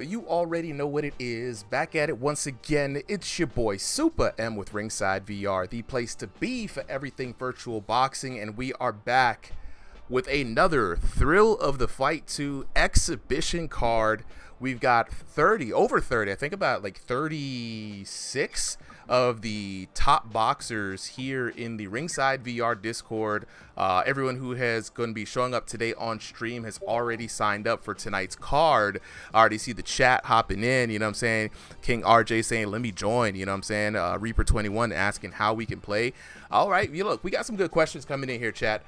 You already know what it is. Back at it once again. It's your boy Super M with Ringside VR, the place to be for everything virtual boxing, and we are back with another Thrill of the Fight 2 exhibition card. We've got over 30, I think about like 36 of the top boxers here in the Ringside VR Discord. Everyone who has going to be showing up today on stream has already signed up for tonight's card. I already see the chat hopping in, you know what I'm saying? King RJ saying, let me join, you know what I'm saying? Reaper21 asking how we can play. All right, look, we got some good questions coming in here, chat.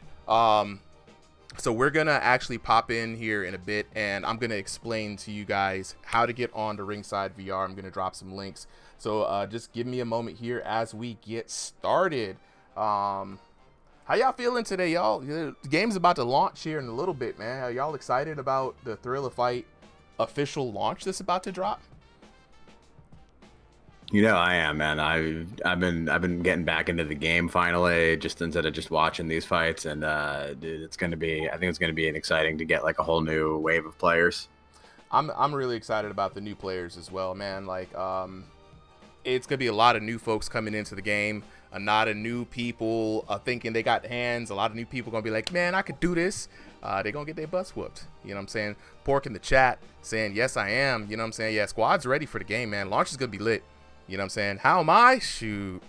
So we're going to actually pop in here in a bit, and I'm going to explain to you guys how to get on to Ringside VR. I'm going to drop some links. So just give me a moment here as we get started. How y'all feeling today, y'all? The game's about to launch here in a little bit, man. Are y'all excited about the Thrill of Fight official launch that's about to drop? You know, I am, man. I've been getting back into the game finally, just instead of just watching these fights, and dude, I think it's gonna be an exciting to get like a whole new wave of players. I'm really excited about the new players as well, man. Like it's gonna be a lot of new folks coming into the game, a lot of new people thinking they got hands. A lot of new people gonna be like, man, I could do this. They're gonna get their butts whooped. You know what I'm saying? Pork in the chat saying, yes, I am. You know what I'm saying? Yeah, squad's ready for the game, man. Launch is gonna be lit. You know what I'm saying? How am I? Shoot.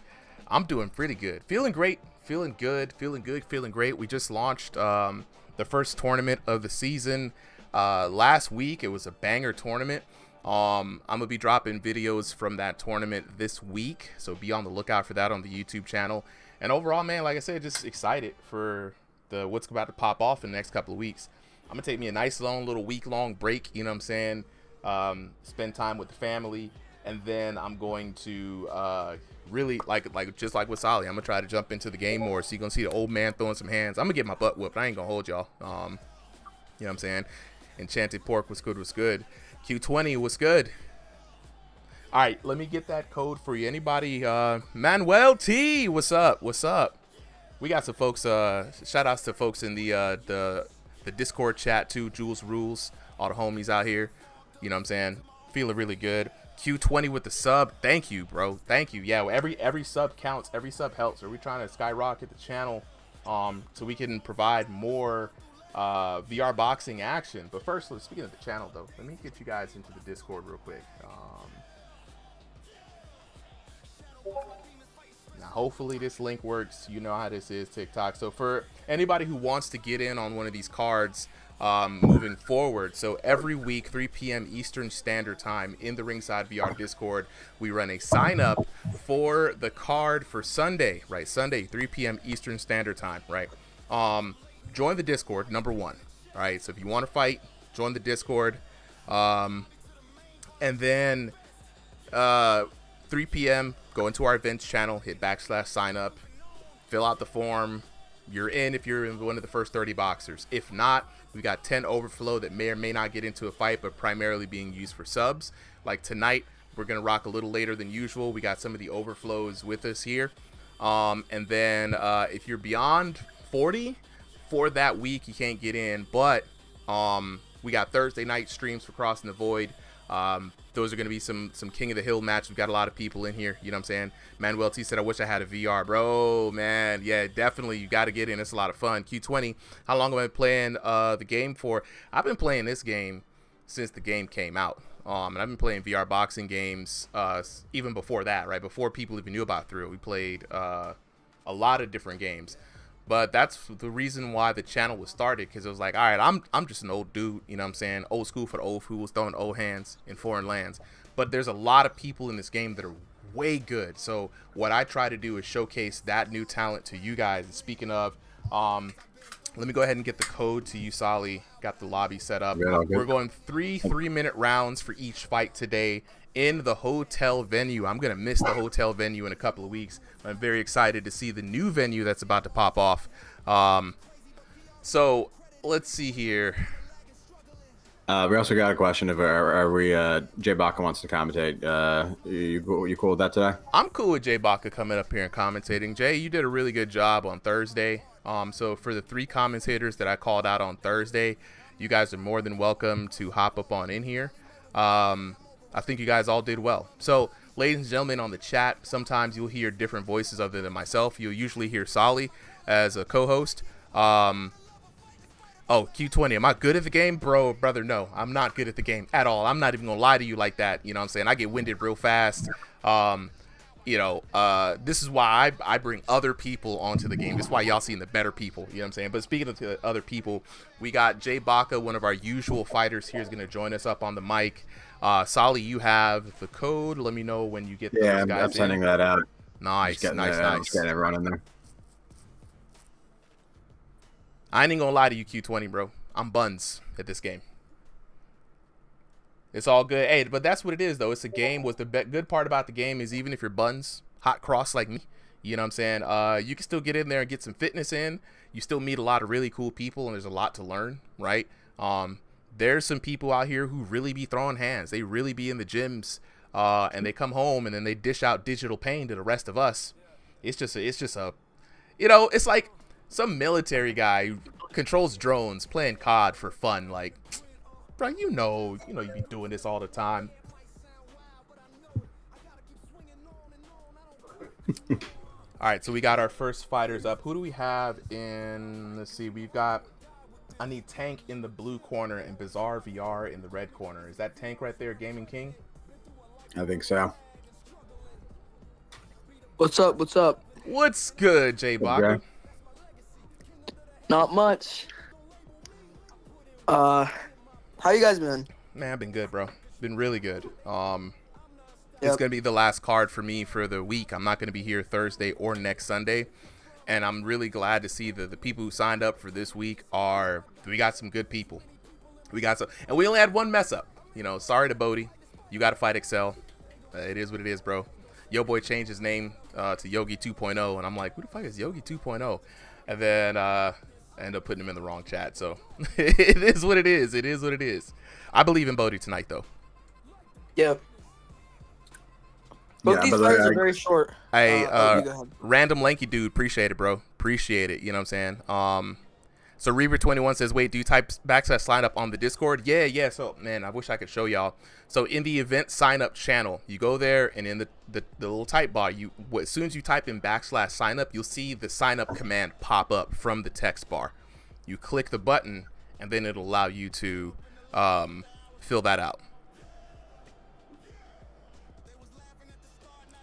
I'm doing pretty good. Feeling great. Feeling good. Feeling good. Feeling great. We just launched the first tournament of the season last week. It was a banger tournament. I'm going to be dropping videos from that tournament this week. So be on the lookout for that on the YouTube channel. And overall, man, like I said, just excited for what's about to pop off in the next couple of weeks. I'm going to take me a nice long little week-long break. You know what I'm saying? Spend time with the family. And then I'm going to really, just like with Solly, I'm going to try to jump into the game more. So you're going to see the old man throwing some hands. I'm going to get my butt whooped. I ain't going to hold y'all. You know what I'm saying? Enchanted Pork was good, was good. Q20 was good. All right, let me get that code for you. Anybody? Manuel T, what's up? What's up? We got some folks. Shout outs to folks in the Discord chat too. Jules Rules, all the homies out here. You know what I'm saying? Feeling really good. Q20 with the sub. Thank you, bro. Thank you. Yeah, every sub counts. Every sub helps. So we're trying to skyrocket the channel so we can provide more VR boxing action. But first, speaking of the channel, though, let me get you guys into the Discord real quick. Now, hopefully this link works. You know how this is, TikTok. So for anybody who wants to get in on one of these cards, moving forward, so every week 3 p.m. Eastern Standard Time in the Ringside VR Discord, we run a sign up for the card for Sunday, right? Sunday 3 p.m. Eastern Standard Time, right? Join the Discord, number one. All right, so if you want to fight, join the Discord, and then 3 p.m. go into our events channel, hit / sign up, fill out the form. You're in if you're one of the first 30 boxers. If not, we got 10 overflow that may or may not get into a fight, but primarily being used for subs. Like tonight, we're going to rock a little later than usual. We got some of the overflows with us here. And then if you're beyond 40 for that week, you can't get in. But we got Thursday night streams for Crossing the Void. Those are going to be some King of the Hill matches. We've got a lot of people in here. You know what I'm saying? Manuel T said, I wish I had a VR. Bro, man. Yeah, definitely. You got to get in. It's a lot of fun. Q20, how long have I been playing the game for? I've been playing this game since the game came out. And I've been playing VR boxing games even before that, right? Before people even knew about Thrill. We played a lot of different games. But that's the reason why the channel was started, because it was like, all right, I'm just an old dude, you know what I'm saying? Old school for the old fools, throwing old hands in foreign lands. But there's a lot of people in this game that are way good. So what I try to do is showcase that new talent to you guys. And speaking of, let me go ahead and get the code to you, Solly. Got the lobby set up. Yeah, okay. We're going 3-minute rounds for each fight today in the hotel venue. I'm going to miss the hotel venue in a couple of weeks. I'm very excited to see the new venue that's about to pop off. So let's see here. We also got a question of Jay Baca wants to commentate. You cool with that today? I'm cool with Jay Baca coming up here and commentating. Jay, you did a really good job on Thursday. So for the 3 commentators that I called out on Thursday, you guys are more than welcome to hop up on in here. I think you guys all did well. So, ladies and gentlemen on the chat, sometimes you'll hear different voices other than myself. You'll usually hear Solly as a co-host. Oh, Q20, am I good at the game? Brother, no, I'm not good at the game at all. I'm not even going to lie to you like that. You know what I'm saying? I get winded real fast. This is why I bring other people onto the game. This is why y'all seeing the better people. You know what I'm saying? But speaking of the other people, we got Jay Baca, one of our usual fighters here, is going to join us up on the mic. Solly, you have the code. Let me know when you get those guys I'm sending that out. Nice. Getting everyone in there. I ain't gonna lie to you, Q20, bro. I'm buns at this game. It's all good. Hey, but that's what it is, though. It's a game. What the good part about the game is, even if you're buns, hot cross like me, you know what I'm saying? You can still get in there and get some fitness in. You still meet a lot of really cool people, and there's a lot to learn, right? There's some people out here who really be throwing hands. They really be in the gyms, and they come home and then they dish out digital pain to the rest of us. It's just a, it's like some military guy who controls drones playing COD for fun. Like, bro, you be doing this all the time. All right, so we got our first fighters up. Who do we have in? Let's see. I need Tank in the blue corner and Bizarre VR in the red corner. Is that Tank right there, Gaming King? I think so. What's up? What's good, Jay Baca? Okay. Not much. How you guys been? Man, I've been good, bro. Been really good. It's Yep. gonna be the last card for me for the week. I'm not gonna be here Thursday or next Sunday, and I'm really glad to see that the people who signed up for this week we got some good people. And we only had one mess up. Sorry to Bodie. You got to fight Excel. It is what it is, bro. Yo boy changed his name to Yogi 2.0, and I'm like, who the fuck is Yogi 2.0? And then I end up putting him in the wrong chat. So it is what it is. It is what it is. I believe in Bodie tonight, though. Yep. Both these fights are very short. Hey, go ahead. random lanky dude, appreciate it, bro. Appreciate it. You know what I'm saying? So Reaver21 says, wait, do you type / sign up on the Discord? Yeah. So, man, I wish I could show y'all. So in the event sign up channel, you go there, and in the little type bar, as soon as you type in / sign up, you'll see the sign up command pop up from the text bar. You click the button, and then it'll allow you to fill that out.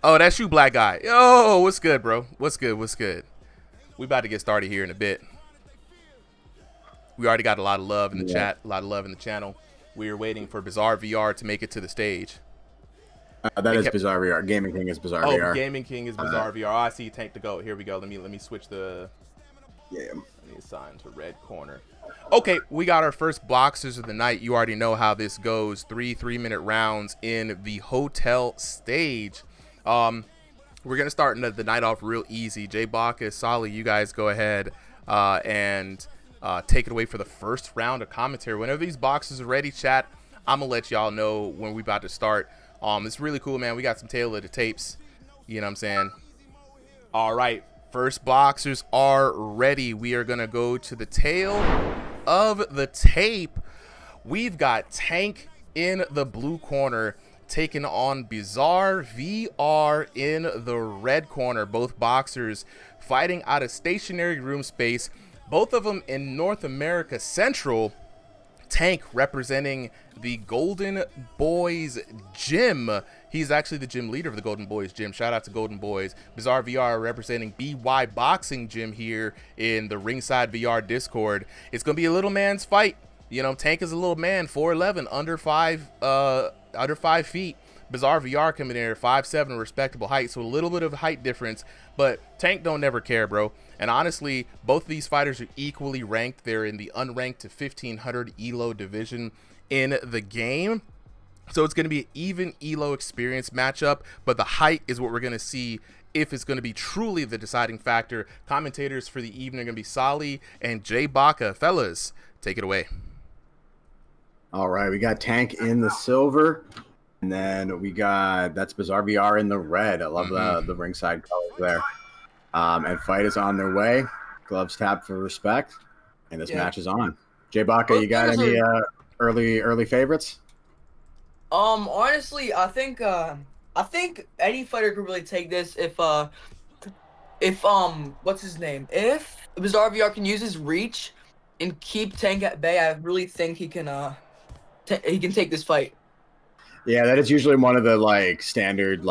Oh, that's you, black guy. Yo, what's good, bro? What's good? We about to get started here in a bit. We already got a lot of love in the chat, a lot of love in the channel. We are waiting for Bizarre VR to make it to the stage. That is Bizarre VR. Gaming King is Bizarre VR. Oh, Gaming King is Bizarre VR. Oh, I see Tank to go. Here we go. Let me switch the. Yeah. Let me assign to red corner. Okay, we got our first boxers of the night. You already know how this goes. 3-minute rounds in the hotel stage. We're gonna start the night off real easy. Jay Baca, Solly, you guys go ahead and take it away for the first round of commentary. Whenever these boxes are ready, chat, I'm gonna let y'all know when we about to start. It's really cool, man. We got some tail of the tapes. You know what I'm saying? All right, first boxers are ready. We are gonna go to the tail of the tape. We've got Tank in the blue corner, taking on Bizarre VR in the red corner. Both boxers fighting out of stationary room space. Both of them in North America Central. Tank representing the Golden Boys Gym. He's actually the gym leader of the Golden Boys Gym. Shout out to Golden Boys. Bizarre VR representing BY Boxing Gym here in the RingsideVR Discord. It's going to be a little man's fight. Tank is a little man, 4'11", under 5 feet. Bizarre VR coming in at 5'7", respectable height, so a little bit of height difference, but Tank don't never care, bro. And honestly, both of these fighters are equally ranked. They're in the unranked to 1500 ELO division in the game, so it's going to be an even ELO experience matchup, but the height is what we're going to see if it's going to be truly the deciding factor. Commentators for the evening are going to be Solly and Jay Baca. Fellas, take it away. All right, we got Tank in the silver, and then that's Bizarre VR in the red. I love the ringside colors there. And fight is on their way. Gloves tap for respect, and this match is on. Jay Baca, you got any early favorites? Honestly, I think any fighter could really take this if what's his name? If Bizarre VR can use his reach and keep Tank at bay, I really think he can he can take this fight. Yeah, that is usually one of the like standard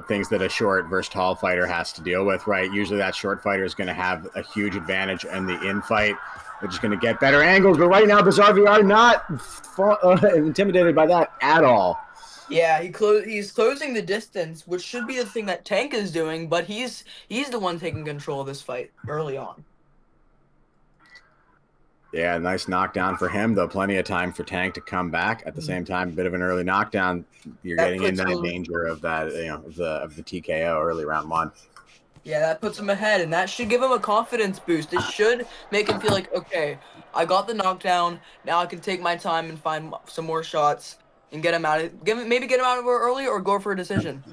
things that a short versus tall fighter has to deal with, right? Usually that short fighter is going to have a huge advantage in the in-fight. They're just going to get better angles, but right now Bizarre VR not intimidated by that at all. Yeah, he's closing the distance, which should be the thing that Tank is doing, but he's the one taking control of this fight early on. Yeah, nice knockdown for him, though plenty of time for Tank to come back. At the same time, a bit of an early knockdown. You're getting in that danger of that, of the TKO early round 1. Yeah, that puts him ahead, and that should give him a confidence boost. It should make him feel like, okay, I got the knockdown. Now I can take my time and find some more shots and get him out of maybe get him out of it early or go for a decision.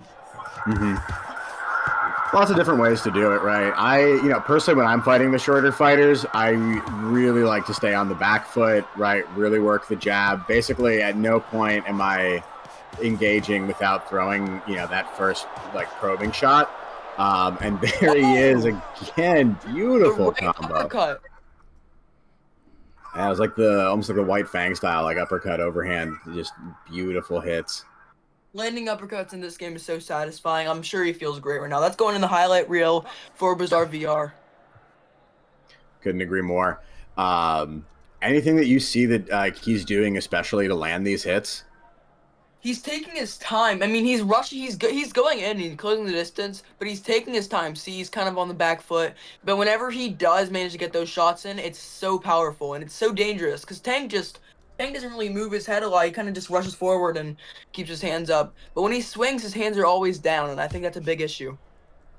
Lots of different ways to do it, right? Personally, when I'm fighting the shorter fighters, I really like to stay on the back foot, right? Really work the jab. Basically, at no point am I engaging without throwing, that first probing shot. And there he is again. Beautiful combo. Uppercut. Yeah, it was almost like the White Fang style, like uppercut overhand. Just beautiful hits. Landing uppercuts in this game is so satisfying. I'm sure he feels great right now. That's going in the highlight reel for Bizarre VR. Couldn't agree more. Anything that you see that he's doing, especially to land these hits? He's taking his time. I mean, he's rushing. He's going in and he's closing the distance, but he's taking his time. See, he's kind of on the back foot. But whenever he does manage to get those shots in, it's so powerful and it's so dangerous because Tank doesn't really move his head a lot. He kind of just rushes forward and keeps his hands up. But when he swings, his hands are always down, and I think that's a big issue.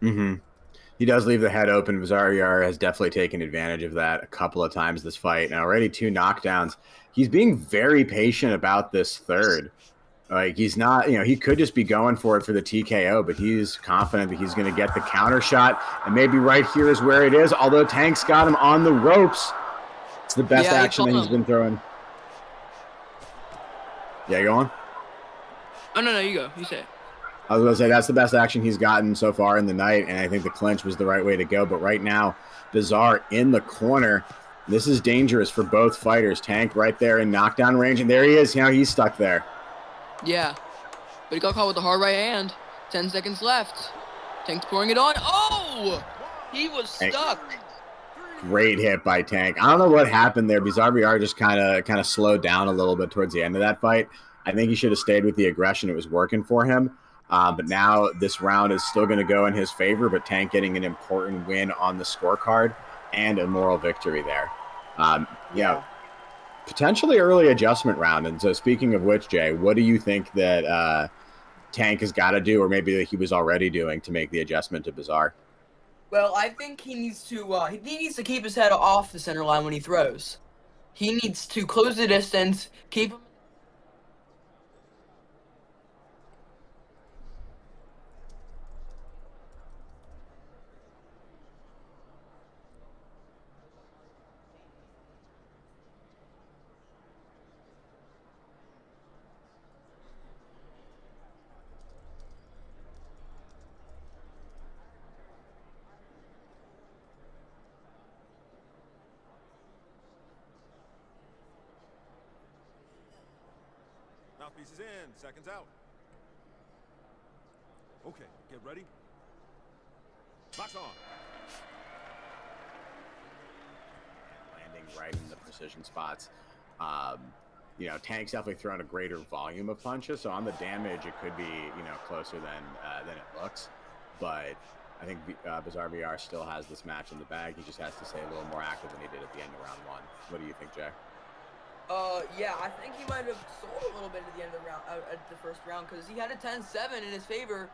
He does leave the head open. Bizarre has definitely taken advantage of that a couple of times this fight. And already 2 knockdowns. He's being very patient about this third. Like, he's not, he could just be going for it for the TKO, but he's confident that he's going to get the counter shot. And maybe right here is where it is, although Tank's got him on the ropes. It's the best action that he's been throwing. Yeah, go on. Oh, no, you go. You say it. I was going to say that's the best action he's gotten so far in the night, and I think the clinch was the right way to go. But right now, Bizarre in the corner. This is dangerous for both fighters. Tank right there in knockdown range, and there he is. He's stuck there. Yeah, but he got caught with the hard right hand. 10 seconds left. Tank's pouring it on. Oh! He was stuck. Great hit by Tank. I don't know what happened there. Bizarre VR just kind of slowed down a little bit towards the end of that fight. I think he should have stayed with the aggression. It was working for him. But now this round is still going to go in his favor, but Tank getting an important win on the scorecard and a moral victory there. Potentially early adjustment round. And so speaking of which, Jay, what do you think that Tank has got to do, or maybe that he was already doing, to make the adjustment to Bizarre? Well, I think he needs to keep his head off the center line when he throws. He needs to close the distance, keep him. Mouthpiece is in, seconds out. Okay, get ready. Box on. Landing right in the precision spots. Tank's definitely thrown a greater volume of punches, so on the damage it could be, closer than it looks. But I think Bizarre VR still has this match in the bag. He just has to stay a little more active than he did at the end of round 1. What do you think, Jay? Yeah, I think he might have sold a little bit at the end of the round, at the first round, because he had a 10-7 in his favor.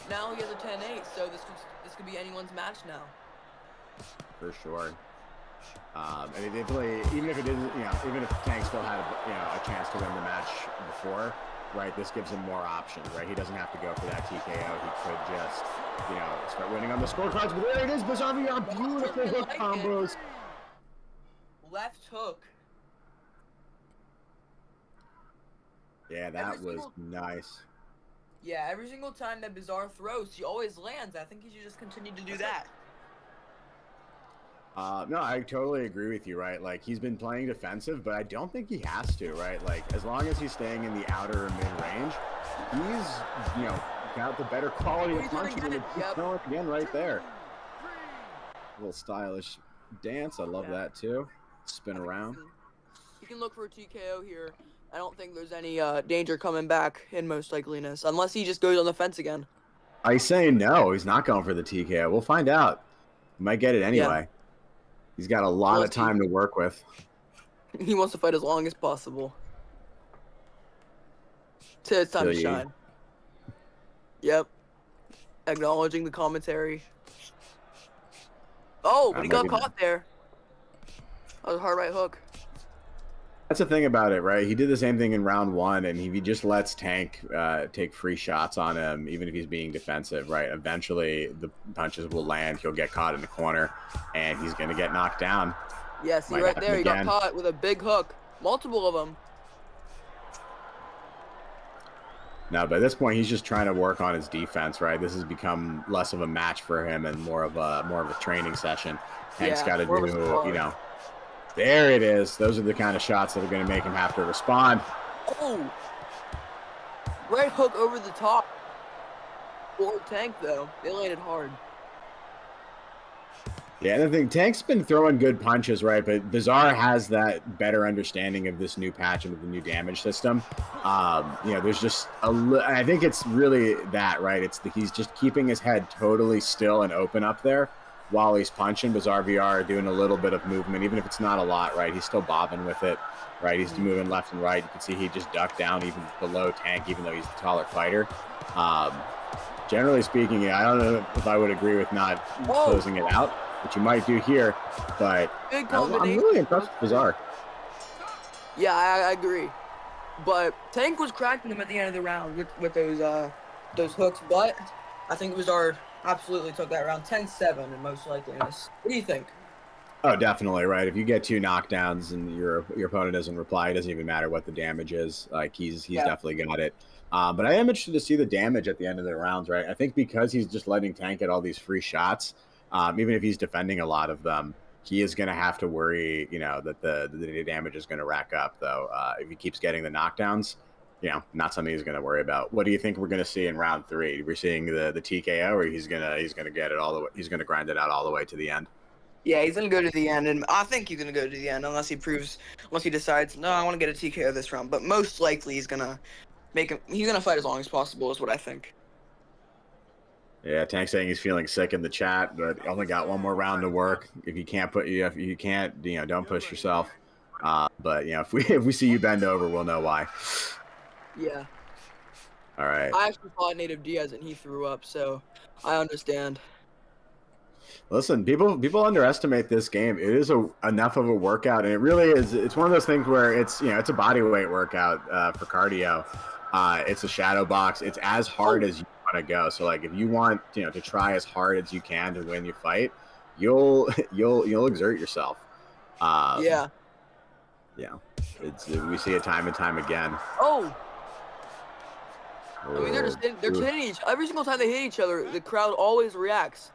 Now he has a 10-8, so this could be anyone's match now. For sure. And it definitely, even if it isn't, even if Tank still had a chance to win the match before, right? This gives him more options, right? He doesn't have to go for that TKO. He could just, start winning on the scorecards. But there it is, Bizarre VR, beautiful hook combos. Left hook. Yeah, that was nice. Yeah, every single time that Bizarre throws, he always lands. I think he should just continue to do that. No, I totally agree with you, right? Like, he's been playing defensive, but I don't think he has to, right? Like, as long as he's staying in the outer or mid-range, he's, you know, got the better quality of punches, and he's throwing again right there. A little stylish dance. I love that, too. Spin around. You can look for a TKO here. I don't think there's any danger coming back in most likeliness, unless he just goes on the fence again. Are you saying no? He's not going for the TKO. We'll find out. He might get it anyway. Yeah. He's got a lot of time to work with. He wants to fight as long as possible. Till it's time to shine. Yep. Acknowledging the commentary. Oh, but he got caught there. That was a hard right hook. That's the thing about it, right? He did the same thing in round 1, and if he just lets Tank take free shots on him, even if he's being defensive, right? Eventually, the punches will land. He'll get caught in the corner, and he's going to get knocked down. Yeah, see right there, he got caught with a big hook. Multiple of them. No, but at this point, he's just trying to work on his defense, right? This has become less of a match for him and more of a training session. Tank's got to do, you know. There it is. Those are the kind of shots that are going to make him have to respond. Oh! Right hook over the top. Or Tank, though. They landed hard. Yeah, and I think Tank's been throwing good punches, right? But Bizarre has that better understanding of this new patch and of the new damage system. You know, there's just I think it's really that, right? He's just keeping his head totally still and open up there. While he's punching, RSVR doing a little bit of movement, even if it's not a lot, right? He's still bobbing with it, right? He's moving left and right. You can see he just ducked down even below Tank, even though he's the taller fighter. Generally speaking, I don't know if I would agree with not closing it out, which you might do here, but I'm really impressed with Bizarre. Yeah, I agree. But Tank was cracking him at the end of the round with those hooks, but I think Bizarre absolutely took that round 10-7 in most likeliness. What do you think? Oh, definitely, right. If you get 2 knockdowns and your opponent doesn't reply, it doesn't even matter what the damage is. Like, he's definitely got it. But I am interested to see the damage at the end of the rounds, right? I think because he's just letting Tank get all these free shots, even if he's defending a lot of them, he is going to have to worry, you know, that the damage is going to rack up, though. If he keeps getting the knockdowns, you know, not something he's going to worry about. What do you think we're going to see in round 3? We're seeing the TKO, or he's gonna get it all the way. He's going to grind it out all the way to the end. Yeah, he's going to go to the end, and I think he's going to go to the end unless he decides, no, I want to get a TKO this round. But most likely he's going to he's going to fight as long as possible, is what I think. Yeah, Tank saying he's feeling sick in the chat, but only got 1 more round to work. If you can't, you know, don't push yourself. But you know, if we see you bend over, we'll know why. Yeah. All right. I actually fought Native Diaz and he threw up, so I understand. Listen, people underestimate this game. It is enough of a workout, and it really is. It's one of those things where it's a body weight workout for cardio. It's a shadow box. It's as hard as you want to go. So like, if you want to try as hard as you can to win your fight, you'll exert yourself. Yeah. Yeah. We see it time and time again. Oh. I mean, they're hitting each every single time they hit each other. The crowd always reacts.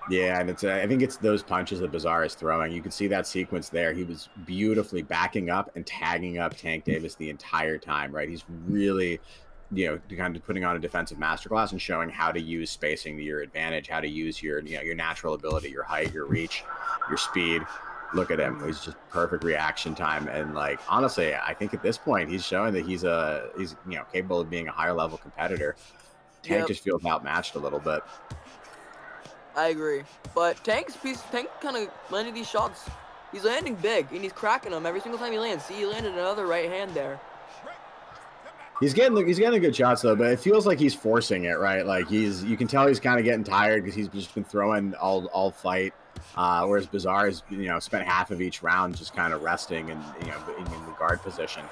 Yeah, and I think it's those punches that Bizarre is throwing. You can see that sequence there. He was beautifully backing up and tagging up Tank Davis the entire time, right? He's really, kind of putting on a defensive masterclass and showing how to use spacing to your advantage, how to use your natural ability, your height, your reach, your speed. Look at him. He's just perfect reaction time. And like, honestly, I think at this point he's showing that he's capable of being a higher level competitor. Tank just feels outmatched a little bit. I agree. But Tank kind of landing these shots. He's landing big and he's cracking them every single time he lands. See, he landed another right hand there. He's getting good shots though, but it feels like he's forcing it, right? Like you can tell he's kind of getting tired because he's just been throwing all fight. Whereas Bizarre has spent half of each round just kind of resting and in the guard position.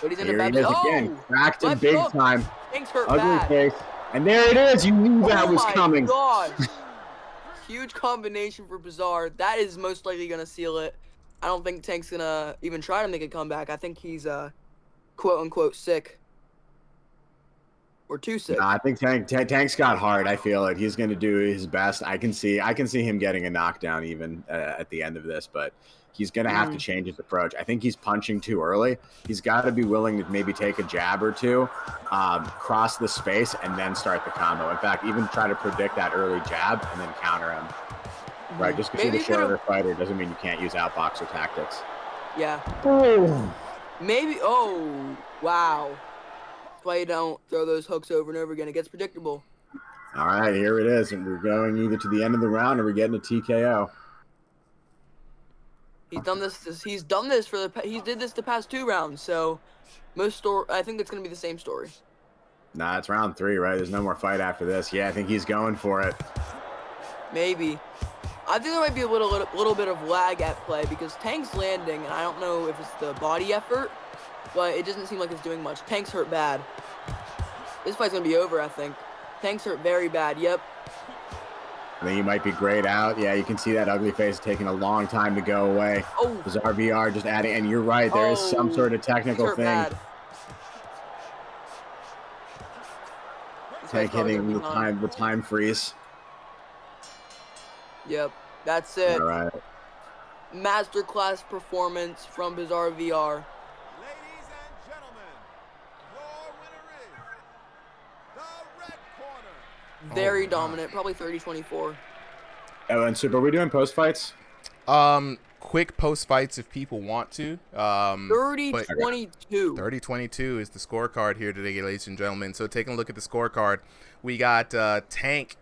But he's in Here a bad he is again, cracked him big time. Tank's hurt ugly bad. face, and there it is. You knew that was coming. Oh my gosh! Huge combination for Bizarre. That is most likely gonna seal it. I don't think Tank's gonna even try to make a comeback. I think he's quote unquote sick. Or too sick. No, I think Tank's got heart. I feel it. He's going to do his best. I can see him getting a knockdown even at the end of this, but he's going to have to change his approach. I think he's punching too early. He's got to be willing to maybe take a jab or two, cross the space, and then start the combo. In fact, even try to predict that early jab and then counter him. Right, just because you're a shorter fighter doesn't mean you can't use outboxer tactics. Yeah. Maybe. Oh, wow. That's why you don't throw those hooks over and over again. It gets predictable. All right, here it is. And we're going either to the end of the round or we're getting a TKO. He's done this. He did this the past 2 rounds. So I think it's gonna be the same story. Nah, it's round 3, right? There's no more fight after this. Yeah, I think he's going for it. Maybe. I think there might be a little bit of lag at play because Tank's landing, and I don't know if it's the body effort, but it doesn't seem like it's doing much. Tank's hurt bad. This fight's gonna be over, I think. Tank's hurt very bad. Yep. I think he might be grayed out. Yeah, you can see that ugly face taking a long time to go away. Oh. This RVR just adding, and you're right, there is some sort of technical thing. Bad. Tank hitting the time freeze. Yep, that's it. All right. Masterclass performance from Bizarre VR. Ladies and gentlemen, your winner is the red corner. Very dominant, probably 30-24. Oh, and Super, are we doing post fights? Quick post fights if people want to. 30-22. 30-22 is the scorecard here today, ladies and gentlemen. So taking a look at the scorecard, we got Tank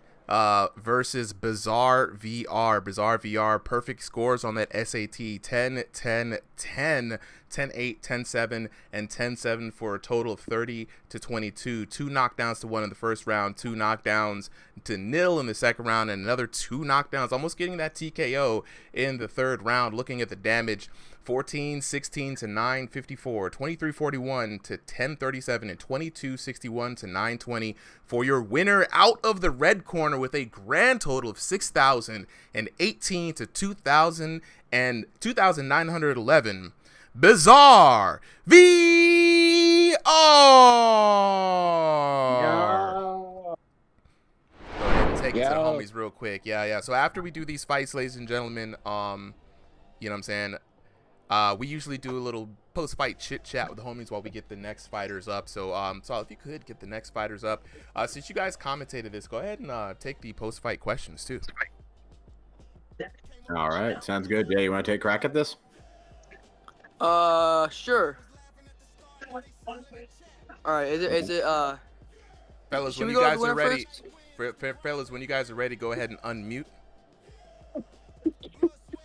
versus Bizarre VR. Bizarre VR, perfect scores on that SAT, 10, 10, 10, 10-8, 10-7, and 10-7 for a total of 30-22. 2 knockdowns to 1 in the first round, 2 knockdowns to 0 in the second round, and another 2 knockdowns, almost getting that TKO in the third round. Looking at the damage, 14-16 to 9-54, 23-41 to 10-37, and 22-61 to 9-20 for your winner out of the red corner with a grand total of 6,018 to 2,911. Bizarre VR. Go ahead and take it to the homies real quick. Yeah. So after we do these fights, ladies and gentlemen, you know what I'm saying? We usually do a little post-fight chit-chat with the homies while we get the next fighters up. So, Saul, if you could get the next fighters up. Since you guys commentated this, go ahead and take the post-fight questions, too. All right, sounds good. Jay, you want to take a crack at this? Sure. All right, is it fellas, should when we you go guys are ready, first? fellas, when you guys are ready, go ahead and unmute.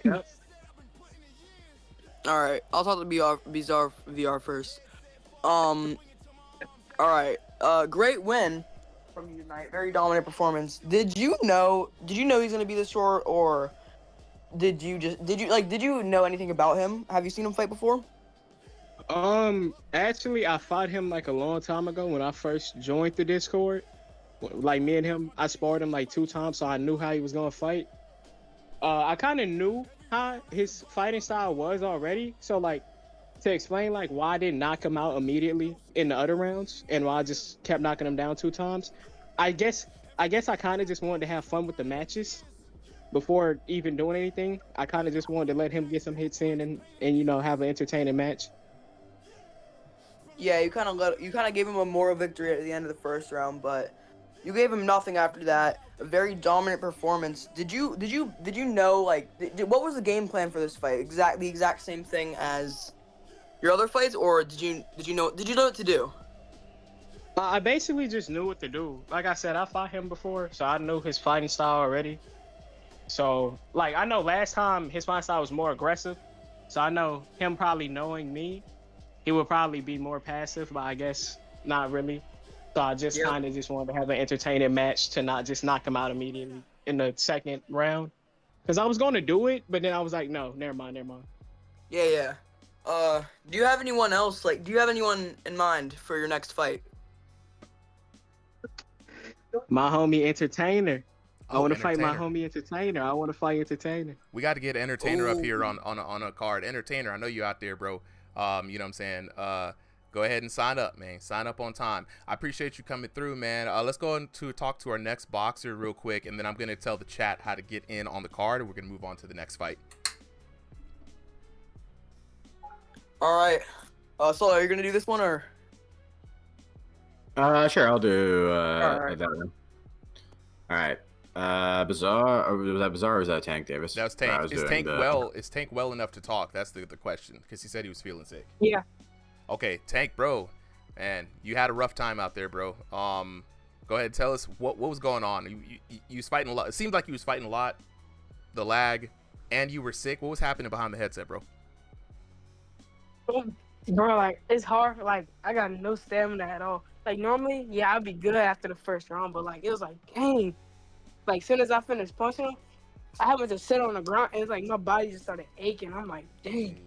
Yep. All right, I'll talk to Bizarre VR first. All right. Great win from you tonight. Very dominant performance. Did you know he's gonna be this short, or did you know anything about him? Have you seen him fight before? Actually, I fought him like a long time ago when I first joined the Discord. Like me and him, I sparred him like 2 times, so I knew how he was gonna fight. I kind of knew how his fighting style was already, so like to explain like why I didn't knock him out immediately in the other rounds and why I just kept knocking him down 2 times. I guess I kind of just wanted to have fun with the matches before even doing anything. I kind of just wanted to let him get some hits in and you know, have an entertaining match. Yeah, you kind of gave him a moral victory at the end of the first round, but you gave him nothing after that. A very dominant performance. Did you know, like, what was the game plan for this fight? The exact same thing as your other fights, or did you know what to do? I basically just knew what to do. Like I said, I fought him before, so I knew his fighting style already. So, like, I know last time his fighting style was more aggressive, so I know him probably knowing me, he would probably be more passive, but I guess not really. So I just kind of just wanted to have an entertaining match to not just knock him out immediately in the second round. Because I was going to do it, but then I was like, no, never mind. Yeah. Do you have anyone else? Like, do you have anyone in mind for your next fight? My homie Entertainer. I want to fight my homie Entertainer. We got to get Entertainer up here on a card. Entertainer, I know you out there, bro. You know what I'm saying? Go go ahead and sign up, man. Sign up on time. I appreciate you coming through, man. Let's go on to talk to our next boxer real quick, and then I'm going to tell the chat how to get in on the card, and we're going to move on to the next fight. All right. So are you gonna do this one or? Sure, I'll do Alright. that one. All right. Bizarre. Or was that Bizarre or was that Tank Davis? That was I Tank. was Is doing Tank the- well? Is Tank well enough to talk? That's the question, because he said he was feeling sick. Yeah. Okay, Tank, bro, man, you had a rough time out there, bro. Go ahead, tell us what was going on. You was fighting a lot. It seemed like you was fighting a lot, the lag, and you were sick. What was happening behind the headset, bro? Bro, like, it's hard. Like, I got no stamina at all. Like, normally, yeah, I'd be good after the first round, but, like, it was like, dang. Like, soon as I finished punching him, I happened to sit on the ground, and it's like my body just started aching. I'm like, dang.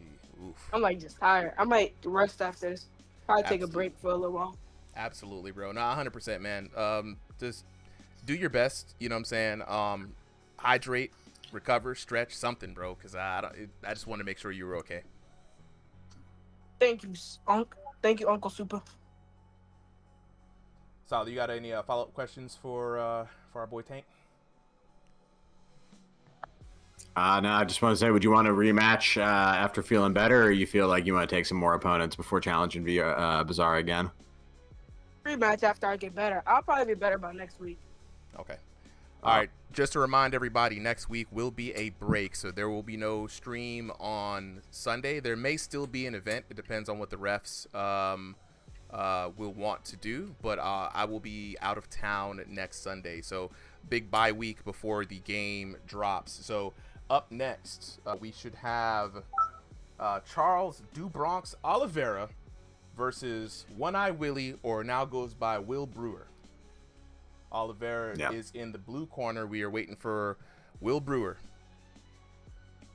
Oof. I'm, like, just tired. I might rest after this. Probably take a Absolutely. break for a little while. Absolutely, bro. No, 100%, man. Just do your best. You know what I'm saying? Hydrate, recover, stretch, something, bro. Because I just want to make sure you were okay. Thank you, Thank you, Uncle Super. Sal, you got any follow-up questions for our boy Tank? No, I just want to say, would you want to rematch after feeling better, or you feel like you want to take some more opponents before challenging Bizarre again? Rematch after I get better. I'll probably be better by next week. Okay. All right. Just to remind everybody, next week will be a break, so there will be no stream on Sunday. There may still be an event. It depends on what the refs will want to do, but I will be out of town next Sunday, so big bye week before the game drops. So up next, we should have Charles Dubronx Oliveira versus One Eye Willie, or now goes by Will Brewer. Oliveira is in the blue corner. We are waiting for Will Brewer.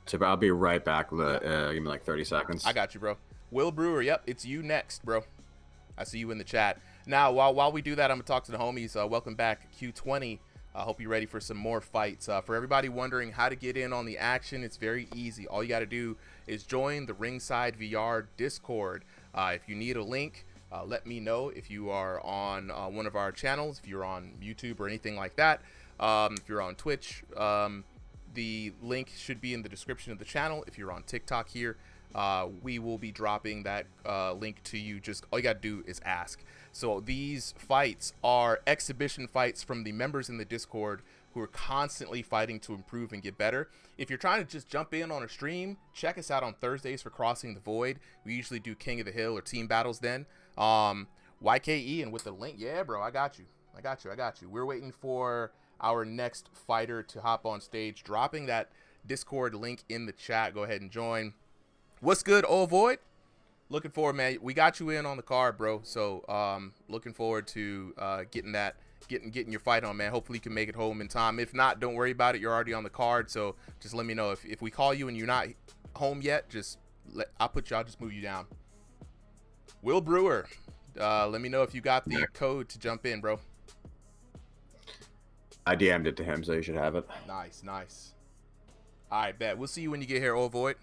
So I'll be right back. Give me like 30 seconds. I got you, bro. Will Brewer, yep, it's you next, bro. I see you in the chat. Now, while we do that, I'm going to talk to the homies. Welcome back, Q20. I hope you're ready for some more fights. For everybody wondering how to get in on the action, it's very easy. All you got to do is join the RingsideVR Discord. If you need a link, let me know. If you are on one of our channels, if you're on YouTube or anything like that, if you're on Twitch, the link should be in the description of the channel. If you're on TikTok here, we will be dropping that link to you. Just all you got to do is ask. So these fights are exhibition fights from the members in the Discord who are constantly fighting to improve and get better. If you're trying to just jump in on a stream, check us out on Thursdays for Crossing the Void. We usually do King of the Hill or team battles then. YKE, and with the link, yeah, bro, I got you. We're waiting for our next fighter to hop on stage, dropping that Discord link in the chat. Go ahead and join. What's good, Old Void? Looking forward, man. We got you in on the card, bro. So looking forward to getting your fight on, man. Hopefully you can make it home in time. If not, don't worry about it. You're already on the card. So just let me know if we call you and you're not home yet. I'll just move you down. Will Brewer, let me know if you got the code to jump in, bro. I DM'd it to him, so you should have it. Nice. All right, bet. We'll see you when you get here, Old Void.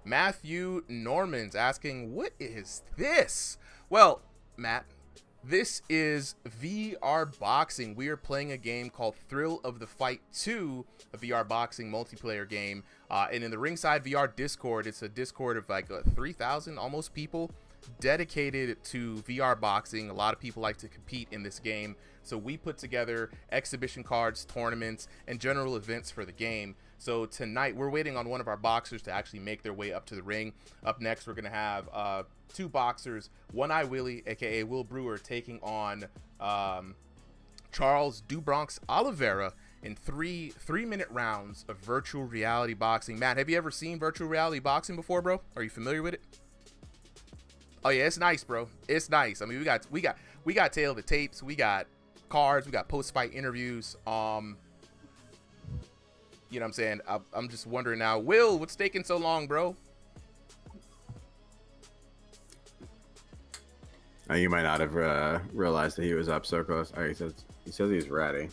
Matthew Norman's asking, what is this? Well, Matt, this is VR boxing. We are playing a game called Thrill of the Fight 2, a VR boxing multiplayer game. And in the RingsideVR Discord, it's a Discord of like 3,000 almost people dedicated to VR boxing. A lot of people like to compete in this game. So we put together exhibition cards, tournaments, and general events for the game. So tonight, we're waiting on one of our boxers to actually make their way up to the ring. Up next, we're going to have two boxers, One Eye Willie, a.k.a. Will Brewer, taking on Charles Dubronx Oliveira in three-minute rounds of virtual reality boxing. Matt, have you ever seen virtual reality boxing before, bro? Are you familiar with it? Oh, yeah, it's nice, bro. It's nice. I mean, we got tail of the tapes. We got cards. We got post-fight interviews. You know what I'm saying? I'm just wondering now, Will, what's taking so long, bro? You might not have realized that he was up so close. Oh, he says he's ready.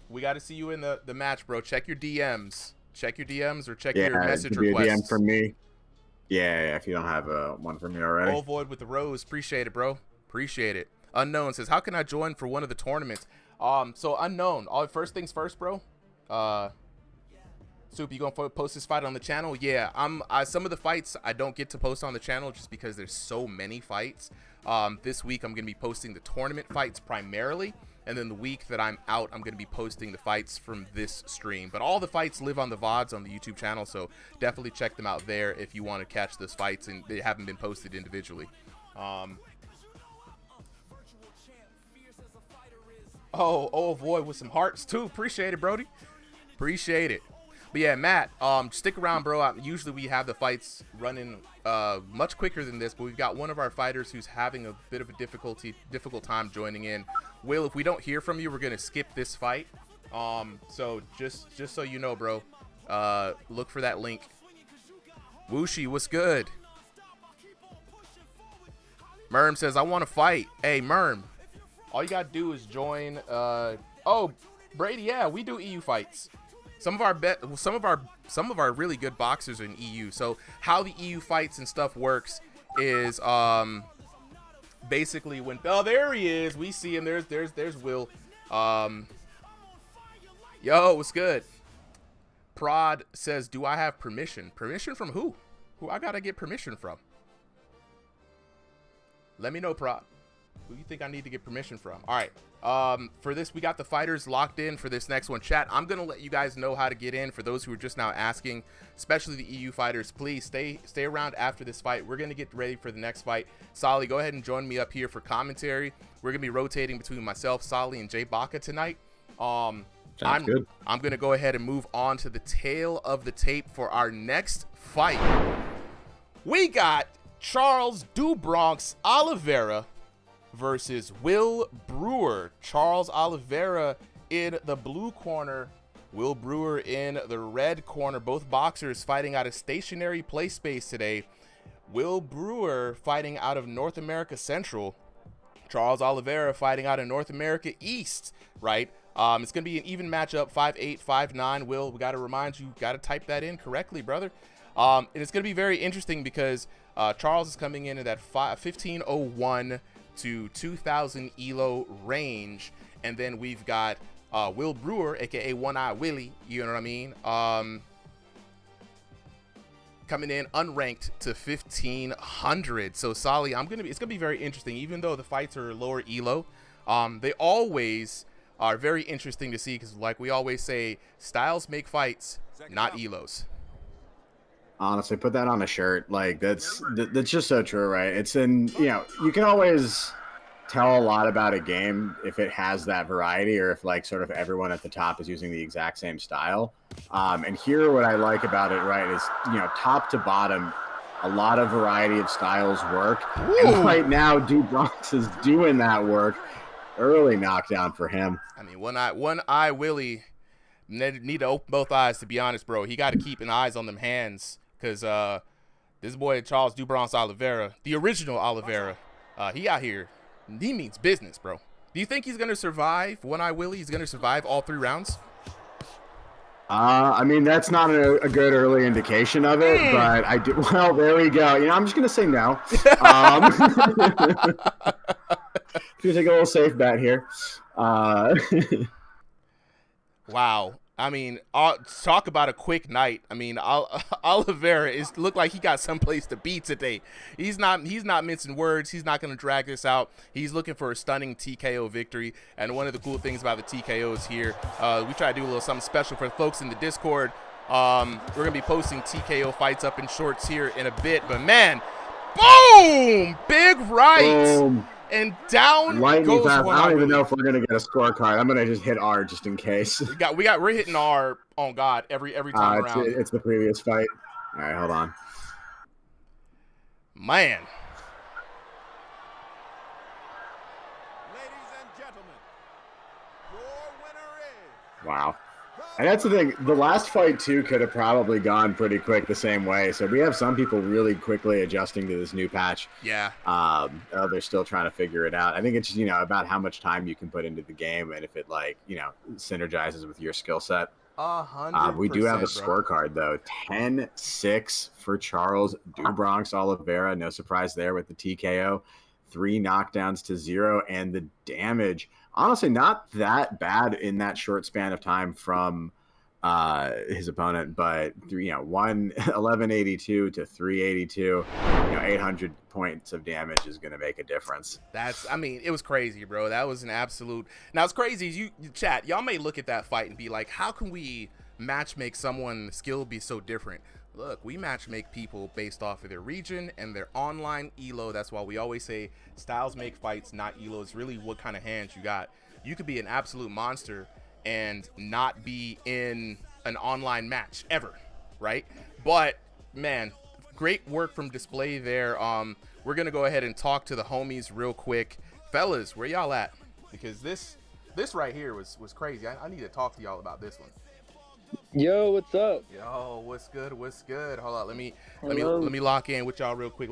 We got to see you in the match, bro. Check your DMs. Check your DMs or check your message it could be requests. a DM from me. Yeah, if you don't have one from me already. Oh, Void with the rose. Appreciate it, bro. Appreciate it. Unknown says, how can I join for one of the tournaments? So Unknown, first things first, bro. Soup, you gonna post this fight on the channel? Yeah, some of the fights I don't get to post on the channel just because there's so many fights. This week I'm gonna be posting the tournament fights primarily, and then the week that I'm out, I'm gonna be posting the fights from this stream. But all the fights live on the VODs on the YouTube channel, so definitely check them out there if you want to catch those fights and they haven't been posted individually. Oh, Void with some hearts too. Appreciate it, Brody. Appreciate it. But yeah, Matt, stick around, bro. Usually we have the fights running much quicker than this, but we've got one of our fighters who's having a bit of a difficult time joining in. Will, if we don't hear from you, we're gonna skip this fight. So just so you know, bro, look for that link. Wooshi, what's good? Merm says, I want to fight. Hey, Merm, all you gotta do is join. Oh, Brady, yeah, we do EU fights. Some of our really good boxers are in EU. So how the EU fights and stuff works is basically when there he is, we see him. There's Will. Yo, what's good? Prod says, do I have permission? Permission from who? Who I gotta get permission from? Let me know, Prod. Who you think I need to get permission from? All right. For this, we got the fighters locked in for this next one. Chat, I'm going to let you guys know how to get in. For those who are just now asking, especially the EU fighters, please stay around after this fight. We're going to get ready for the next fight. Solly, go ahead and join me up here for commentary. We're going to be rotating between myself, Solly, and Jay Baca tonight. I'm going to go ahead and move on to the tail of the tape for our next fight. We got Charles DuBronx Oliveira versus Will Brewer. Charles Oliveira in the blue corner, Will Brewer in the red corner. Both boxers fighting out of stationary play space today. Will Brewer fighting out of North America Central. Charles Oliveira fighting out of North America East, right? It's going to be an even matchup, 5'8", 5'9". Will, we got to remind you, got to type that in correctly, brother. And it's going to be very interesting because Charles is coming in at that 1501 to 2000 ELO range, and then we've got Will Brewer, aka One Eye Willie, you know what I mean, coming in unranked to 1500. So Solly, it's gonna be very interesting. Even though the fights are lower ELO, they always are very interesting to see because, like we always say, styles make fights, not ELOs. Honestly, put that on a shirt. Like that's just so true, right? It's in, you can always tell a lot about a game if it has that variety or if like sort of everyone at the top is using the exact same style. And here what I like about it, right, is top to bottom, a lot of variety of styles work. Ooh. And right now, DuBronx is doing that work. Early knockdown for him. I mean, one eye Willie need to open both eyes, to be honest, bro. He got to keep an eyes on them hands. Because this boy Charles DuBronx Oliveira, the original Oliveira, he out here, he means business, bro. Do you think he's going to survive, One Eye Willie? He's going to survive all 3 rounds? I mean, that's not a good early indication of it, but I do. Well, there we go. I'm just going to say no. Gonna take a little safe bet here. Wow. I mean, talk about a quick night. I mean, Oliveira looked like he got someplace to be today. He's not mincing words. He's not going to drag this out. He's looking for a stunning TKO victory. And one of the cool things about the TKOs here, we try to do a little something special for the folks in the Discord. We're going to be posting TKO fights up in shorts here in a bit. But man, boom! Big right. Boom. And down lightning goes fast. One I don't Eye even Willie. know if we're gonna get a scorecard. I'm gonna just hit R just in case. We're hitting R on God every time around. It's the previous fight. All right, hold on. Man. Ladies and gentlemen, your winner is... Wow. And that's the thing. The last fight, too, could have probably gone pretty quick the same way. So we have some people really quickly adjusting to this new patch. Yeah. They're still trying to figure it out. I think it's, about how much time you can put into the game and if it, synergizes with your skill set. We do have a 100%, bro. scorecard, though. 10-6 for Charles Dubronx Oliveira. No surprise there with the TKO. 3 knockdowns to 0. And the damage, honestly, not that bad in that short span of time from his opponent. But, 1182 to 382, 800 points of damage is going to make a difference. It was crazy, bro. That was an absolute. Now, it's crazy. You chat, y'all may look at that fight and be like, how can we match make someone's skill be so different? Look, we match make people based off of their region and their online elo. That's why we always say styles make fights, not elo. It's really what kind of hands you got. You could be an absolute monster and not be in an online match ever, right? But man, great work from Display there. We're gonna go ahead and talk to the homies real quick. Fellas, where y'all at? Because this right here was crazy. I need to talk to y'all about this one. Yo, what's up? Yo, what's good? Hold on, let me Hello. lock in with y'all real quick.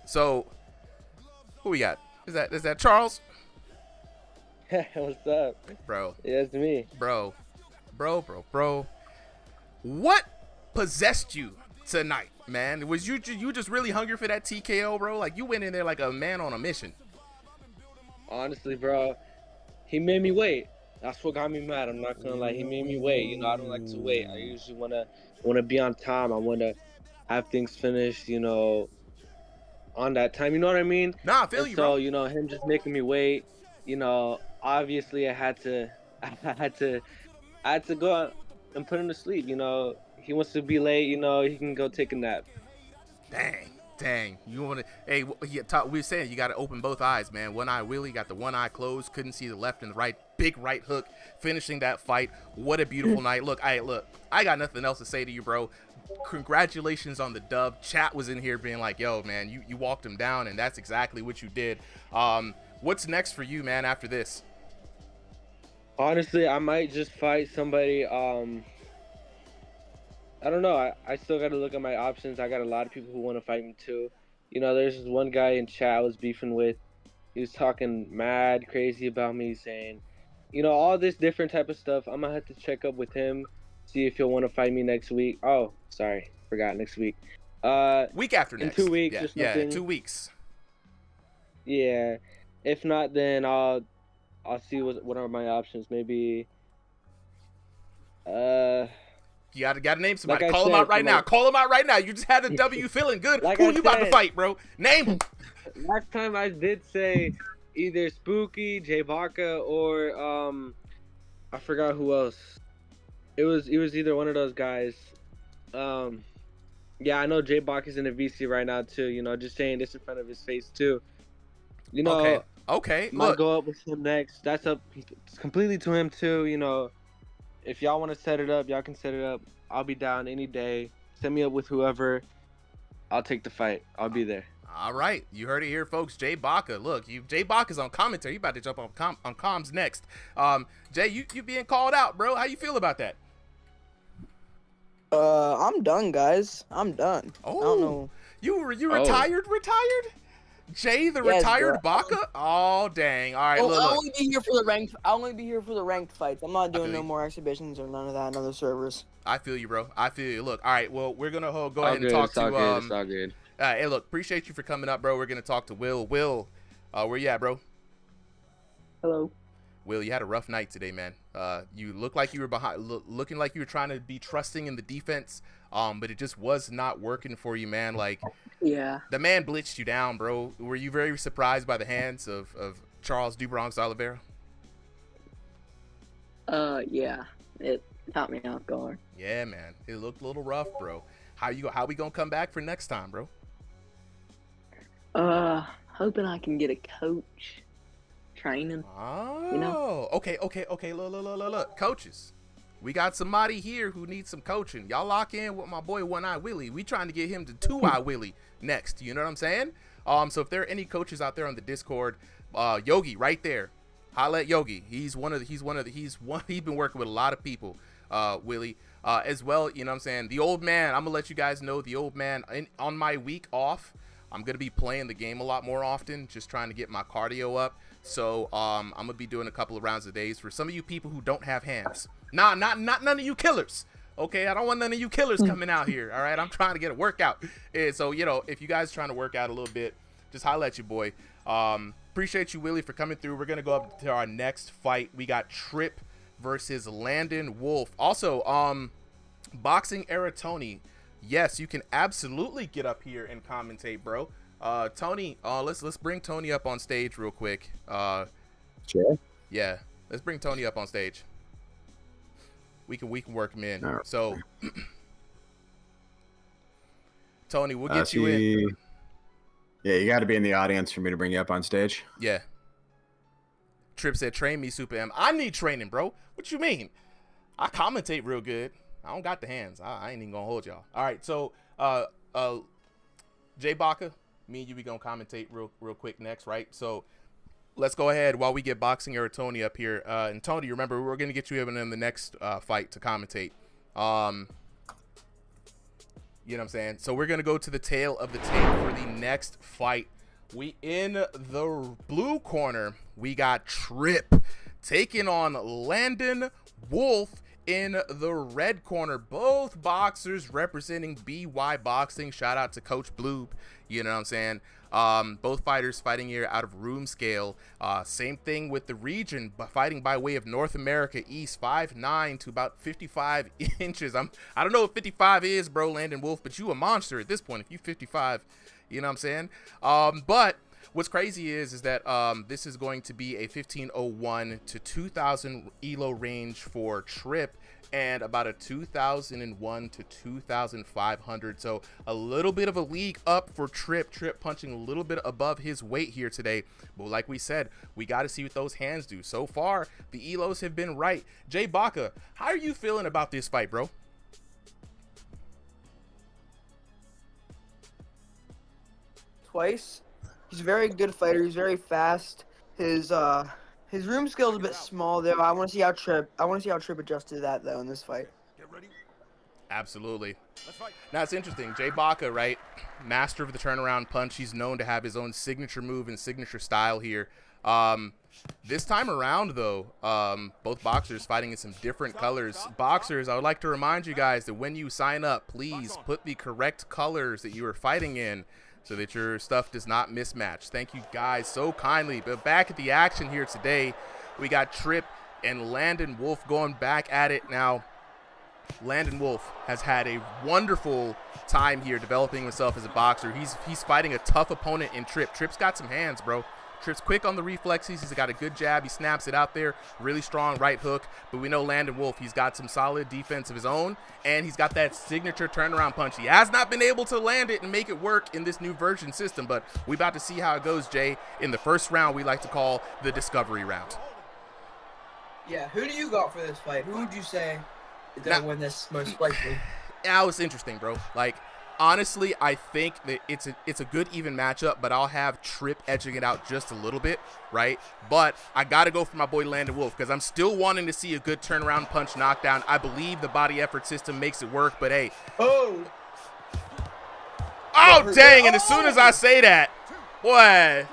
So who we got? Is that Charles? What's up? Bro. Yeah, it's me. Bro. What possessed you tonight, man? Was you just really hungry for that TKO, bro? Like, you went in there like a man on a mission. Honestly, bro, he made me wait. That's what got me mad. I'm not gonna lie. He made me wait. I don't like to wait. I usually wanna be on time. I wanna have things finished, on that time. You know what I mean? Nah, I feel you, bro. So, him just making me wait. Obviously I had to go out and put him to sleep. He wants to be late. He can go take a nap. Dang. You want to? Hey, we were saying you got to open both eyes, man. One eye Willie got the one eye closed, couldn't see the left and the right. Big right hook, finishing that fight. What a beautiful night. Look, I got nothing else to say to you, bro. Congratulations on the dub. Chat was in here being like, yo, man, you walked him down, and that's exactly what you did. What's next for you, man, after this? Honestly, I might just fight somebody. I don't know. I still got to look at my options. I got a lot of people who want to fight me too. There's this one guy in chat I was beefing with. He was talking mad crazy about me, saying, all this different type of stuff. I'm going to have to check up with him, see if he'll want to fight me next week. Oh, sorry. Forgot next week. Week after next. In 2 weeks or Yeah, something. 2 weeks. Yeah. If not, then I'll see what are my options. Maybe You gotta name somebody. Like I Call him said, out right now. Call him out right now. You just had a W feeling good. Like Who I you about to said. fight, bro? Name him. last time I did say either Spooky, J Baca, or I forgot who else. It was either one of those guys. Yeah, I know J Baca's in the VC right now too. Just saying this in front of his face too. Okay. Might Look, go up with him next. That's up completely to him too. If y'all want to set it up, y'all can set it up. I'll be down any day. Set me up with whoever. I'll take the fight. I'll be there. all right. You heard it here, folks. J Baca. Look, J Baca's on commentary. You about to jump on comms next. Jay, you being called out, bro. How you feel about that? I'm done, guys. I'm done. Oh, I don't know. You retired? Jay, the Yes, retired bro. Baca? Oh, dang. All right, I'll look. only be here for the ranked. I'll only be here for the ranked fights. I'm not doing feel no you. more exhibitions or none of that on other servers. I feel you, bro. I feel you. Look, all right. Well, we're gonna go All ahead and good, talk it's all to good, it's all good. Hey, look, appreciate you for coming up, bro. We're gonna talk to Will. Will, where you at, bro? Hello. Will, you had a rough night today, man. You look like you were looking like you were trying to be trusting in the defense, but it just was not working for you, man. Like, Yeah. the man blitzed you down, bro. Were you very surprised by the hands of Charles Dubronx Oliveira? Yeah. It caught me off guard. Yeah, man. It looked a little rough, bro. How we gonna come back for next time, bro? Hoping I can get a coach training. Oh, okay. Look, coaches. We got somebody here who needs some coaching. Y'all lock in with my boy One Eye Willie. We trying to get him to Two Eye Willie next. You know what I'm saying? So if there are any coaches out there on the Discord, Yogi right there, holla at Yogi. He's been working with a lot of people, Willie, as well. You know what I'm saying? The old man. I'm gonna let you guys know the old man on my week off. I'm going to be playing the game a lot more often, just trying to get my cardio up. So I'm going to be doing a couple of rounds a day for some of you people who don't have hands. Not none of you killers. Okay, I don't want none of you killers coming out here. All right, I'm trying to get a workout. And so, you know, if you guys are trying to work out a little bit, just holla at your boy. Appreciate you, Willie, for coming through. We're going to go up to our next fight. We got Trip versus Landon Wolf. Also, Boxing Era Tony. Yes, you can absolutely get up here and commentate, bro. Tony, let's bring Tony up on stage real quick. Sure. Yeah, let's bring Tony up on stage. We can work him in. Right. So, Tony, we'll get you in. Yeah, you got to be in the audience for me to bring you up on stage. Yeah. Trip said, "Train me, Super M." I need training, bro. What you mean? I commentate real good. I don't got the hands. I ain't even gonna hold y'all. All right, so Jay Baca, me and you, we gonna commentate real quick next, right? So let's go ahead while we get Boxing Era Tony up here. And Tony, remember, we're gonna get you in the next fight to commentate. You know what I'm saying? So we're gonna go to the tail of the tape for the next fight. We in the blue corner, we got Trip taking on Landon Wolf in the red corner. Both boxers representing BY Boxing. Shout out to Coach Bloob. You know what I'm saying? Both fighters fighting here out of room scale. Same thing with the region, but fighting by way of North America East, 5'9" to about 55 inches. I don't know what 55 is, bro, Landon Wolf, but you a monster at this point if you 55. You know what I'm saying? But what's crazy is that this is going to be a 1501 to 2000 elo range for Trip, and about a 2001 to 2500. So a little bit of a league up for Trip. Trip punching a little bit above his weight here today. But like we said, we got to see what those hands do. So far, the elos have been right. Jay Baca, how are you feeling about this fight, bro? Twice. He's a very good fighter. He's very fast. His room skill is a bit small though. I want to see how Trip adjusts to that though in this fight. Get ready. Absolutely. Let's fight. Now it's interesting. Jay Baca, right? Master of the turnaround punch. He's known to have his own signature move and signature style here. This time around, though, both boxers fighting in some different colors. Boxers, I would like to remind you guys that when you sign up, please put the correct colors that you are fighting in, so that your stuff does not mismatch. Thank you guys so kindly. But back at the action here today, we got Trip and Landon Wolf going back at it. Now, Landon Wolf has had a wonderful time here developing himself as a boxer. He's fighting a tough opponent in Trip. Trip's got some hands, bro. Trip's quick on the reflexes. He's got a good jab. He snaps it out there. Really strong right hook. But we know Landon Wolf, he's got some solid defense of his own, and he's got that signature turnaround punch. He has not been able to land it and make it work in this new version system, but we about to see how it goes, Jay. In the first round, we like to call the discovery round. Yeah, who do you got for this fight? Who would you say is gonna win this most likely? Yeah, it's interesting, bro. Like, honestly, I think that it's a good even matchup, but I'll have Trip edging it out just a little bit, right? But I got to go for my boy Landon Wolf because I'm still wanting to see a good turnaround punch knockdown. I believe the body effort system makes it work, but hey. Oh, Dang, and as soon as I say that, boy,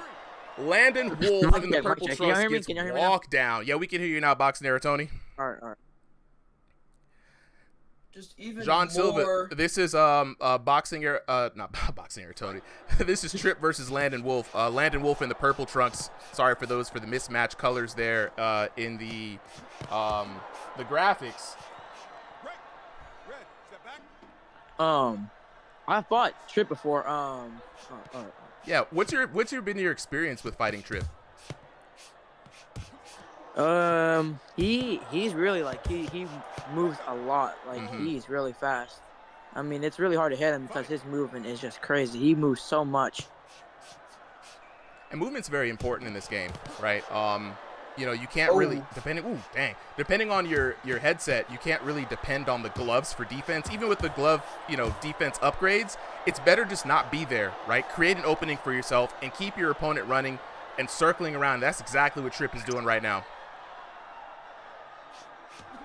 Landon Wolf in the purple trunks gets walked down. Yeah, we can hear you now, Boxing Era Tony. All right. Just even John more... Silva, this is not Boxing Era Tony. This is Trip versus Landon Wolf. Landon Wolf in the purple trunks. Sorry for the mismatched colors there in the graphics. Red, step back. I fought Trip before. Yeah, what's been your experience with fighting Trip? He's really like he moves a lot. Like he's really fast. I mean, it's really hard to hit him because his movement is just crazy. He moves so much. And movement's very important in this game, right? You know, you can't really depending on your headset, you can't really depend on the gloves for defense. Even with the glove, defense upgrades, it's better just not be there, right? Create an opening for yourself and keep your opponent running and circling around. That's exactly what Trip is doing right now.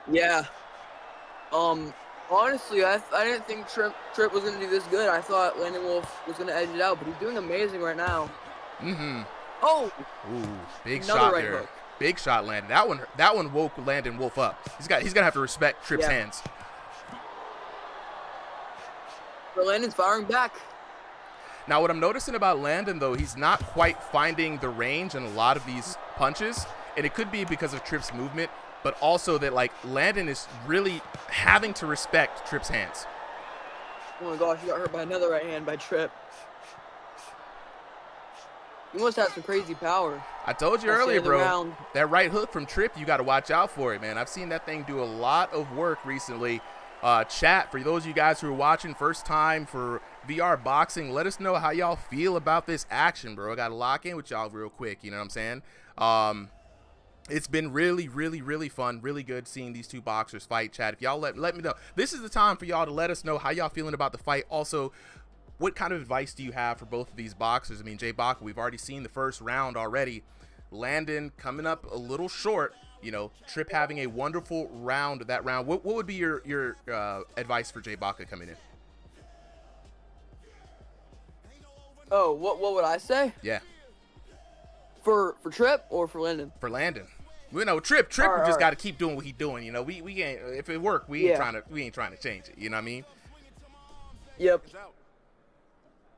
Yeah. Honestly, I didn't think Trip was gonna do this good. I thought Landon Wolf was gonna edge it out, but he's doing amazing right now. Mm-hmm. Oh, Ooh, big another shot right there. hook. Big shot landed. That one woke Landon Wolf up. He's gonna have to respect Tripp's hands. But Landon's firing back. Now, what I'm noticing about Landon, though, he's not quite finding the range in a lot of these punches, and it could be because of Tripp's movement, but also that, like, Landon is really having to respect Tripp's hands. Oh my gosh, he got hurt by another right hand by Trip. He must have some crazy power. I told you earlier, bro, that right hook from Tripp, you got to watch out for it, man. I've seen that thing do a lot of work recently. Chat, for those of you guys who are watching first time for VR boxing, let us know how y'all feel about this action, bro. I got to lock in with y'all real quick, you know what I'm saying? It's been really, really, really fun, really good seeing these two boxers fight, chat. If y'all let me know. This is the time for y'all to let us know how y'all feeling about the fight. Also, what kind of advice do you have for both of these boxers? I mean, Jay Baca, we've already seen the first round already. Landon coming up a little short. You know, Tripp having a wonderful round that round. What would be your advice for Jay Baca coming in? Oh, what would I say? Yeah. For Tripp or for Landon? For Landon. You know, Tripp just got to keep doing what he's doing. You know, we ain't, if it worked, we ain't trying to change it. You know what I mean? Yep.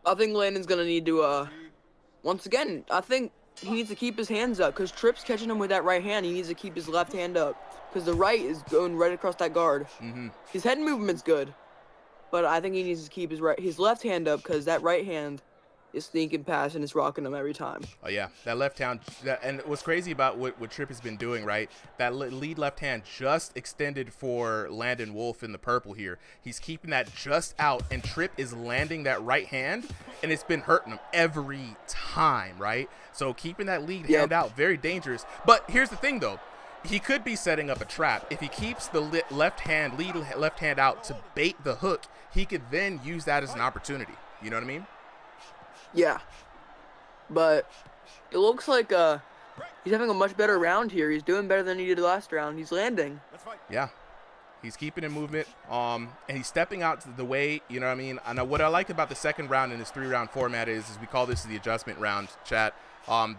I think Landon's gonna need to once again, I think he needs to keep his hands up because Tripp's catching him with that right hand. He needs to keep his left hand up because the right is going right across that guard. Mm-hmm. His head movement's good, but I think he needs to keep his left hand up because that right hand is sneaking past and it's rocking him every time. Oh yeah, that left hand. And what's crazy about what Tripp has been doing, right? That lead left hand just extended for Landon Wolf in the purple here. He's keeping that just out, and Tripp is landing that right hand, and it's been hurting him every time, right? So keeping that lead hand out, very dangerous. But here's the thing, though. He could be setting up a trap. If he keeps the lead left hand out to bait the hook, he could then use that as an opportunity. You know what I mean? Yeah, but it looks like he's having a much better round here. He's doing better than he did last round. He's landing. Yeah, he's keeping in movement, and he's stepping out the way, you know what I mean? And what I like about the second round in this 3-round format is we call this the adjustment round, chat.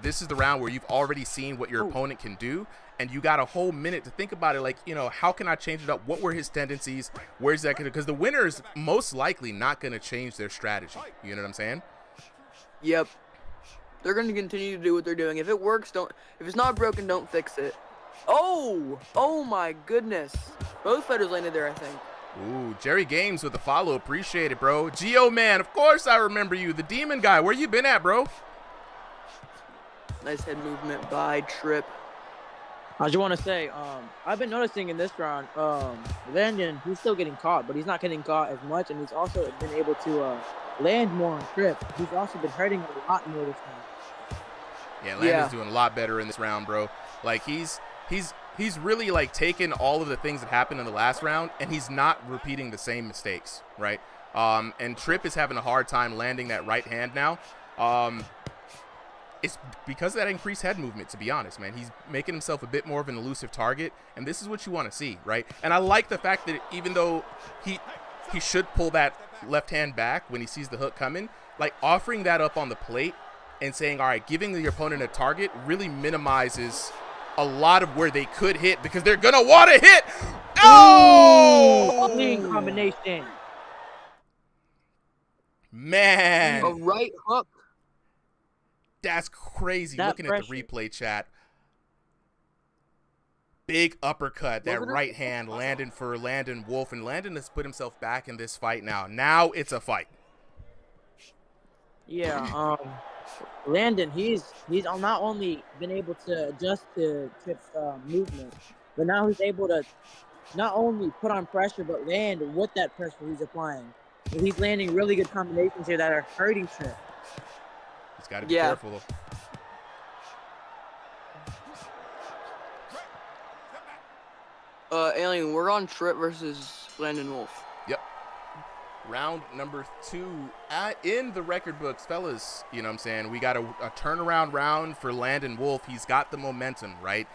This is the round where you've already seen what your opponent can do, and you got a whole minute to think about it, like, you know, how can I change it up? What were his tendencies? Where's that going to – because the winner is most likely not going to change their strategy. You know what I'm saying? Yep. They're going to continue to do what they're doing. If it works, don't. If it's not broken, don't fix it. Oh my goodness. Both fighters landed there, I think. Ooh, Jerry Games with the follow. Appreciate it, bro. Geo man, of course I remember you. The demon guy. Where you been at, bro? Nice head movement by Tripp. I just want to say, I've been noticing in this round, Landon, he's still getting caught, but he's not getting caught as much, and he's also been able to land more on Tripp. He's also been hurting a lot more this time. Yeah, Landon's doing a lot better in this round, bro. Like, he's really, like, taken all of the things that happened in the last round, and he's not repeating the same mistakes, right? And Tripp is having a hard time landing that right hand now. It's because of that increased head movement, to be honest, man. He's making himself a bit more of an elusive target, and this is what you want to see, right? And I like the fact that even though he should pull that left hand back when he sees the hook coming, like offering that up on the plate and saying, all right, giving the opponent a target really minimizes a lot of where they could hit because they're going to want to hit. Oh! Clean combination. Man. A right hook. That's crazy. That Looking at the replay, chat. Big uppercut, that right hand, Landon for Landon Wolf, and Landon has put himself back in this fight now. Now it's a fight. Yeah, Landon, he's not only been able to adjust to Tripp's movement, but now he's able to not only put on pressure, but land with that pressure he's applying. And he's landing really good combinations here that are hurting Tripp. He's got to be careful, though. Alien, we're on Tripp versus Landon Wolf. Yep. Round number 2 in the record books, fellas. You know what I'm saying? We got a turnaround round for Landon Wolf. He's got the momentum, right?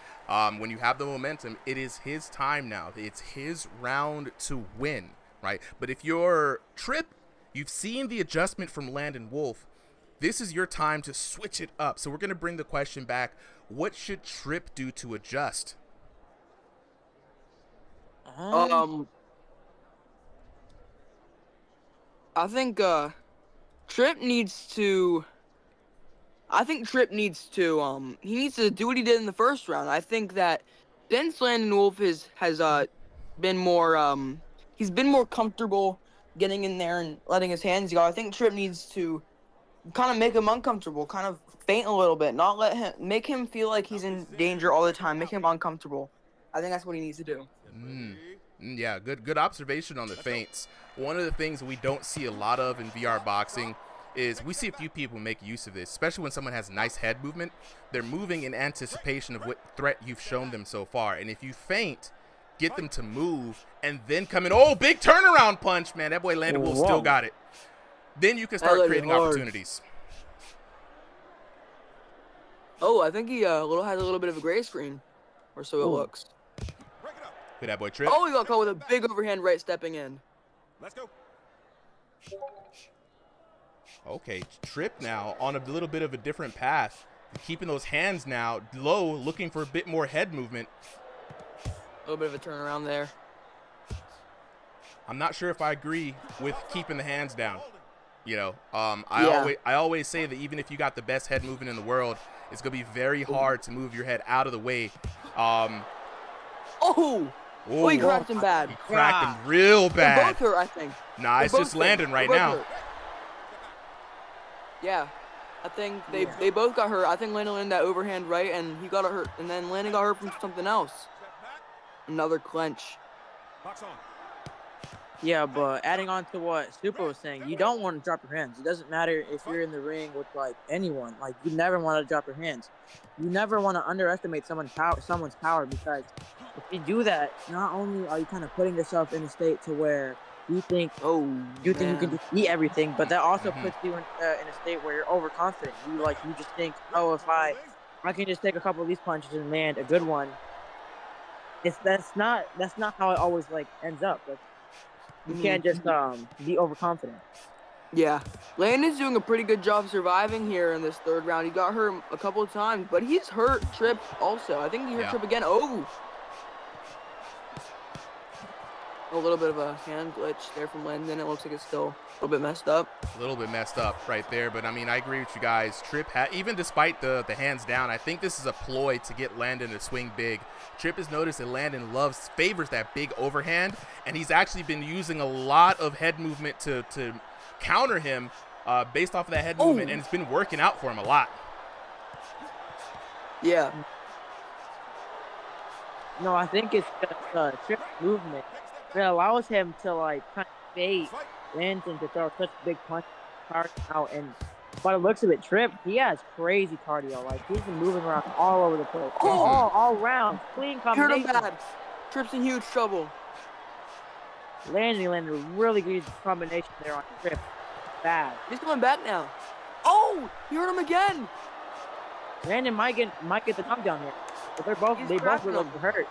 When you have the momentum, it is his time now. It's his round to win. right? But if you're Tripp, you've seen the adjustment from Landon Wolf. This is your time to switch it up. So we're going to bring the question back. What should Tripp do to adjust? I think Tripp needs to. He needs to do what he did in the first round. I think that since Landon Wolf has been more he's been more comfortable getting in there and letting his hands go. I think Tripp needs to kind of make him uncomfortable, kind of faint a little bit, not make him feel like he's in danger all the time, make him uncomfortable. I think that's what he needs to do. Yeah, good observation on the feints. One of the things we don't see a lot of in VR boxing is we see a few people make use of this, especially when someone has nice head movement. They're moving in anticipation of what threat you've shown them so far. And if you feint, get them to move, and then come in. Oh, big turnaround punch, man. That boy Landon Wolf still got it. Then you can start creating opportunities. Oh, I think he has a little bit of a gray screen, or so it looks. Good that boy Tripp. Oh, he got caught with a big overhand right stepping in. Let's go. Okay, Tripp now on a little bit of a different path. Keeping those hands now low, looking for a bit more head movement. A little bit of a turnaround there. I'm not sure if I agree with keeping the hands down. You know, I always say that even if you got the best head movement in the world, it's going to be very hard to move your head out of the way. He cracked him bad. He cracked him real bad. They're both hurt, I think. Nah, it's just Landon right now. Hurt. Yeah, I think they both got hurt. I think Landon landed that overhand right, and he got hurt, and then Landon got hurt from something else. Another clench. Box on. Yeah, but adding on to what Super was saying, you don't want to drop your hands. It doesn't matter if you're in the ring with like anyone. Like you never want to drop your hands. You never want to underestimate someone's power, because if you do that, not only are you kind of putting yourself in a state to where you think you can just eat everything, but that also puts you in a state where you're overconfident. You just think, if I can just take a couple of these punches and land a good one. That's not how it always like ends up. Like, you can't just be overconfident. Yeah, Landon's doing a pretty good job surviving here in this third round. He got hurt a couple of times, but he's hurt Tripp also. I think he hurt Tripp again. A little bit of a hand glitch there from Landon. It looks like it's still a little bit messed up. A little bit messed up right there, but I mean, I agree with you guys. Tripp, even despite the hands down, I think this is a ploy to get Landon to swing big. Tripp has noticed that Landon favors that big overhand, and he's actually been using a lot of head movement to counter him based off of that head movement, and it's been working out for him a lot. Yeah. No, I think it's just Tripp's movement that allows him to like kind of fade Landon to throw such big punches out. And by the looks of it, Tripp, he has crazy cardio. Like he's been moving around all over the place, all round, clean combination. Hurt him bad. Tripp's in huge trouble. Landon landed a really good combination there on Tripp. Bad. He's coming back now. Oh, he hurt him again. Landon might get the knockdown here, but they both look hurt.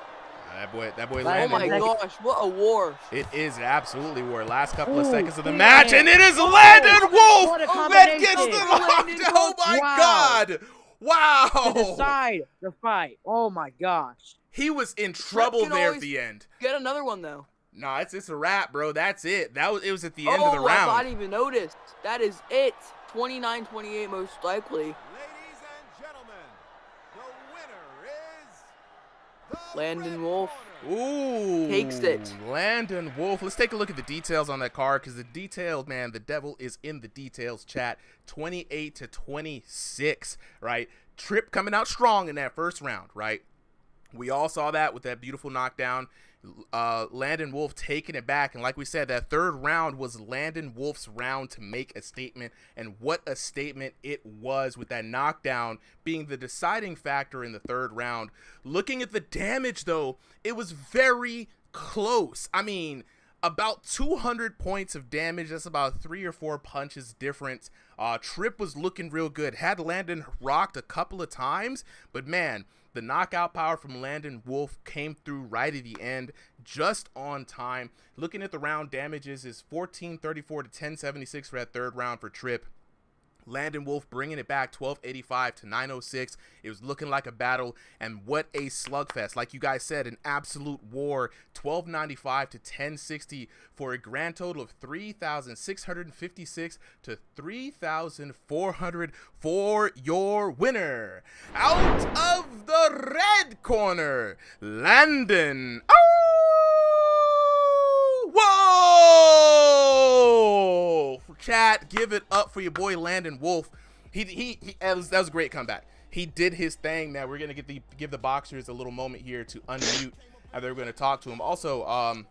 That boy Landon. Oh my gosh, what a war. It is absolutely war. Last couple of seconds of the match, and it is Landon Wolf that gets the knockdown. Oh my God. Wow. To decide the fight. Oh my gosh. He was in trouble there at the end. Get another one though. Nah, it's a wrap, bro. That's it. It was at the end of the round. I didn't even notice. That is it. 29-28 most likely. Ladies and gentlemen, the winner is the Landon Wolf. Ooh. Takes it. Landon Wolf. Let's take a look at the details on that card, because the details, man, the devil is in the details, chat. 28-26, right? Tripp coming out strong in that first round, right? We all saw that with that beautiful knockdown. Landon Wolf taking it back, and like we said, that third round was Landon Wolf's round to make a statement, and what a statement it was, with that knockdown being the deciding factor in the third round. Looking at the damage though, it was very close. I mean, about 200 points of damage. That's about 3 or 4 punches difference. Tripp was looking real good. Had Landon rocked a couple of times, but man, the knockout power from Landon Wolf came through right at the end, just on time. Looking at the round damages is 1434 to 1076 for that third round for Tripp. Landon Wolf bringing it back 1285 to 906. It was looking like a battle, and what a slugfest. Like you guys said, an absolute war. 1295 to 1060 for a grand total of 3,656 to 3,400 for your winner. Out of the red corner, Landon. Oh! Whoa! Chat, give it up for your boy Landon Wolf. That was a great comeback. He did his thing, man. We're gonna give the boxers a little moment here to unmute, and they're gonna talk to him. Also, I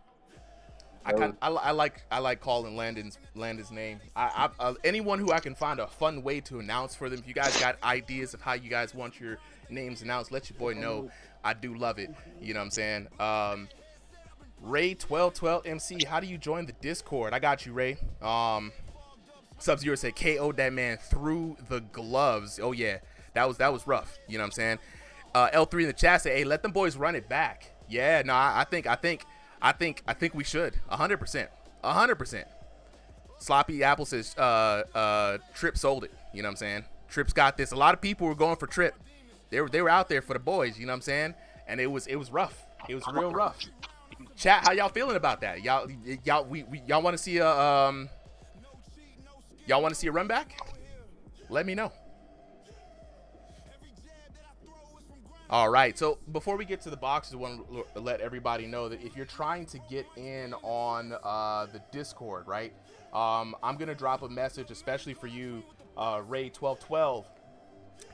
like calling Landon's name. Anyone who I can find a fun way to announce for them. If you guys got ideas of how you guys want your names announced, let your boy know. I do love it. You know what I'm saying? Ray1212 MC, how do you join the Discord? I got you, Ray. Sub-Zero say KO'd that man through the gloves. Oh yeah, that was rough. You know what I'm saying? L3 in the chat say, hey, let them boys run it back. Yeah, no, I think we should. 100%. Sloppy Apple says Tripp sold it. You know what I'm saying? Tripp's got this. A lot of people were going for Tripp. They were out there for the boys. You know what I'm saying? And it was rough. It was real rough. Chat, how y'all feeling about that? Y'all want to see a y'all want to see a run back? Let me know. All right, so before we get to the boxes, I want to let everybody know that if you're trying to get in on the Discord, right? I'm gonna drop a message, especially for you, Ray1212.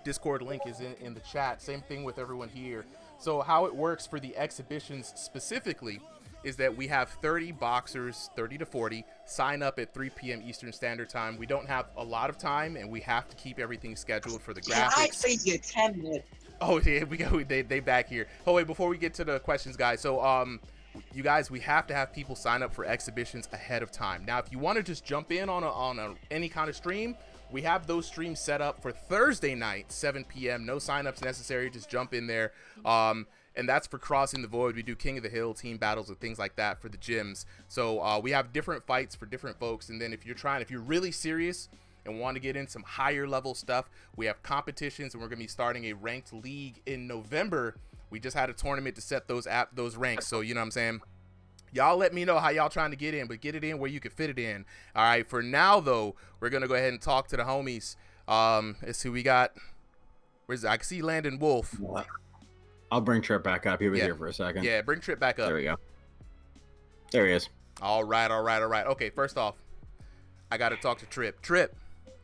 Discord link is in the chat. Same thing with everyone here. So how it works for the exhibitions specifically is that we have 30 boxers, 30 to 40, sign up at 3 p.m. Eastern Standard Time. We don't have a lot of time, and we have to keep everything scheduled for the graphics. I say you 10 minutes. Oh, yeah, they back here. Oh, wait, before we get to the questions, guys. So, you guys, we have to have people sign up for exhibitions ahead of time. Now, if you want to just jump in on any kind of stream, we have those streams set up for Thursday night, 7 p.m. No signups necessary. Just jump in there. And that's for Crossing the Void. We do King of the Hill, team battles, and things like that for the gyms. So we have different fights for different folks. And then if you're really serious and want to get in some higher level stuff, we have competitions, and we're going to be starting a ranked league in November. We just had a tournament to set those ranks. So, you know what I'm saying? Y'all let me know how y'all trying to get in, but get it in where you can fit it in. All right, for now, though, we're going to go ahead and talk to the homies. Let's see, we got, I can see Landon Wolf. I'll bring Tripp back up. He was here for a second. Yeah, bring Tripp back up. There we go. There he is. All right. Okay, first off, I got to talk to Tripp. Tripp,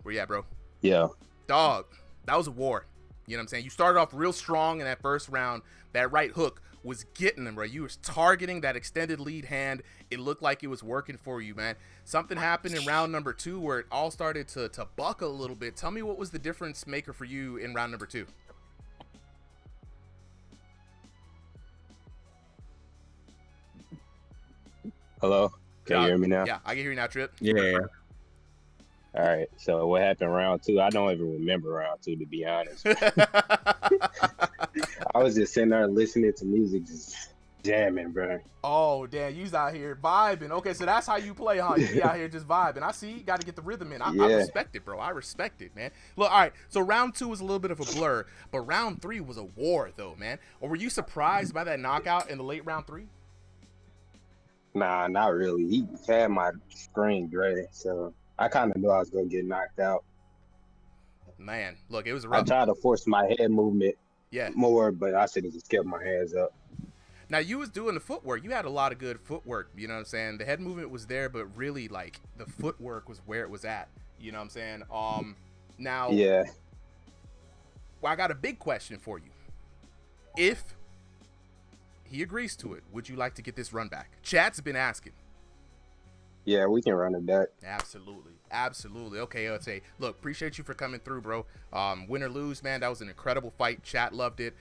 where you at, bro? Yeah. Dog, that was a war. You know what I'm saying? You started off real strong in that first round. That right hook was getting them, bro. You was targeting that extended lead hand. It looked like it was working for you, man. Something happened in round number 2 where it all started to buckle a little bit. Tell me what was the difference maker for you in round number 2? Hello? Can you hear me now? Yeah, I can hear you now, Tripp. Yeah. All right. So what happened round 2? I don't even remember round 2, to be honest. I was just sitting there listening to music, just jamming, bro. Oh, damn, you's out here vibing. Okay, so that's how you play, huh? You be out here just vibing. I see. You got to get the rhythm in. I respect it, bro. I respect it, man. Look, all right, so round 2 was a little bit of a blur, but round 3 was a war, though, man. Or were you surprised by that knockout in the late round 3? Nah, not really. He had my screen gray, so I kind of knew I was going to get knocked out. Man, look, it was rough. I tried to force my head movement more, but I should have just kept my hands up. Now, you was doing the footwork. You had a lot of good footwork, you know what I'm saying? The head movement was there, but really, like, the footwork was where it was at, you know what I'm saying? Now, yeah. Well, I got a big question for you. If he agrees to it, would you like to get this run back? Chat's been asking. Yeah, we can run it back. Absolutely. Okay, let's say, look, appreciate you for coming through, bro. Win or lose, man, that was an incredible fight. Chat loved it.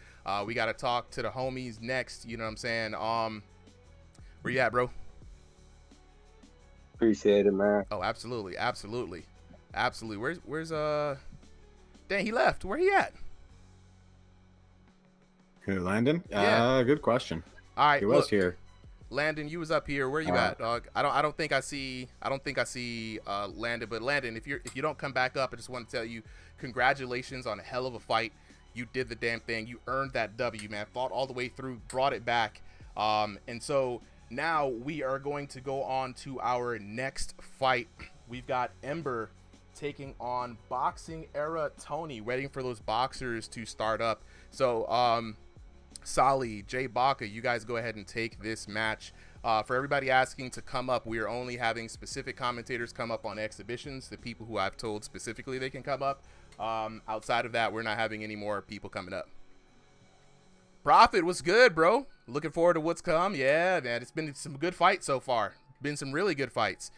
We got to talk to the homies next, you know what I'm saying? Where you at, bro? Appreciate it, man. Oh, absolutely. Where's dang, he left. Where he at? Who, Landon? Yeah. Good question. All right, He was look, here. Landon, you was up here. Where you at, dog? I don't think I see Landon. But Landon, if you don't come back up, I just want to tell you, congratulations on a hell of a fight. You did the damn thing. You earned that W, man. Fought all the way through, brought it back. And so now we are going to go on to our next fight. We've got Ember taking on Boxing Era Tony, waiting for those boxers to start up. So, Sally, Jay Baca, you guys go ahead and take this match. For everybody asking to come up, we are only having specific commentators come up on exhibitions, the people who I've told specifically they can come up. Outside of that, we're not having any more people coming up. Prophet, what's good, bro? Looking forward to what's come. Yeah, man, it's been some good fights so far. Been some really good fights.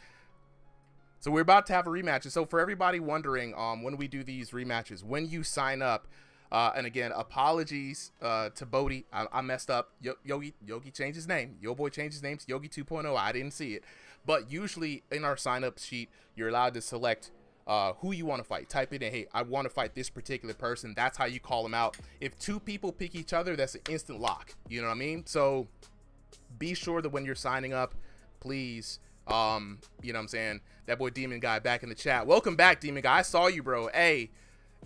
So we're about to have a rematch. And so for everybody wondering, when we do these rematches, when you sign up, and again, apologies to Bodie. I messed up. Yogi changed his name. Yo boy changed his name to Yogi 2.0. I didn't see it. But usually in our sign-up sheet, you're allowed to select who you want to fight. Type in, hey, I want to fight this particular person. That's how you call them out. If two people pick each other, that's an instant lock. You know what I mean? So be sure that when you're signing up, please, you know what I'm saying? That boy Demon Guy back in the chat. Welcome back, Demon Guy. I saw you, bro. Hey,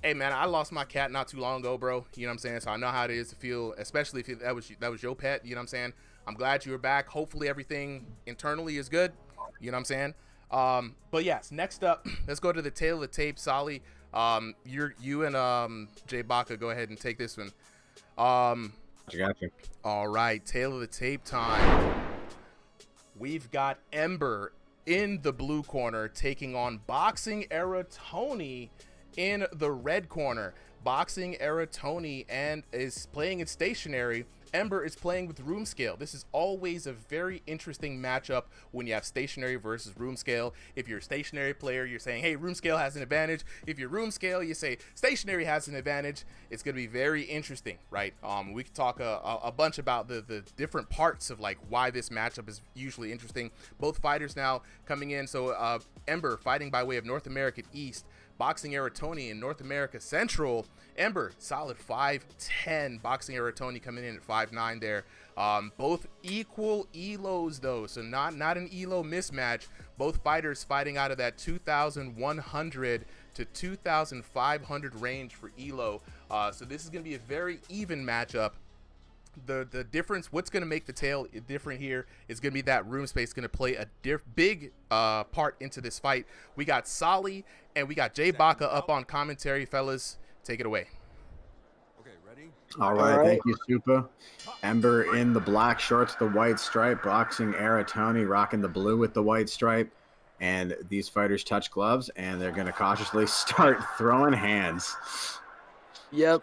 man, I lost my cat not too long ago, bro. You know what I'm saying? So I know how it is to feel, especially if that was your pet. You know what I'm saying? I'm glad you were back. Hopefully everything internally is good. You know what I'm saying? But yes, next up, let's go to the tail of the tape. Solly, you and Jay Baca, go ahead and take this one. I got you. All right, tail of the tape time. We've got Ember in the blue corner taking on Boxing Era Tony in the red corner. Boxing Era Tony and is playing in stationary. Ember is playing with room scale. This is always a very interesting matchup when you have stationary versus room scale. If you're a stationary player, you're saying, hey, room scale has an advantage. If you're room scale, you say stationary has an advantage. It's going to be very interesting, right? We could talk a bunch about the different parts of like why this matchup is usually interesting. Both fighters now coming in. So Ember fighting by way of North American East. Boxing Era Tony in North America Central. Ember, solid 5'10". Boxing Era Tony coming in at 5'9" there. Both equal elos though, so not an elo mismatch. Both fighters fighting out of that 2,100 to 2,500 range for elo. So this is going to be a very even matchup. The difference, what's going to make the tail different here is going to be that room space going to play a big part into this fight. We got Solly and we got Jay Baca up on commentary. Fellas, take it away. Okay, ready? All right, thank you, Supa. Ember in the black shorts, the white stripe. Boxing Era Tony rocking the blue with the white stripe. And these fighters touch gloves, and they're going to cautiously start throwing hands. Yep.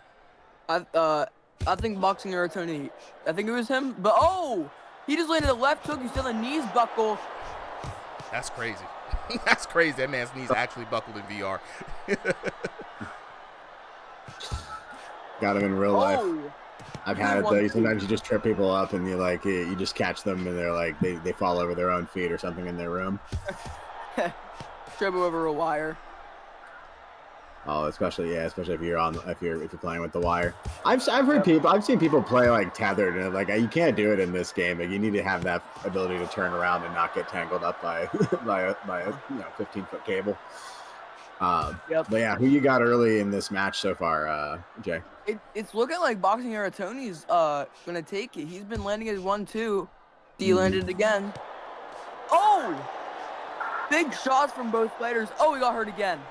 I think Boxing Era Tony, I think it was him, but oh, he just landed a left hook. He's still a knees buckle. That's crazy. That's crazy. That man's knees actually buckled in VR. Got him in real life. Oh, I've had it though. Sometimes you just trip people up and you just catch them and they're like they fall over their own feet or something in their room. trip over a wire. Oh, especially if you're playing with the wire. I've seen people play like tethered and like you can't do it in this game. Like you need to have that ability to turn around and not get tangled up by by a 15-foot cable. But yeah, who you got early in this match so far, Jay? It's looking like Boxing Era Tony's gonna take it. He's been landing his 1-2. He landed it again. Oh, big shots from both fighters. Oh, he got hurt again.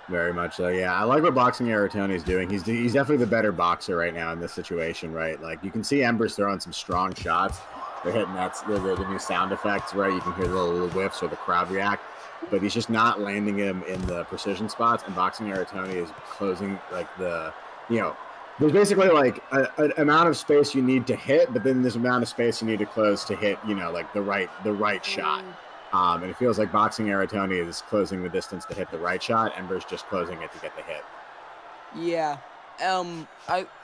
Very much so, yeah. I like what Boxing Era Tony's doing. He's definitely the better boxer right now in this situation, right? Like, you can see Ember's throwing some strong shots. They're hitting the new sound effects, right? You can hear the little whiffs or the crowd react. But he's just not landing him in the precision spots. And Boxing Era Tony is closing, like, there's basically, like, an amount of space you need to hit, but then there's an amount of space you need to close to hit, like, the right shot. And it feels like Boxing Era Tony is closing the distance to hit the right shot. Ember's just closing it to get the hit. Yeah.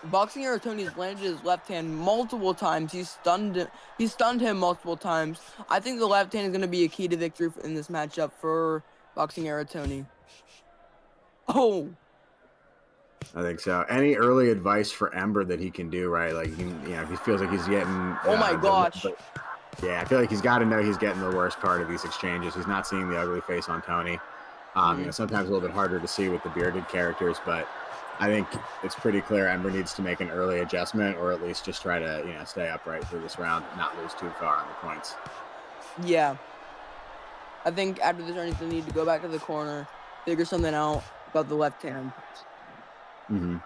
Boxing Era Tony's landed his left hand multiple times. He stunned him multiple times. I think the left hand is going to be a key to victory in this matchup for Boxing Era Tony. Oh. I think so. Any early advice for Ember that he can do, right? Like, if he feels like he's getting. Oh my gosh. Yeah, I feel like he's got to know he's getting the worst part of these exchanges. He's not seeing the ugly face on Tony. Sometimes a little bit harder to see with the bearded characters, but I think it's pretty clear Ember needs to make an early adjustment, or at least just try to, stay upright through this round, not lose too far on the points. Yeah. I think after this round, he's going to need to go back to the corner, figure something out about the left hand. Mm-hmm.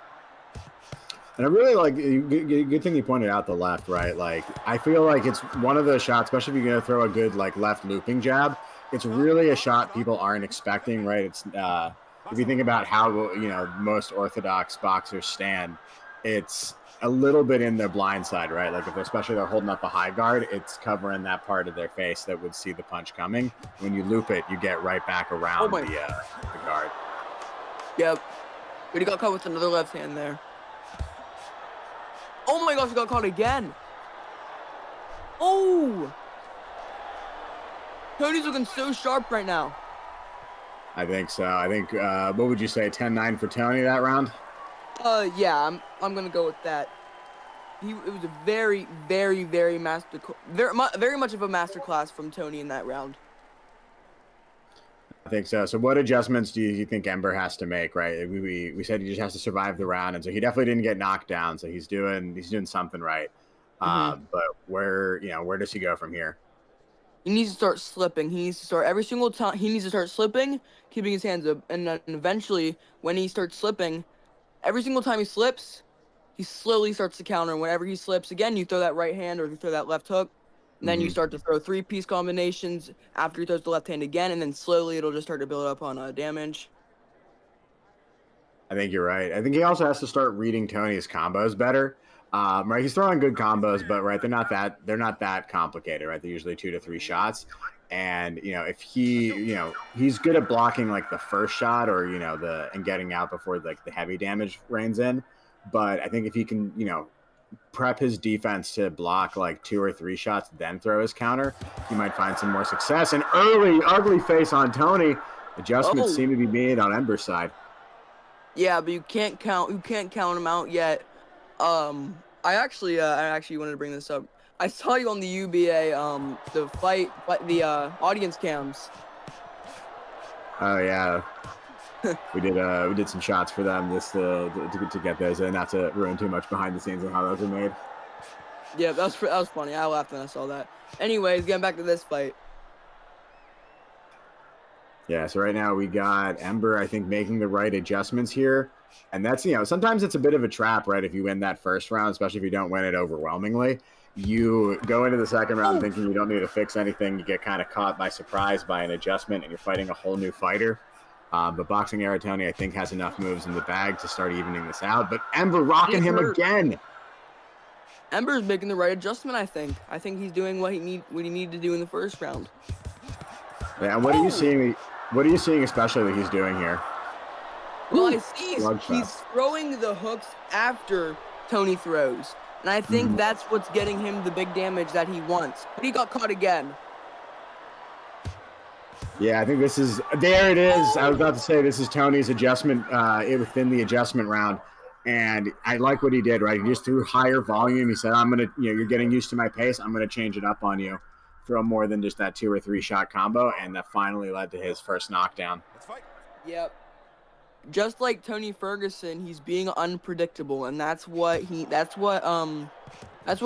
And I really like, good thing you pointed out the left, right? Like, I feel like it's one of those shots, especially if you're going to throw a good, left looping jab, it's really a shot people aren't expecting, right? It's, if you think about how, most orthodox boxers stand, it's a little bit in their blind side, right? Like, especially they're holding up a high guard, it's covering that part of their face that would see the punch coming. When you loop it, you get right back around the guard. Yep. But he got caught with another left hand there. Oh my gosh, he got caught again. Oh! Tony's looking so sharp right now. I think so. I think, what would you say, 10-9 for Tony that round? Yeah, I'm gonna go with that. It was a very, very, very much of a masterclass from Tony in that round. I think so. So what adjustments do you think Ember has to make, right? We said he just has to survive the round, and so he definitely didn't get knocked down, so he's doing something right. But where does he go from here? He needs to start slipping. He needs to start every single time. He needs to start slipping, keeping his hands up, and then eventually, when he starts slipping, every single time he slips, he slowly starts to counter. Whenever he slips again, you throw that right hand or you throw that left hook. And then you start to throw three-piece combinations after he throws the left hand again, and then slowly it'll just start to build up on damage. I think you're right. I think he also has to start reading Tony's combos better. Right, he's throwing good combos, but they're not that complicated, right? They're usually 2 to 3 shots, and if he's good at blocking the first shot or and getting out before the heavy damage rains in. But I think if he can prep his defense to block 2 or 3 shots, then throw his counter, he might find some more success. An early ugly face on Tony. Adjustments seem to be made on Ember's side. Yeah, but you can't count him out yet. I actually wanted to bring this up. I saw you on the UBA, the audience cams. Oh yeah. We did some shots for them just to get those in, not to ruin too much behind the scenes on how those are made. Yeah, that was funny. I laughed when I saw that. Anyways, getting back to this fight. Yeah, so right now we got Ember, I think, making the right adjustments here. And that's, sometimes it's a bit of a trap, right? If you win that first round, especially if you don't win it overwhelmingly, you go into the second round thinking you don't need to fix anything. You get kind of caught by surprise by an adjustment and you're fighting a whole new fighter. But Boxing Era Tony, I think, has enough moves in the bag to start evening this out. But Ember rocking him again. Ember's making the right adjustment, I think. I think he's doing what he needed to do in the first round. Yeah, and what are you seeing? What are you seeing especially that he's doing here? Well, I see he's throwing the hooks after Tony throws. And I think that's what's getting him the big damage that he wants. But he got caught again. Yeah, I think this is... There it is. I was about to say this is Tony's adjustment within the adjustment round. And I like what he did, right? He just threw higher volume. He said, I'm going to... you're getting used to my pace. I'm going to change it up on you. Throw more than just that 2 or 3 shot combo. And that finally led to his first knockdown. Let's fight. Yep. Just like Tony Ferguson, he's being unpredictable. And that's what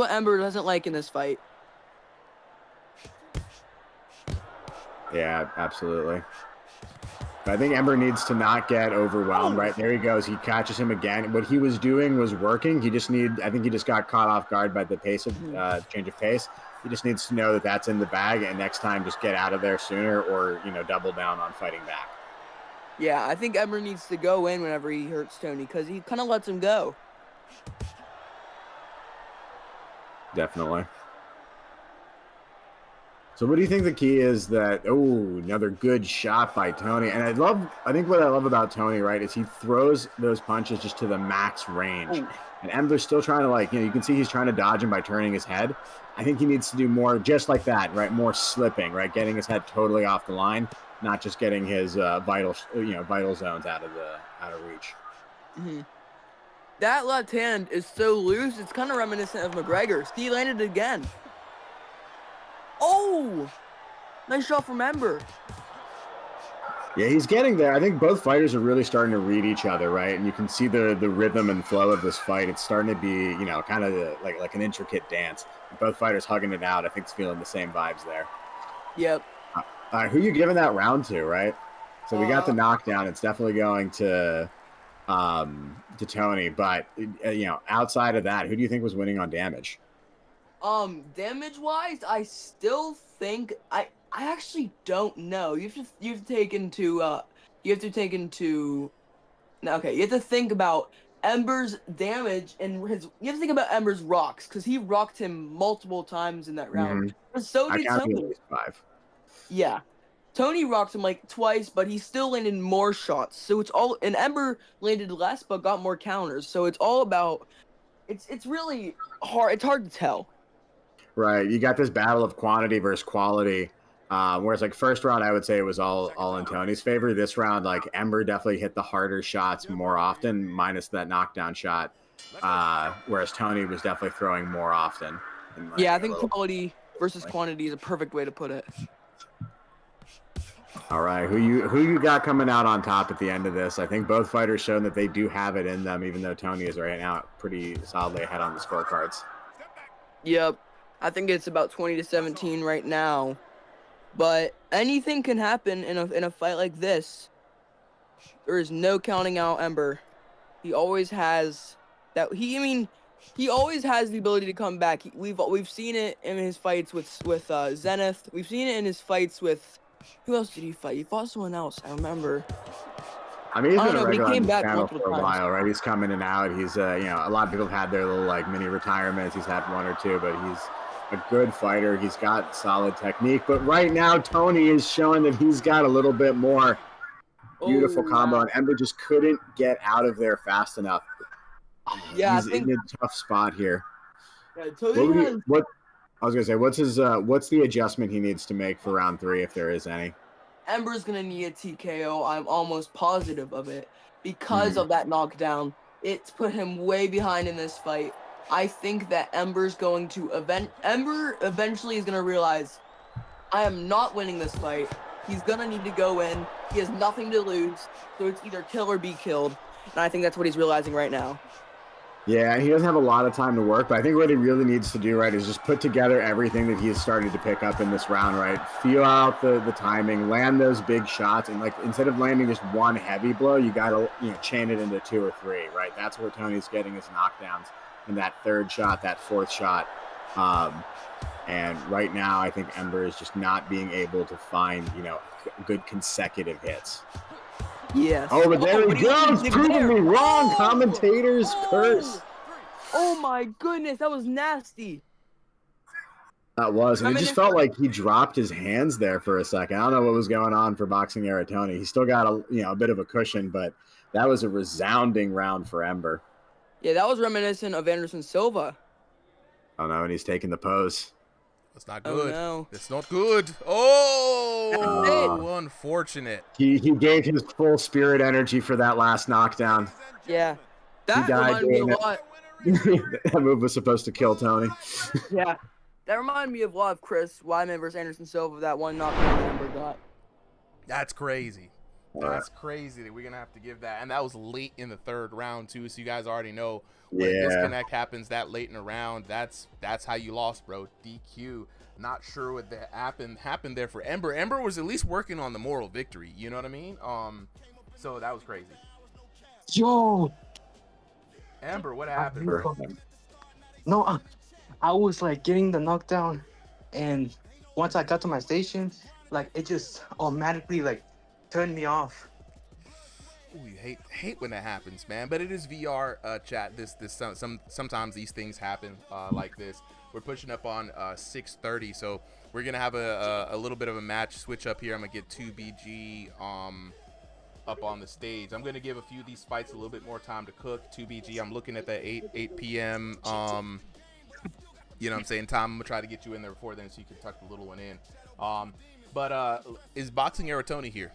Ember doesn't like in this fight. Yeah, absolutely. But I think Ember needs to not get overwhelmed, right? There he goes. He catches him again. What he was doing was working. I think he just got caught off guard by the pace of change of pace. He just needs to know that that's in the bag, and next time just get out of there sooner or, double down on fighting back. Yeah, I think Ember needs to go in whenever he hurts Tony because he kind of lets him go. Definitely. So what do you think the key is that, another good shot by Tony. And I think what I love about Tony, right, is he throws those punches just to the max range. Ooh. And Ember's still trying to, you can see he's trying to dodge him by turning his head. I think he needs to do more just like that, right? More slipping, right? Getting his head totally off the line, not just getting his vital zones out of reach. Mm-hmm. That left hand is so loose, it's kind of reminiscent of McGregor's. He landed it again. Oh! Nice shot from Ember. Yeah, he's getting there. I think both fighters are really starting to read each other, right? And you can see the rhythm and flow of this fight. It's starting to be, kind of like an intricate dance. Both fighters hugging it out. I think it's feeling the same vibes there. Yep. Who you giving that round to, right? So we got the knockdown. It's definitely going to Tony. But, outside of that, who do you think was winning on damage? Damage wise, I still think I actually don't know. You have to think about Ember's damage and you have to think about Ember's rocks because he rocked him multiple times in that round. But so did Tony. 5. Yeah. Tony rocked him like twice, but he still landed more shots. So and Ember landed less but got more counters. So it's all about it's really hard. It's hard to tell. Right, you got this battle of quantity versus quality. Whereas first round, I would say it was all in Tony's favor. This round, Ember definitely hit the harder shots more often, minus that knockdown shot. Whereas Tony was definitely throwing more often. I think quality versus quantity is a perfect way to put it. All right, who you got coming out on top at the end of this? I think both fighters shown that they do have it in them, even though Tony is right now pretty solidly ahead on the scorecards. Yep. I think it's about 20-17 right now, but anything can happen in a fight like this. There is no counting out Ember. He always has that. He always has the ability to come back. We've seen it in his fights with Zenith. We've seen it in his fights with who else did he fight? He fought someone else. I remember. I mean, he's been a regular he came on back the channel multiple for a times. while, right? He's coming in and out. He's, a lot of people have had their little mini retirements. He's had one or two, but he's a good fighter. He's got solid technique. But right now, Tony is showing that he's got a little bit more. Beautiful combo, and Ember just couldn't get out of there fast enough. Yeah, he's in a tough spot here. Yeah, Tony I was gonna say, what's the adjustment he needs to make for round 3 if there is any? Ember's gonna need a TKO. I'm almost positive of it because of that knockdown. It's put him way behind in this fight. I think that Ember eventually is gonna realize I am not winning this fight. He's gonna need to go in. He has nothing to lose, so it's either kill or be killed. And I think that's what he's realizing right now. Yeah, he doesn't have a lot of time to work, but I think what he really needs to do, right, is just put together everything that he's started to pick up in this round, right? Feel out the timing, land those big shots, and instead of landing just one heavy blow, you gotta chain it into 2 or 3, right? That's where Tony's getting his knockdowns in that 3rd shot, that 4th shot. And right now, I think Ember is just not being able to find, good consecutive hits. Yes. Oh, but there he goes, proving me wrong. Commentators curse. Oh my goodness, that was nasty. That was, and it just felt like he dropped his hands there for a second. I don't know what was going on for Boxing Era Tony. He still got a bit of a cushion, but that was a resounding round for Ember. Yeah, that was reminiscent of Anderson Silva. Oh no, and he's taking the pose. That's not good. Oh, no. It's not good. Oh, unfortunate. He gave his full spirit energy for that last knockdown. Yeah. That reminded me a lot. That move was supposed to kill Tony. Yeah. That reminded me of a lot of Chris Weidman versus Anderson Silva, that one knockdown that Ember got. That's crazy. That's crazy that we're going to have to give that. And that was late in the 3rd round, too, so you guys already know when a disconnect happens that late in a round, that's how you lost, bro. DQ. Not sure what that happened there for Ember. Ember was at least working on the moral victory, you know what I mean? So that was crazy. Yo! Ember, what happened, bro? No, I was getting the knockdown, and once I got to my station, it just automatically turned me off. Ooh, you hate when that happens, man. But it is VR chat. Sometimes these things happen like this. We're pushing up on 6:30, so we're gonna have a little bit of a match switch up here. I'm gonna get 2BG up on the stage. I'm gonna give a few of these fights a little bit more time to cook. 2BG. I'm looking at that 8 p.m. You know what I'm saying, time. I'm gonna try to get you in there before then so you can tuck the little one in. But is Boxing Era Tony here?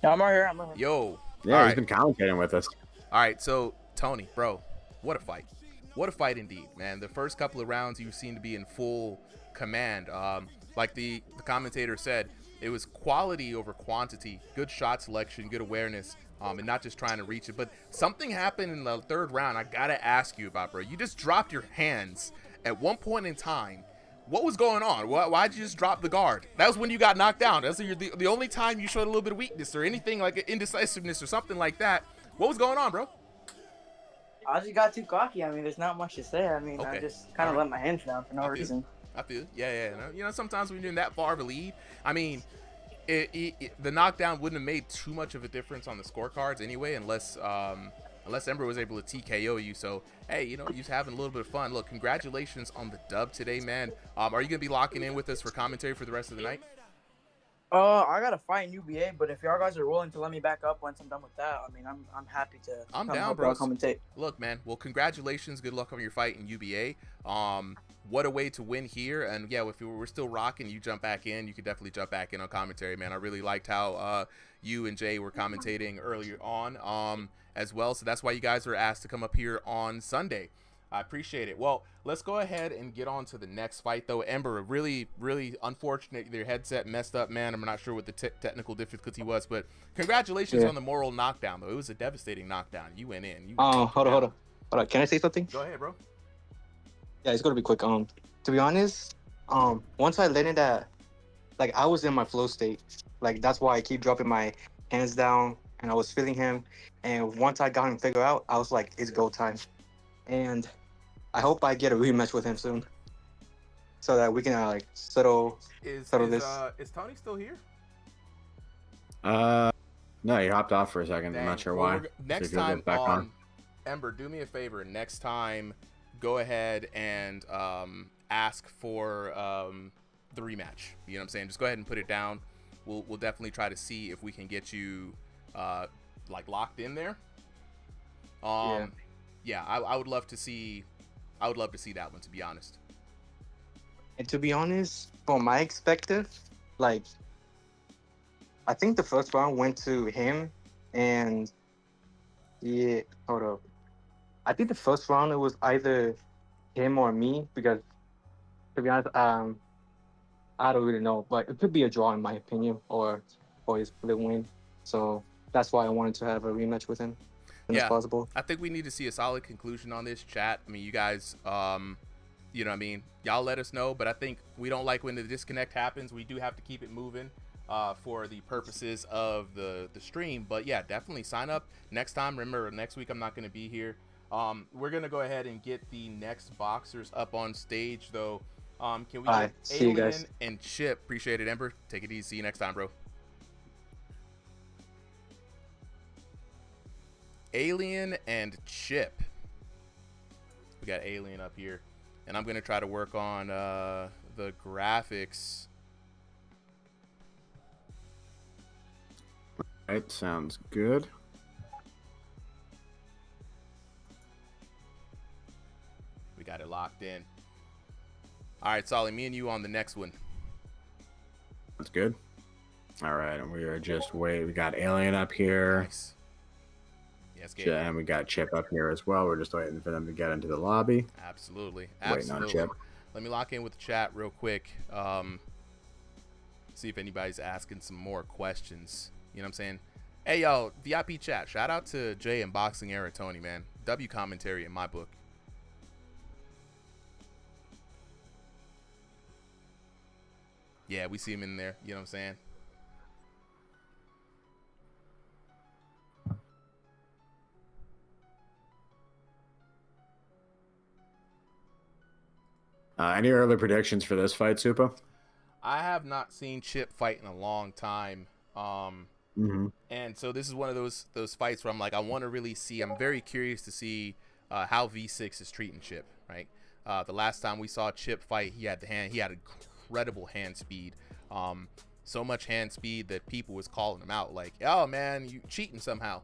Yeah, I'm right here. Yo. Yeah, he's right. been commentating with us. All right, so Tony, bro, what a fight. What a fight indeed, man. The first couple of rounds you seem to be in full command. Like the commentator said, it was quality over quantity, good shot selection, good awareness, and not just trying to reach it. But something happened in the third round I got to ask you about, bro. You just dropped your hands at one point in time. What was going on? Why'd you just drop the guard? That was when you got knocked down. That's the only time you showed a little bit of weakness or anything like indecisiveness or something like that. What was going on, bro? I just got too cocky. I mean, there's not much to say. I mean, Okay. I just kind of let my hands down for no reason. I feel it. Yeah. You know, sometimes when you're in that far of a lead, I mean, the knockdown wouldn't have made too much of a difference on the scorecards anyway, unless Ember was able to TKO you. So, hey, you know, you're having a little bit of fun. Look, congratulations on the dub today, man. Are you going to be locking in with us for commentary for the rest of the night? I got to fight in UBA, but if y'all guys are willing to let me back up once I'm done with that, I mean, I'm happy to. I'm come down, help bro. y'all commentate. Look, man. Well, congratulations. Good luck on your fight in UBA. What a way to win here. And yeah, if we're still rocking, you jump back in. You could definitely jump back in on commentary, man. I really liked how you and Jay were commentating earlier on as well. So that's why you guys were asked to come up here on Sunday. I appreciate it. Well, let's go ahead and get on to the next fight, though. Ember, really, really unfortunate. Their headset messed up, man. I'm not sure what the technical difficulty was, but congratulations on the moral knockdown, though. It was a devastating knockdown. You went in. Hold on. Can I say something? Go ahead, bro. Yeah, it's gonna be quick. To be honest, once I landed that, like, I was in my flow state. Like, that's why I keep dropping my hands down, and I was feeling him. And once I got him figured out, I was like, it's go time. And I hope I get a rematch with him soon, so that we can like settle this. Is Tony still here? No, he hopped off for a second. Dang. I'm not sure Well, why. Next time, Ember, do me a favor. Next time, go ahead and ask for the rematch. You know what I'm saying? Just go ahead and put it down. We'll definitely try to see if we can get you like locked in there. Yeah, I would love to see. I would love to see that one, to be honest. And to be honest, from my perspective, like, I think the first round went to him, and yeah, hold up. I think the first round it was either him or me, because to be honest, I don't really know, but it could be a draw in my opinion, or his split win. So that's why I wanted to have a rematch with him. As possible. I think we need to see a solid conclusion on this, chat. I mean, you guys, you know what I mean? Y'all let us know, but I think we don't like when the disconnect happens. We do have to keep it moving for the purposes of the stream. But yeah, definitely sign up next time. Remember, next week I'm not going to be here. We're going to go ahead and get the next boxers up on stage, though. Can we get Alien and Chip? Appreciate it, Ember. Take it easy. See you next time, bro. Alien and Chip. We got Alien up here, and I'm gonna try to work on the graphics. It sounds good. We got it locked in. All right, Solly, me and you on the next one. That's good. All right, and we are just waiting. We got Alien up here. Nice. Yes, and we got Chip up here as well. We're just waiting for them to get into the lobby. Absolutely. Waiting on Chip. Let me lock in with the chat real quick. See if anybody's asking some more questions. You know what I'm saying? Hey, yo, VIP chat. Shout out to Jay and Boxing Era Tony, man. W commentary in my book. Yeah, we see him in there. You know what I'm saying? Any early predictions for this fight, Supa? I have not seen Chip fight in a long time. Mm-hmm. And so this is one of those fights where I'm like, I want to really see. I'm very curious to see how V6 is treating Chip. Right. The last time we saw Chip fight, he had incredible hand speed. So much hand speed that people was calling him out like, oh man, you cheating somehow.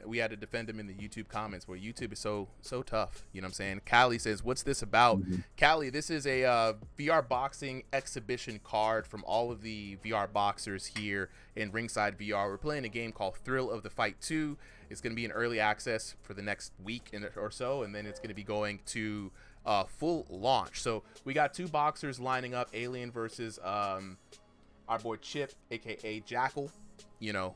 We had to defend him in the YouTube comments where YouTube is so tough. You know what I'm saying? Callie says, what's this about? Mm-hmm. Callie, this is a VR boxing exhibition card from all of the VR boxers here in Ringside VR. We're playing a game called Thrill of the Fight 2. It's going to be in early access for the next week or so, and then it's going to be going to full launch. So we got two boxers lining up, Alien versus our boy Chip, aka Jackal. You know,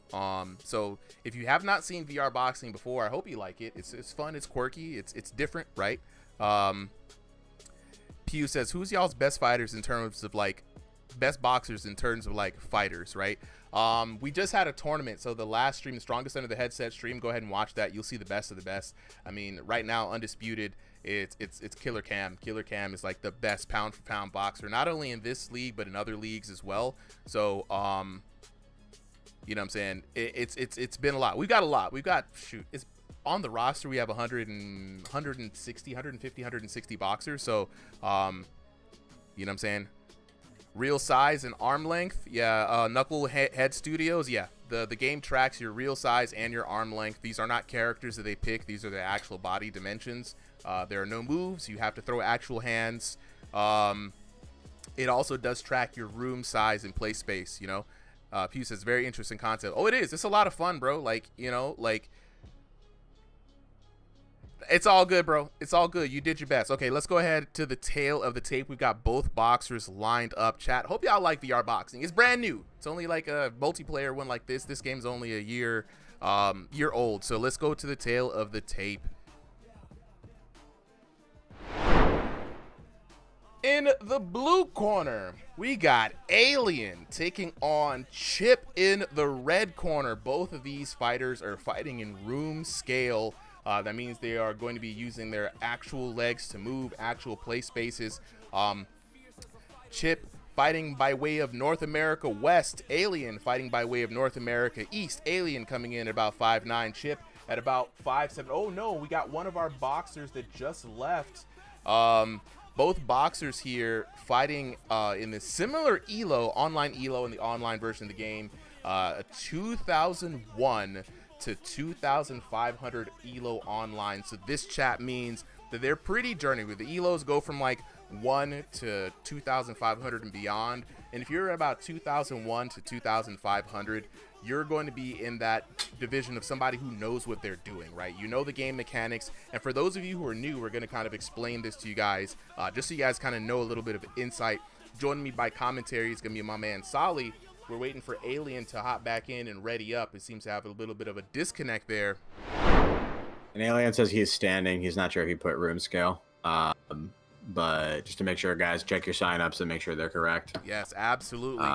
so if you have not seen VR boxing before, I hope you like it. It's fun, it's quirky, it's different, right? Pew says, who's y'all's best fighters in terms of like best boxers in terms of like fighters, right? We just had a tournament, so the last stream, the Strongest Under the Headset stream, go ahead and watch that. You'll see the best of the best. I mean, right now, undisputed, it's Killer Cam. Killer Cam is like the best pound for pound boxer, not only in this league but in other leagues as well. So you know what I'm saying? It's been a lot. We've got a lot. We've got, it's on the roster. We have 160, 150, 160 boxers. So, you know what I'm saying? Real size and arm length. Yeah. Knucklehead Studios. Yeah. The game tracks your real size and your arm length. These are not characters that they pick. These are the actual body dimensions. There are no moves. You have to throw actual hands. It also does track your room size and play space, you know? Pew says, very interesting concept. Oh, it is. It's a lot of fun, bro. Like, you know, like, it's all good, bro. It's all good. You did your best. Okay, let's go ahead to the tail of the tape. We've got both boxers lined up. Chat, hope y'all like VR boxing. It's brand new. It's only like a multiplayer one like this. This game's only a year old. So let's go to the tail of the tape. In the blue corner, we got Alien taking on Chip in the red corner. Both of these fighters are fighting in room scale. That means they are going to be using their actual legs to move, actual play spaces. Chip fighting by way of North America West. Alien fighting by way of North America East. Alien coming in at about 5'9". Chip at about 5'7". Oh no, we got one of our boxers that just left. Both boxers here fighting in the similar online ELO in the online version of the game, 2001 to 2,500 ELO online. So this chat means that they're pretty journey with the ELOs go from like 1 to 2,500 and beyond. And if you're about 2001 to 2,500, you're going to be in that division of somebody who knows what they're doing, right? You know the game mechanics. And for those of you who are new, we're going to kind of explain this to you guys, just so you guys kind of know a little bit of insight. Joining me by commentary is going to be my man Solly. We're waiting for Alien to hop back in and ready up. It seems to have a little bit of a disconnect there. And Alien says he is standing. He's not sure if he put room scale. But just to make sure, guys, check your signups and make sure they're correct. Yes, absolutely.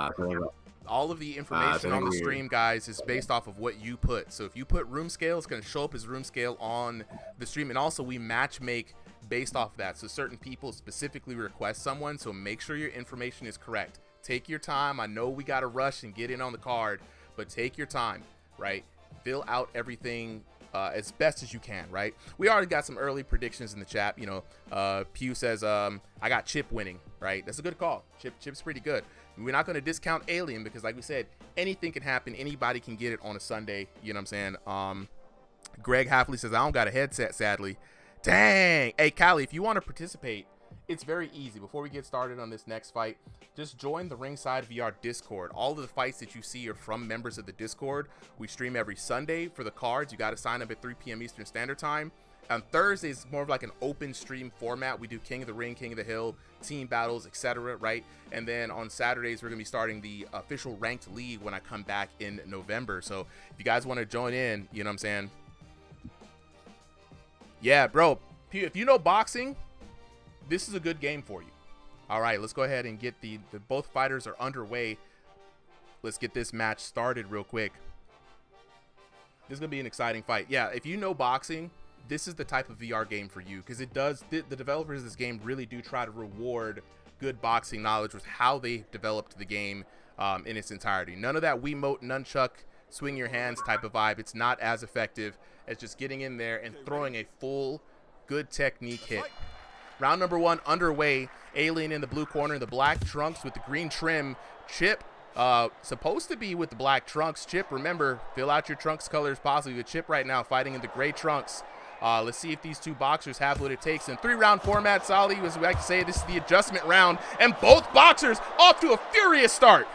All of the information on the stream, guys, is based off of what you put. So if you put room scale, it's going to show up as room scale on the stream. And also, we match make based off of that. So certain people specifically request someone. So make sure your information is correct. Take your time. I know we got to rush and get in on the card, but take your time, right? Fill out everything as best as you can, right? We already got some early predictions in the chat. You know, Pew says, I got Chip winning, right? That's a good call. Chip's pretty good. We're not going to discount Alien because, like we said, anything can happen. Anybody can get it on a Sunday. You know what I'm saying? Greg Halfley says, I don't got a headset, sadly. Dang. Hey, Callie, if you want to participate, it's very easy. Before we get started on this next fight, just join the Ringside VR Discord. All of the fights that you see are from members of the Discord. We stream every Sunday for the cards. You got to sign up at 3 p.m. Eastern Standard Time. On Thursdays, more of like an open stream format. We do King of the Ring, King of the Hill, team battles, etc., right? And then on Saturdays, we're going to be starting the official ranked league when I come back in November. So if you guys want to join in, you know what I'm saying? Yeah, bro, if you know boxing, this is a good game for you. All right, let's go ahead and get the both fighters are underway. Let's get this match started real quick. This is going to be an exciting fight. Yeah, if you know boxing, this is the type of VR game for you because it does, the developers of this game really do try to reward good boxing knowledge with how they developed the game in its entirety. None of that Wiimote nunchuck swing your hands type of vibe. It's not as effective as just getting in there and throwing a full good technique hit. Round number 1 underway. Alien in the blue corner, the black trunks with the green trim. Chip supposed to be with the black trunks. Chip, remember, fill out your trunks colors possibly with Chip right now fighting in the gray trunks. Let's see if these two boxers have what it takes. In 3-round format, Solly, as we like to say, this is the adjustment round, and both boxers off to a furious start.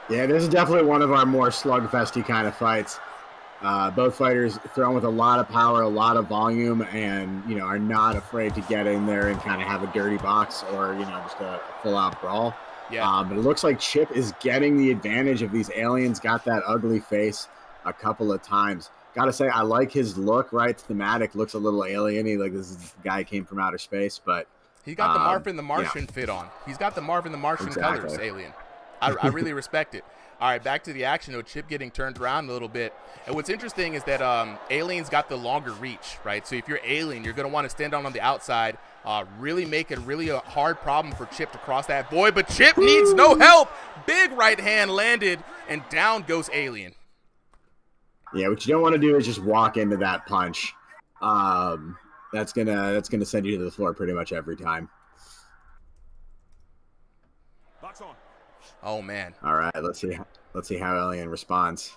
Yeah, this is definitely one of our more slugfesty kind of fights. Both fighters throwing with a lot of power, a lot of volume, and, you know, are not afraid to get in there and kind of have a dirty box or, you know, just a full-out brawl. Yeah. But it looks like Chip is getting the advantage of these aliens. Got that ugly face a couple of times. Gotta say, I like his look, right? Thematic, looks a little alien-y, like this is the guy came from outer space, but... He got the Marvin the Martian fit on. He's got the Marvin the Martian colors, Alien. I really respect it. All right, back to the action, though. Chip getting turned around a little bit. And what's interesting is that Alien's got the longer reach, right? So if you're Alien, you're going to want to stand on the outside, really make it really a hard problem for Chip to cross that void. But Chip needs no help. Big right hand landed, and down goes Alien. Yeah, what you don't want to do is just walk into that punch. That's gonna send you to the floor pretty much every time. Box on. Oh man. All right, let's see how Alien responds.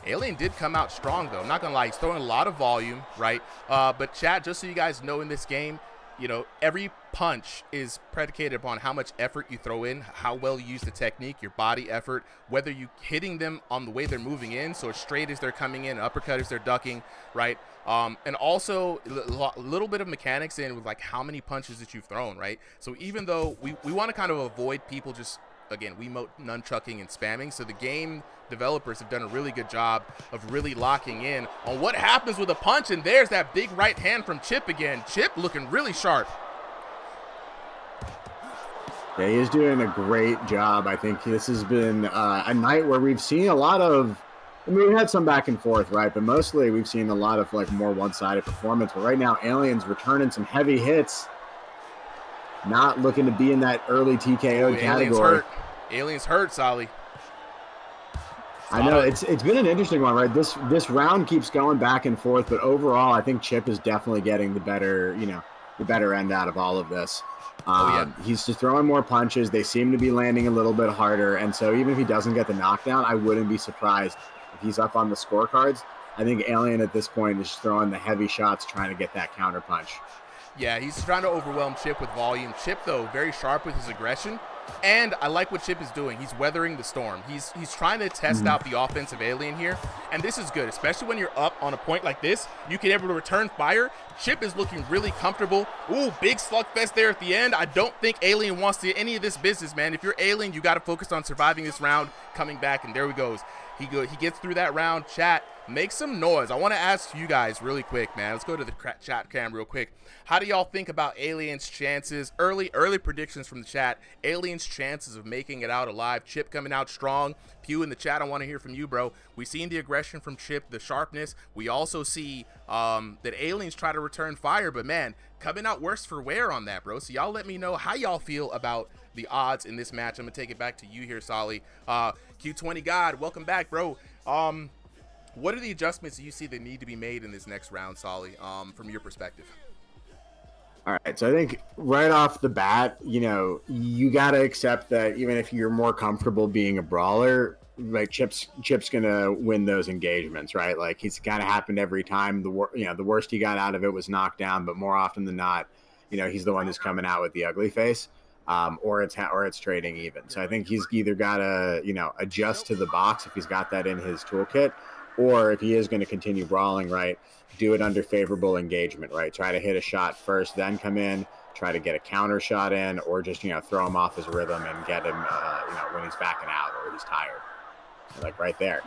Alien did come out strong though. I'm not gonna lie, he's throwing a lot of volume, right? But chat, just so you guys know, in this game, you know, every punch is predicated upon how much effort you throw in, how well you use the technique, your body effort, whether you hitting them on the way they're moving in, so as straight as they're coming in, uppercut as they're ducking, right? And also a little bit of mechanics in with like how many punches that you've thrown, right? So even though we want to kind of avoid people just, again, we mote nunchucking and spamming, so the game developers have done a really good job of really locking in on what happens with a punch, and there's that big right hand from Chip again. Chip looking really sharp. Yeah, he is doing a great job. I think this has been a night where we've seen a lot of, I mean, we had some back and forth, right? But mostly we've seen a lot of like more one-sided performance. But right now, Alien's returning some heavy hits. Not looking to be in that early TKO category. Alien's hurt, Solly. I know it's been an interesting one, right? This round keeps going back and forth, but overall, I think Chip is definitely getting the better end out of all of this. He's just throwing more punches. They seem to be landing a little bit harder, and so even if he doesn't get the knockdown, I wouldn't be surprised if he's up on the scorecards. I think Alien at this point is just throwing the heavy shots, trying to get that counter punch. Yeah, he's trying to overwhelm Chip with volume. Chip, though, very sharp with his aggression. And I like what Chip is doing. He's weathering the storm. He's trying to test out the offensive Alien here. And this is good, especially when you're up on a point like this. You can be able to return fire. Chip is looking really comfortable. Ooh, big slugfest there at the end. I don't think Alien wants to any of this business, man. If you're Alien, you got to focus on surviving this round, coming back, and there he goes. He gets through that round. Chat, make some noise. I want to ask you guys really quick, man. Let's go to the chat cam real quick. How do y'all think about Alien's chances? Early predictions from the chat. Alien's chances of making it out alive. Chip coming out strong. Pew in the chat, I want to hear from you, bro. We've seen the aggression from Chip, the sharpness. We also see that Aliens try to return fire, but man, coming out worse for wear on that, bro. So y'all let me know how y'all feel about the odds in this match. I'm gonna take it back to you here, Solly. Q20 God, welcome back, bro. What are the adjustments you see that need to be made in this next round, Solly, from your perspective? All right, so I think right off the bat, you know, you got to accept that even if you're more comfortable being a brawler, like Chip's gonna win those engagements, right? Like it's kind of happened every time. The worst he got out of it was knocked down, but more often than not, you know, he's the one who's coming out with the ugly face, or it's trading even. So I think he's either got to, you know, adjust to the box if he's got that in his toolkit, or if he is going to continue brawling, right, do it under favorable engagement, right? Try to hit a shot first, then come in, try to get a counter shot in, or just, you know, throw him off his rhythm and get him, you know, when he's backing out or he's tired. Like right there.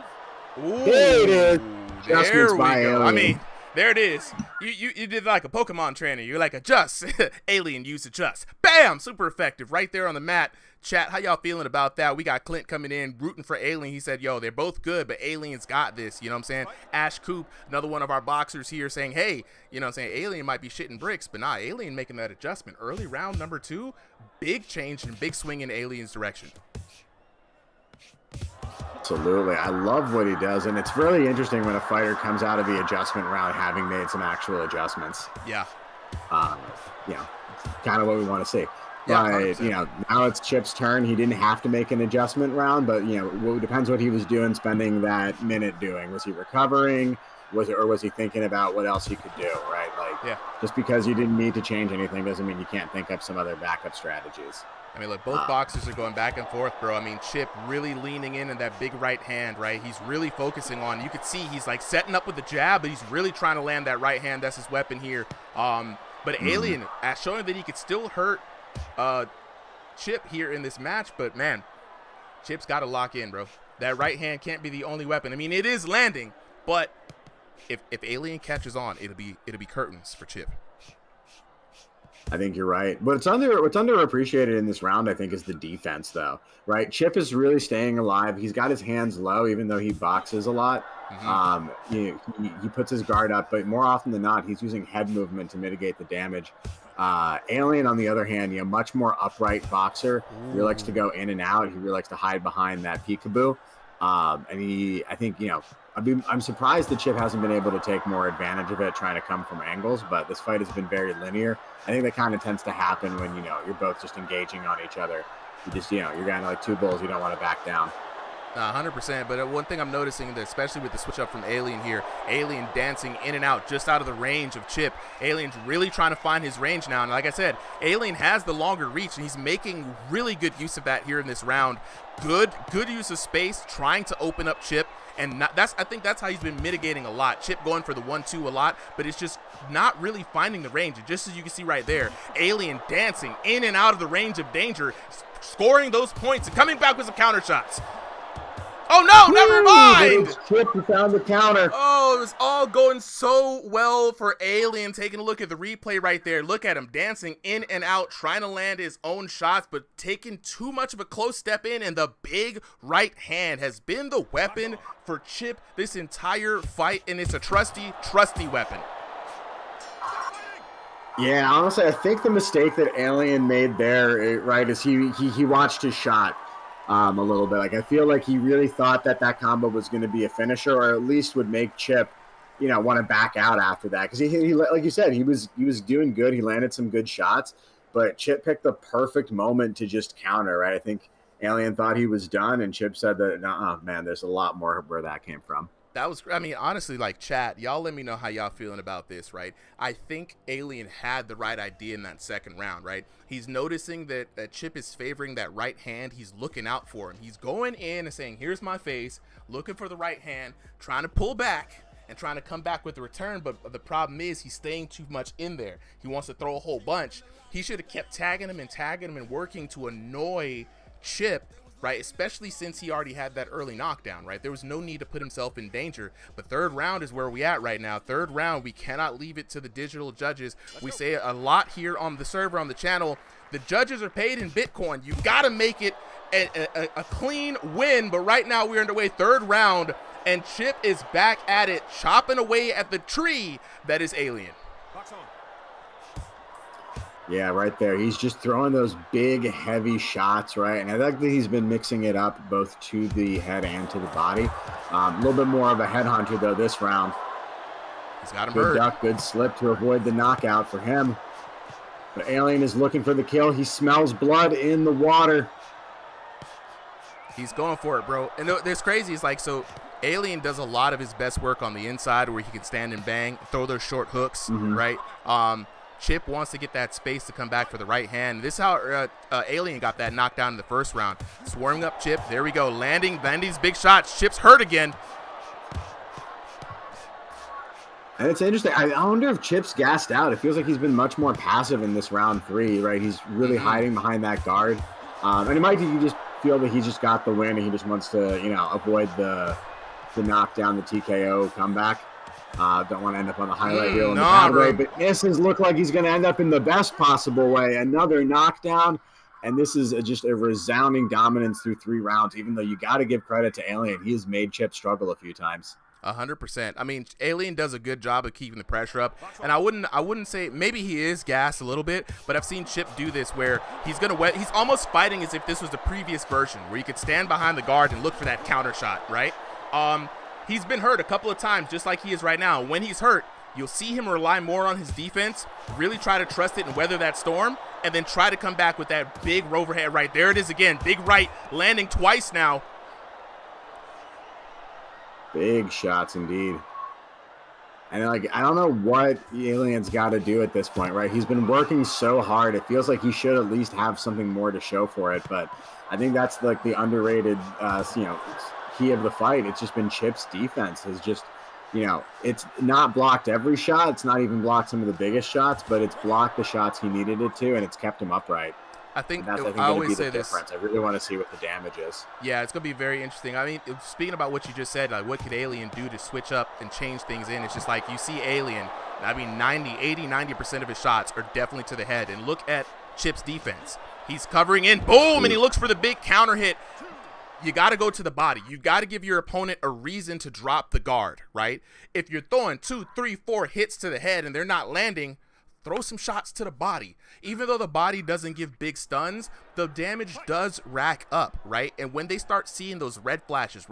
Ooh, there it is. There we go. I mean, there it is. You did like a Pokemon trainer. You're like, adjust. Alien use adjust. Bam! Super effective right there on the mat. Chat, how y'all feeling about that? We got Clint coming in, rooting for Alien. He said, yo, they're both good, but Alien's got this. You know what I'm saying? Ash Coop, another one of our boxers here, saying, hey, you know what I'm saying? Alien might be shitting bricks, but nah, Alien making that adjustment. Early round number 2, big change and big swing in Alien's direction. Absolutely. I love what he does. And it's really interesting when a fighter comes out of the adjustment round having made some actual adjustments. Yeah. You know, kind of what we want to see. Yeah, But, 100%. you know, now it's Chip's turn. He didn't have to make an adjustment round, but, you know, it depends what he was doing, spending that minute doing. Was he recovering? Was he thinking about what else he could do, right? Like, Yeah. just because you didn't need to change anything doesn't mean you can't think up some other backup strategies. I mean, look, both boxers are going back and forth, bro. I mean, Chip really leaning in that big right hand, right? He's really focusing on. You could see he's like setting up with the jab, but he's really trying to land that right hand. That's his weapon here. But Alien showing that he could still hurt Chip here in this match. But man, Chip's got to lock in, bro. That right hand can't be the only weapon. I mean, it is landing, but if Alien catches on, it'll be curtains for Chip. I think you're right. What's underappreciated in this round, I think, is the defense, though. Right? Chip is really staying alive. He's got his hands low, even though he boxes a lot. He puts his guard up, but more often than not, he's using head movement to mitigate the damage. Alien, on the other hand, much more upright boxer. He really likes to go in and out. He really likes to hide behind that peekaboo. I think, I'm surprised that Chip hasn't been able to take more advantage of it, trying to come from angles, but this fight has been very linear. I think that kind of tends to happen when, you're both just engaging on each other. You just, you're kind of like two bulls. You don't want to back down. 100%. But one thing I'm noticing, especially with the switch up from Alien here, Alien dancing in and out just out of the range of Chip. Alien's really trying to find his range now. And like I said, Alien has the longer reach, and he's making really good use of that here in this round. Good use of space, trying to open up Chip. And I think that's how he's been mitigating a lot. Chip going for the 1-2 a lot, but it's just not really finding the range. And just as you can see right there, Alien dancing in and out of the range of danger, scoring those points and coming back with some counter shots. Oh no, never mind! Chip, he found the counter. Oh, it was all going so well for Alien. Taking a look at the replay right there. Look at him dancing in and out, trying to land his own shots, but taking too much of a close step in, and the big right hand has been the weapon for Chip this entire fight, and it's a trusty weapon. Yeah, honestly, I think the mistake that Alien made there, right, is he watched his shot. A little bit. Like, I feel like he really thought that combo was going to be a finisher, or at least would make Chip, want to back out after that. Because he, like you said, he was doing good. He landed some good shots, but Chip picked the perfect moment to just counter. Right? I think Alien thought he was done, and Chip said that, man, there's a lot more where that came from. That was, I mean, honestly, like, chat, y'all let me know how y'all feeling about this, right? I think Alien had the right idea in that second round, right? He's noticing that Chip is favoring that right hand. He's looking out for him. He's going in and saying, here's my face, looking for the right hand, trying to pull back and trying to come back with the return. But the problem is he's staying too much in there. He wants to throw a whole bunch. He should have kept tagging him and working to annoy Chip, right? Especially since he already had that early knockdown, right? There was no need to put himself in danger. But third round is where we at right now. Third round, we cannot leave it to the digital judges. We say it a lot here on the server, on the channel. The judges are paid in Bitcoin. You got to make it a clean win. But right now, we're underway third round, and Chip is back at it, chopping away at the tree that is Alien. Yeah, right there. He's just throwing those big, heavy shots, right? And I think that he's been mixing it up both to the head and to the body. A little bit more of a headhunter, though, this round. He's got him good hurt. Duck, good slip to avoid the knockout for him. But Alien is looking for the kill. He smells blood in the water. He's going for it, bro. And it's crazy. It's like, so Alien does a lot of his best work on the inside where he can stand and bang, throw those short hooks, right? Chip wants to get that space to come back for the right hand. This is how Alien got that knockdown in the first round. Swarming up Chip. There we go. Landing these big shots. Chip's hurt again. And it's interesting. I wonder if Chip's gassed out. It feels like he's been much more passive in this round 3, right? He's really hiding behind that guard. And it might be you just feel that he just got the win and he just wants to, avoid the knockdown, the TKO comeback. Don't want to end up on the highlight reel in the bad way, but this look like he's going to end up in the best possible way. Another knockdown, and this is just a resounding dominance through 3 rounds, even though you got to give credit to Alien. He has made Chip struggle a few times. 100%. I mean, Alien does a good job of keeping the pressure up, and I wouldn't say maybe he is gassed a little bit, but I've seen Chip do this where he's almost fighting as if this was the previous version where he could stand behind the guard and look for that counter shot, right? He's been hurt a couple of times, just like he is right now. When he's hurt, you'll see him rely more on his defense, really try to trust it and weather that storm, and then try to come back with that big overhead right. There it is again, big right, landing twice now. Big shots indeed. And like, I don't know what Alien's got to do at this point, right? He's been working so hard. It feels like he should at least have something more to show for it. But I think that's like the underrated, key of the fight. It's just been Chip's defense has just, it's not blocked every shot. It's not even blocked some of the biggest shots, but it's blocked the shots he needed it to, and it's kept him upright. I think I always always say say the this. difference. I really want to see what the damage is. Yeah, it's going to be very interesting. I mean, speaking about what you just said, like what could Alien do to switch up and change things in? It's just like you see Alien, I mean, 90% of his shots are definitely to the head. And look at Chip's defense. He's covering in, boom, and he looks for the big counter hit. You got to go to the body. You got to give your opponent a reason to drop the guard, right? If you're throwing 2, 3, 4 hits to the head and they're not landing, throw some shots to the body. Even though the body doesn't give big stuns, the damage does rack up, right? And when they start seeing those red flashes,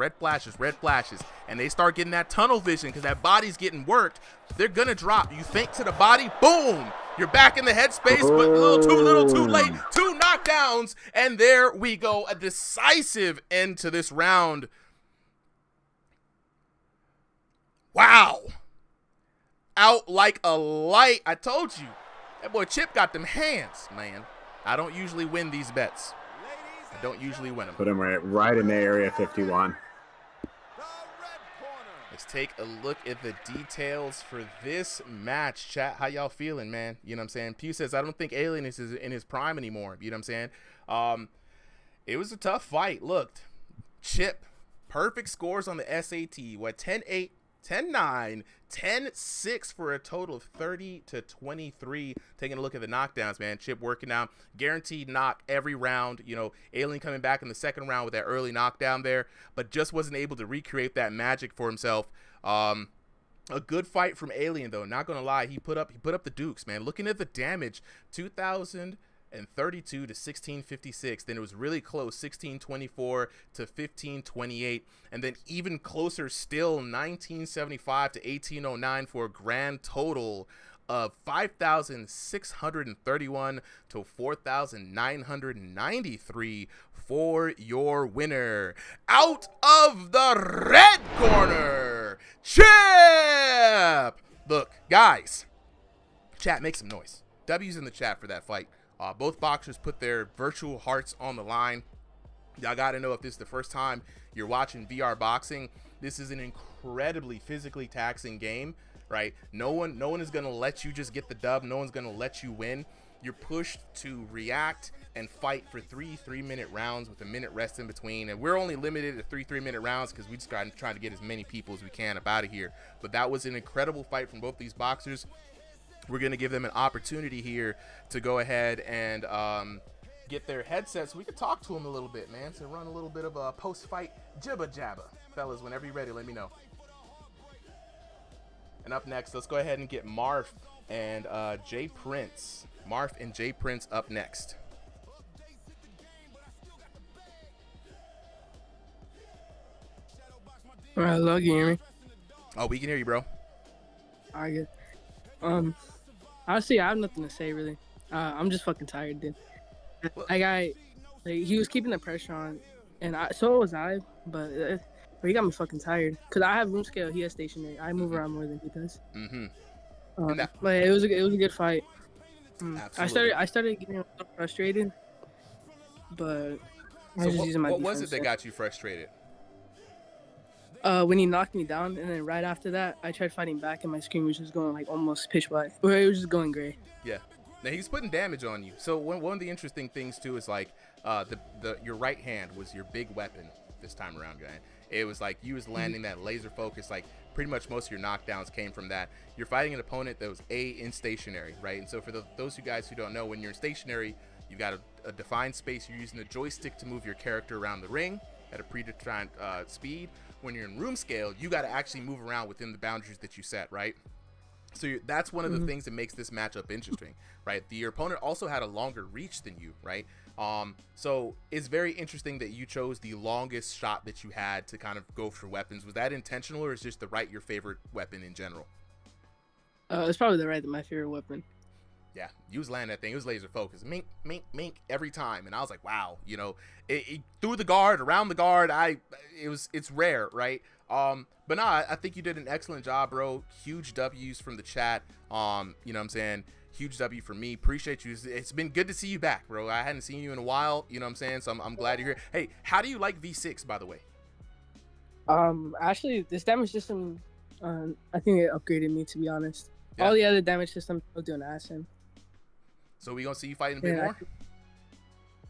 and they start getting that tunnel vision because that body's getting worked, they're going to drop. You think to the body, boom! You're back in the headspace, but a little too late. 2 knockdowns, and there we go. A decisive end to this round. Wow. Out like a light. I told you. That boy Chip got them hands, man. I don't usually win these bets. I don't usually win them. Put him right in the area 51. Let's take a look at the details for this match. Chat, how y'all feeling, man? You know what I'm saying? Pew says, I don't think Alien is in his prime anymore. You know what I'm saying? It was a tough fight. Look, Chip, perfect scores on the SAT. What, 10-8? 10-9, 10-6 for a total of 30-23. Taking a look at the knockdowns, man. Chip working out, guaranteed knock every round. Alien coming back in the second round with that early knockdown there, but just wasn't able to recreate that magic for himself. A good fight from Alien, though. Not gonna lie, he put up the dukes, man. Looking at the damage, 2,032 to 1656. Then it was really close, 1624 to 1528, and then even closer still, 1975 to 1809 for a grand total of 5,631 to 4,993 for your winner. Out of the red corner, Chip. Look, guys, chat, make some noise. W's in the chat for that fight. Both boxers put their virtual hearts on the line. Y'all got to know, if this is the first time you're watching VR boxing, this is an incredibly physically taxing game, right? No one is going to let you just get the dub. No one's going to let you win. You're pushed to react and fight for 3 3-minute rounds with a minute rest in between. And we're only limited to 3 3-minute rounds because we just got to try to get as many people as we can up out of here. But that was an incredible fight from both these boxers. We're going to give them an opportunity here to go ahead and get their headsets so we can talk to them a little bit, man. So run a little bit of a post-fight jibba-jabba. Fellas, whenever you're ready, let me know. And up next, let's go ahead and get Marf and Jay Prince. Marf and Jay Prince up next. All right, hello, can you hear me? Oh, we can hear you, bro. All right, good. Honestly, I have nothing to say, really. I'm just fucking tired, dude. He was keeping the pressure on, and so was I, but he got me fucking tired. Cause I have room scale, he has stationary. I move around more than he does. But it was a good fight. I started getting a little frustrated, but I was just using my defense. What was it that got you frustrated? When he knocked me down, and then right after that, I tried fighting back, and my screen was just going like almost pitch black, or it was just going gray. Yeah. Now he's putting damage on you. So one of the interesting things too is like your right hand was your big weapon this time around, guy. It was like you was landing that laser focus. Like pretty much most of your knockdowns came from that. You're fighting an opponent that was in stationary, right? And so for those you guys who don't know, when you're in stationary, you've got a defined space. You're using the joystick to move your character around the ring. at a predetermined speed. When you're in room scale, you got to actually move around within the boundaries that you set, right? So that's one of the things that makes this matchup interesting, right? Your opponent also had a longer reach than you, right? So it's very interesting that you chose the longest shot that you had to kind of go for weapons. Was that intentional, or is just the right your favorite weapon in general? It's probably the right my favorite weapon. Yeah, you was landing that thing. It was laser focused, mink, mink, mink every time, and I was like, wow, you know, it through the guard, around the guard. It's rare, right? But nah, I think you did an excellent job, bro. Huge W's from the chat. You know what I'm saying? Huge W for me. Appreciate you. It's been good to see you back, bro. I hadn't seen you in a while. You know what I'm saying? So I'm glad you're here. Hey, how do you like V6, by the way? Actually, this damage system, I think it upgraded me, to be honest. Yeah. All the other damage systems will do an ass in. So we gonna see you fighting a bit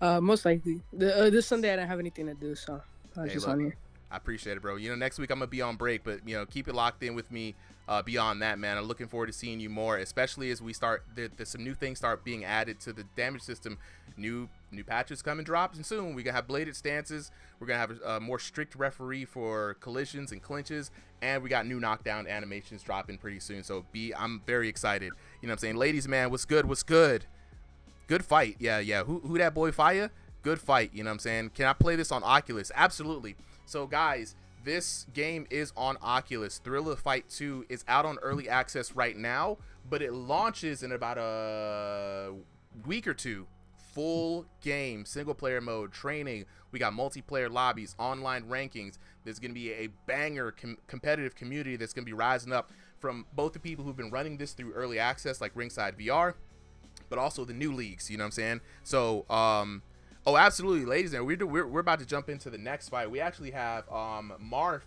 more? Most likely. This Sunday I didn't have anything to do, so I was just on here. I appreciate it, bro. You know, next week I'm gonna be on break, but you know, keep it locked in with me. Beyond that, man, I'm looking forward to seeing you more, especially as we start. There's some new things start being added to the damage system. New patches coming drops, soon. We're gonna have bladed stances. We're gonna have a more strict referee for collisions and clinches, and we got new knockdown animations dropping pretty soon. So I'm very excited. You know what I'm saying? Ladies, man, what's good? What's good? Good fight. Yeah. Who that boy Fire? Good fight. You know what I'm saying? Can I play this on Oculus? Absolutely. So guys, this game is on Oculus. Thrill of Fight 2 is out on early access right now, but it launches in about a week or two. Full game, single player mode, training. We got multiplayer lobbies, online rankings. There's going to be a banger competitive community that's going to be rising up from both the people who've been running this through early access like RIngsideVR, but also the new leagues, you know what I'm saying? So, oh, absolutely, ladies and we're about to jump into the next fight. We actually have Marth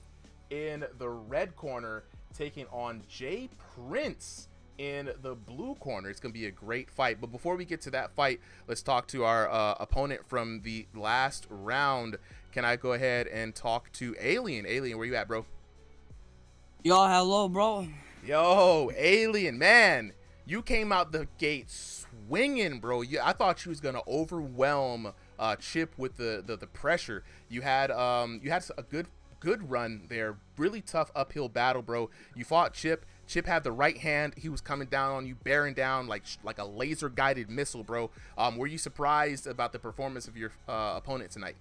in the red corner taking on Jay Prince in the blue corner. It's gonna be a great fight. But before we get to that fight, let's talk to our opponent from the last round. Can I go ahead and talk to Alien? Alien, where you at, bro? Yo, hello, bro. Yo, Alien, man, you came out the gate swinging, bro. I thought you was gonna overwhelm Chip with the pressure. You had a good run there. Really tough uphill battle, bro. You fought Chip. Chip had the right hand. He was coming down on you, bearing down like a laser guided missile, bro. Were you surprised about the performance of your opponent tonight?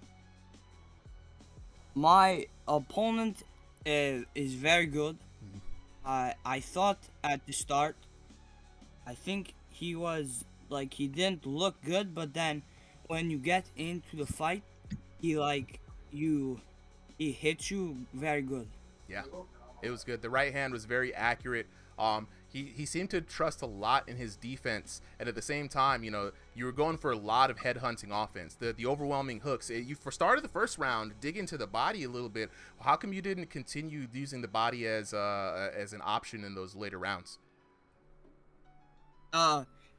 My opponent is very good. I thought at the start, I think he was like, he didn't look good, but then when you get into the fight, he hits you very good. Yeah, it was good. The right hand was very accurate. He seemed to trust a lot in his defense, and at the same time, you know, you were going for a lot of head hunting offense. The overwhelming hooks. You for started the first round, dig into the body a little bit. How come you didn't continue using the body as an option in those later rounds?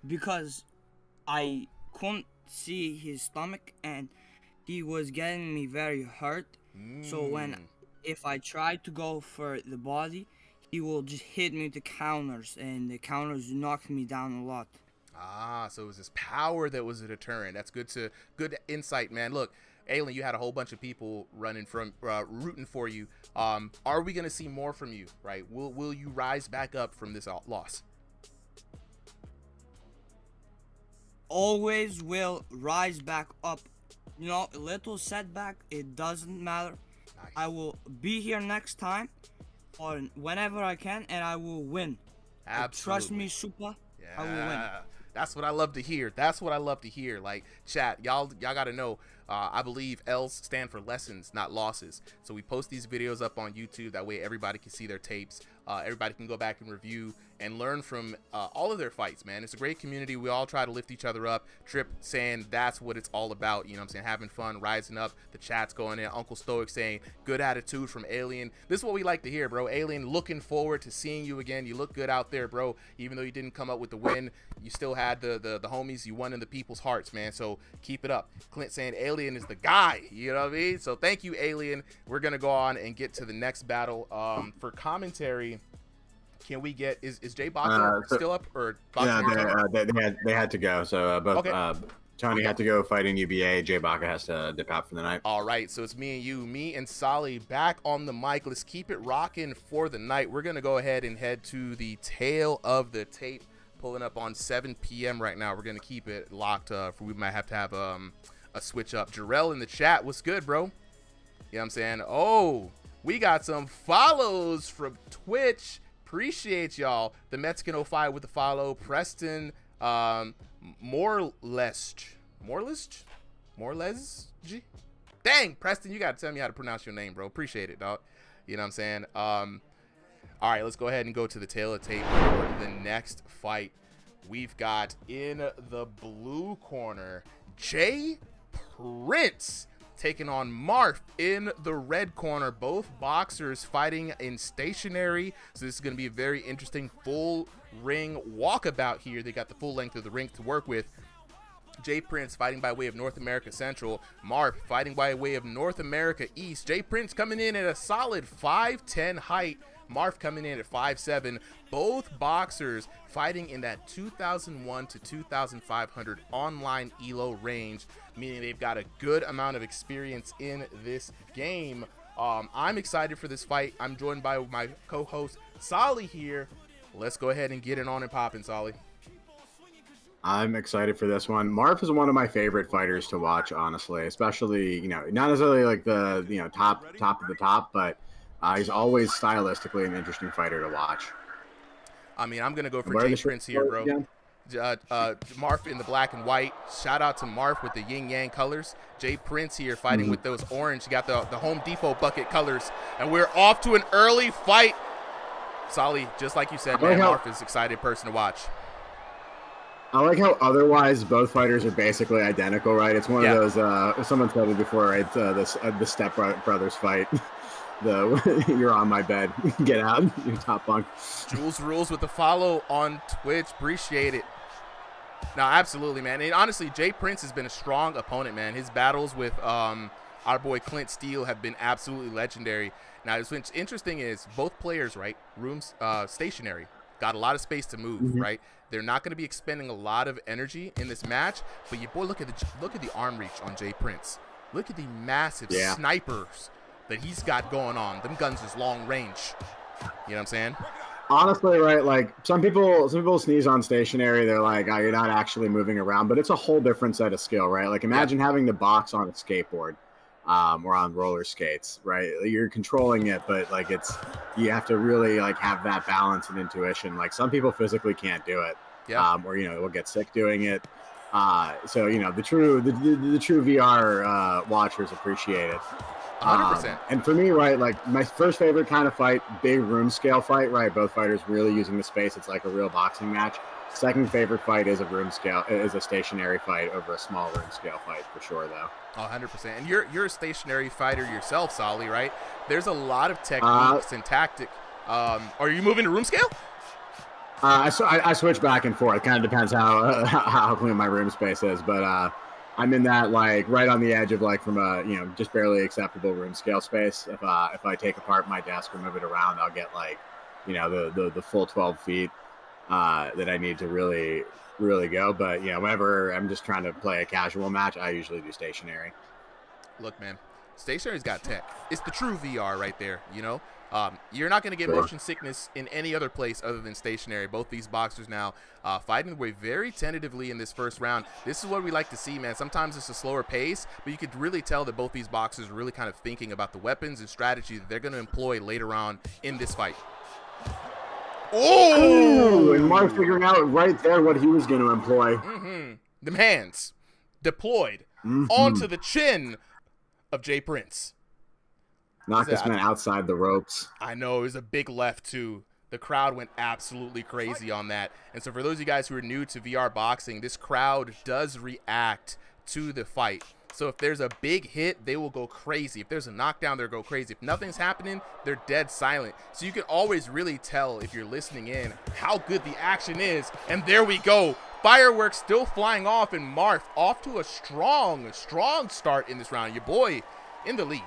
Because I couldn't see his stomach and he was getting me very hurt. So if I tried to go for the body, he will just hit me with the counters, and the counters knocked me down a lot. So it was his power that was a deterrent. That's good insight, man. Look, Aylin, you had a whole bunch of people rooting for you. Are we gonna see more from you? Right? Will you rise back up from this loss? Always will rise back up. You know, a little setback, it doesn't matter. Nice. I will be here next time or whenever I can, and I will win. Absolutely. Trust me, Super. Yeah. I will win. That's what I love to hear. That's what I love to hear. Like, chat, y'all gotta know, I believe L's stand for lessons, not losses. So we post these videos up on YouTube. That way everybody can see their tapes. Everybody can go back and review and learn from all of their fights, man. It's a great community. We all try to lift each other up. Trip saying that's what it's all about. You know what I'm saying? Having fun, rising up. The chat's going in. Uncle Stoic saying good attitude from Alien. This is what we like to hear, bro. Alien, looking forward to seeing you again. You look good out there, bro. Even though you didn't come up with the win, you still had the homies. You won in the people's hearts, man. So keep it up. Clint saying Alien is the guy. You know what I mean? So thank you, Alien. We're going to go on and get to the next battle. For commentary, can we get is Jay Boxer still up or Boxer? Yeah, they had to go. So both okay. Tony had to go fight in UBA. Jay Baca has to dip out for the night. All right, so it's me and you, me and Solly back on the mic. Let's keep it rocking for the night. We're going to go ahead and head to the tail of the tape, pulling up on 7 p.m. right now. We're going to keep it locked for we might have to have a switch up. Jarrell in the chat, what's good, bro? You know what I'm saying? Oh, we got some follows from Twitch. Appreciate y'all. The Mexican 05 with the follow. Preston Morlesg. Dang, Preston, you gotta tell me how to pronounce your name, bro. Appreciate it, dog. You know what I'm saying? All right, let's go ahead and go to the tail of the tape for the next fight. We've got in the blue corner Jay Prince taking on Marf in the red corner. Both boxers fighting in stationary, so this is going to be a very interesting full ring walkabout here. They got the full length of the ring to work with. Jay Prince fighting by way of North America Central. Marf fighting by way of North America East. Jay Prince coming in at a solid 5'10" height. Marf coming in at 5'7". Both boxers fighting in that 2,001 to 2,500 online ELO range, meaning they've got a good amount of experience in this game. I'm excited for this fight. I'm joined by my co-host Solly here. Let's go ahead and get it on and popping, Solly. I'm excited for this one. Marf is one of my favorite fighters to watch, honestly, especially, not necessarily like the, top of the top, but he's always stylistically an interesting fighter to watch. I mean, I'm going to go for Jay Prince here, bro. Marf in the black and white. Shout out to Marf with the yin yang colors. Jay Prince here fighting with those orange. You got the Home Depot bucket colors. And we're off to an early fight. Solly, just like you said, man, Marf is an excited person to watch. I like how otherwise both fighters are basically identical, right? It's one of those, someone said it before, right? The Step Brothers fight. You're on my bed. Get out. Your top bunk. Jules Rules with the follow on Twitch. Appreciate it. No, absolutely, man. And honestly, Jay Prince has been a strong opponent, man. His battles with our boy Clint Steele have been absolutely legendary. Now, what's interesting is both players, right? Stationary. Got a lot of space to move, right? They're not going to be expending a lot of energy in this match. But you boy, look at the arm reach on Jay Prince. Look at the massive snipers that he's got going on. Them guns is long range. You know what I'm saying? Honestly, right, like some people sneeze on stationary. They're like, oh, you're not actually moving around, but it's a whole different set of skill, right? Like imagine having the box on a skateboard or on roller skates, right? You're controlling it, but like you have to really like have that balance and intuition. Like some people physically can't do it, or will get sick doing it. So the true VR watchers appreciate it. 100%. And for me, right, like my first favorite kind of fight, big room scale fight, right? Both fighters really using the space. It's like a real boxing match. Second favorite fight is a stationary fight over a small room scale fight for sure, though. 100%. And you're a stationary fighter yourself, Solly, right? There's a lot of techniques and tactic. Are you moving to room scale? I switch back and forth. It kind of depends how clean my room space is, but I'm in that like right on the edge of like from a just barely acceptable room scale space. If I take apart my desk or move it around, I'll get like the full 12 feet that I need to really go. But whenever I'm just trying to play a casual match, I usually do stationary. Look, man, stationary's got tech. It's the true VR right there. You're not going to get motion sickness in any other place other than stationary. Both these boxers now fighting their way very tentatively in this first round. This is what we like to see, man. Sometimes it's a slower pace, but you could really tell that both these boxers are really kind of thinking about the weapons and strategy that they're going to employ later on in this fight. Oh, and Mark figuring out right there what he was going to employ. Them hands deployed onto the chin of Jay Prince. Knock this man outside the ropes. I know, it was a big left too. The crowd went absolutely crazy on that. And so for those of you guys who are new to VR boxing, this crowd does react to the fight. So if there's a big hit, they will go crazy. If there's a knockdown, they'll go crazy. If nothing's happening, they're dead silent. So you can always really tell if you're listening in how good the action is. And there we go. Fireworks still flying off, and Marf off to a strong start in this round. Your boy in the lead.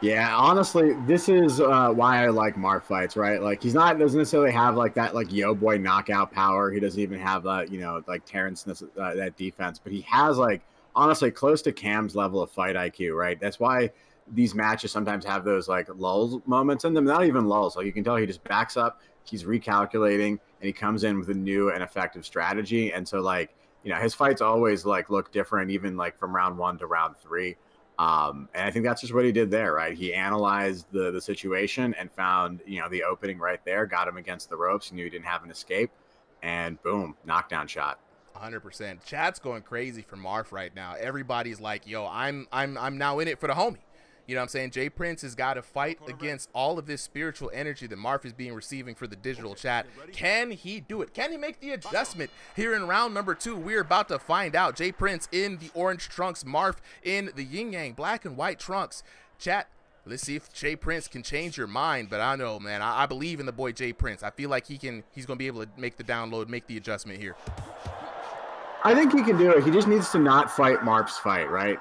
Yeah, honestly, this is why I like Mark fights, right? Like he's not doesn't necessarily have like that like yo boy knockout power. He doesn't even have that like Terrence that defense, but he has like honestly close to Cam's level of fight IQ, right? That's why these matches sometimes have those like lulls moments in them. Not even lulls, like you can tell he just backs up, he's recalculating, and he comes in with a new and effective strategy. And so like his fights always like look different, even like from round 1 to round 3. And I think that's just what he did there, right? He analyzed the situation and found, the opening right there, got him against the ropes, he knew he didn't have an escape, and boom, knockdown shot. 100%. Chat's going crazy for Marf right now. Everybody's like, yo, I'm now in it for the homie. You know what I'm saying? Jay Prince has got to fight against all of this spiritual energy that Marf is being receiving for the digital chat. Can he do it? Can he make the adjustment here in round number 2? We're about to find out. Jay Prince in the orange trunks, Marf in the yin yang black and white trunks. Chat, let's see if Jay Prince can change your mind. But I know, man, I believe in the boy Jay Prince. I feel like he's going to be able to make the download, make the adjustment here. I think he can do it. He just needs to not fight Marf's fight, right?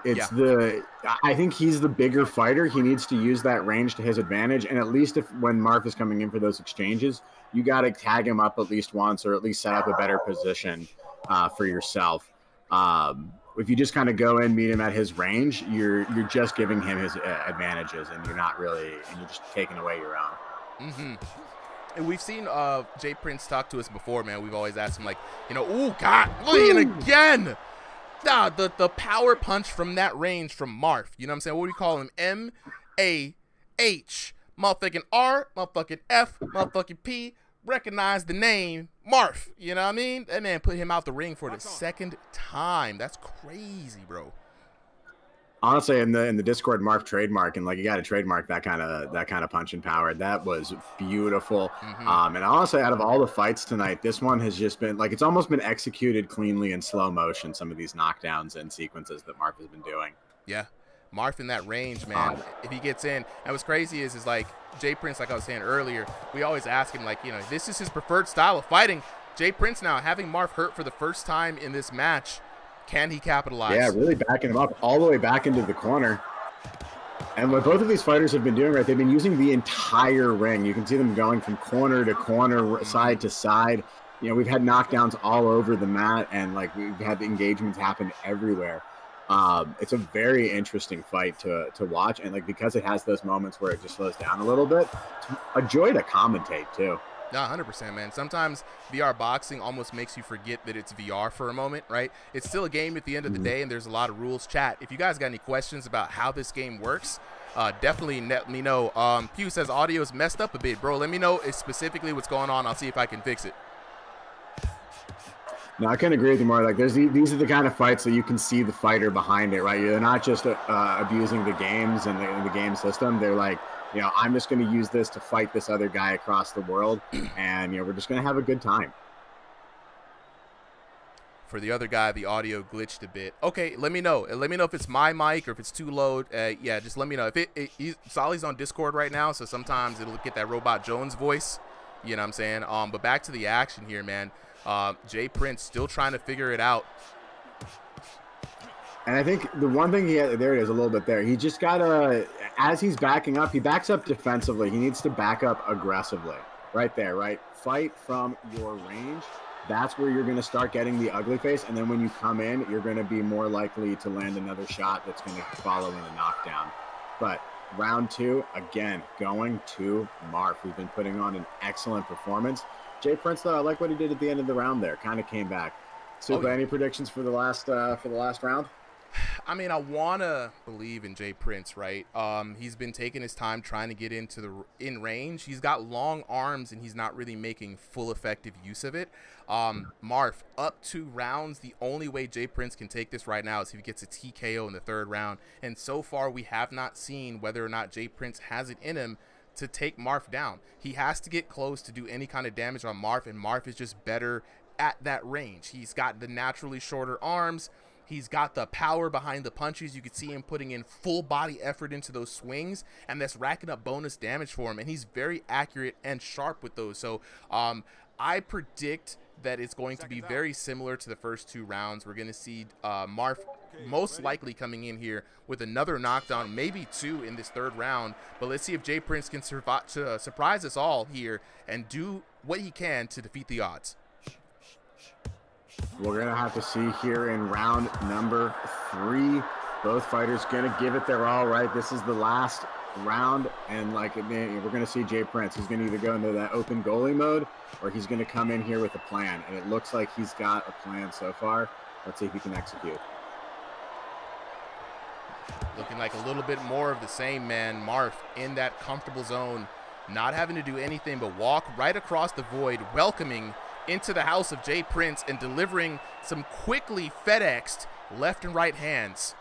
I think he's the bigger fighter. He needs to use that range to his advantage. And at least if when Marf is coming in for those exchanges, you got to tag him up at least once or at least set up a better position for yourself. If you just kind of go in, meet him at his range, you're just giving him his advantages and you're just taking away your own. Mm-hmm. And we've seen Jay Prince talk to us before, man. We've always asked him, like, ooh, God, and again. Nah, the power punch from that range from Marf. You know what I'm saying? What do we call him? M-A-H. Motherfucking R, motherfucking F, motherfucking P. Recognize the name Marf. You know what I mean? That man put him out the ring for the second time. That's crazy, bro. Honestly, in the Discord, Marf trademark, and like you got to trademark that kind of punching power. That was beautiful. Mm-hmm. And honestly, out of all the fights tonight, this one has just been like it's almost been executed cleanly in slow motion. Some of these knockdowns and sequences that Marf has been doing. Yeah, Marf in that range, man. If he gets in, and what's crazy is like Jay Prince, like I was saying earlier, we always ask him like, this is his preferred style of fighting. Jay Prince now having Marf hurt for the first time in this match. Can he capitalize? Yeah, really backing him up all the way back into the corner. And what both of these fighters have been doing, right, they've been using the entire ring. You can see them going from corner to corner, side to side. We've had knockdowns all over the mat, and like we've had the engagements happen everywhere. It's a very interesting fight to watch, and like because it has those moments where it just slows down a little bit, it's a joy to commentate too. No, 100%, man. Sometimes VR boxing almost makes you forget that it's VR for a moment, right? It's still a game at the end of the day, and there's a lot of rules. Chat, if you guys got any questions about how this game works, definitely let me know. Pew says audio is messed up a bit, bro. Let me know specifically what's going on. I'll see if I can fix it. No, I couldn't agree with you more. Like, these are the kind of fights that you can see the fighter behind it, right? They're not just abusing the games and the game system. They're like, I'm just going to use this to fight this other guy across the world, and we're just going to have a good time. For the other guy, the audio glitched a bit. Okay, let me know. Let me know if it's my mic or if it's too low. Yeah, just let me know. If Solly's on Discord right now, so sometimes it'll get that Robot Jones voice. You know what I'm saying? But back to the action here, man. Jay Prince still trying to figure it out. And I think the one thing there it is a little bit there. He just got to, as he's backing up, he backs up defensively. He needs to back up aggressively. Right there, right? Fight from your range. That's where you're going to start getting the ugly face. And then when you come in, you're going to be more likely to land another shot that's going to follow in a knockdown. But round 2, again, going to Marf, who's been putting on an excellent performance. Jay Prince, though, I like what he did at the end of the round there. Kind of came back. Super, any predictions for the last round? I mean, I want to believe in Jay Prince, right? He's been taking his time trying to get into in range. He's got long arms, and he's not really making full effective use of it. Marf, up 2 rounds. The only way Jay Prince can take this right now is if he gets a TKO in the 3rd round. And so far, we have not seen whether or not Jay Prince has it in him to take Marf down. He has to get close to do any kind of damage on Marf, and Marf is just better at that range. He's got the naturally shorter arms. He's got the power behind the punches. You can see him putting in full body effort into those swings, and that's racking up bonus damage for him. And he's very accurate and sharp with those. So I predict that it's going to be very similar to the first 2 rounds. We're going to see Marf most likely coming in here with another knockdown, maybe 2 in this 3rd round. But let's see if Jay Prince can surprise us all here and do what he can to defeat the odds. We're going to have to see here in round number 3. Both fighters going to give it their all, right? This is the last round, and like we're going to see Jay Prince. He's going to either go into that open goalie mode or he's going to come in here with a plan, and it looks like he's got a plan so far. Let's see if he can execute. Looking like a little bit more of the same, man. Marf in that comfortable zone, not having to do anything but walk right across the void, welcoming into the house of Jay Prince and delivering some quickly FedExed left and right hands.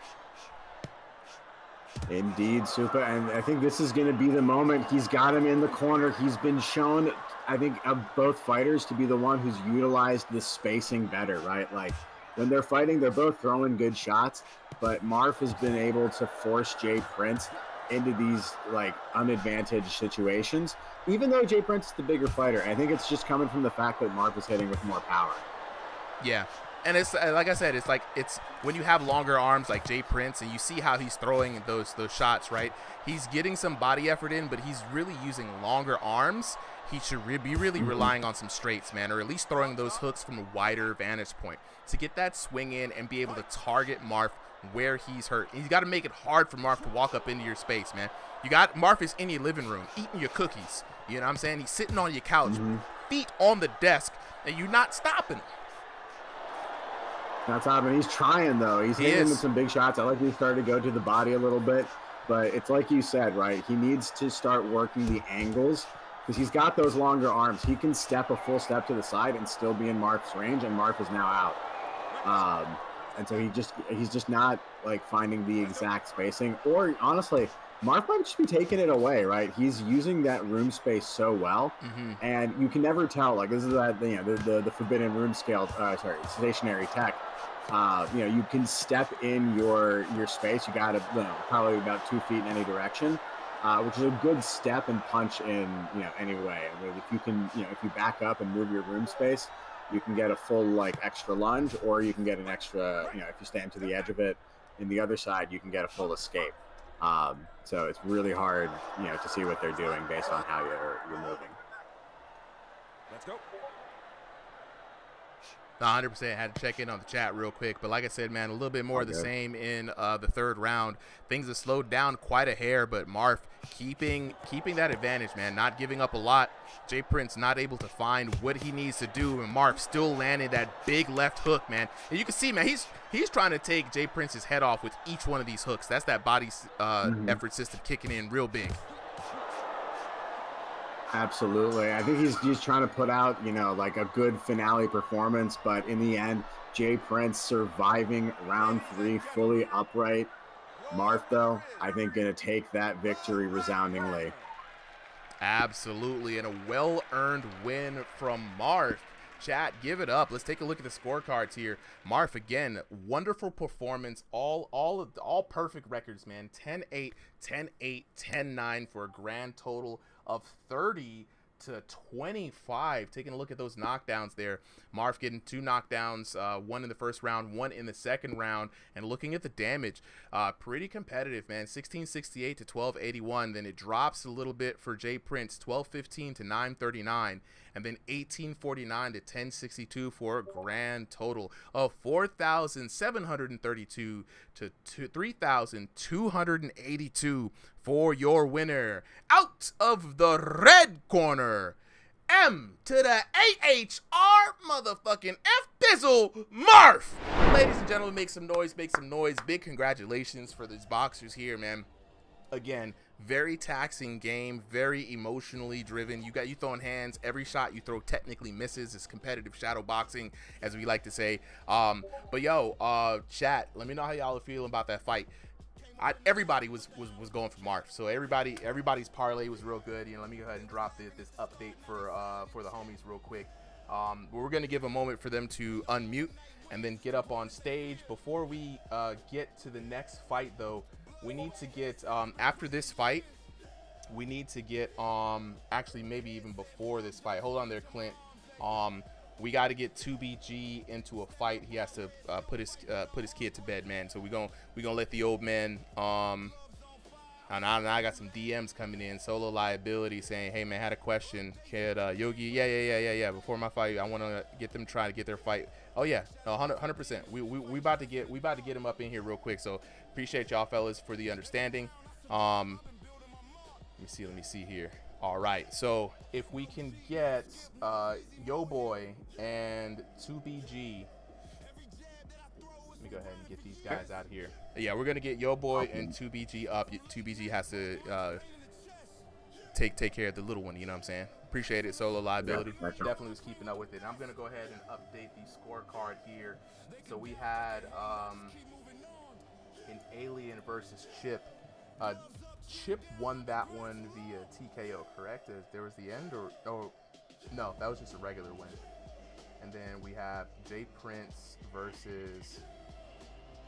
Indeed, Supa, and I think this is going to be the moment. He's got him in the corner. He's been shown, I think, of both fighters to be the one who's utilized the spacing better, right? Like, when they're fighting, they're both throwing good shots, but Marf has been able to force Jay Prince into these, like, unadvantaged situations. Even though Jay Prince is the bigger fighter, I think it's just coming from the fact that Marf is hitting with more power. Yeah. And it's like I said, it's when you have longer arms like Jay Prince and you see how he's throwing those shots, right? He's getting some body effort in, but he's really using longer arms. He should be really relying on some straights, man, or at least throwing those hooks from a wider vantage point to get that swing in and be able to target Marf where he's hurt. And you got to make it hard for Marf to walk up into your space, man. Marf is in your living room eating your cookies. You know what I'm saying? He's sitting on your couch, feet on the desk, and you're not stopping him. Not stopping. He's trying, though. He's hitting with some big shots. I like he started to go to the body a little bit, but it's like you said, right? He needs to start working the angles because he's got those longer arms. He can step a full step to the side and still be in Marf's range, and Marf is now out. And so he's just not like finding the exact spacing, or honestly, Marf might just be taking it away, right? He's using that room space so well, and you can never tell. Like, this is that the forbidden room scale, stationary tech. You can step in your space. You got to probably about 2 feet in any direction, which is a good step and punch in any way. I mean, if you can, if you back up and move your room space, you can get a full extra lunge, or you can get an extra. If you stand to the edge of it, in the other side, you can get a full escape. So it's really hard, to see what they're doing based on how you're moving. Let's go. 100%. Had to check in on the chat real quick, but like I said, man, a little bit more of the same in the 3rd round. Things have slowed down quite a hair, but Marf keeping that advantage, man, not giving up a lot. Jay Prince not able to find what he needs to do, and Marf still landing that big left hook, man. And you can see, man, he's trying to take Jay Prince's head off with each one of these hooks. That's that body effort system kicking in real big. Absolutely. I think he's just trying to put out, like a good finale performance, but in the end, Jay Prince surviving round 3 fully upright. Marf, though, I think going to take that victory resoundingly. Absolutely, and a well-earned win from Marf. Chat, give it up. Let's take a look at the scorecards here. Marf, again, wonderful performance. All perfect records, man. 10-8, 10-8, 10-9 for a grand total of 30 to 25. Taking a look at those knockdowns there. Marf getting 2 knockdowns, 1 in the 1st round, 1 in the 2nd round. And looking at the damage, pretty competitive, man. 1668 to 1281. Then it drops a little bit for Jay Prince, 1215 to 939. And then 1849 to 1062 for a grand total of 4,732 to 3,282 for your winner. Out of the red corner, M to the AHR motherfucking F-Bizzle Marf. Ladies and gentlemen, make some noise, make some noise. Big congratulations for these boxers here, man. Again, very taxing game, very emotionally driven. You throwing hands. Every shot you throw technically misses. It's competitive shadow boxing, as we like to say. But yo, chat, let me know how y'all are feeling about that fight. Everybody was going for Marf, so everybody's parlay was real good. Let me go ahead and drop this update for the homies real quick. We're gonna give a moment for them to unmute and then get up on stage. Before we get to the next fight, though, we need to get after this fight. We need to get actually maybe even before this fight. Hold on there, Clint. we got to get 2BG into a fight. He has to put his kid to bed, man. So we gonna let the old man. And I got some DMs coming in. Solo Liability saying, "Hey man, had a question. Kid Yogi, yeah. Before my fight, I want to get them trying to get their fight. Oh yeah, 100%. We about to get him up in here real quick. So appreciate y'all fellas for the understanding. Let me see here. All right, so if we can get Yo Boy and 2BG, let me go ahead and get these guys out of here. Yeah, we're gonna get Yo Boy and 2BG up. 2BG has to take care of the little one. You know what I'm saying? Appreciate it, Solo Liability. Yeah, definitely was keeping up with it. I'm gonna go ahead and update the scorecard here. So we had an Alien versus Chip. Chip won that one via TKO, correct? There was the end, or no, that was just a regular win. And then we have Jay Prince versus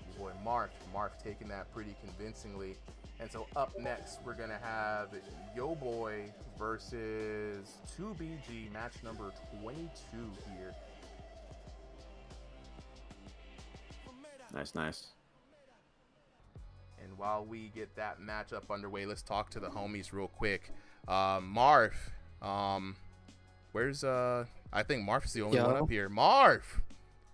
your boy Mark. Mark taking that pretty convincingly. And so up next, we're gonna have Yo Boy versus 2BG, match number 22 here. Nice. And while we get that matchup underway, let's talk to the homies real quick. Marv, where's I think Marv's the only one up here. Marv,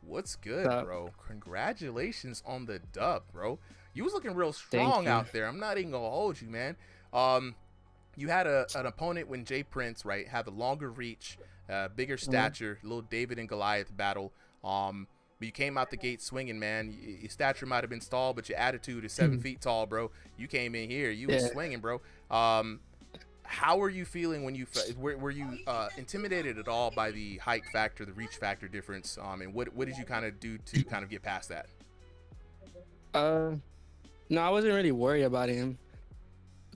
what's good, bro? Congratulations on the dub, bro. You was looking real strong out there. I'm not even gonna hold you, man. You had an opponent when Jay Prince, right, had the longer reach, bigger stature, little David and Goliath battle. But you came out the gate swinging, man. Your stature might have been stalled, but your attitude is 7 feet tall, bro. You came in here, you was swinging, bro. How were you feeling when you were you intimidated at all by the height factor, the reach factor difference? And what did you kind of do to kind of get past that? No, I wasn't really worried about him,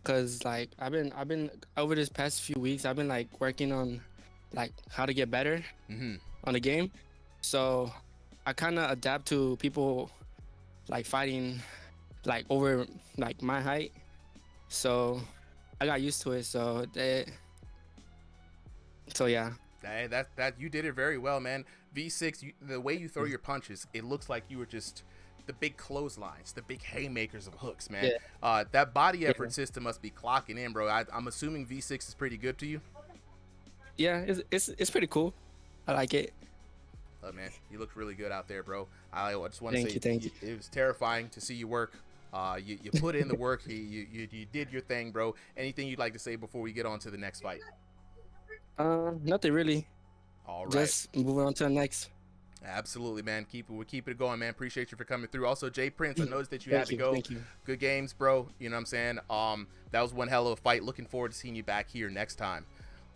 cause like I've been over this past few weeks, I've been like working on like how to get better on the game, so I kind of adapt to people like fighting like over like my height, so I got used to it. So yeah. Hey, that you did it very well, man. V6, the way you throw your punches, it looks like you were just the big clotheslines, the big haymakers of hooks, man. That body effort system must be clocking in, bro. I'm assuming V6 is pretty good to you. Yeah, it's pretty cool. I like it. Oh man, you look really good out there, bro. I just want to say thank you. It was terrifying to see you work. You put in the work. You did your thing, bro. Anything you'd like to say before we get on to the next fight? Nothing really. All right. Just moving on to the next. Absolutely, man. We'll keep it going, man. Appreciate you for coming through. Also, Jay Prince, I noticed that you had to go. Thank you. Good games, bro. You know what I'm saying? That was one hell of a fight. Looking forward to seeing you back here next time.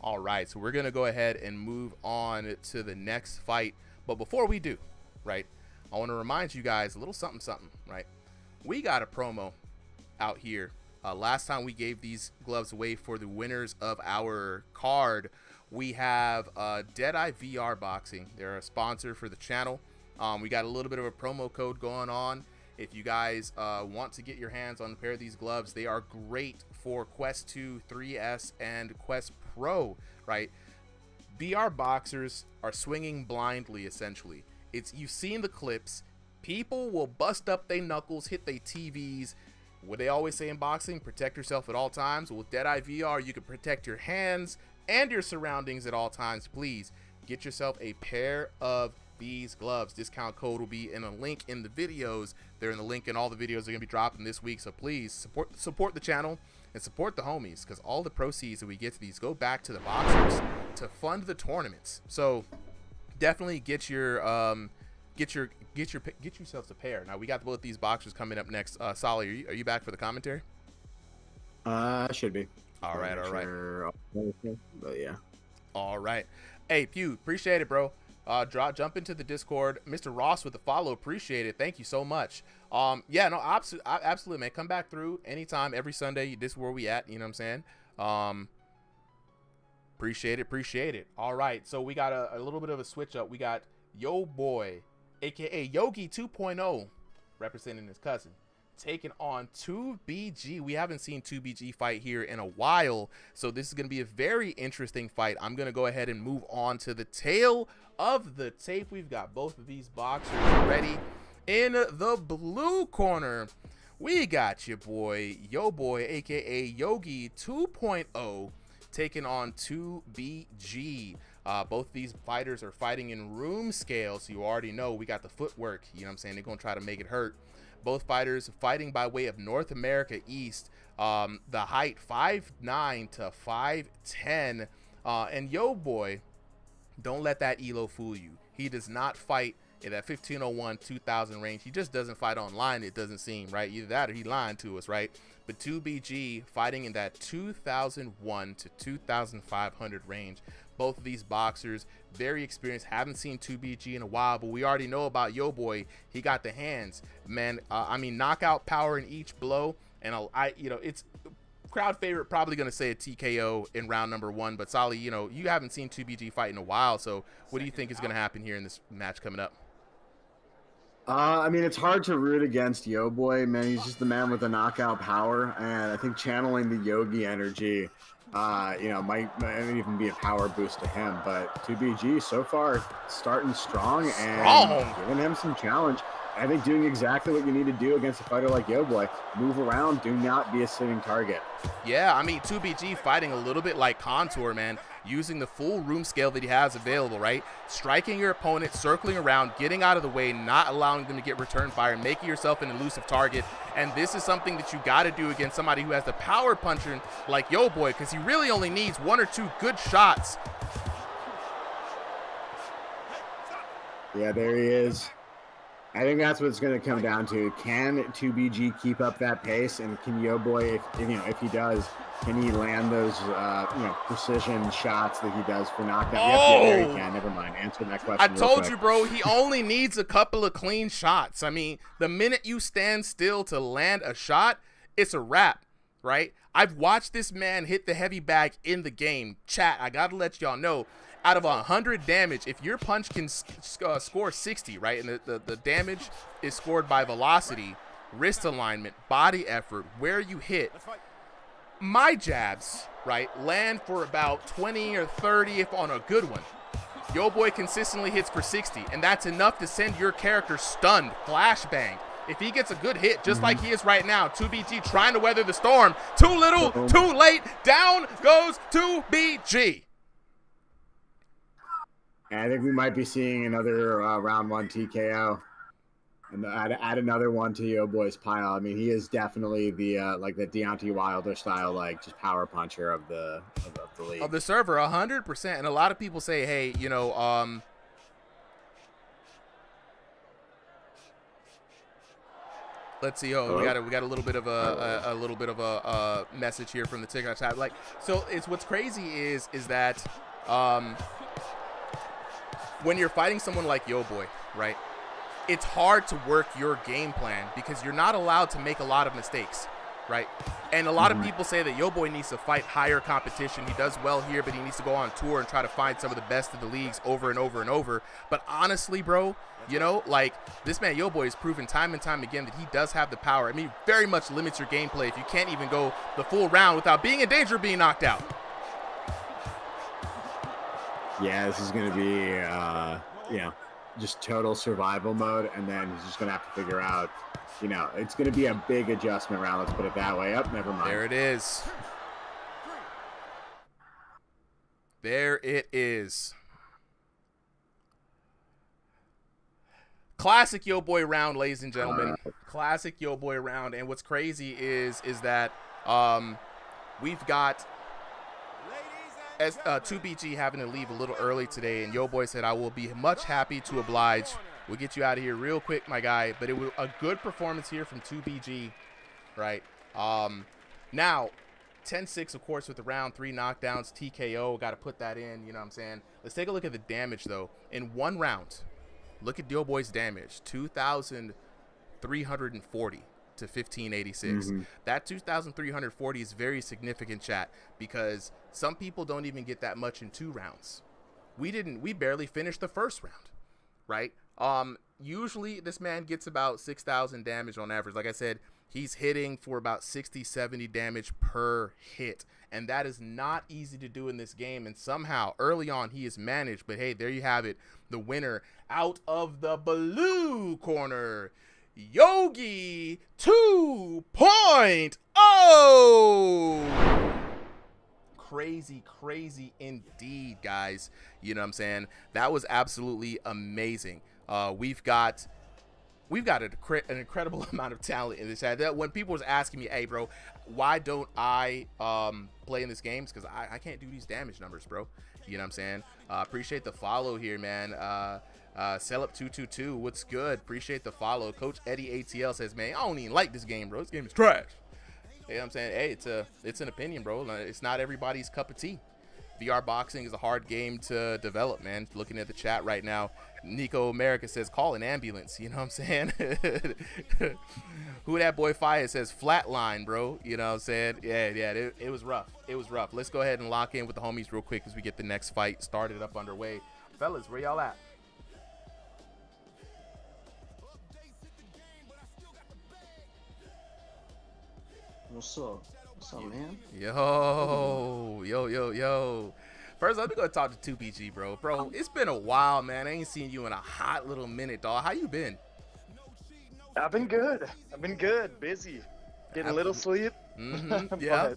All right, so we're gonna go ahead and move on to the next fight. But before we do, right, I want to remind you guys a little something, right? We got a promo out here. Last time we gave these gloves away for the winners of our card, we have Deadeye VR Boxing. They're a sponsor for the channel. We got a little bit of a promo code going on. If you guys want to get your hands on a pair of these gloves, they are great for Quest 2, 3S, and Quest Pro, right? VR boxers are swinging blindly, essentially. You've seen the clips. People will bust up their knuckles, hit their TVs. What they always say in boxing, protect yourself at all times. With Deadeye VR, you can protect your hands and your surroundings at all times. Please get yourself a pair of these gloves. Discount code will be in a link in the videos. They're in the link in all the videos they're gonna be dropping this week. So please support the channel and support the homies, because all the proceeds that we get to these go back to the boxers to fund the tournaments. So definitely get yourselves a pair. Now we got both these boxers coming up next. Solly, are you back for the commentary? I should be. All right. But yeah. All right. Hey, Pew, appreciate it, bro. Jump into the Discord. Mr. Ross with the follow, appreciate it. Thank you so much. Yeah, no, absolutely, man. Come back through anytime, every Sunday. This is where we at. You know what I'm saying? Appreciate it. All right, so we got a little bit of a switch up. We got Yo Boy, aka Yogi 2.0, representing his cousin, taking on 2BG. We haven't seen 2BG fight here in a while, so this is going to be a very interesting fight. I'm going to go ahead and move on to the tail of the tape. We've got both of these boxers ready. In the blue corner, we got your boy, aka Yogi 2.0, taking on 2BG. Both these fighters are fighting in room scale, so you already know we got the footwork. You know what I'm saying? They're going to try to make it hurt. Both fighters fighting by way of North America East. The height 5'9" to 5'10". And yo boy, don't let that Elo fool you. He does not fight in that 1501 2000 range. He just doesn't fight online, it doesn't seem, right? Either that or he lying to us, right? But 2BG fighting in that 2001 to 2500 range. Both of these boxers very experienced. Haven't seen 2BG in a while, but we already know about yo boy. He got the hands, man. I mean, knockout power in each blow, and it's crowd favorite, probably gonna say a TKO in round number 1. But Solly, you haven't seen 2BG fight in a while, so what do you think is gonna happen here in this match coming up? I mean, it's hard to root against Yo Boy, man. He's just the man with the knockout power, and I think channeling the Yogi energy, might even be a power boost to him. But 2BG so far starting strong and giving him some challenge. I think doing exactly what you need to do against a fighter like Yo Boy. Move around, do not be a sitting target. Yeah, I mean, 2BG fighting a little bit like Contour, man. Using the full room scale that he has available, right? Striking your opponent, circling around, getting out of the way, not allowing them to get return fire, making yourself an elusive target. And this is something that you got to do against somebody who has the power puncher like Yo Boy, because he really only needs 1 or 2 good shots. Yeah, there he is. I think that's what it's going to come down to. Can 2BG keep up that pace, and can Yo Boy, if he does, can he land those precision shots that he does for knockdown? Oh! Yeah, there he can. Never mind. Answer that question. I told you, bro. He only needs a couple of clean shots. I mean, the minute you stand still to land a shot, it's a wrap, right? I've watched this man hit the heavy bag in the game. Chat, I gotta let y'all know. Out of 100 damage, if your punch can score 60, right, and the damage is scored by velocity, wrist alignment, body effort, where you hit, my jabs, right, land for about 20 or 30 if on a good one. Yo Boy consistently hits for 60, and that's enough to send your character stunned, flashbang. If he gets a good hit, just like he is right now, 2BG trying to weather the storm. Too little, too late, down goes 2BG. And I think we might be seeing another round 1 TKO, and add another one to Yo Boy's pile. I mean, he is definitely the the Deontay Wilder style, just power puncher of the league, of the server, 100%. And a lot of people say, hey, let's see. Oh, we got a little bit of a message here from the TikTok chat. It's what's crazy is that when you're fighting someone like Yo Boy, right, it's hard to work your game plan because you're not allowed to make a lot of mistakes, right? And a lot of people say that Yo Boy needs to fight higher competition. He does well here, but he needs to go on tour and try to find some of the best of the leagues over and over and over. But honestly, bro, this man Yo Boy has proven time and time again that he does have the power. I mean, very much limits your gameplay if you can't even go the full round without being in danger of being knocked out. Yeah, this is going to be, just total survival mode, and then he's just going to have to figure out, it's going to be a big adjustment round, let's put it that way. Never mind. There it is. There it is. Classic Yo Boy round, ladies and gentlemen. Classic Yo Boy round, and what's crazy is that we've got 2BG having to leave a little early today, and Yo Boy said, I will be much happy to oblige. We'll get you out of here real quick, my guy. But it was a good performance here from 2BG, right? Now, 10-6, of course, with the round 3 knockdowns, TKO. Got to put that in, you know what I'm saying? Let's take a look at the damage, though. In one round, look at Yo Boy's damage, 2,340. To 1586. That 2,340 is very significant, chat, because some people don't even get that much in 2 rounds. We barely finished the first round, right? Usually this man gets about 6,000 damage on average. Like I said, He's hitting for about 60, 70 damage per hit. And that is not easy to do in this game. And somehow, early on, he is managed. But hey, there you have it. The winner out of the blue corner, Yogi 2.0. Crazy indeed, guys. You know what I'm saying? That was absolutely amazing. We've got an incredible amount of talent in this chat. That when people was asking me, hey bro, why don't I play in this game? It's because I can't do these damage numbers, bro. You know what I'm saying? Appreciate the follow here, man. Sell up 222, what's good? Appreciate the follow. Coach Eddie ATL says, man, I don't even like this game, bro. This game is trash. You know what I'm saying? Hey, it's an opinion, bro. It's not everybody's cup of tea. VR boxing is a hard game to develop, man. Looking at the chat right now, Nico America says, call an ambulance. You know what I'm saying? Who that boy Fire says, flatline, bro. You know what I'm saying? Yeah, it was rough. It was rough. Let's go ahead and lock in with the homies real quick as we get the next fight started up underway. Fellas, where y'all at? What's up? What's up, man? Yo. First, let me go talk to 2PG, bro. Bro, it's been a while, man. I ain't seen you in a hot little minute, dog. How you been? I've been good. Busy. Getting a little sleep. Yeah.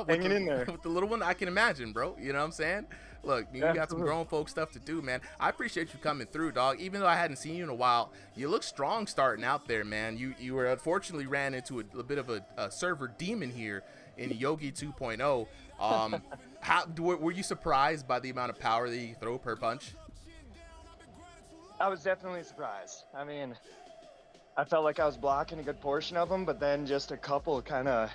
Hanging in there. With the little one, I can imagine, bro. You know what I'm saying? Look, you got some grown folk stuff to do, man. I appreciate you coming through, dog. Even though I hadn't seen you in a while, you look strong starting out there, man. You were unfortunately ran into a bit of a server demon here in Yogi 2.0. Were you surprised by the amount of power that you throw per punch? I was definitely surprised. I mean, I felt like I was blocking a good portion of them, but then just a couple kind of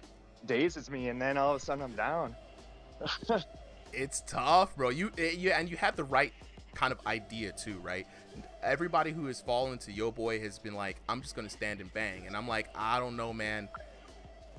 dazes me, and then all of a sudden I'm down. It's tough, bro. You had the right kind of idea too, right? Everybody who has fallen to Yo Boy has been like, I'm just gonna stand and bang, and I'm like, I don't know, man.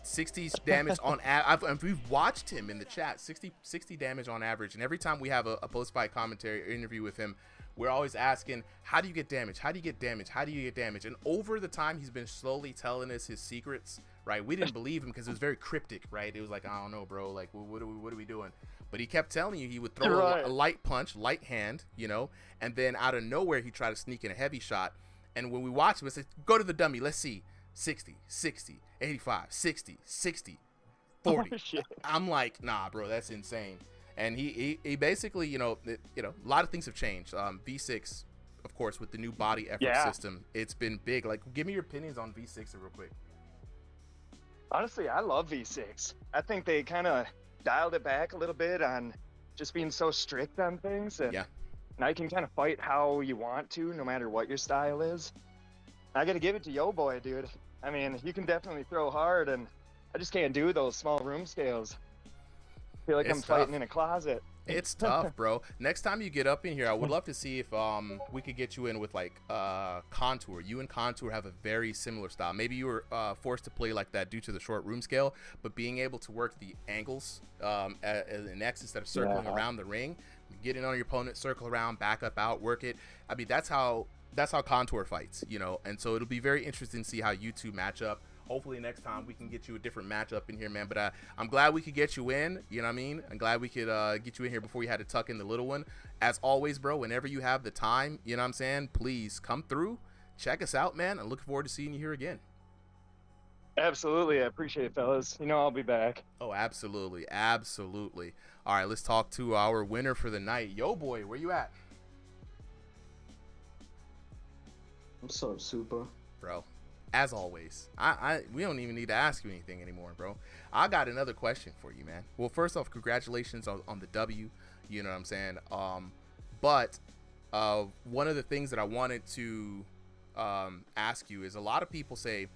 60 damage on average. We've watched him in the chat, 60 damage on average, and every time we have a post-fight commentary or interview with him, we're always asking, how do you get damage? How do you get damage? How do you get damage? And over the time, he's been slowly telling us his secrets, right? We didn't believe him because it was very cryptic, right? It was like, I don't know, bro. Like, what are we doing? But he kept telling you he would throw a light punch, light hand, you know, and then out of nowhere, he tried to sneak in a heavy shot. And when we watched him, I said, go to the dummy. Let's see. 60, 85, 60, 40. Oh, I'm like, nah, bro, that's insane. And he basically, you know, a lot of things have changed. V6, of course, with the new body effort system, it's been big. Like, give me your opinions on V6 real quick. Honestly, I love V6. I think they kind of dialed it back a little bit on just being so strict on things. And now you can kind of fight how you want to, no matter what your style is. I got to give it to Yo Boy, dude. I mean, you can definitely throw hard, and I just can't do those small room scales. I feel like I'm fighting in a closet. It's tough, bro. Next time you get up in here, I would love to see if we could get you in with like Contour. You and Contour have a very similar style. Maybe you were forced to play like that due to the short room scale, but being able to work the angles an X instead of circling around the ring, get in on your opponent, circle around, back up, out, work it. I mean, that's how Contour fights, you know. And so it'll be very interesting to see how you two match up. Hopefully next time we can get you a different matchup in here, man. But I'm glad we could get you in. You know what I mean? I'm glad we could get you in here before you had to tuck in the little one. As always, bro, whenever you have the time, you know what I'm saying? Please come through, check us out, man. I'm looking forward to seeing you here again. Absolutely. I appreciate it, fellas. You know I'll be back. Oh, absolutely. Absolutely. All right, let's talk to our winner for the night. Yo, boy, where you at? What's up, Super? Bro. As always, we don't even need to ask you anything anymore, bro. I got another question for you, man. Well, first off, congratulations on the W. You know what I'm saying? But one of the things that I wanted to ask you is a lot of people say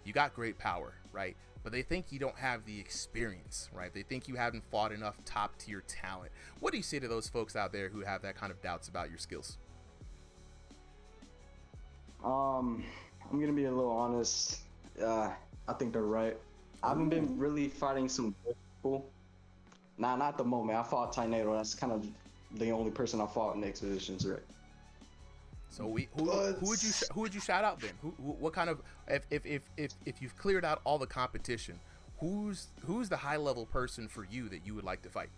you got great power, right? But they think you don't have the experience, right? They think you haven't fought enough top tier talent. What do you say to those folks out there who have that kind of doubts about your skills? I'm gonna be a little honest. I think they're right. I haven't been really fighting some good people. Not at the moment. I fought Tornado. That's kind of the only person I fought in the exhibitions, right? So who would you shout out then? What kind of if you've cleared out all the competition, who's the high level person for you that you would like to fight?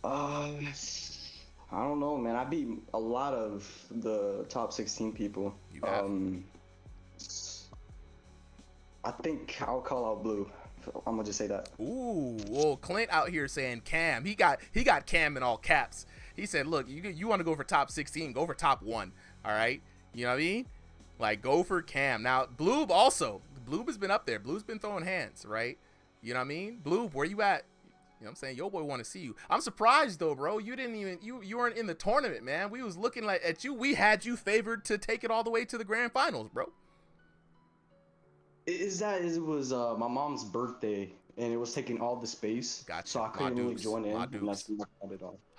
I don't know, man. I beat a lot of the top 16 people. You have. I think I'll call out Blue. I'm gonna just say that. Ooh, well, Clint out here saying Cam. He got Cam in all caps. He said, "Look, you want to go for top 16? Go for top 1. All right, you know what I mean? Like, go for Cam." Now, Bloob also. Bloob has been up there. Blue's been throwing hands, right? You know what I mean? Bloob, where you at? You know what I'm saying? Yo boy want to see you. I'm surprised though, bro. You didn't even you weren't in the tournament, man. We was looking like at you. We had you favored to take it all the way to the grand finals, bro. It was my mom's birthday and it was taking all the space. Gotcha. So I couldn't really join in. And that's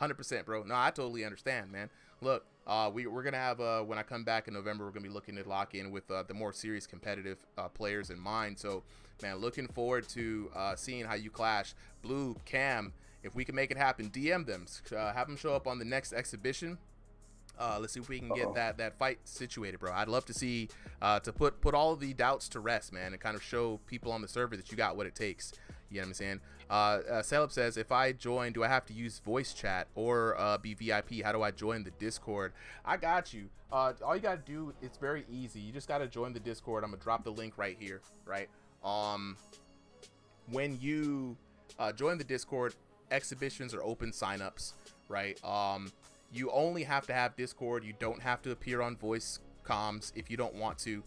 100%, bro. No, I totally understand, man. Look, we're gonna have when I come back in November, we're gonna be looking to lock in with the more serious competitive players in mind. So, man, looking forward to seeing how you clash. Blue, Cam, if we can make it happen, DM them, have them show up on the next exhibition. Let's see if we can get that fight situated, bro. I'd love to see to put all of the doubts to rest, man, and kind of show people on the server that you got what it takes. You know what I'm saying? Celeb says, if I join, do I have to use voice chat or be VIP? How do I join the Discord? I got you. All you gotta do, it's very easy. You just gotta join the Discord. I'm gonna drop the link right here, right? When you join the Discord, exhibitions are open signups, right? You only have to have Discord. You don't have to appear on voice comms if you don't want to.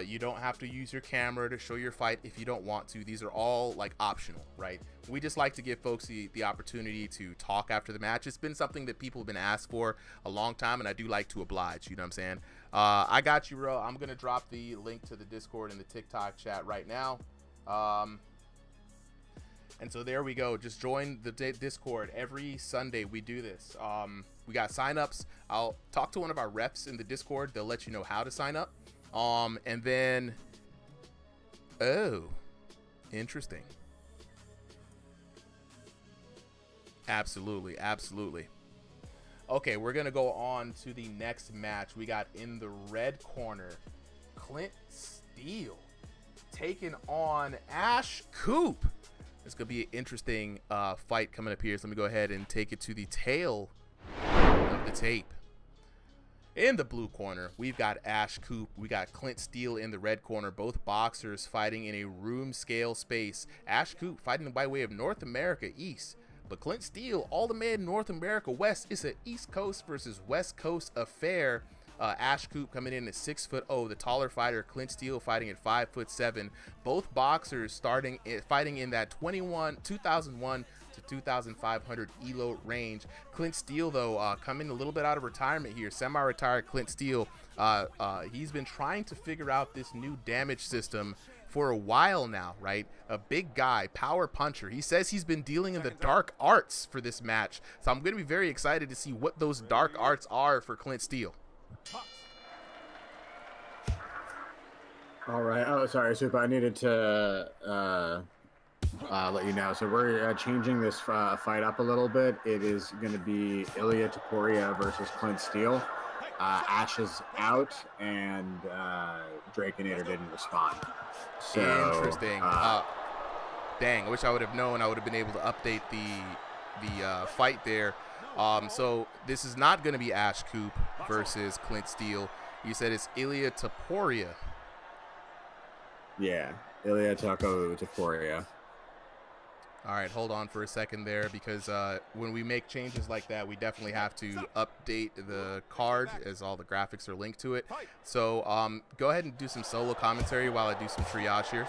You don't have to use your camera to show your fight if you don't want to. These are all like optional, right? We just like to give folks the opportunity to talk after the match. It's been something that people have been asked for a long time, and I do like to oblige. You know what I'm saying? I got you, bro. I'm gonna drop the link to the Discord in the TikTok chat right now. And so there we go. Just join the Discord. Every Sunday we do this. We got signups. I'll talk to one of our reps in the Discord. They'll let you know how to sign up. And then, oh, interesting. Absolutely, absolutely. Okay, we're gonna go on to the next match. We got in the red corner, Clint Steele taking on Ash Coop. It's gonna be an interesting fight coming up here. So let me go ahead and take it to the tail of the tape. In the blue corner, we've got Ash Coop. We got Clint Steele in the red corner. Both boxers fighting in a room scale space. Ash Coop fighting by way of North America East. But Clint Steele, all the way in North America West. It's an East Coast versus West Coast affair. Ash Coop coming in at 6'0", the taller fighter. Clint Steele fighting at 5'7". Both boxers fighting in that 2001 to 2,500 elo range. Clint Steele, though, coming a little bit out of retirement here, semi-retired Clint Steele. He's been trying to figure out this new damage system for a while now, right? A big guy, power puncher. He says he's been dealing in the dark arts for this match. So I'm going to be very excited to see what those dark arts are for Clint Steele. All right. Oh, sorry, Super. I needed to let you know. So we're changing this fight up a little bit. It is going to be Ilya Topuria versus Clint Steele. Ash is out, and Drakenator didn't respond. So, interesting. Dang, I wish I would have known. I would have been able to update the fight there. So this is not going to be Ash Coop versus Clint Steele. You said it's Ilya Topuria. Yeah, Ilya Topuria. All right, hold on for a second there, because when we make changes like that, we definitely have to update the card as all the graphics are linked to it. So go ahead and do some solo commentary while I do some triage here.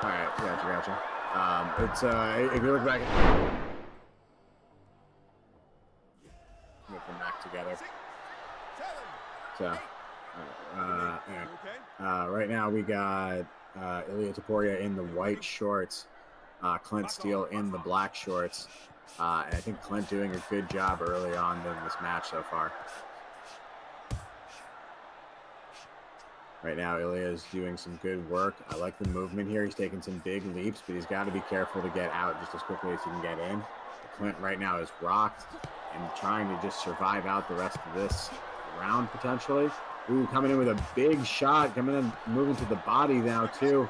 All right, gotcha. It's if you look back, get them back together. So right now we got Ilya Topuria in the white shorts. Clint Steele in the black shorts. And I think Clint doing a good job early on in this match so far. Right now, Ilya is doing some good work. I like the movement here. He's taking some big leaps, but he's got to be careful to get out just as quickly as he can get in. Clint right now is rocked. and trying to just survive out the rest of this round potentially. Ooh, coming in with a big shot, coming in, moving to the body now too.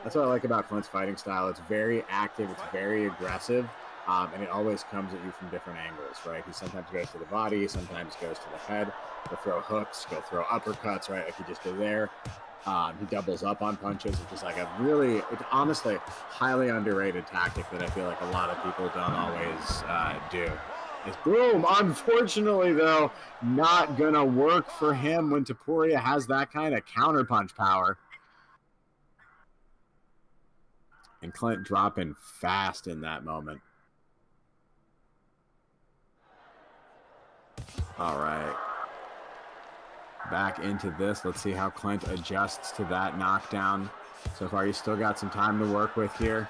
That's what I like about Clint's fighting style. It's very active, it's very aggressive, and it always comes at you from different angles, right? He sometimes goes to the body, sometimes goes to the head. He'll throw hooks, he'll throw uppercuts, right, like he just did there. He doubles up on punches, which is like a really, it's honestly highly underrated tactic that I feel like a lot of people don't always do. It's boom. Unfortunately, though, not going to work for him when Topuria has that kind of counterpunch power. And Clint dropping fast in that moment. All right. Back into this. Let's see how Clint adjusts to that knockdown. So far, he's still got some time to work with here.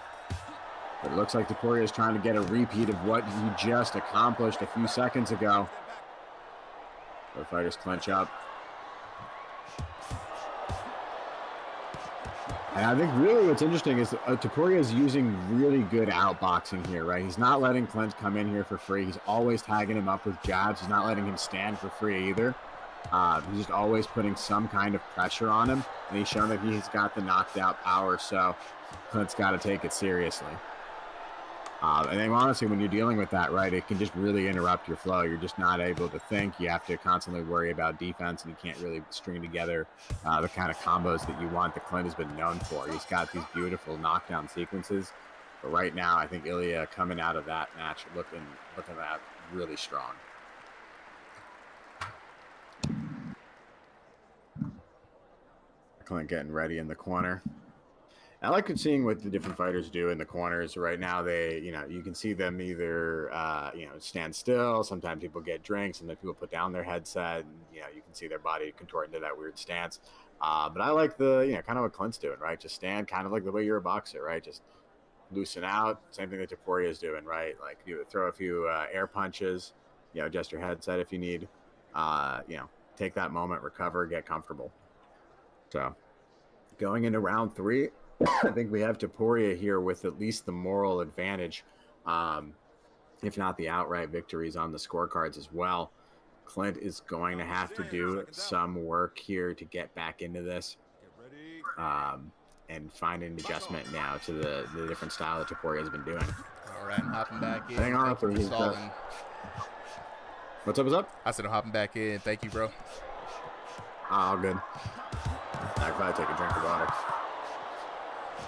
It looks like Topuria is trying to get a repeat of what he just accomplished a few seconds ago. Both fighters clinch up. And I think really what's interesting is Topuria is using really good outboxing here, right? He's not letting Clint come in here for free. He's always tagging him up with jabs. He's not letting him stand for free either. He's just always putting some kind of pressure on him, and he's shown that he's got the knocked out power, so Clint's got to take it seriously. And then honestly, when you're dealing with that, right, it can just really interrupt your flow. You're just not able to think. You have to constantly worry about defense, and you can't really string together the kind of combos that you want that Clint has been known for. He's got these beautiful knockdown sequences. But right now, I think Ilya coming out of that match looking at really strong. Clint getting ready in the corner. I like seeing what the different fighters do in the corners right now. They, you can see them either, stand still. Sometimes people get drinks, and then people put down their headset. And, you can see their body contort into that weird stance. But I like the, kind of what Clint's doing, right? Just stand kind of like the way you're a boxer, right? Just loosen out. Same thing that Topuria is doing, right? Like you throw a few air punches, adjust your headset if you need. Take that moment, recover, get comfortable. So going into round 3. I think we have Topuria here with at least the moral advantage, if not the outright victories on the scorecards as well. Clint is going to have to do some work here to get back into this and find an adjustment now to the different style that Topuria has been doing. All right, I'm hopping back in. Hang on, for What's up? I said I'm hopping back in. Thank you, bro. All good. I could probably take a drink of water.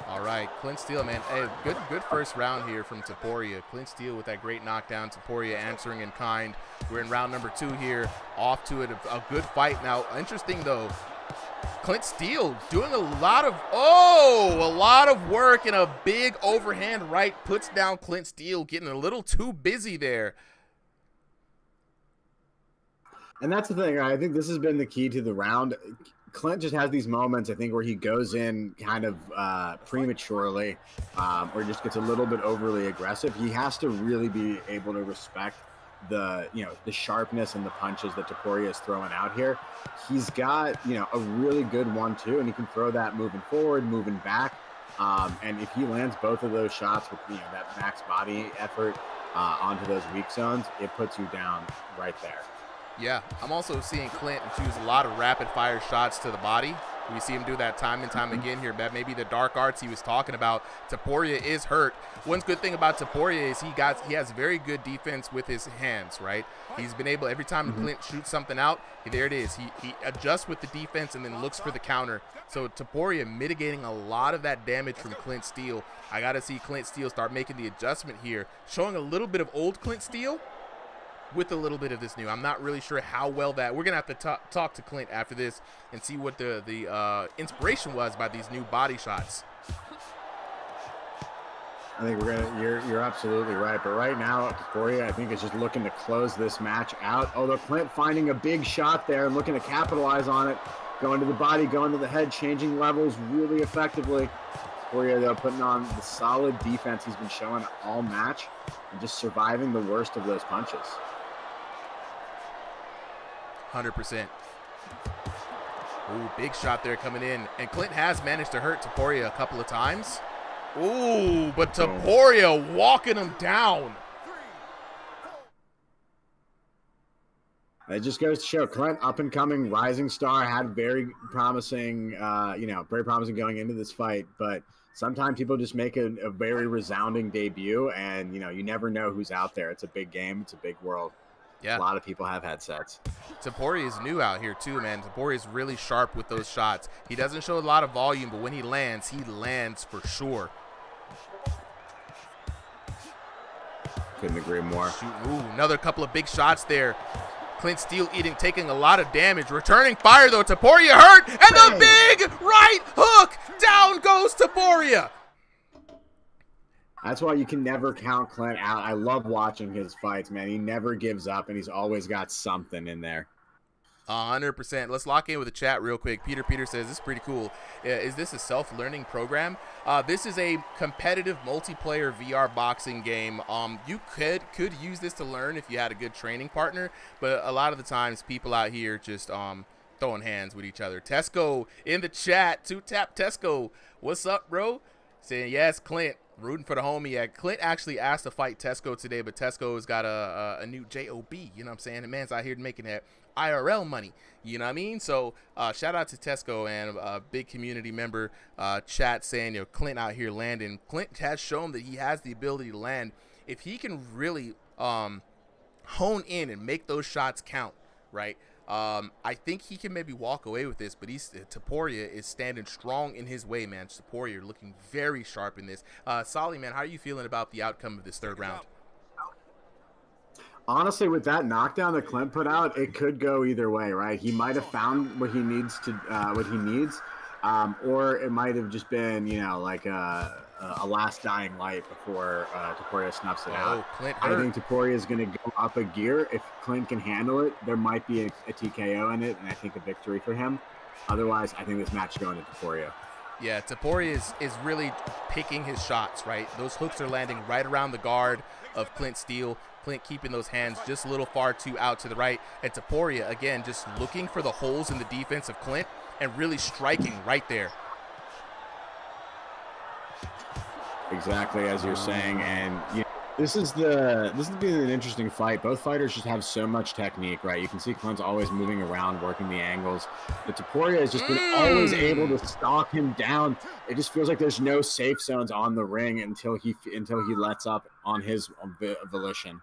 All right, Clint Steele, man. Hey, good first round here from Topuria. Clint Steele with that great knockdown. Topuria answering in kind. We're in round number 2 here. Off to it, a good fight. Now, interesting though, Clint Steele doing a lot of work, and a big overhand right puts down Clint Steele, getting a little too busy there. And that's the thing. I think this has been the key to the round. Clint just has these moments, I think, where he goes in kind of prematurely or just gets a little bit overly aggressive. He has to really be able to respect the sharpness and the punches that Topuria is throwing out here. He's got, a really good 1-2, and he can throw that moving forward, moving back. And if he lands both of those shots with, that max body effort onto those weak zones, it puts you down right there. Yeah, I'm also seeing Clint choose a lot of rapid-fire shots to the body. We see him do that time and time again here. That maybe the dark arts he was talking about. Topuria is hurt. One good thing about Topuria is he has very good defense with his hands, right? He's been able, every time Clint shoots something out, there it is. He adjusts with the defense and then looks for the counter. So Topuria mitigating a lot of that damage from Clint Steele. I got to see Clint Steele start making the adjustment here, showing a little bit of old Clint Steele with a little bit of this new. I'm not really sure how well that. We're gonna have to talk to Clint after this and see what the inspiration was by these new body shots. I think you're absolutely right. But right now, Topuria, I think, is just looking to close this match out. Although Clint finding a big shot there and looking to capitalize on it, going to the body, going to the head, changing levels really effectively. Topuria, though, putting on the solid defense he's been showing all match and just surviving the worst of those punches. 100%. Ooh, big shot there coming in. And Clint has managed to hurt Topuria a couple of times. Ooh, but Topuria walking him down. It just goes to show Clint, up and coming, rising star, had very promising, very promising going into this fight. But sometimes people just make a very resounding debut, and you never know who's out there. It's a big game. It's a big world. Yeah. A lot of people have headsets. Topuria is new out here too, man. Topuria is really sharp with those shots. He doesn't show a lot of volume, but when he lands for sure. Couldn't agree more. Shoot, ooh, another couple of big shots there. Clint Steele taking a lot of damage. Returning fire, though. Topuria hurt. And the big right hook. Down goes Topuria. That's why you can never count Clint out. I love watching his fights, man. He never gives up, and he's always got something in there. 100%. Let's lock in with the chat real quick. Peter says, this is pretty cool. Is this a self-learning program? This is a competitive multiplayer VR boxing game. You could use this to learn if you had a good training partner, but a lot of the times people out here just throwing hands with each other. Tesco in the chat. 2-tap Tesco. What's up, bro? Saying, yes, Clint. Rooting for the homie. Yeah, Clint actually asked to fight Tesco today, but Tesco's got a new job. You know what I'm saying? The man's out here making that IRL money. You know what I mean? So shout out to Tesco and a big community member chat saying, Clint out here landing. Clint has shown that he has the ability to land. If he can really hone in and make those shots count, right? I think he can maybe walk away with this, but Topuria is standing strong in his way, man. Topuria looking very sharp in this. Solly, man, how are you feeling about the outcome of this third round? Honestly, with that knockdown that Clint put out, it could go either way, right? He might have found what he needs, or it might have just been, like a last dying light before Topuria snuffs it out. Clint I think Topuria is going to go up a gear. If Clint can handle it, there might be a TKO in it, and I think a victory for him. Otherwise, I think this match is going to Topuria. Yeah, Topuria is really picking his shots, right? Those hooks are landing right around the guard of Clint Steele. Clint keeping those hands just a little far too out to the right. And Topuria, again, just looking for the holes in the defense of Clint and really striking right there. Exactly as you're saying, and this is being an interesting fight. Both fighters just have so much technique, right? You can see Clint's always moving around, working the angles, but Topuria has just been always able to stalk him down. It just feels like there's no safe zones on the ring until he lets up on his volition.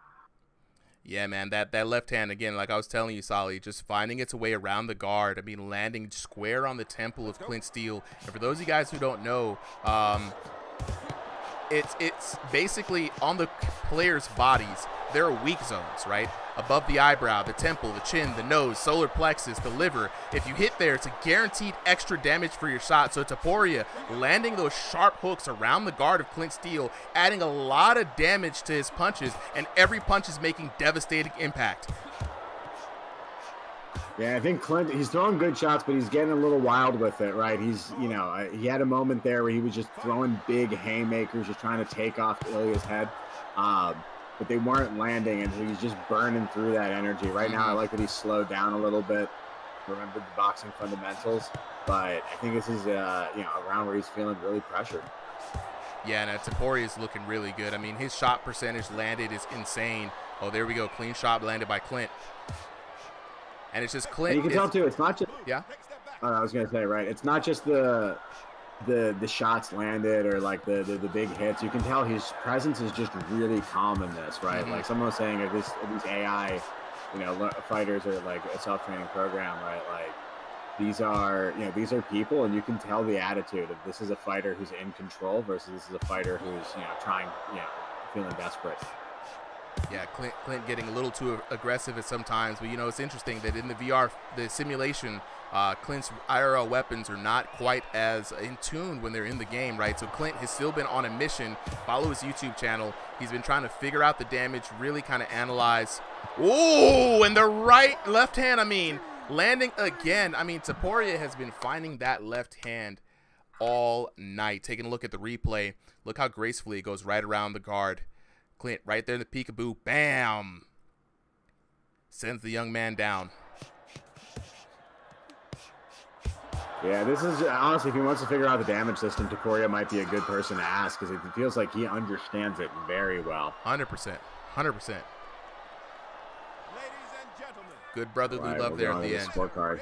Yeah, man, that left hand, again, like I was telling you, Solly, just finding its way around the guard. I mean, landing square on the temple of Clint Steele. And for those of you guys who don't know, it's basically on the players' bodies. There are weak zones, right? Above the eyebrow, the temple, the chin, the nose, solar plexus, the liver. If you hit there, it's a guaranteed extra damage for your shot. So Topuria landing those sharp hooks around the guard of Clint Steele, adding a lot of damage to his punches, and every punch is making devastating impact. Yeah, I think Clint, he's throwing good shots, but he's getting a little wild with it, right? He's, he had a moment there where he was just throwing big haymakers, just trying to take off Ilya's head. But they weren't landing, and he's just burning through that energy. Right now, I like that he's slowed down a little bit, remembered the boxing fundamentals, but I think this is, a round where he's feeling really pressured. Yeah, and Topuria is looking really good. I mean, his shot percentage landed is insane. Oh, there we go. Clean shot landed by Clint. And it's just Clint. And you can tell, too, it's not just... Yeah? I was going to say, right, it's not just the shots landed or like the big hits. You can tell his presence is just really calm in this, right? Like someone was saying, if these AI, fighters are like a self-training program, right? Like these are people, and you can tell the attitude of this is a fighter who's in control versus this is a fighter who's trying, feeling desperate. Yeah, Clint getting a little too aggressive at sometimes, but it's interesting that in the VR, the simulation, Clint's IRL weapons are not quite as in tune when they're in the game, right? So Clint has still been on a mission. Follow his YouTube channel. He's been trying to figure out the damage, really kind of analyze. Oh, and the left hand, landing again. Topuria has been finding that left hand all night. Taking a look at the replay, look how gracefully it goes right around the guard. Clint right there in the peekaboo. Bam! Sends the young man down. Yeah, this is honestly, if he wants to figure out the damage system, Topuria might be a good person to ask because it feels like he understands it very well. 100%. 100%. Ladies and gentlemen, Good brotherly All right, love we'll there go at on the to end. Scorecard.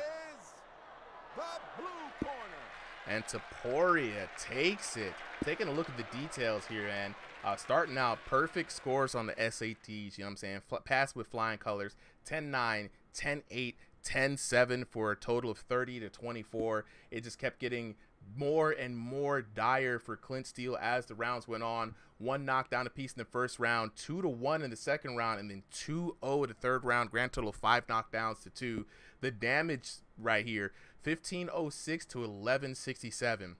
And Taporia takes it. Taking a look at the details here, and starting out, perfect scores on the SATs, you know what I'm saying? Passed with flying colors, 10-9, 10-8, 10-7 for a total of 30 to 24. It just kept getting more and more dire for Clint Steele as the rounds went on. 1 knockdown apiece in the first round, 2-1 in the second round, and then 2-0 the third round. Grand total of 5 knockdowns to 2. The damage right here, 1506 to 1167.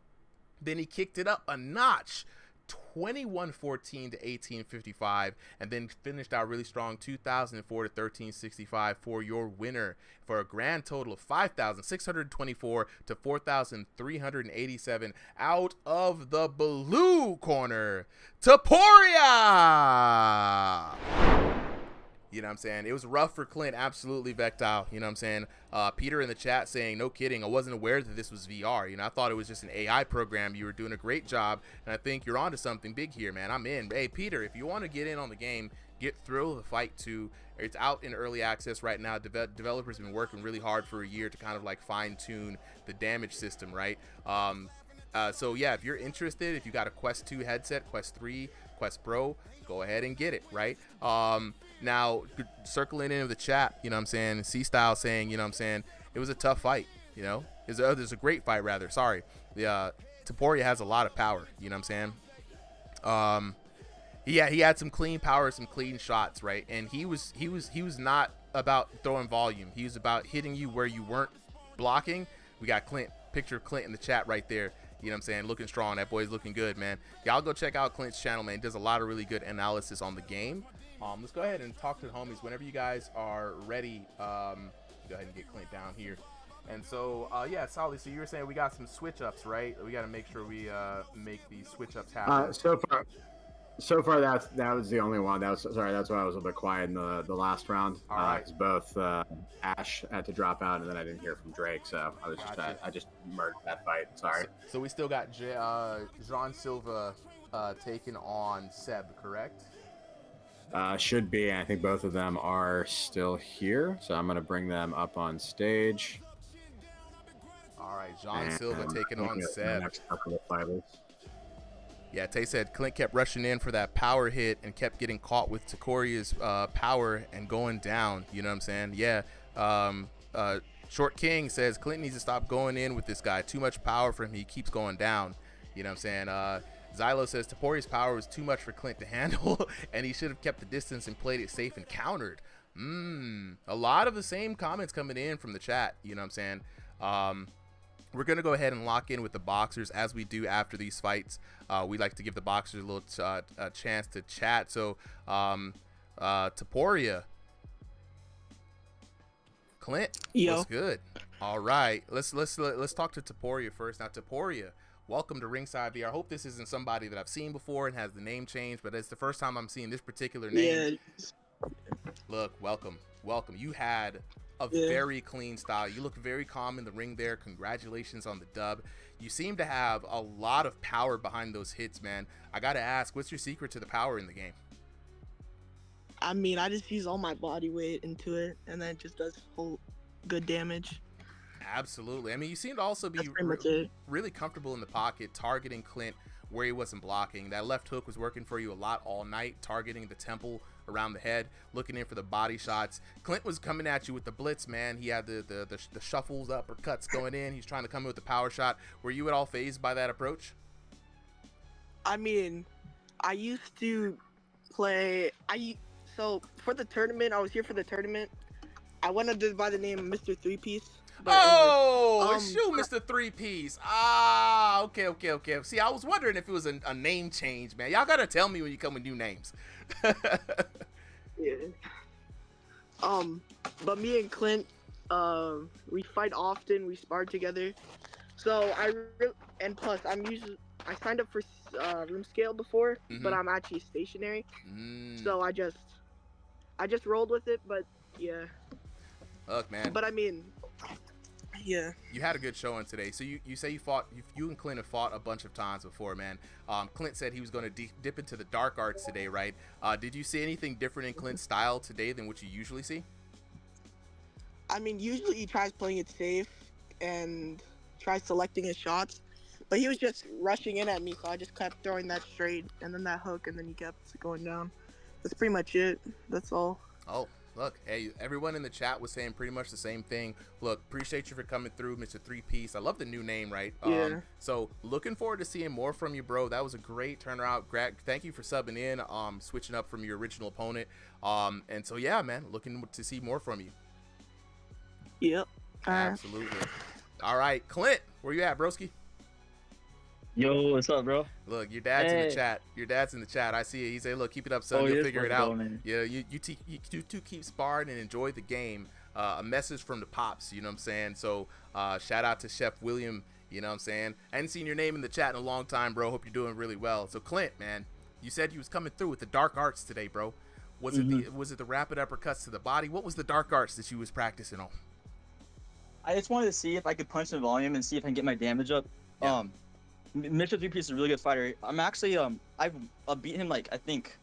Then he kicked it up a notch, 2114 to 1855, and then finished out really strong, 2004 to 1365 for your winner, for a grand total of 5624 to 4387. Out of the blue corner, Taporia. You know what I'm saying? It was rough for Clint, absolutely, Vectile. You know what I'm saying? Peter in the chat saying, no kidding, I wasn't aware that this was VR. You know, I thought it was just an AI program. You were doing a great job, and I think you're onto something big here, man. I'm in. Hey, Peter, if you want to get in on the game, get Thrill of the Fight 2. It's out in early access right now. Developers have been working really hard for a year to kind of like fine-tune the damage system, right? So, yeah, if you're interested, if you got a Quest 2 headset, Quest 3, Quest Pro, go ahead and get it, right? Now, circling into the chat, you know what I'm saying, C-Style saying, you know what I'm saying, it was a tough fight, you know? There's a great fight, rather, sorry. Taporia has a lot of power, you know what I'm saying? Yeah, he had some clean power, some clean shots, right? And he was not about throwing volume. He was about hitting you where you weren't blocking. We got Clint, picture of Clint in the chat right there. You know what I'm saying? Looking strong. That boy's looking good, man. Y'all go check out Clint's channel, man. He does a lot of really good analysis on the game. Let's go ahead and talk to the homies whenever you guys are ready. Go ahead and get Clint down here. And so, yeah, Solly, so you were saying we got some switch ups, right? We got to make sure we make these switch ups happen. So far, that was the only one. That's why I was a little bit quiet in the last round. All right. 'Cause both Ash had to drop out, and then I didn't hear from Drake, so I was I just murdered that fight. Sorry. So we still got Jean Silva taking on Seb, correct? Should be. I think both of them are still here, so I'm gonna bring them up on stage. All right, Jean Silva taking on Seb. Next couple of fighters. Yeah, Tay said Clint kept rushing in for that power hit and kept getting caught with Takoria's power and going down. You know what I'm saying? Yeah. Short King says Clint needs to stop going in with this guy. Too much power for him. He keeps going down. You know what I'm saying? Xylo says Taporia's power was too much for Clint to handle, and he should have kept the distance and played it safe and countered. A lot of the same comments coming in from the chat. You know what I'm saying? We're going to go ahead and lock in with the boxers as we do after these fights. We like to give the boxers a little chance to chat. So, Taporia. Clint, what's good? All right, let's talk to Taporia first. Now, Taporia, welcome to Ringside VR. I hope this isn't somebody that I've seen before and has the name changed, but it's the first time I'm seeing this particular name. Yeah. Look, welcome. You had a very clean style. You look very calm in the ring there. Congratulations on the dub. You seem to have a lot of power behind those hits, man. I gotta ask, what's your secret to the power in the game? I mean, I just use all my body weight into it, and then it just does whole good damage. Absolutely. I mean, you seem to also be really comfortable in the pocket, targeting Clint where he wasn't blocking. That left hook was working for you a lot all night, targeting the temple around the head, looking in for the body shots. Clint was coming at you with the blitz, man. He had the shuffles, the uppercuts going in. He's trying to come in with the power shot. Were you at all fazed by that approach? I mean, I used to play. So for the tournament, I was here for the tournament. I went under by the name of Mr. Three Piece. Shoot, Mr. Three Piece. Ah, okay. See, I was wondering if it was a name change, man. Y'all gotta tell me when you come with new names. Yeah. But me and Clint, we fight often. We spar together. So and plus I signed up for room scale before, but I'm actually stationary. So I just rolled with it. But yeah. Look, man. But I mean. Yeah. You had a good showing today. So you say you and Clint have fought a bunch of times before, man. Clint said he was going to dip into the dark arts today, right? Did you see anything different in Clint's style today than what you usually see? I mean, usually he tries playing it safe and tries selecting his shots, but he was just rushing in at me, so I just kept throwing that straight and then that hook, and then he kept going down. That's pretty much it. That's all. Oh, look, hey, everyone in the chat was saying pretty much the same thing. Look, appreciate you for coming through, Mr. Three Piece. I love the new name, right? Yeah. So looking forward to seeing more from you, bro. That was a great turnaround. Thank you for subbing in, switching up from your original opponent. And so, yeah, man, looking to see more from you. Yep. Absolutely. All right, Clint, where you at, broski? Yo, what's up, bro? Look, your dad's in the chat. Your dad's in the chat. I see it. He said, "Look, keep it up, son. You'll figure it out." Yeah, you two keep sparring and enjoy the game. A message from the pops. You know what I'm saying? So, shout out to Chef William. You know what I'm saying? I hadn't seen your name in the chat in a long time, bro. Hope you're doing really well. So, Clint, man, you said you was coming through with the dark arts today, bro. Was it the rapid uppercuts to the body? What was the dark arts that you was practicing on? I just wanted to see if I could punch the volume and see if I can get my damage up. Yeah. Mr. Three Piece is a really good fighter. I'm actually I've beaten him like I think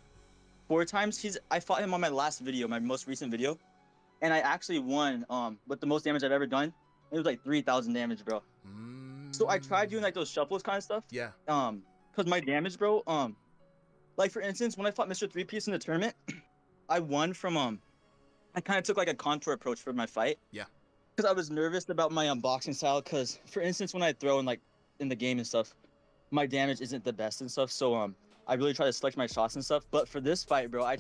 4 times. I fought him on my last video, my most recent video, and I actually won with the most damage I've ever done. It was like 3,000 damage, bro. So I tried doing like those shuffles kind of stuff. Yeah. Cause my damage, bro. Like for instance, when I fought Mr. Three Piece in the tournament, I won from I kind of took like a contour approach for my fight. Yeah. Cause I was nervous about my boxing style. Cause for instance, when I throw in the game and stuff, my damage isn't the best and stuff, so I really try to select my shots and stuff. But for this fight, bro, I'm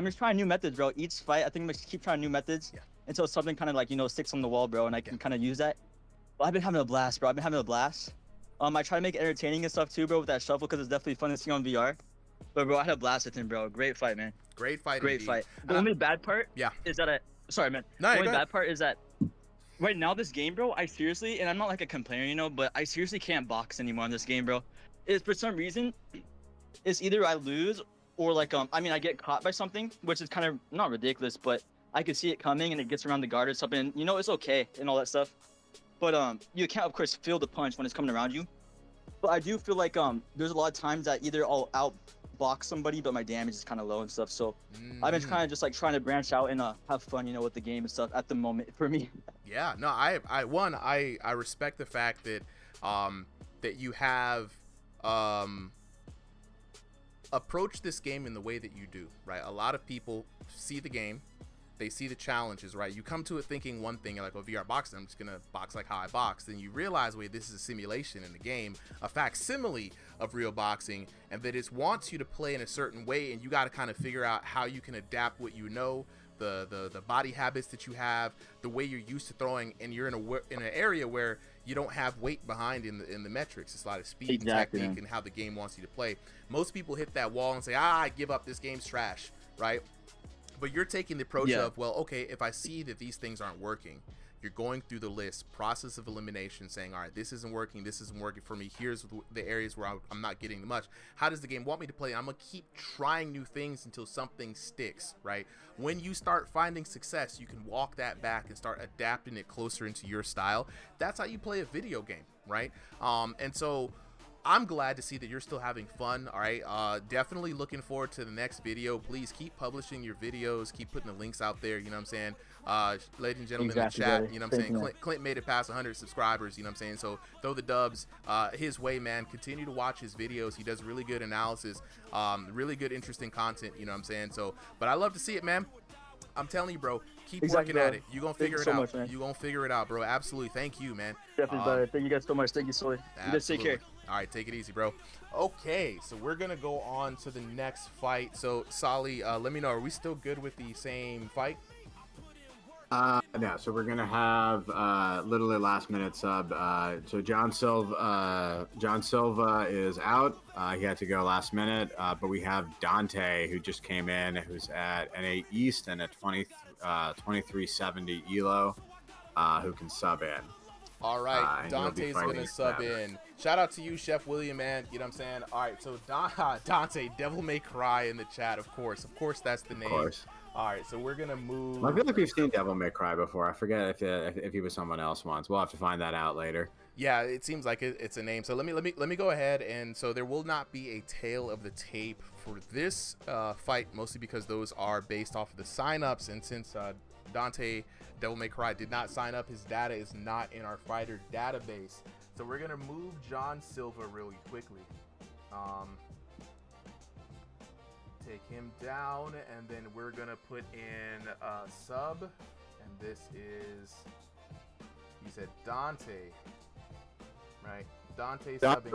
just trying new methods, bro. Each fight I think I'm gonna keep trying new methods until something kind of like, you know, sticks on the wall, bro, and I can kind of use that. But I've been having a blast, bro. I try to make it entertaining and stuff too, bro, with that shuffle, because it's definitely fun to see on VR. But bro, I had a blast with him, bro. Great fight, man. Great fight. Great indeed. fight. The only bad part is that sorry, man. No, the only bad part is that right now, this game, bro, I seriously, and I'm not like a complainer, you know, but I seriously can't box anymore in this game, bro. It's for some reason, it's either I lose or like, I mean, I get caught by something, which is kind of not ridiculous, but I could see it coming and it gets around the guard or something. And, you know, it's okay and all that stuff. But you can't, of course, feel the punch when it's coming around you. But I do feel like there's a lot of times that either I'll outbox somebody, but my damage is kind of low and stuff. So I've been kind of just like trying to branch out and have fun, you know, with the game and stuff at the moment for me. Yeah, no, I respect the fact that that you have approached this game in the way that you do, right? A lot of people see the game, they see the challenges, right? You come to it thinking one thing, you're like, well, VR boxing, I'm just gonna box like how I box. Then you realize, wait, this is a simulation in the game, a facsimile of real boxing, and that it wants you to play in a certain way, and you got to kind of figure out how you can adapt what you know, the body habits that you have, the way you're used to throwing, and you're in an area where you don't have weight behind in the metrics. It's a lot of speed and technique and how the game wants you to play. Most people hit that wall and say, I give up, this game's trash, right? But you're taking the approach of, well, okay, if I see that these things aren't working, you're going through the list, process of elimination, saying, all right, this isn't working for me. Here's the areas where I'm not getting much. How does the game want me to play? I'm going to keep trying new things until something sticks, right? When you start finding success, you can walk that back and start adapting it closer into your style. That's how you play a video game, right? And so I'm glad to see that you're still having fun. All right, definitely looking forward to the next video. Please keep publishing your videos, keep putting the links out there, you know what I'm saying? Ladies and gentlemen in the chat, you know what I'm saying? Clint made it past 100 subscribers, you know what I'm saying? So throw the dubs his way, man. Continue to watch his videos. He does really good analysis, really good, interesting content, you know what I'm saying? So, but I love to see it, man. I'm telling you, bro, keep working at it. You're going to figure it out. You're going to figure it out, bro. Absolutely. Thank you, man. Definitely, brother. Thank you guys so much. Thank you, Sully. You guys take care. All right, take it easy, bro. Okay, so we're going to go on to the next fight. So, Solly, let me know, are we still good with the same fight? No, so we're going to have literally last minute sub. So John Silva is out. He had to go last minute, but we have Dante, who just came in, who's at NA East and at 2370 ELO, who can sub in. All right, Dante's going to sub in. Shout out to you, Chef William, man. You know what I'm saying? All right, so Dante, Devil May Cry in the chat, of course. Of course, that's the name. Of course. All right, so we're going to move. I feel like we've seen Devil May Cry before. I forget if he was someone else once. We'll have to find that out later. Yeah, it seems like it's a name. So let me go ahead, and so there will not be a tail of the tape for this fight, mostly because those are based off of the signups, and since Dante Devil May Cry did not sign up. His data is not in our fighter database. So we're going to move John Silva really quickly. Take him down, and then we're going to put in a sub. And this is, he said Dante, right? Dante subbing.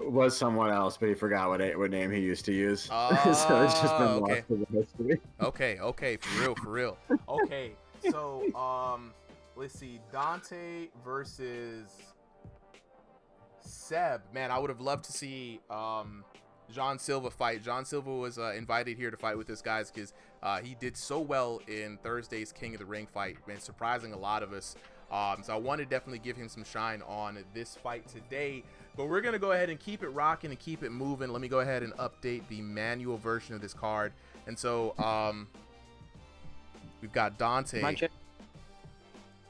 was someone else, but he forgot what name he used to use. Oh, so it's just been okay. lost to the history. Okay, for real. Okay, so let's see, Dante versus Seb. Man, I would have loved to see John Silva fight. John Silva was invited here to fight with us, guys, because he did so well in Thursday's King of the Ring fight, man, surprising a lot of us. So I want to definitely give him some shine on this fight today. But we're going to go ahead and keep it rocking and keep it moving. Let me go ahead and update the manual version of this card. And so we've got Dante.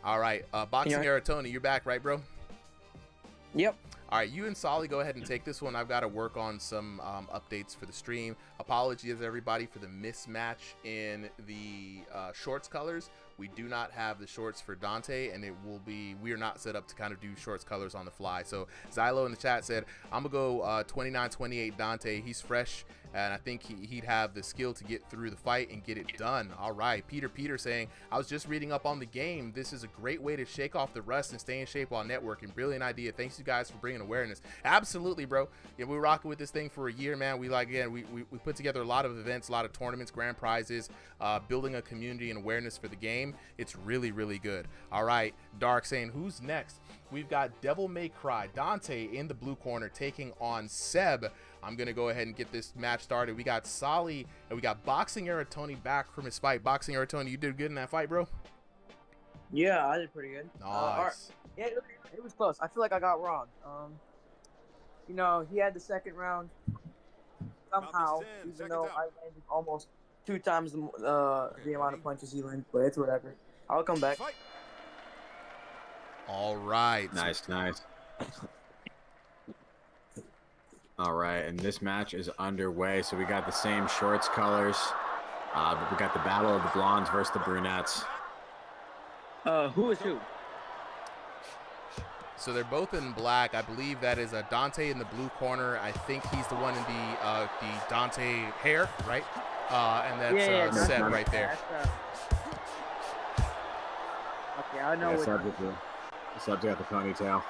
All right. Boxing Era Tony, you're back, right, bro? Yep. All right, you and Solly, go ahead and take this one. I've got to work on some updates for the stream. Apologies, everybody, for the mismatch in the shorts colors. We do not have the shorts for Dante, and we are not set up to kind of do shorts colors on the fly. So Zylo in the chat said, I'm going to go 29-28 Dante. He's fresh, and I think he'd have the skill to get through the fight and get it done. All right, Peter saying, I was just reading up on the game. This is a great way to shake off the rust and stay in shape while networking. Brilliant idea. Thanks you guys for bringing awareness. Absolutely, bro. Yeah, we're rocking with this thing for a year, man. We put together a lot of events, a lot of tournaments, grand prizes, building a community and awareness for the game. It's really, really good. All right, Dark saying, who's next? We've got Devil May Cry. Dante in the blue corner taking on Seb. I'm going to go ahead and get this match started. We got Solly, and we got Boxing Era Tony back from his fight. Boxing Era Tony, you did good in that fight, bro? Yeah, I did pretty good. Nice. Yeah, it was close. I feel like I got robbed. He had the second round somehow, even though I landed almost 2 times the amount of punches he landed, but it's whatever. I'll come back. All right. Nice. All right, and this match is underway. So we got the same shorts colors. But we got the battle of the blondes versus the brunettes. Who is who? So they're both in black. I believe that is Dante in the blue corner. I think he's the one in the Dante hair, right? And that's Seb right there. Okay, I know. Seb's got the ponytail.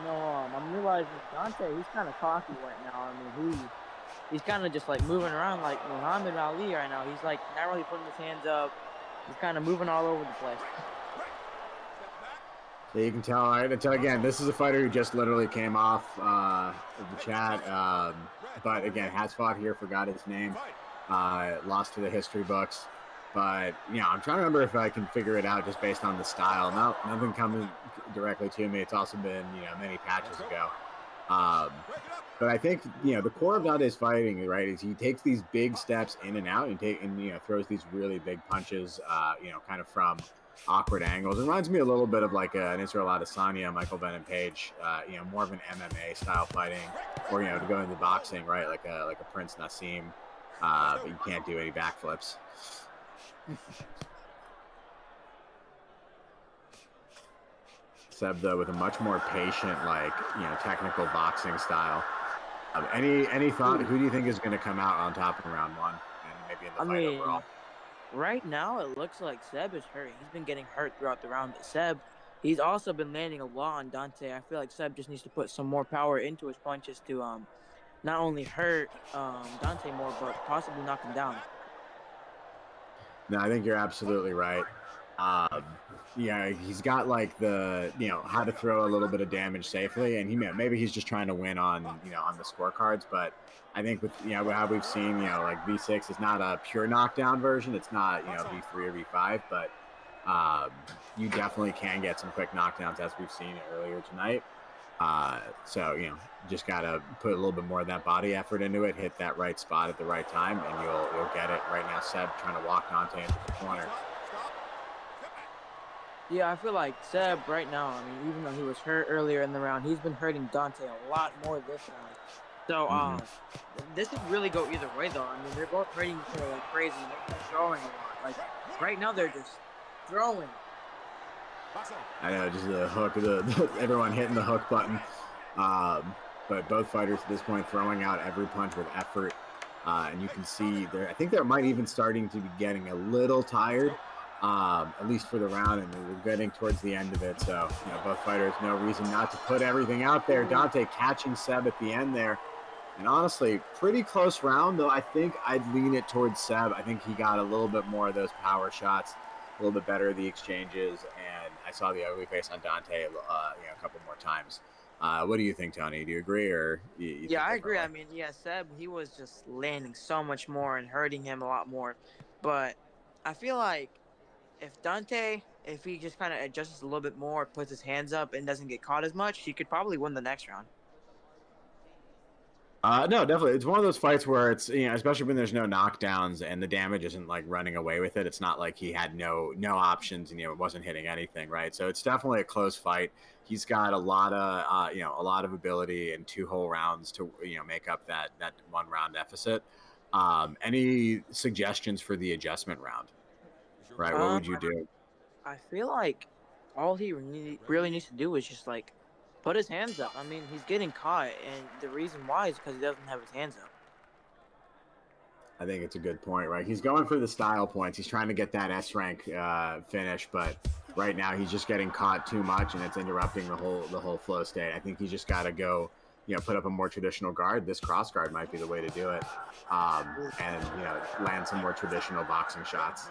No, I'm realizing Dante, he's kind of cocky right now. I mean, he's kind of just like moving around like Muhammad Ali right now. He's like not really putting his hands up. He's kind of moving all over the place. Yeah, you can tell, right? Again, this is a fighter who just literally came off of the chat. But again, has fought here, forgot his name. Lost to the history books. But, I'm trying to remember if I can figure it out just based on the style. Nothing coming directly to me. It's also been, many patches ago. But I think, the core of Dante's fighting, right, is he takes these big steps in and out and throws these really big punches, kind of from awkward angles. It reminds me a little bit of like an Israel Adesanya, Michael Venom Page, more of an MMA style fighting, or, to go into boxing, right, like a Prince Nassim, but you can't do any backflips. Seb, though, with a much more patient, technical boxing style. Any thought? Who do you think is going to come out on top in round 1 and maybe in the fight overall? Right now, it looks like Seb is hurt. He's been getting hurt throughout the round. But Seb, he's also been landing a lot on Dante. I feel like Seb just needs to put some more power into his punches to not only hurt Dante more, but possibly knock him down. No, I think you're absolutely right. He's got like the how to throw a little bit of damage safely, and maybe he's just trying to win on on the scorecards. But I think with how we've seen like V6 is not a pure knockdown version. It's not V3 or V5, but you definitely can get some quick knockdowns as we've seen earlier tonight. So just gotta put a little bit more of that body effort into it, hit that right spot at the right time, and you'll get it. Right now, Seb trying to walk Dante into the corner. Yeah, I feel like Seb right now, I mean, even though he was hurt earlier in the round, he's been hurting Dante a lot more this round. So Mhm. this could really go either way though. I mean, they're both hurting each other like crazy. They're both throwing a lot. Like right now, they're just throwing. I know, just the hook, everyone hitting the hook button. But both fighters at this point throwing out every punch with effort. And you can see there, I think they might even starting to be getting a little tired, at least for the round, and we're getting towards the end of it. So, both fighters, no reason not to put everything out there. Dante catching Seb at the end there. And honestly, pretty close round, though I think I'd lean it towards Seb. I think he got a little bit more of those power shots, a little bit better of the exchanges, and I saw the ugly face on Dante, a couple more times. What do you think, Tony? Do you agree, or you Yeah, think I agree. I differently? mean, yeah, Seb, he was just landing so much more and hurting him a lot more. But I feel like if Dante, if he just kind of adjusts a little bit more, puts his hands up, and doesn't get caught as much, he could probably win the next round. No, definitely. It's one of those fights where it's, especially when there's no knockdowns and the damage isn't like running away with it. It's not like he had no options and it wasn't hitting anything, right? So it's definitely a close fight. He's got a lot of a lot of ability in 2 whole rounds to make up that 1 round deficit. Any suggestions for the adjustment round? Right, what would you do? I feel like all he really needs to do is just like put his hands up. I mean, he's getting caught, and the reason why is because he doesn't have his hands up. I think it's a good point, right? He's going for the style points. He's trying to get that S rank finish, but right now he's just getting caught too much, and it's interrupting the whole flow state. I think he's just got to go, put up a more traditional guard. This cross guard might be the way to do it, and land some more traditional boxing shots.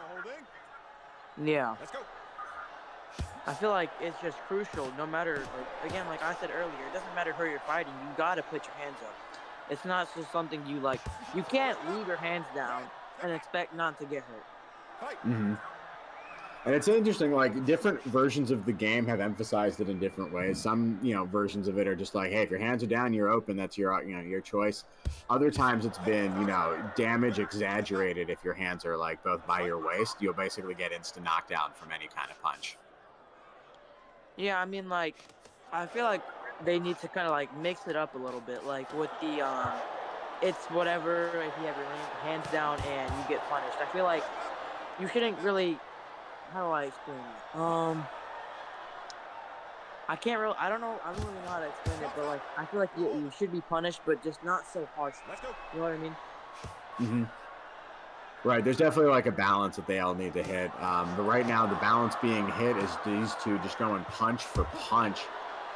Yeah. I feel like it's just crucial. No matter, again, like I said earlier, it doesn't matter who you're fighting. You gotta put your hands up. It's not just something you like. You can't leave your hands down and expect not to get hurt. Mm-hmm. And it's interesting, like different versions of the game have emphasized it in different ways. Some, versions of it are just like, hey, if your hands are down, you're open. That's your choice. Other times it's been, damage exaggerated. If your hands are like both by your waist, you'll basically get instant knockdown from any kind of punch. Yeah, I mean, like, I feel like they need to kind of like mix it up a little bit. Like with the, it's whatever if you have your hands down and you get punished. I feel like you shouldn't really. How do I explain it? I can't really. I don't know. I don't really know how to explain it, but like, I feel like you should be punished, but just not so harshly. You know what I mean? Mm-hmm. Right. There's definitely like a balance that they all need to hit. But right now, the balance being hit is these two just going punch for punch.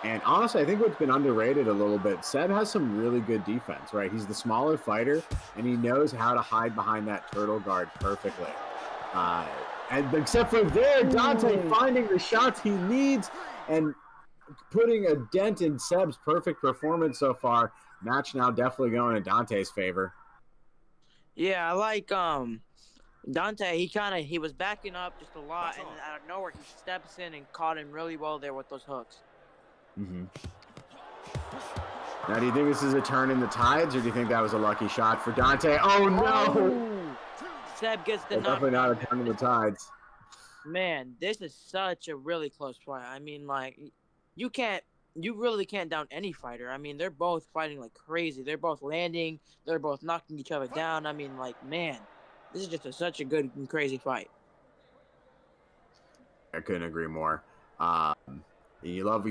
And honestly, I think what's been underrated a little bit, Seb has some really good defense, right? He's the smaller fighter, and he knows how to hide behind that turtle guard perfectly. And except for there, Dante finding the shots he needs and putting a dent in Seb's perfect performance so far. Match now definitely going in Dante's favor. Yeah, I like Dante. He was backing up just a lot, and then out of nowhere he steps in and caught him really well there with those hooks. Mm-hmm. Now, do you think this is a turn in the tides, or do you think that was a lucky shot for Dante? Oh no! Oh, Seb gets the definitely not a turn in the tides. Man, this is such a really close fight. I mean, like, you really can't down any fighter. I mean, they're both fighting like crazy. They're both landing. They're both knocking each other down. I mean, like, man, this is just such a good and crazy fight. I couldn't agree more. You love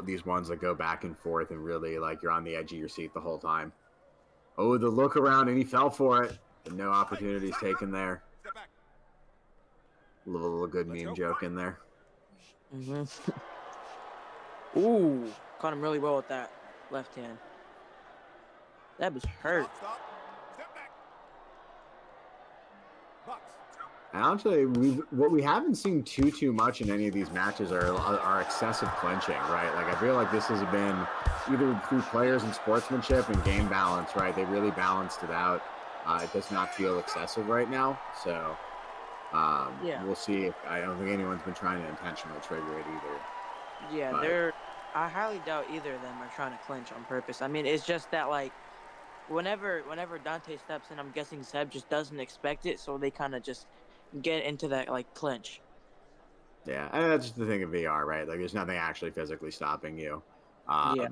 these ones that go back and forth and really like you're on the edge of your seat the whole time. Oh, the look around and he fell for it, but no opportunities taken there. A little good meme joke in there. Mm-hmm. Ooh, caught him really well with that left hand. That was hurt. And actually, what we haven't seen too much in any of these matches are excessive clinching, right? Like I feel like this has been either through players and sportsmanship and game balance, right? They really balanced it out. It does not feel excessive right now, so yeah. We'll see. I don't think anyone's been trying to intentionally trigger it either. Yeah, but I highly doubt either of them are trying to clinch on purpose. I mean, it's just that like whenever Dante steps in, I'm guessing Seb just doesn't expect it, so they kind of just get into that like clinch. Yeah, and that's just the thing of VR, right? Like, there's nothing actually physically stopping you. Yeah.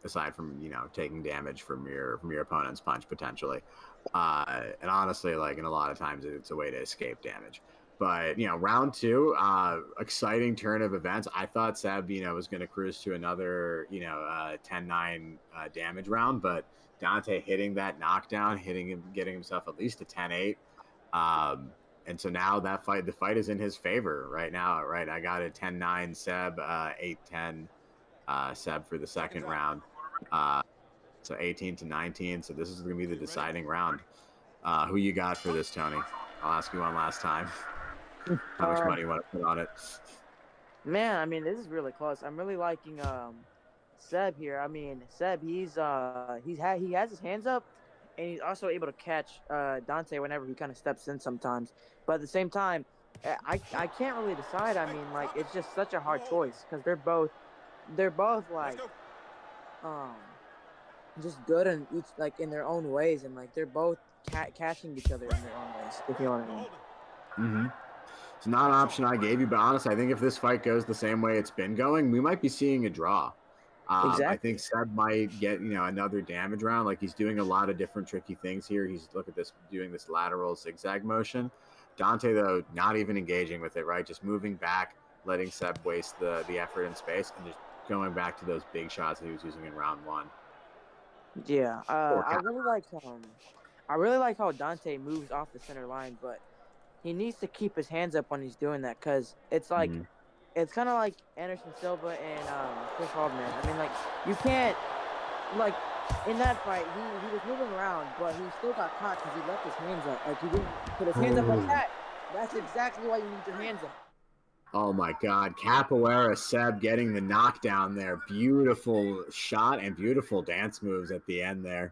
aside from taking damage from your opponent's punch potentially. And honestly, like in a lot of times, it's a way to escape damage. But round two, exciting turn of events. I thought Seb, was going to cruise to another 10-9 damage round, but Dante hitting that knockdown, getting himself at least a 10-8. And so now the fight is in his favor right now. Right, I got a 10-9 Seb, 8-10 Seb for the second round. So 18-19. So this is going to be the deciding round. Who you got for this, Tony? I'll ask you one last time. How much money you want to put on it? Man, I mean, this is really close. I'm really liking Seb here. I mean, Seb, he has his hands up, and he's also able to catch Dante whenever he kind of steps in sometimes. But at the same time, I can't really decide. I mean, like it's just such a hard choice because they're both like just good in each like in their own ways, and like they're both catching each other in their own ways. If you know what I mean. Mm-hmm. It's not an option I gave you, but honestly, I think if this fight goes the same way it's been going, we might be seeing a draw. Exactly. I think Seb might get another damage round. Like he's doing a lot of different tricky things here. Look at this, doing this lateral zigzag motion. Dante though, not even engaging with it, right? Just moving back, letting Seb waste the effort and space, and just going back to those big shots that he was using in round one. Yeah, I really like how Dante moves off the center line, but he needs to keep his hands up when he's doing that because it's like it's kind of like Anderson Silva and Chris Haldman. I mean, like you can't like in that fight he was moving around, but he still got caught because he left his hands up. Like he didn't put his hands up like that. That's exactly why you need your hands up. Oh my God, Capoeira Seb getting the knockdown there. Beautiful shot and beautiful dance moves at the end there.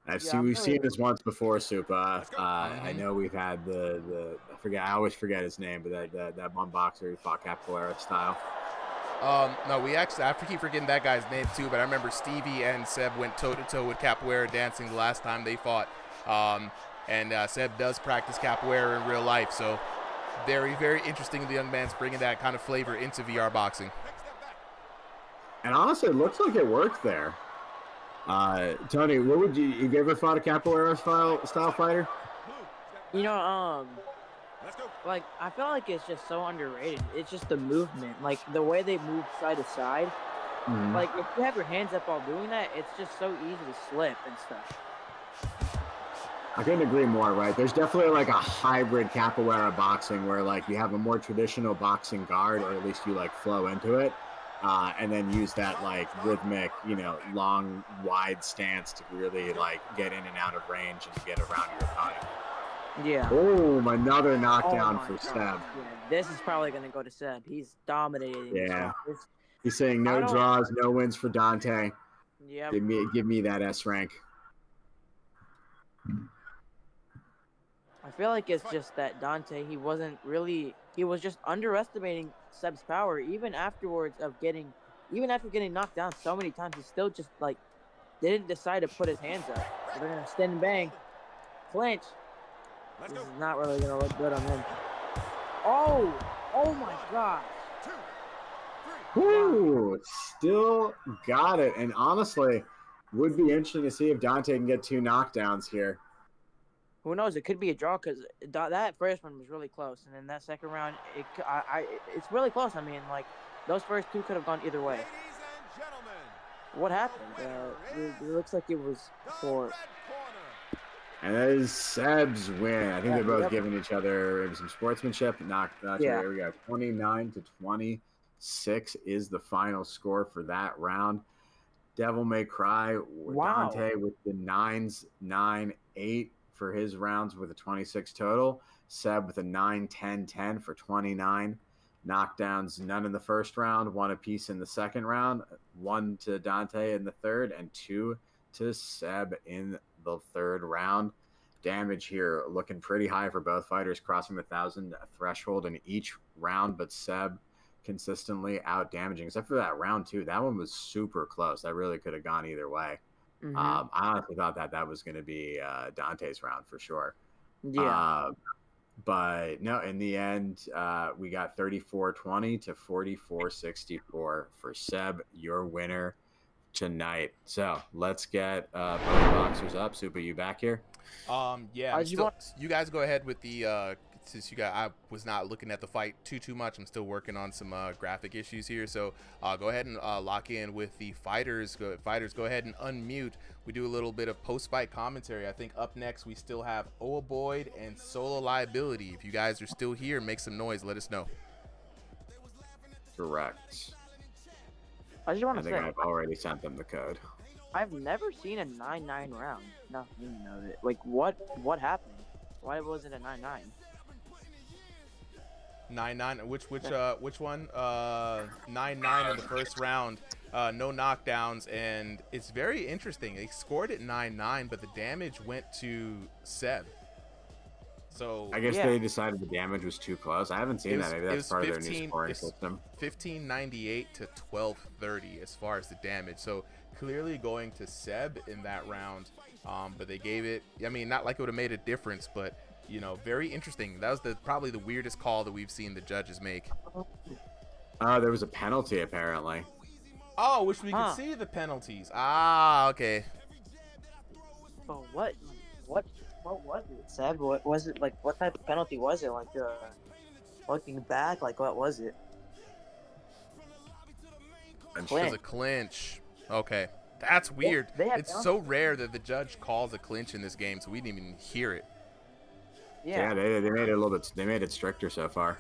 We've seen this once before, Supa. I know we've had I always forget his name, but that one boxer who fought Capoeira style. No, I keep forgetting that guy's name too, but I remember Stevie and Seb went toe-to-toe with Capoeira dancing the last time they fought. And Seb does practice Capoeira in real life, so very, very interesting the young man's bringing that kind of flavor into VR boxing. And honestly, it looks like it worked there. Tony, what would you ever fought a Capoeira style fighter? Like I feel like it's just so underrated. It's just the movement, like the way they move side to side. Mm-hmm. Like if you have your hands up while doing that, it's just so easy to slip and stuff. I couldn't agree more, right? There's definitely like a hybrid Capoeira boxing where like you have a more traditional boxing guard, or at least you like flow into it. And then use that like rhythmic, long, wide stance to really like get in and out of range and to get around your opponent. Yeah. Boom! Another knockdown for Seb. Yeah, this is probably gonna go to Seb. He's dominating. Yeah. He's saying no draws, no wins for Dante. Yeah. Give me that S rank. I feel like it's just that Dante, he was just underestimating Seb's power. Even after getting knocked down so many times, he still just like didn't decide to put his hands up. So they're gonna stand and bang, clinch. This is not really gonna look good on him. Oh my gosh. Woo! Still got it. And honestly, would be interesting to see if Dante can get 2 knockdowns here. Who knows? It could be a draw because that first one was really close, and then that second round, it's really close. I mean, like those first 2 could have gone either way. What happened? It looks like it was for. And that is Seb's win. I think they're both giving each other some sportsmanship. Here we go. 29-26 is the final score for that round. Devil May Cry. Wow. Dante with the 9s, 9-8 for his rounds with a 26 total. Seb with a 9-10-10 for 29 knockdowns. None in the first round, 1 apiece in the second round, 1 to Dante in the third, and 2 to Seb in the third round. Damage here looking pretty high for both fighters, crossing the 1,000 threshold in each round, but Seb consistently out damaging, except for that round 2. That one was super close. That really could have gone either way. Mm-hmm. I honestly thought that was going to be Dante's round for sure. Yeah. But no, in the end, we got 34-20 to 44-64 for Seb, your winner. tonight. So let's get both boxers up. Super, you back here? Yeah. You guys go ahead with the. Since I was not looking at the fight too much. I'm still working on some graphic issues here. So go ahead and lock in with the fighters. Fighters, go ahead and unmute. We do a little bit of post-fight commentary. I think up next we still have Oa Boyd and Solo Liability. If you guys are still here, make some noise. Let us know. Correct. I just want to say, I've already sent them the code. I've never seen a 9-9 round. Nothing of it. Like, what happened? Why was it a 9-9? 9-9. Which one? 9-9 in the first round. No knockdowns, and it's very interesting. They scored at 9-9, but the damage went to Seb. So I guess they decided the damage was too close. I haven't seen that. Maybe that's part of their new scoring system. 1598 to 1230 as far as the damage. So clearly going to Seb in that round. But they gave it. I mean, not like it would have made a difference, but you know, very interesting. That was probably the weirdest call that we've seen the judges make. There was a penalty apparently. Oh, wish we could see the penalties. Ah, okay. But what was it, Seb? What was it like? What type of penalty was it? Like, looking back, like what was it? It was a clinch. Okay, that's weird. It's so rare that the judge calls a clinch in this game, so we didn't even hear it. Yeah, they made it a little bit. They made it stricter so far.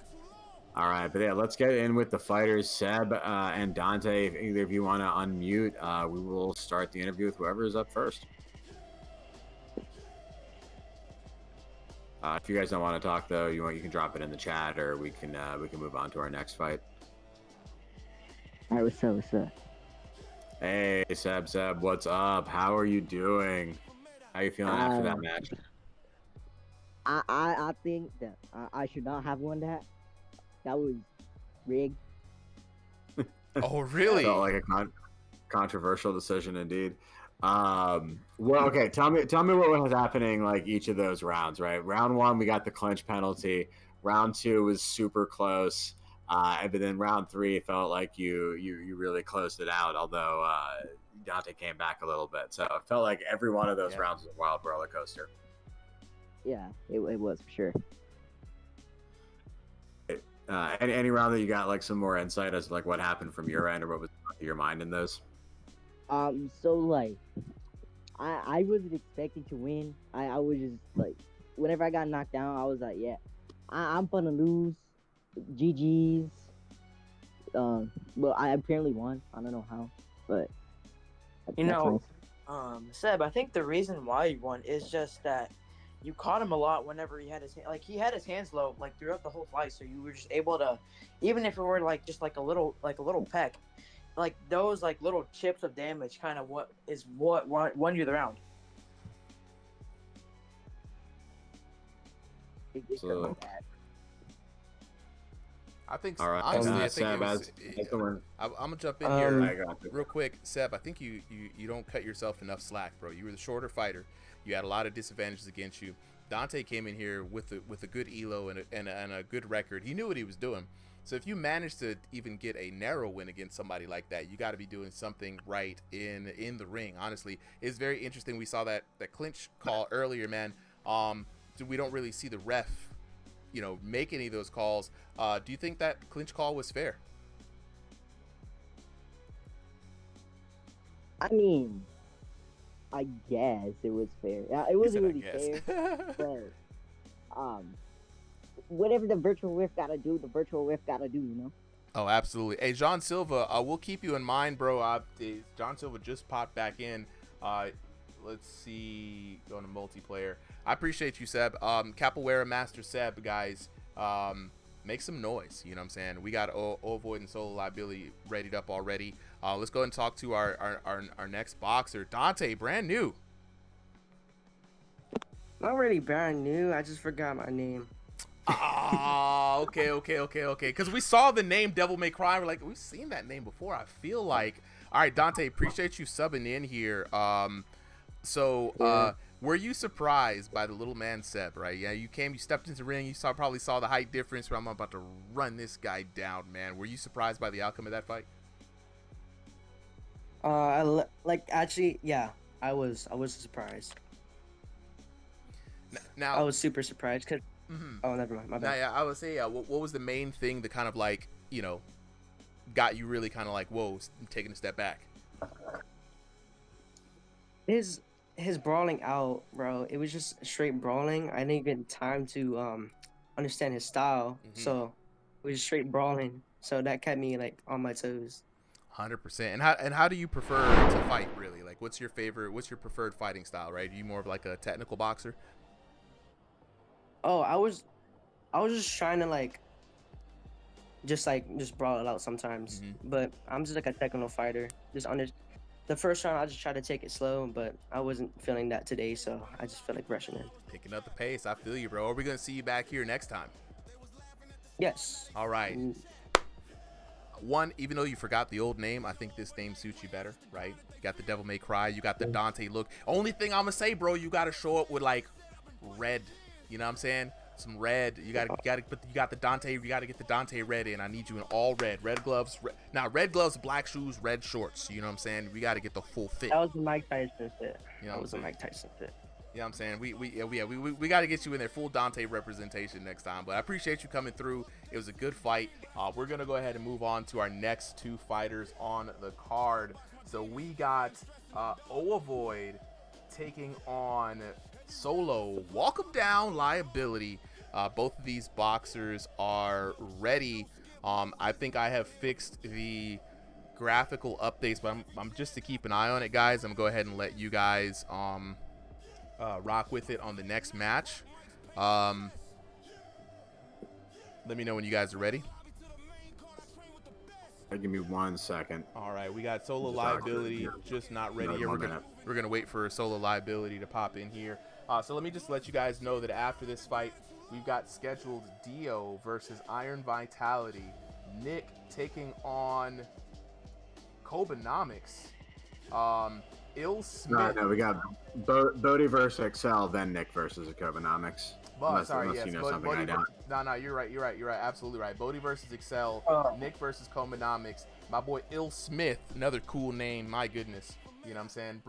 All right, but yeah, let's get in with the fighters, Seb and Dante. If either of you want to unmute, we will start the interview with whoever is up first. If you guys don't want to talk though, you can drop it in the chat, or we can move on to our next fight. All right, what's up? Hey, Seb, what's up? How are you doing? How are you feeling after that match? I think that I should not have won that. That was rigged. Oh, really? Felt like a controversial decision indeed. Well, okay. Tell me what was happening like each of those rounds, right? Round 1, we got the clinch penalty. Round 2 was super close. But then round 3 felt like you really closed it out, although Dante came back a little bit. So it felt like every one of those rounds was a wild roller coaster. Yeah, it was for sure. Any round that you got like some more insight as to like what happened from your end or what was in your mind in those? So like, I wasn't expecting to win. I was just like, whenever I got knocked down, I was like, yeah, I'm gonna lose. GG's. Well, I apparently won. I don't know how, but you know, Seb, I think the reason why you won is just that you caught him a lot whenever he had his hands low like throughout the whole fight, so you were just able to, even if it were like just like a little peck, like those like little chips of damage kind of what won you the round. Absolutely. I think, all right. honestly, I think Seb, I'm gonna jump in here real quick. Seb, I think you don't cut yourself enough slack, bro. You were the shorter fighter. You had a lot of disadvantages against you. Dante came in here with a good elo and a good record. He knew what he was doing. So if you manage to even get a narrow win against somebody like that, you got to be doing something right in the ring. Honestly, it's very interesting. We saw that clinch call earlier, man. We don't really see the ref, make any of those calls. Do you think that clinch call was fair? I mean, I guess it was fair. It wasn't really fair, but whatever the virtual ref gotta do, the virtual ref gotta do, Oh, absolutely. Hey, John Silva, we'll keep you in mind, bro. John Silva just popped back in. Let's see, going to multiplayer. I appreciate you, Seb. Capoeira Master Seb, guys, make some noise. You know what I'm saying? We got Ovoid and Solo Liability readied up already. Let's go ahead and talk to our next boxer, Dante, brand new. Not really brand new. I just forgot my name. Okay. Because we saw the name Devil May Cry. We're like, we've seen that name before. I feel like. All right, Dante, appreciate you subbing in here. Were you surprised by the little man Seb, right? Yeah, you stepped into the ring, you probably saw the height difference, but I'm about to run this guy down, man. Were you surprised by the outcome of that fight? Like actually, yeah, I was surprised. Now I was super surprised because. Mhm. Oh, never mind. My Now, bad. yeah, I would say, what was the main thing that kind of like, got you really kind of like, whoa, taking a step back? His brawling out, bro. It was just straight brawling. I didn't get time to understand his style, so it was straight brawling. So that kept me like on my toes. 100%. And how do you prefer to fight, really? Like, what's your preferred fighting style, right? Are you more of like a technical boxer? Oh, I was just trying to just brawl it out sometimes. But I'm just like a technical fighter. The first round, I just tried to take it slow, but I wasn't feeling that today, so I just felt like rushing in. Picking up the pace. I feel you, bro. Are we gonna see you back here next time? Yes. All right. One, even though you forgot the old name, I think this name suits you better, right? You got the Devil May Cry, you got the Dante look. Only thing I'm gonna say, bro, you gotta show up with like red. You know what I'm saying? Some red. You got the Dante. You gotta get the Dante red in. I need you in all red. Red gloves. Now red gloves, black shoes, red shorts. You know what I'm saying? We gotta get the full fit. That was a Mike Tyson fit. You know that was a Mike Tyson fit. You know what I'm saying? We got to get you in there, full Dante representation next time. But I appreciate you coming through. It was a good fight. We're going to go ahead and move on to our next two fighters on the card. So we got Oavoid taking on Solo. Walk him down, Liability. Both of these boxers are ready. I think I have fixed the graphical updates, but I'm just to keep an eye on it, guys. I'm going to go ahead and let you guys rock with it on the next match. Let me know when you guys are ready. Give me 1 second. All right, we got Solo Liability just not ready yet. We're gonna wait for Solo Liability to pop in here. So let me just let you guys know that after this fight, we've got scheduled Dio versus Iron Vitality. Nick taking on Kobenomics. Ill Smith. No, we got Bodie versus Excel, then Nick versus Kobenomics. Unless you know something I don't. No, you're right. Absolutely right. Bodie versus Excel, Nick versus Kobenomics. My boy Ill Smith, another cool name. My goodness, you know what I'm saying?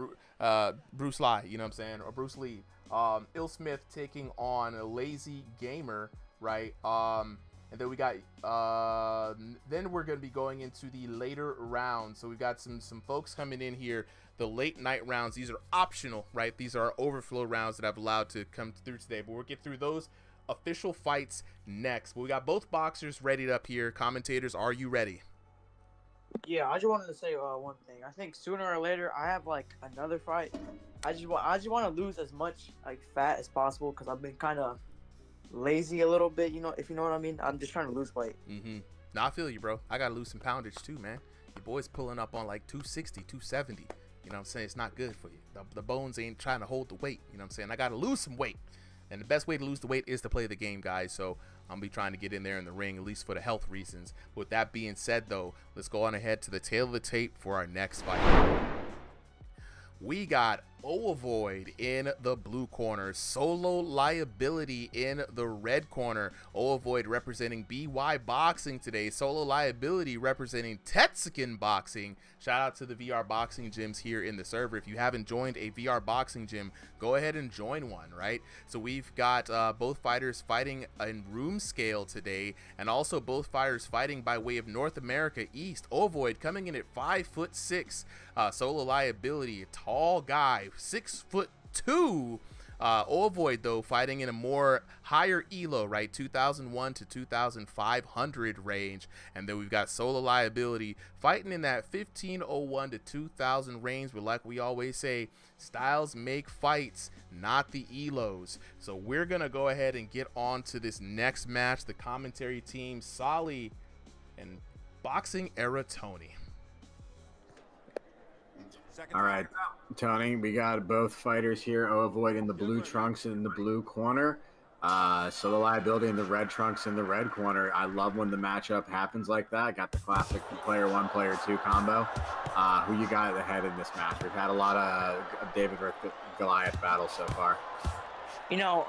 Bruce Lee, you know what I'm saying, or Bruce Lee. Ill Smith taking on a Lazy Gamer, right? And then we got then we're gonna be going into the later rounds. So we've got some folks coming in here. The late night rounds, these are optional, right? These are overflow rounds that I've allowed to come through today, but we'll get through those official fights next. But we got both boxers ready up here. Commentators, are you ready? Yeah, I just wanted to say one thing. I think sooner or later I have like another fight. I just want to lose as much like fat as possible because I've been kind of lazy a little bit, you know, if you know what I mean. I'm just trying to lose weight. No, I feel you, bro. I gotta lose some poundage too, man. Your boy's pulling up on like 260, 270. You know what I'm saying? It's not good for you. The bones ain't trying to hold the weight. You know what I'm saying? I got to lose some weight. And the best way to lose the weight is to play the game, guys. So I'm going to be trying to get in there in the ring, at least for the health reasons. With that being said, though, let's go on ahead to the tail of the tape for our next fight. We got Oavoid in the blue corner, Solo Liability in the red corner. Oavoid representing BY Boxing today, Solo Liability representing Tetsican Boxing. Shout out to the VR boxing gyms here in the server. If you haven't joined a VR boxing gym, go ahead and join one, right? So we've got both fighters fighting in room scale today, and also both fighters fighting by way of North America East. Oavoid coming in at 5'6". Solo Liability, a tall guy, 6'2". Oavoid though fighting in a more higher elo, right, 2001 to 2500 range. And then we've got Solo Liability fighting in that 1501 to 2000 range. But like we always say, styles make fights, not the elos. So we're gonna go ahead and get on to this next match. The commentary team, Solly and Boxing Era Tony. All right, Tony, we got both fighters here. Oavoid in the blue trunks in the blue corner. Solo Liability in the red trunks in the red corner. I love when the matchup happens like that. Got the classic player one, player two combo. Who you got ahead in this match? We've had a lot of David versus Goliath battles so far. You know,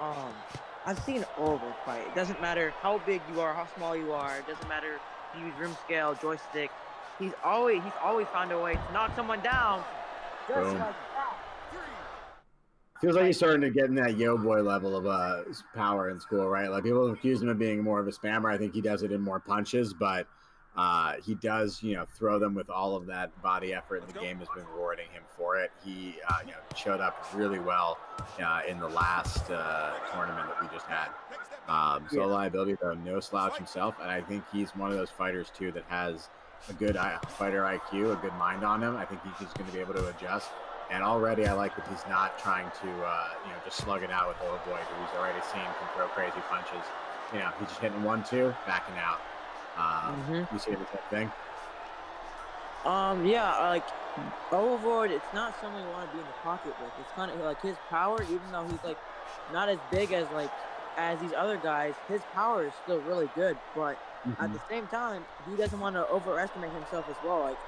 I've seen Oavoid fight. It doesn't matter how big you are, how small you are. It doesn't matter if you use room scale, joystick. he's always found a way to knock someone down, just Boom. like that. Feels like he's starting to get in that yo boy level of power in school, right? Like people accuse him of being more of a spammer. I think he does it in more punches, but he does, throw them with all of that body effort, and the game has been rewarding him for it. He, showed up really well in the last tournament that we just had. So liability, though, no slouch himself, and I think he's one of those fighters too that has a good fighter IQ, a good mind on him. I think he's going to be able to adjust. And already I like that he's not trying to, just slug it out with Old Boy, who he's already seen can throw crazy punches. He's just hitting 1-2, backing out. You see the same thing? Yeah, like Overboard, it's not someone you want to be in the pocket with. It's kind of like his power, even though he's like not as big as these other guys, his power is still really good. But at the same time, he doesn't want to overestimate himself as well. Like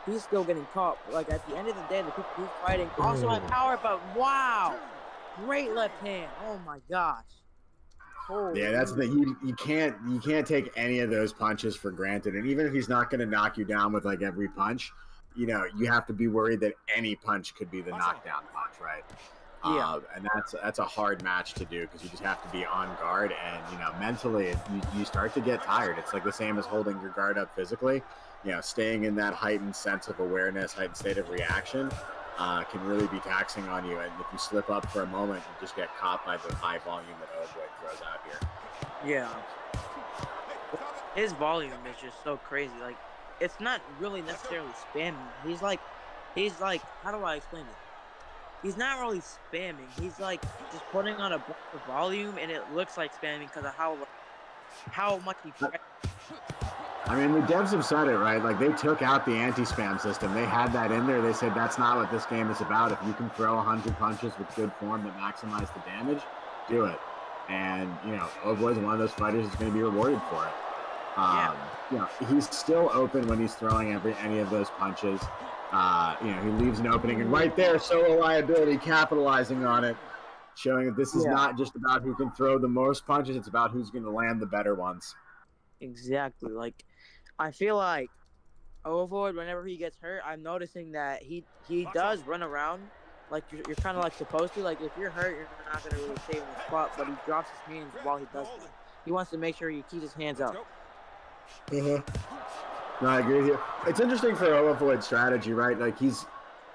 he's still getting caught. Like at the end of the day, the people he's fighting also have power. But wow, great left hand! Oh my gosh. Holy Yeah, that's the thing. You can't take any of those punches for granted. And even if he's not going to knock you down with like every punch, you have to be worried that any punch could be the knockdown punch, right? Yeah. And that's a hard match to do because you just have to be on guard, and mentally you start to get tired. It's like the same as holding your guard up physically. Staying in that heightened sense of awareness, heightened state of reaction can really be taxing on you. And if you slip up for a moment, you just get caught by the high volume that Oboy throws out here. Yeah. His volume is just so crazy. Like, it's not really necessarily spamming. He's like, how do I explain it? He's not really spamming. He's like just putting on a bunch of volume, and it looks like spamming because of how much he. I mean, the devs have said it, right? Like, they took out the anti-spam system. They had that in there. They said that's not what this game is about. If you can throw 100 punches with good form that maximize the damage, do it. And, Oboy's one of those fighters who's going to be rewarded for it. He's still open when he's throwing any of those punches. He leaves an opening, and right there, solo liability, capitalizing on it, showing that this is not just about who can throw the most punches. It's about who's going to land the better ones. Exactly. Like, I feel like Overboard, whenever he gets hurt, I'm noticing that he does run around like you're kind of like supposed to. Like, if you're hurt, you're not gonna really stay in the spot, but he drops his hands while he does that. He wants to make sure he keeps his hands up. No, I agree with you. It's interesting for Overboard's strategy, right? Like, he's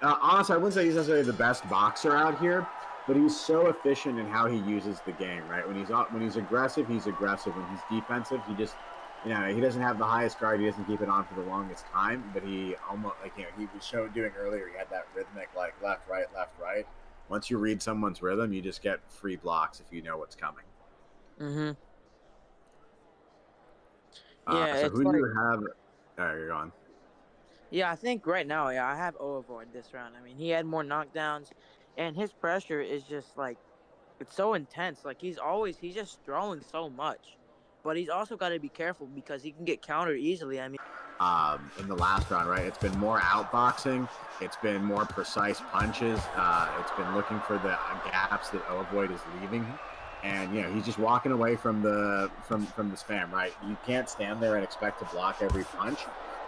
honestly, I wouldn't say he's necessarily the best boxer out here, but he's so efficient in how he uses the game, right? When he's aggressive, he's aggressive. When he's defensive, he just, he doesn't have the highest guard. He doesn't keep it on for the longest time, but he almost, he was doing earlier, he had that rhythmic, like, left, right. Once you read someone's rhythm, you just get free blocks if you know what's coming. Mm-hmm. So who do you have? There, you're on. Yeah, I think right now, I have Overboard this round. I mean, he had more knockdowns, and his pressure is just like, it's so intense. Like, he's just throwing so much, but he's also got to be careful because he can get countered easily. I mean, in the last round, right? It's been more outboxing. It's been more precise punches. It's been looking for the gaps that Overboard is leaving. And he's just walking away from the spam, right? You can't stand there and expect to block every punch,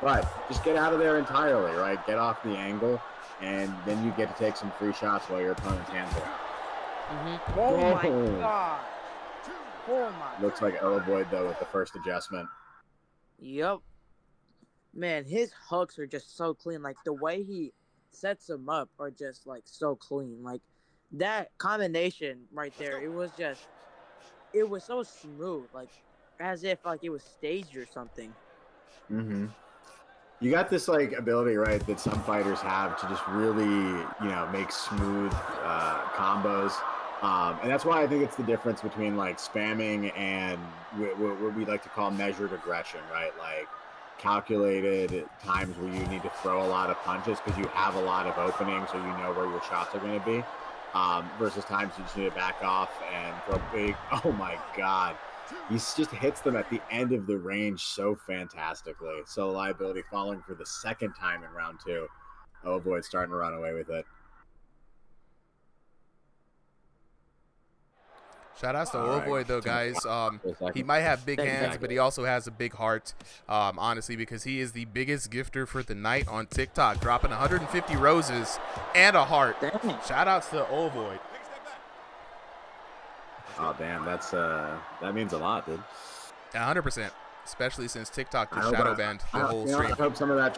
but just get out of there entirely, right? Get off the angle, and then you get to take some free shots while your opponent's hands are. Oh my god! Oh my! Looks like Overboard though with the first adjustment. Yep. Man, his hooks are just so clean. Like, the way he sets them up are just like so clean. Like, that combination right there, it was so smooth, like as if like it was staged or something. Mm-hmm. You got this like ability, right, that some fighters have to just really, make smooth combos. And that's why I think it's the difference between like spamming and what we like to call measured aggression, right? Like calculated times where you need to throw a lot of punches because you have a lot of openings or you know where your shots are going to be. Versus times you just need to back off and throw big. Oh my god, he just hits them at the end of the range so fantastically. So liability falling for the second time in round 2. Overboard starting to run away with it. Shout outs to All Ovoid right. though, guys. He might have big hands, but he also has a big heart. Honestly, because he is the biggest gifter for the night on TikTok, dropping 150 roses and a heart. Shout outs to Ovoid. Oh damn, that means a lot, dude. 100%. Especially since TikTok just I hope shadow banned the whole stream. I hope some of that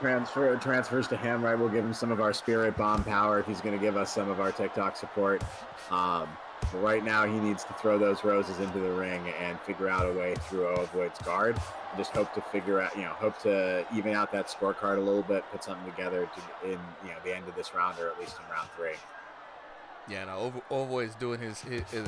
transfers to him, right? We'll give him some of our spirit bomb power if he's going to give us some of our TikTok support. But right now, he needs to throw those roses into the ring and figure out a way through Ovoid's guard. I just hope to hope to even out that scorecard a little bit, put something together in the end of this round or at least in round 3. Yeah, no, Ovoid is doing his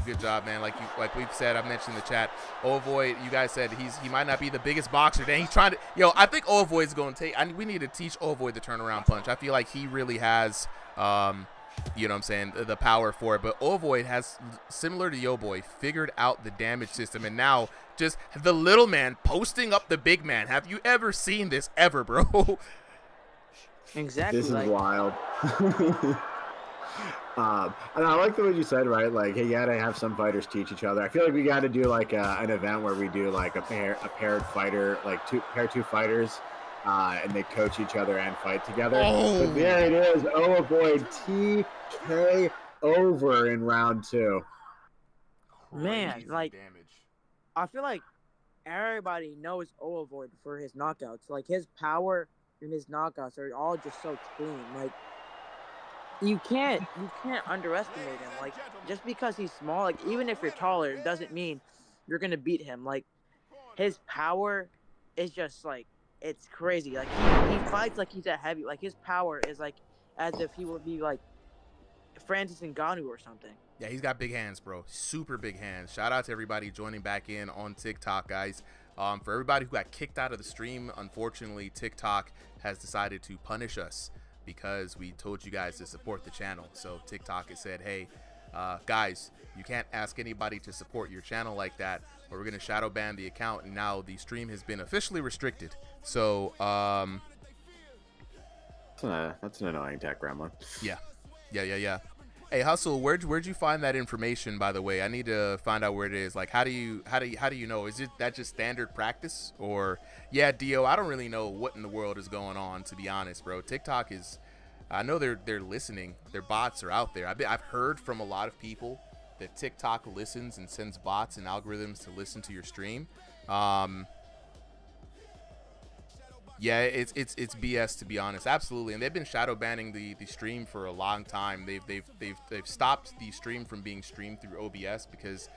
good job, man. Like we've said, I've mentioned in the chat. Ovoid, you guys said he might not be the biggest boxer. Then he's trying to, I think Ovoid's going to take. We need to teach Ovoid the turnaround punch. I feel like he really has, you know what I'm saying, the power for it. But Ovoid has, similar to Yo Boy, figured out the damage system, and now just the little man posting up the big man. Have you ever seen this ever, bro? Exactly. This is wild. And I like the way you said, right? Like, hey, you gotta have some fighters teach each other. I feel like we got to do like an event where we do like a paired fighter, like two fighters, and they coach each other and fight together. Oh. But there it is. Oh, avoid TK over in round 2. Man, like, I feel like everybody knows Ovoid for his knockouts. Like, his power and his knockouts are all just so clean. Like, you can't underestimate him. Like, just because he's small, like, even if you're taller, it doesn't mean you're gonna beat him. Like, his power is just like, it's crazy. Like, he fights like he's a heavy. Like, his power is like as if he would be like Francis Ngannou or something. Yeah, he's got big hands, bro. Super big hands. Shout out to everybody joining back in on TikTok, guys. For everybody who got kicked out of the stream, unfortunately, TikTok has decided to punish us because we told you guys to support the channel. So TikTok has said, hey, guys, you can't ask anybody to support your channel like that, or we're going to shadow ban the account. And now the stream has been officially restricted. So that's an annoying tech gremlin. Yeah. Hey, Hustle, where'd you find that information, by the way? I need to find out where it is. Like, how do you know? Is it that just standard practice? Or yeah, Dio, I don't really know what in the world is going on, to be honest, bro. TikTok is, I know they're listening. Their bots are out there. I've heard from a lot of people that TikTok listens and sends bots and algorithms to listen to your stream. Yeah, it's BS, to be honest. Absolutely. And they've been shadow banning the stream for a long time. They've stopped the stream from being streamed through OBS because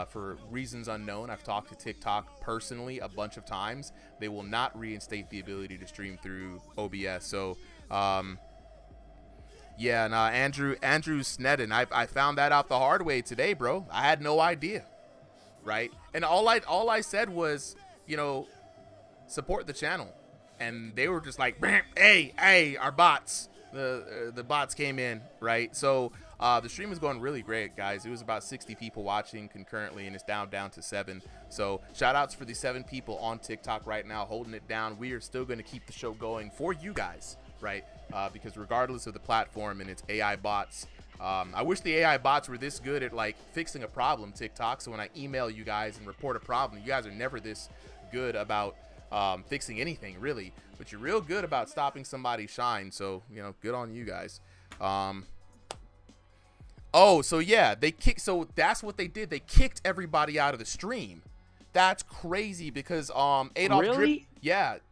for reasons unknown, I've talked to TikTok personally a bunch of times. They will not reinstate the ability to stream through OBS. So yeah, and Andrew Snedden, I found that out the hard way today, bro. I had no idea. Right? And all I said was, support the channel. And they were just like, hey, our bots. The bots came in, right? So the stream is going really great, guys. It was about 60 people watching concurrently, and it's down to 7. So shout outs for the 7 people on TikTok right now holding it down. We are still going to keep the show going for you guys, right? Because regardless of the platform and its AI bots, I wish the AI bots were this good at like fixing a problem, TikTok. So when I email you guys and report a problem, you guys are never this good about fixing anything, really, but you're real good about stopping somebody's shine. So good on you guys. So yeah, so that's what they did. They kicked everybody out of the stream. That's crazy because Adolf Really?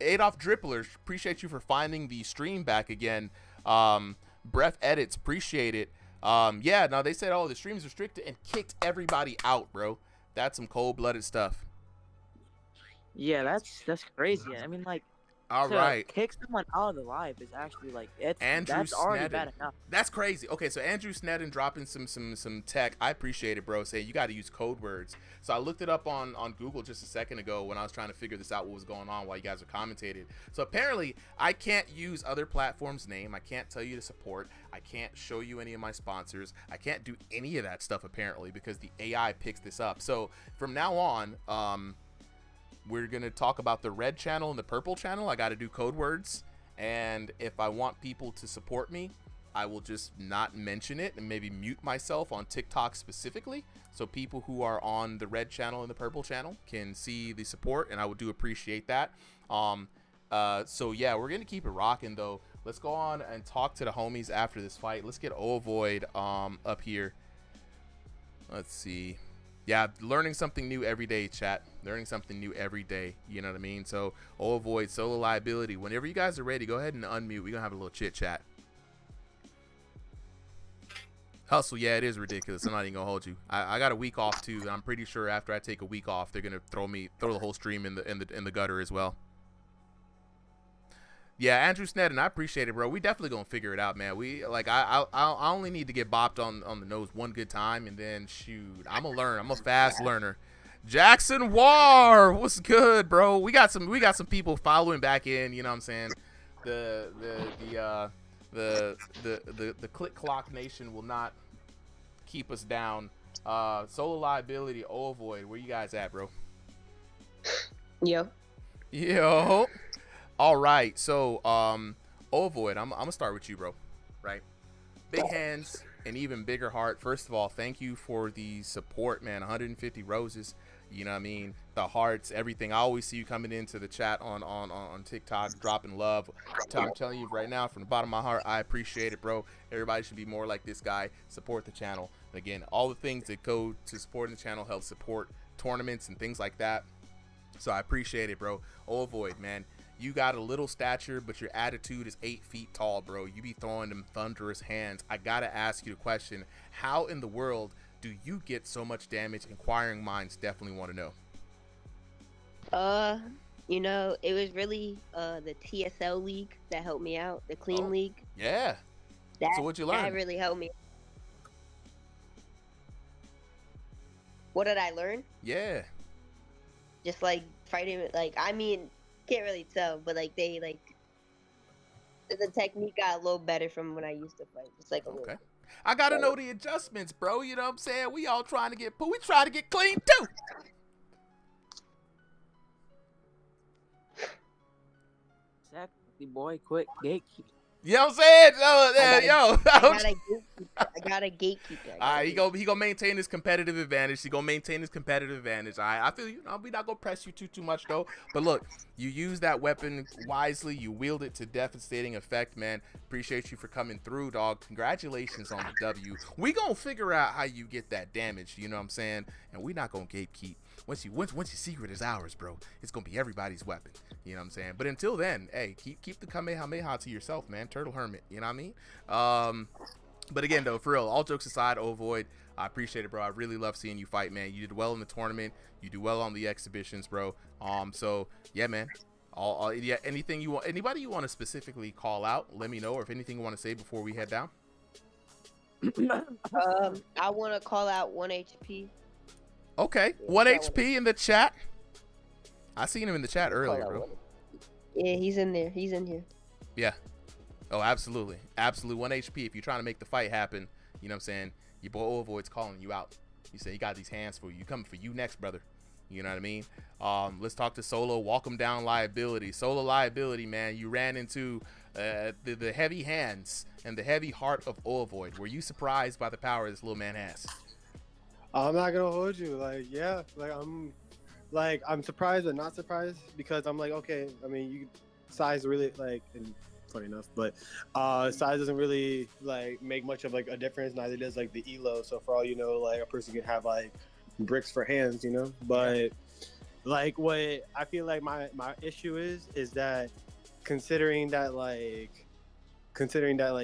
Adolf Drippler, appreciate you for finding the stream back again. Breath Edits, appreciate it. Yeah, no, they said, the stream's restricted and kicked everybody out, bro. That's some cold-blooded stuff. Yeah, that's crazy. I mean, like, all to right, kick someone out of the live is actually like Andrew that's already Snedden. bad enough. That's crazy. Okay, so Andrew Snedden dropping some tech. I appreciate it, bro. Say you got to use code words. So I looked it up on Google just a second ago when I was trying to figure this out, what was going on while you guys are commentating. So apparently I can't use other platforms' name. I can't tell you to support. I can't show you any of my sponsors. I can't do any of that stuff apparently because the AI picks this up. So from now on, we're going to talk about the red channel and the purple channel. I got to do code words. And if I want people to support me, I will just not mention it and maybe mute myself on TikTok specifically, so people who are on the red channel and the purple channel can see the support, and I would do appreciate that. So yeah, we're gonna keep it rocking though. Let's go on and talk to the homies after this fight. Let's get Ovoid up here. Let's see. Yeah, learning something new every day, chat. Learning something new every day. You know what I mean? So, Ovoid, Solo Liability. Whenever you guys are ready, go ahead and unmute. We're gonna have a little chit chat. Hustle, yeah, it is ridiculous. I'm not even gonna hold you. I got a week off too, and I'm pretty sure after I take a week off, they're gonna throw the whole stream in the gutter as well. Yeah, Andrew Sneddon, I appreciate it, bro. We definitely gonna figure it out, man. We like I only need to get bopped on the nose one good time, and then shoot, I'm a fast learner. Jackson War, what's good, bro? We got some people following back in. You know what I'm saying? The Click Clock Nation will not keep us down. Solo Liability, Ovoid, where you guys at, bro? Yo. All right, so Ovoid, I'm gonna start with you, bro. Right, big hands and even bigger heart. First of all, thank you for the support, man. 150 roses, you know what I mean? The hearts, everything. I always see you coming into the chat on TikTok, dropping love. I'm telling you right now, from the bottom of my heart, I appreciate it, bro. Everybody should be more like this guy. Support the channel. And again, all the things that go to supporting the channel help support tournaments and things like that. So I appreciate it, bro. Ovoid, man. You got a little stature, but your attitude is 8 feet tall, bro. You be throwing them thunderous hands. I gotta ask you the question: how in the world do you get so much damage? Inquiring minds definitely want to know. You know, it was really the TSL league that helped me out, the clean league. Yeah. So what'd you learn? That really helped me. What did I learn? Yeah. Just like fighting, like, I mean, can't really tell, but like the technique got a little better from when I used to fight. Just like a little. Okay. I gotta know the adjustments, bro. You know what I'm saying? We all trying to get we try to get clean too. Exactly, boy. Quick gatekeep. You know what I'm saying? I got a gatekeeper. All right, he gonna maintain his competitive advantage. He gonna maintain his competitive advantage. All right, I feel you. We not gonna press you too much though. But look, you use that weapon wisely. You wield it to devastating effect, man. Appreciate you for coming through, dog. Congratulations on the W. We gonna figure out how you get that damage. You know what I'm saying? And we not gonna gatekeep. Once your secret is ours, bro, it's gonna be everybody's weapon. You know what I'm saying? But until then, hey, keep the Kamehameha to yourself, man. Turtle Hermit. You know what I mean? But again, though, for real, all jokes aside, Ovoid, I appreciate it, bro. I really love seeing you fight, man. You did well in the tournament. You do well on the exhibitions, bro. So yeah, man. Yeah, anybody you want to specifically call out, let me know. Or if anything you want to say before we head down. I want to call out 1 HP. Okay, 1 HP in the chat. I seen him in the chat earlier, bro. Yeah, he's in there. He's in here. Yeah. Oh, absolutely. Absolutely. 1 HP. If you're trying to make the fight happen, you know what I'm saying? Your boy Ovoid's calling you out. He said he got these hands for you. Coming for you next, brother. You know what I mean? Let's talk to Solo. Walk him down Liability. Solo Liability, man. You ran into the heavy hands and the heavy heart of Ovoid. Were you surprised by the power this little man has? I'm not gonna hold you. Like, yeah, I'm surprised but not surprised, because I'm like, okay, I mean, size really, like, and funny enough, but size doesn't really like make much of like a difference. Neither does like the elo. So for all you know, like a person can have like bricks for hands, you know. But like what I feel like my issue is that considering that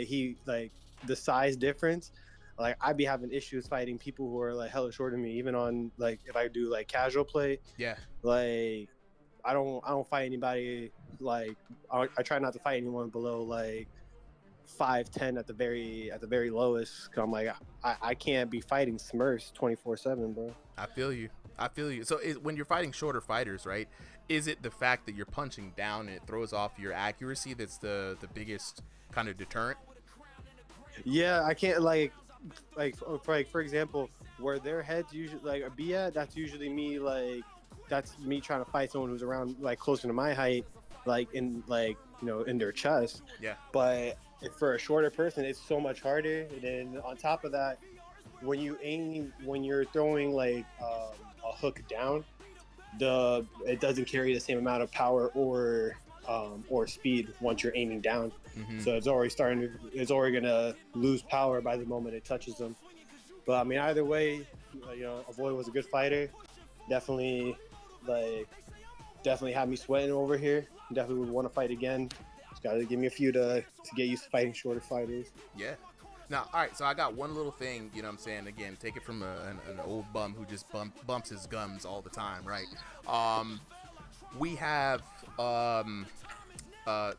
he like the size difference. Like I'd be having issues fighting people who are like hella short than me, even on like if I do like casual play. Yeah. Like I don't fight anybody, like I try not to fight anyone below like 5'10" at the very lowest. Cause I'm like I can't be fighting Smurfs 24/7, bro. I feel you. So when you're fighting shorter fighters, right? Is it the fact that you're punching down and it throws off your accuracy that's the biggest kind of deterrent? Yeah, I can't for example, where their heads usually like be at, that's usually me, like that's me trying to fight someone who's around like closer to my height, like in in their chest. Yeah. But for a shorter person, it's so much harder. And then on top of that, when you're throwing like a hook down, it doesn't carry the same amount of power or speed once you're aiming down. So it's already gonna lose power by the moment it touches them. But I mean, either way, Avoid was a good fighter. Definitely had me sweating over here. Definitely would want to fight again. Just gotta give me a few to get used to fighting shorter fighters. Yeah. Now, all right, so I got one little thing, you know what I'm saying? Again, take it from an old bum who just bumps his gums all the time, right? We have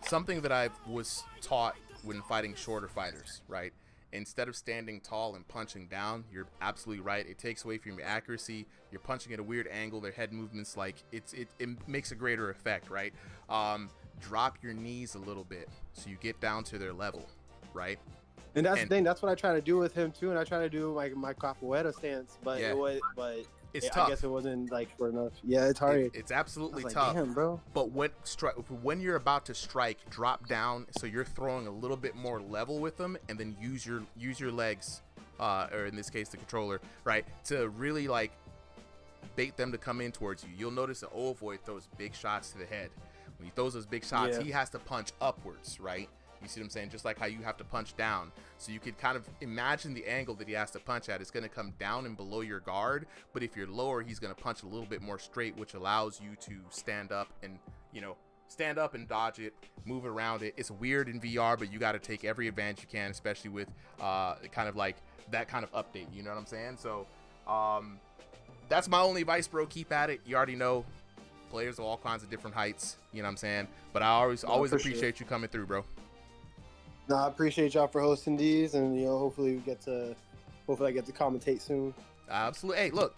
something that I was taught when fighting shorter fighters, right? Instead of standing tall and punching down, you're absolutely right. It takes away from your accuracy. You're punching at a weird angle. Their head movements, like it makes a greater effect, right? Drop your knees a little bit so you get down to their level, right? And that's the thing. That's what I try to do with him too. And I try to do like my capoeira stance, but it's tough. I guess it wasn't like short enough. Yeah, it's hard. It's absolutely like, tough, damn, bro. But when you're about to strike, drop down so you're throwing a little bit more level with them, and then use your legs, or in this case the controller, right, to really like bait them to come in towards you. You'll notice that Ovoid throws big shots to the head. When he throws those big shots, he has to punch upwards, right? You see what I'm saying? Just like how you have to punch down. So you could kind of imagine the angle that he has to punch at. It's going to come down and below your guard. But if you're lower, he's going to punch a little bit more straight, which allows you to stand up and dodge it, move around it. It's weird in VR, but you got to take every advantage you can, especially with kind of like that kind of update. You know what I'm saying? So that's my only advice, bro. Keep at it. You already know players of all kinds of different heights. You know what I'm saying? But I always appreciate you coming through, bro. No, I appreciate y'all for hosting these, and hopefully I get to commentate soon. Absolutely. Hey, look,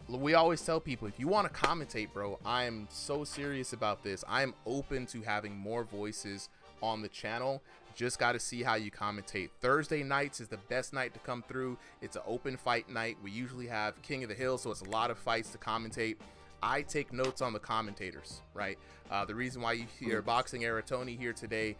we always tell people, if you want to commentate, bro, I am so serious about this. I am open to having more voices on the channel. Just got to see how you commentate. Thursday nights is the best night to come through. It's an open fight night. We usually have King of the Hill, so it's a lot of fights to commentate. I take notes on the commentators, right? The reason why you hear Boxing Era Tony here today,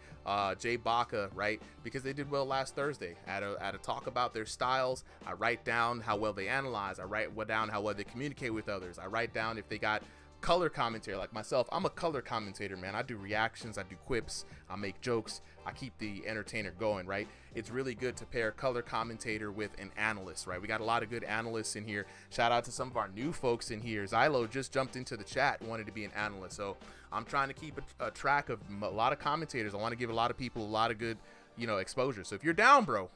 Jay Baca, right? Because they did well last Thursday. At a talk about their styles, I write down how well they analyze. I write down how well they communicate with others. I write down if they got color commentary. Like myself, I'm a color commentator, man. I do reactions, I do quips, I make jokes, I keep the entertainer going, right? It's really good to pair color commentator with an analyst, right? We got a lot of good analysts in here. Shout out to some of our new folks in here. Zylo just jumped into the chat and wanted to be an analyst. So I'm trying to keep a track of a lot of commentators. I want to give a lot of people a lot of good, exposure. So if you're down, bro,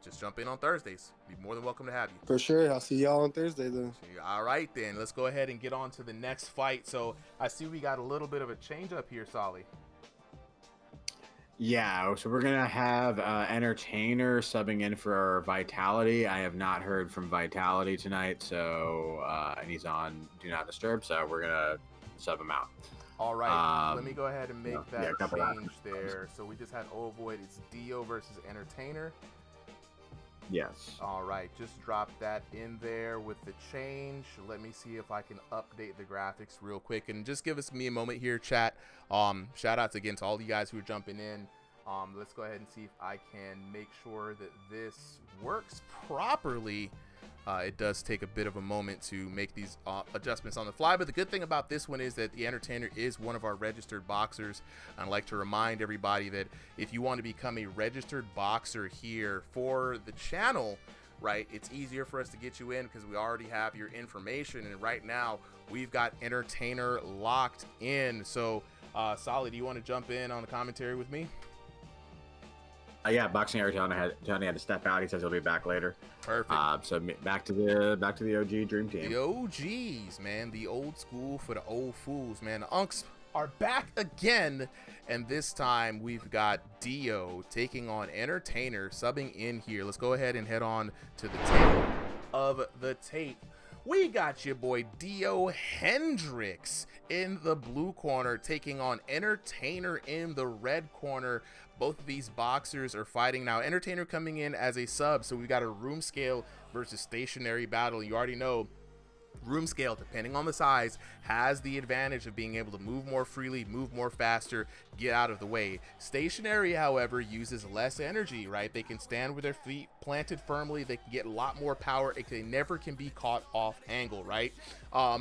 just jump in on Thursdays. Be more than welcome to have you. For sure. I'll see y'all on Thursday then. All right, then. Let's go ahead and get on to the next fight. So I see we got a little bit of a change up here, Solly. Yeah, so we're going to have Entertainer subbing in for Vitality. I have not heard from Vitality tonight, so and he's on Do Not Disturb, so we're going to sub him out. All right, let me go ahead and make that change of there. So we just had Ovoid. It's Dio versus Entertainer. Yes. All right, just drop that in there with the change. Let me see if I can update the graphics real quick, and just give me a moment here, chat. Shout outs again to all you guys who are jumping in. Let's go ahead and see if I can make sure that this works properly. It does take a bit of a moment to make these adjustments on the fly, but the good thing about this one is that the Entertainer is one of our registered boxers. I'd like to remind everybody that if you want to become a registered boxer here for the channel, right, it's easier for us to get you in because we already have your information, and right now we've got Entertainer locked in. So Solly, do you want to jump in on the commentary with me? Yeah, Boxing Era Tony had to step out. He says he'll be back later. Perfect. So back to the OG Dream Team. The OGs, man. The old school for the old fools, man. The Unks are back again, and this time we've got Dio taking on Entertainer, subbing in here. Let's go ahead and head on to the tape of the tape. We got your boy Dio Hendricks in the blue corner taking on Entertainer in the red corner. Both of these boxers are fighting now. Entertainer coming in as a sub, so we got a room scale versus stationary battle. You already know Room scale, depending on the size, has the advantage of being able to move more freely, move more faster, get out of the way. Stationary, however, uses less energy, right? They can stand with their feet planted firmly. They can get a lot more power. They never can be caught off angle, right?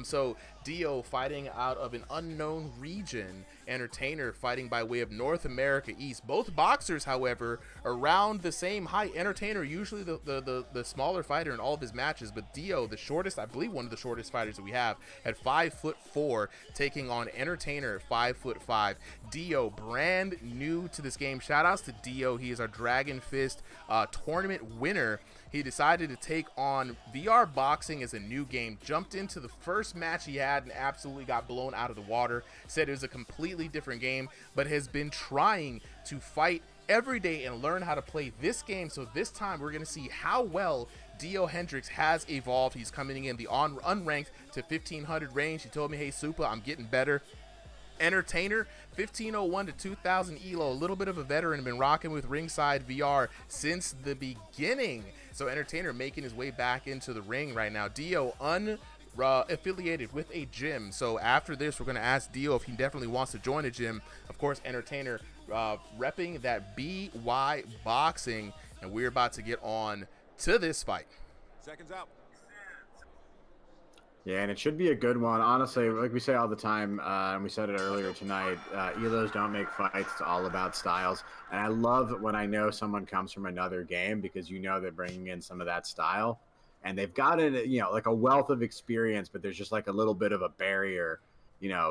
So Dio fighting out of an unknown region, Entertainer fighting by way of North America East. Both boxers, however, around the same height. Entertainer usually the smaller fighter in all of his matches, but Dio, the shortest, I believe one of the shortest fighters that we have, at 5'4", taking on Entertainer at 5'5". Dio, brand new to this game. Shout outs to Dio. He is our Dragon Fist tournament winner. He decided to take on VR boxing as a new game, jumped into the first match he had and absolutely got blown out of the water, said it was a completely different game, but has been trying to fight every day and learn how to play this game. So this time we're going to see how well Dio Hendricks has evolved. He's coming in the unranked to 1500 range. He told me, hey, Supa, I'm getting better. Entertainer, 1501 to 2000 elo, a little bit of a veteran, been rocking with Ringside VR since the beginning. So Entertainer making his way back into the ring right now. Dio affiliated with a gym. So after this, we're going to ask Dio if he definitely wants to join a gym. Of course, Entertainer repping that BY boxing, and we're about to get on to this fight. Seconds out. Yeah, and it should be a good one. Honestly, like we say all the time, and we said it earlier tonight, ELOs don't make fights. It's all about styles. And I love when I know someone comes from another game, because you know they're bringing in some of that style. And they've got it, like a wealth of experience, but there's just like a little bit of a barrier,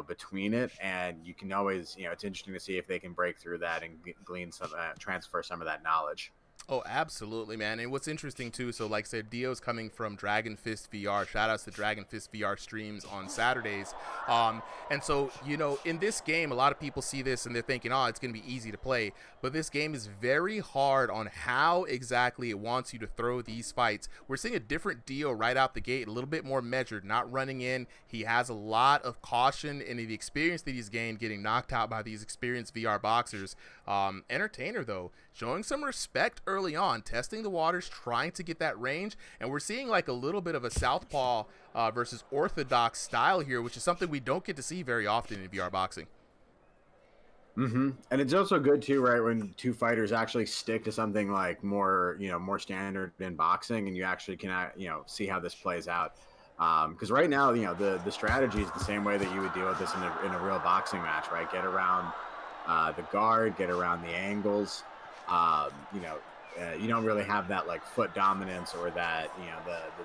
between it. And you can always, it's interesting to see if they can break through that and glean some, transfer some of that knowledge. Oh, absolutely, man. And what's interesting, too, so like I said, Dio's coming from Dragon Fist VR. Shout-outs to Dragon Fist VR streams on Saturdays. And so, in this game, a lot of people see this and they're thinking, oh, it's going to be easy to play. But this game is very hard on how exactly it wants you to throw these fights. We're seeing a different Dio right out the gate, a little bit more measured, not running in. He has a lot of caution in the experience that he's gained getting knocked out by these experienced VR boxers. Entertainer, though, showing some respect early on, testing the waters, trying to get that range, and we're seeing like a little bit of a southpaw versus orthodox style here, which is something we don't get to see very often in VR boxing. Mm-hmm. And it's also good too, right, when two fighters actually stick to something like more standard in boxing, and you actually can see how this plays out. Because right now, the strategy is the same way that you would deal with this in a real boxing match, right? Get around the guard, get around the angles. You don't really have that like foot dominance or that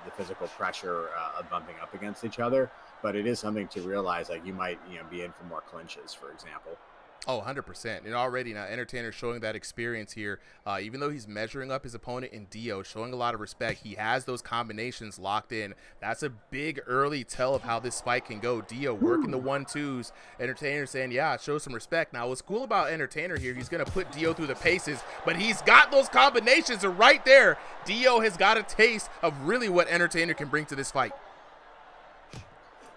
the physical pressure of bumping up against each other, but it is something to realize, like you might be in for more clinches, for example. Oh, 100%. And already now Entertainer showing that experience here, even though he's measuring up his opponent in Dio, showing a lot of respect. He has those combinations locked in. That's a big early tell of how this fight can go. Dio working the 1-2s. Entertainer saying, yeah, show some respect. Now, what's cool about Entertainer here, he's going to put Dio through the paces, but he's got those combinations, and right there, Dio has got a taste of really what Entertainer can bring to this fight.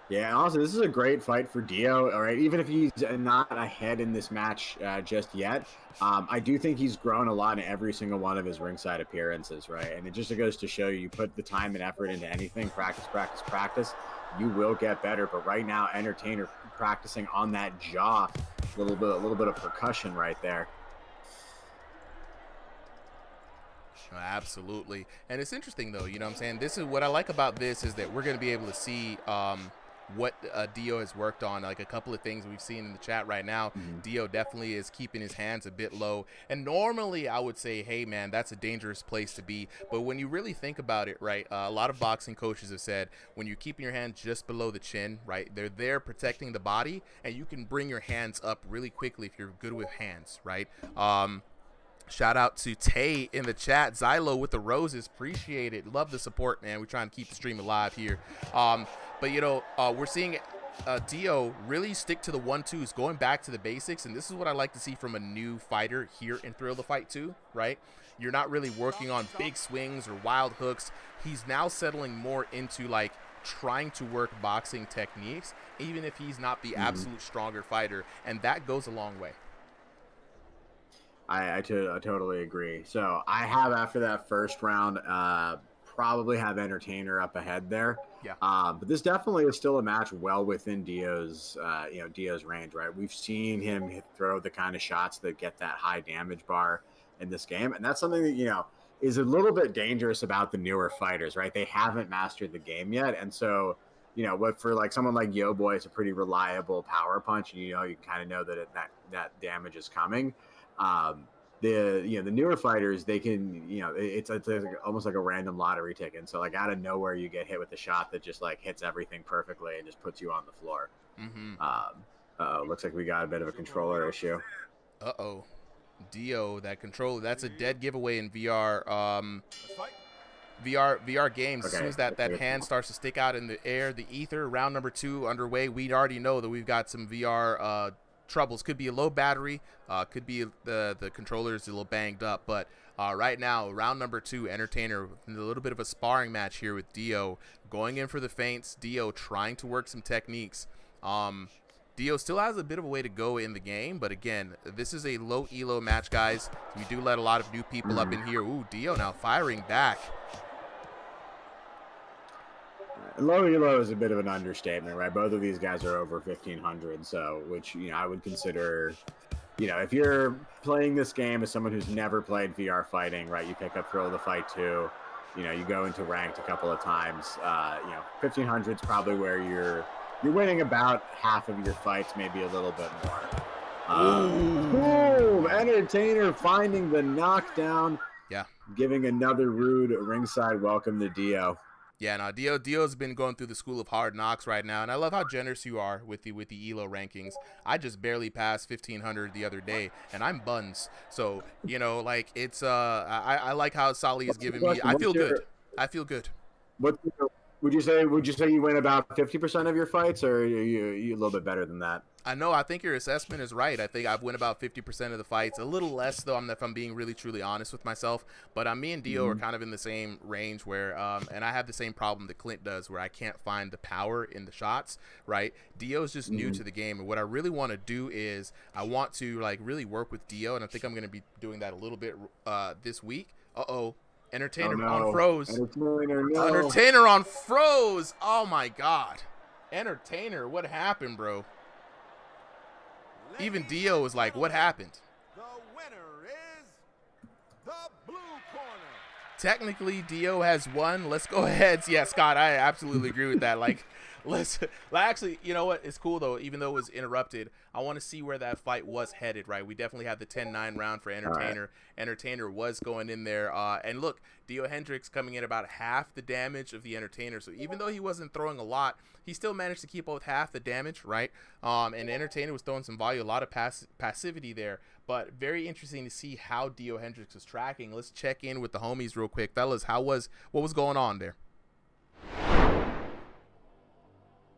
Yeah, and also, this is a great fight for Dio, all right? Even if he's not ahead in this match just yet, I do think he's grown a lot in every single one of his ringside appearances, right? And it just goes to show you put the time and effort into anything, practice, you will get better. But right now, Entertainer practicing on that jaw, a little bit of percussion right there. Absolutely. And it's interesting, though, you know what I'm saying? This is what I like about this, is that we're going to be able to see what Dio has worked on, like a couple of things we've seen in the chat right now. Dio definitely is keeping his hands a bit low, and normally I would say, hey man, that's a dangerous place to be, but when you really think about it, right, a lot of boxing coaches have said when you're keeping your hands just below the chin, right, they're there protecting the body, and you can bring your hands up really quickly if you're good with hands, right? Shout out to Tay in the chat. Xylo with the roses. Appreciate it. Love the support, man. We're trying to keep the stream alive here. But, we're seeing Dio really stick to the 1-2s, going back to the basics. And this is what I like to see from a new fighter here in Thrill the Fight 2, right? You're not really working on big swings or wild hooks. He's now settling more into, like, trying to work boxing techniques, even if he's not the absolute stronger fighter. And that goes a long way. I totally agree. So I have, after that first round, probably have Entertainer up ahead there. Yeah. But this definitely is still a match well within Dio's range, right? We've seen him throw the kind of shots that get that high damage bar in this game, and that's something that is a little bit dangerous about the newer fighters, right? They haven't mastered the game yet, and so what for like someone like Yo Boy, it's a pretty reliable power punch, and you kind of know that that damage is coming. The newer fighters, they can it's almost like a random lottery ticket. And so like out of nowhere you get hit with a shot that just like hits everything perfectly and just puts you on the floor. Looks like we got a bit of a controller issue. Dio, that controller, that's a dead giveaway in VR games. As soon as that hand starts to stick out in the air, the ether, round number 2 underway, we already know that we've got some VR troubles. Could be a low battery, could be the controller's a little banged up, but right now, round number 2, Entertainer, a little bit of a sparring match here with Dio, going in for the feints. Dio trying to work some techniques. Dio still has a bit of a way to go in the game, but again, this is a low elo match, guys. We do let a lot of new people up in here. Ooh, Dio now firing back. Low elo is a bit of an understatement, right? Both of these guys are over 1,500, so which I would consider, if you're playing this game as someone who's never played VR fighting, right? You pick up Thrill of the Fight 2, you go into ranked a couple of times. 1,500 is probably where you're winning about half of your fights, maybe a little bit more. Boom! Entertainer finding the knockdown. Yeah. Giving another rude ringside welcome to Dio. Yeah, no, Dio's been going through the school of hard knocks right now, and I love how generous you are with the ELO rankings. I just barely passed 1,500 the other day, and I'm buns. So like it's I like how Sally is giving me. I feel good. I feel good. Would you say you win about 50% of your fights, or are you a little bit better than that? I think your assessment is right. I think I've won about 50% of the fights. A little less, though, if I'm being really, truly honest with myself. But me and Dio are kind of in the same range where, and I have the same problem that Clint does where I can't find the power in the shots, right? Dio's just new to the game. And what I really want to do is I want to, like, really work with Dio. And I think I'm going to be doing that a little bit this week. Entertainer on froze. Entertainer on froze. Oh, my God. Entertainer, what happened, bro? Even Dio was like, what happened? The winner is the blue corner. Technically, Dio has won. Let's go ahead. Yeah, Scott, I absolutely agree with that. Like, actually, you know what? It's cool, though. Even though it was interrupted, I want to see where that fight was headed, right? We definitely had the 10-9 round for Entertainer. Right. Entertainer was going in there. And look, Dio Hendricks coming in about half the damage of the Entertainer. So even though he wasn't throwing a lot, he still managed to keep out with half the damage, right? And Entertainer was throwing some volume, a lot of passivity there. But very interesting to see how Dio Hendricks was tracking. Let's check in with the homies real quick. Fellas, what was going on there?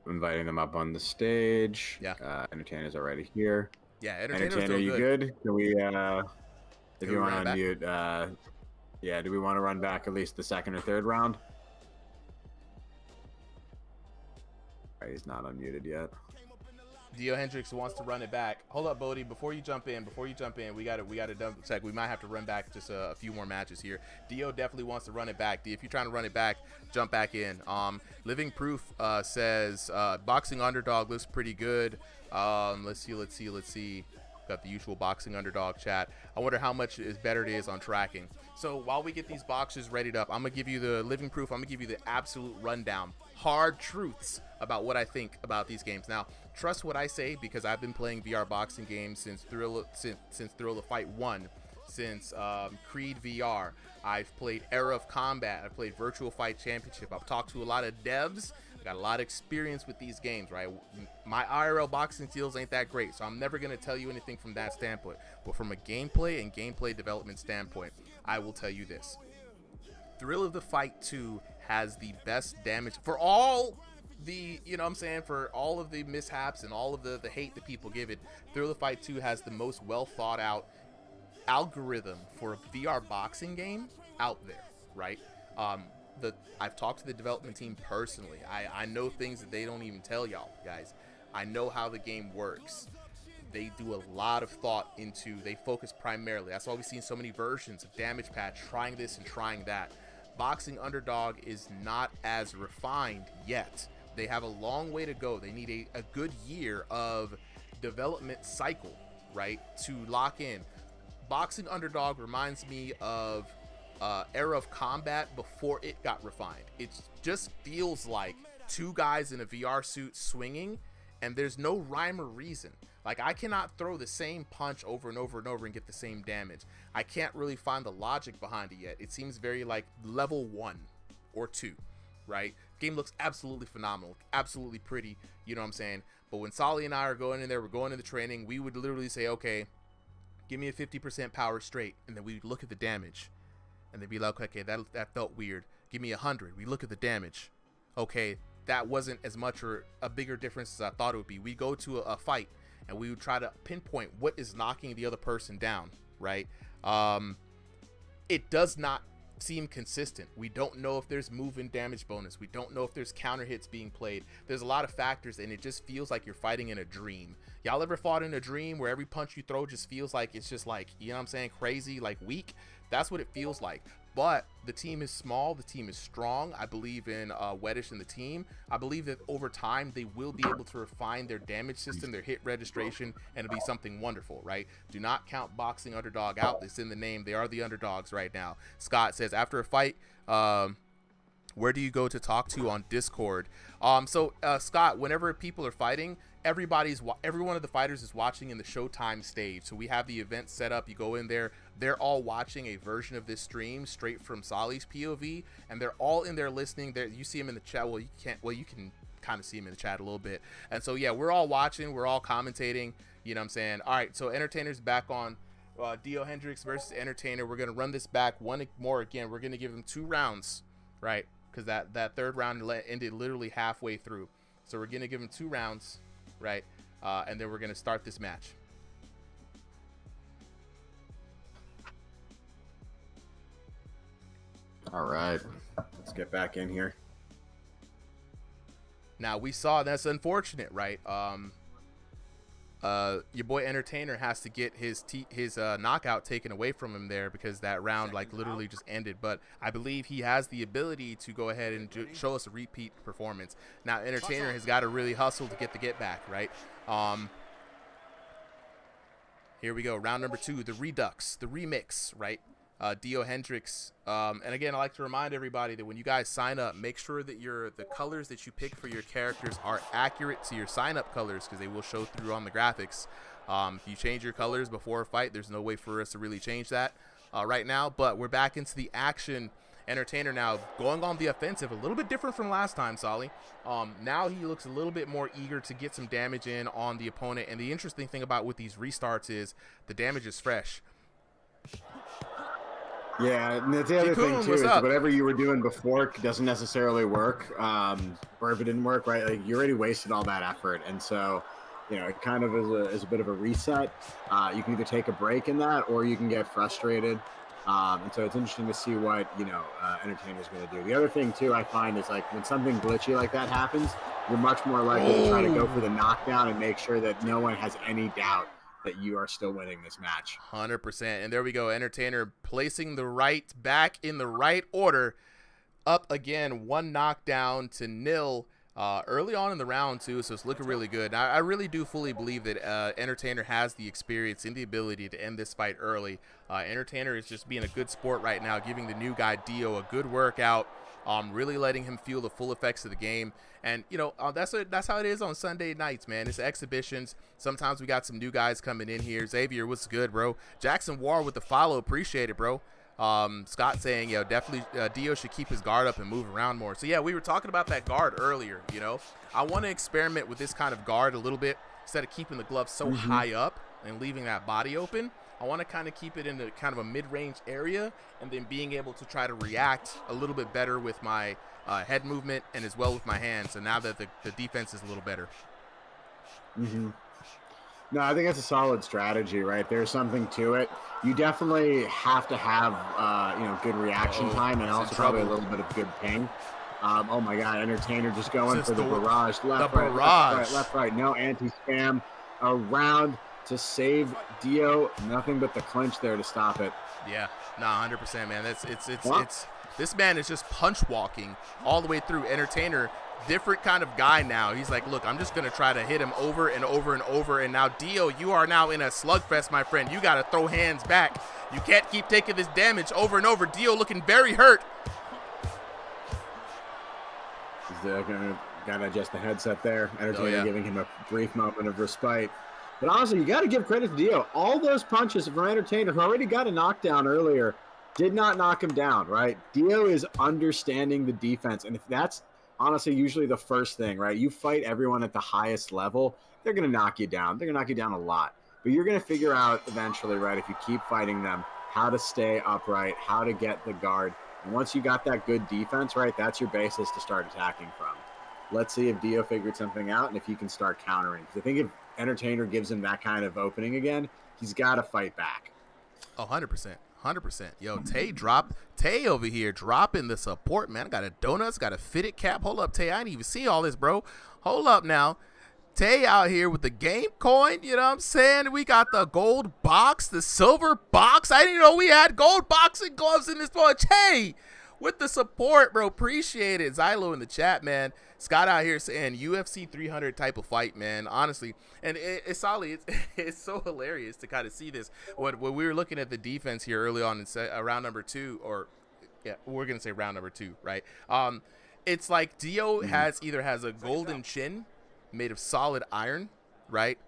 Inviting them up on the stage. Yeah. Entertainer's already here. Yeah, Entertainer, you good? Can we, if you want to unmute, yeah, do we want to run back at least the second or third round? All right, he's not unmuted yet. Dio Hendricks wants to run it back. Hold up, Bodie. Before you jump in, we got to double check. We might have to run back just a few more matches here. Dio definitely wants to run it back. If you're trying to run it back, jump back in. Living Proof says boxing underdog looks pretty good. Let's see. Got the usual boxing underdog chat. I wonder how much better it is on tracking. So while we get these boxes readied up, I'm gonna give you the Living Proof. I'm gonna give you the absolute rundown, hard truths about what I think about these games. Now, trust what I say because I've been playing VR boxing games since Thrill of Fight 1, since Creed VR. I've played Era of Combat. I've played Virtual Fight Championship. I've talked to a lot of devs. I got a lot of experience with these games, right? My IRL boxing skills ain't that great, so I'm never going to tell you anything from that standpoint. But from a gameplay and gameplay development standpoint, I will tell you this. Thrill of the Fight 2 has the best damage for all the, for all of the mishaps and all of the hate that people give it. Thrill of the Fight 2 has the most well thought out algorithm for a VR boxing game out there, right? I've talked to the development team personally. I know things that they don't even tell y'all, guys. I know how the game works. They do a lot of thought into, they focus primarily. That's why we've seen so many versions of Damage Patch, trying this and trying that. Boxing Underdog is not as refined yet. They have a long way to go. They need a good year of development cycle, right, to lock in. Boxing Underdog reminds me of Era of Combat before it got refined. It just feels like two guys in a VR suit swinging, and there's no rhyme or reason. Like, I cannot throw the same punch over and over and over and get the same damage. I can't really find the logic behind it yet. It seems very like level 1 or 2, right? Game looks absolutely phenomenal, absolutely pretty, you know what I'm saying? But when Solly and I are going in there, we're going into training, we would literally say, okay, give me a 50% power straight, and then we would look at the damage, and they'd be like, okay, that felt weird. Give me 100. We look at the damage. Okay, that wasn't as much or a bigger difference as I thought it would be. We go to a fight, and we would try to pinpoint what is knocking the other person down, right? It does not seem consistent. We don't know if there's move and damage bonus. We don't know if there's counter hits being played. There's a lot of factors, and it just feels like you're fighting in a dream. Y'all ever fought in a dream where every punch you throw just feels like it's just like, you know what I'm saying, crazy, like weak? That's what it feels like. But the team is small, the team is strong. I believe in Weddish and the team. I believe that over time they will be able to refine their damage system, their hit registration, and it'll be something wonderful, right? Do not count Boxing Underdog out. It's in the name. They are the underdogs right now. Scott says, after a fight, where do you go to talk to on Discord? Scott, whenever people are fighting, every one of the fighters is watching in the Showtime stage. So we have the event set up. You go in there, they're all watching a version of this stream straight from Solly's POV, and they're all in there listening. There, you see them in the chat. Well, you can kind of see them in the chat a little bit. And so yeah, we're all watching, we're all commentating. You know what I'm saying? All right, so Entertainer's back on. Dio Hendricks versus Entertainer. We're gonna run this back one more again. We're gonna give them 2 rounds, right? Because that third round ended literally halfway through. So we're gonna give them 2 rounds, right? And then we're gonna start this match. All right, let's get back in here. Now we saw, that's unfortunate, right? Your boy Entertainer has to get his knockout taken away from him there because that round like literally just ended. But I believe he has the ability to go ahead and show us a repeat performance. Now Entertainer has got to really hustle to get the get back, right? Here we go, round number 2, the Redux, the remix, right? Dio Hendricks, and again, I like to remind everybody that when you guys sign up, make sure that the colors that you pick for your characters are accurate to your sign up colors, because they will show through on the graphics. If you change your colors before a fight, there's no way for us to really change that right now. But we're back into the action. Entertainer now going on the offensive, a little bit different from last time, Solly. Now he looks a little bit more eager to get some damage in on the opponent, and the interesting thing about with these restarts is the damage is fresh. Yeah, and that's the other thing too, is whatever you were doing before doesn't necessarily work, or if it didn't work, right, like you already wasted all that effort, and so, you know, it kind of is a bit of a reset. You can either take a break in that, or you can get frustrated, and so it's interesting to see what, you know, Entertainer's going to do. The other thing too I find is, like, when something glitchy like that happens, you're much more likely to try to go for the knockdown and make sure that no one has any doubt that you are still winning this match. 100%. And there we go, Entertainer placing the right back in the right order, up again, 1 knockdown to 0 early on in the round too, so it's looking really good. Now, I really do fully believe that Entertainer has the experience and the ability to end this fight early. Entertainer is just being a good sport right now, giving the new guy Dio a good workout, really letting him feel the full effects of the game. And, you know, that's how it is on Sunday nights, man. It's exhibitions. Sometimes we got some new guys coming in here. Xavier, what's good, bro? Jackson War with the follow. Appreciate it, bro. Scott saying, yo, definitely Dio should keep his guard up and move around more. So, yeah, we were talking about that guard earlier, you know. I want to experiment with this kind of guard a little bit. Instead of keeping the glove so high up and leaving that body open, I want to kind of keep it in a kind of a mid-range area, and then being able to try to react a little bit better with my head movement and as well with my hands. So now that the defense is a little better. No, I think that's a solid strategy, right? There's something to it. You definitely have to have, you know, good reaction time, and also probably a little bit of good ping. Oh my God, Entertainer just going for the barrage. Left, right, left, right. No anti-spam. Around to save Dio. Nothing but the clinch there to stop it. Yeah, 100%, man. It's this man is just punch walking all the way through. Entertainer, different kind of guy now. He's like, look, I'm just gonna try to hit him over and over and over. And now Dio, you are now in a slugfest, my friend. You gotta throw hands back. You can't keep taking this damage over and over. Dio looking very hurt. He's gotta adjust the headset there. Entertainer giving him a brief moment of respite. But honestly, you got to give credit to Dio. All those punches from Entertainer, who already got a knockdown earlier, did not knock him down, right? Dio is understanding the defense. And if that's honestly usually the first thing, right? You fight everyone at the highest level, they're going to knock you down. They're going to knock you down a lot. But you're going to figure out eventually, right, if you keep fighting them, how to stay upright, how to get the guard. And once you got that good defense, right, that's your basis to start attacking from. Let's see if Dio figured something out and if he can start countering. Because I think if Entertainer gives him that kind of opening again, he's got to fight back. Oh, 100%. 100%. Yo, Tay over here dropping the support, man. I got a donuts, got a fitted cap. Hold up, Tay. I didn't even see all this, bro. Hold up now. Tay out here with the game coin, you know what I'm saying? We got the gold box, the silver box. I didn't know we had gold boxing gloves in this bunch. Hey, with the support, bro. Appreciate it. Zylo in the chat, man. Scott out here saying UFC 300 type of fight, man. Honestly, and it's solid. It's so hilarious to kind of see this. When we were looking at the defense here early on in round number 2, or yeah, we're gonna say round number 2, right? It's like Dio has a golden chin made of solid iron, right?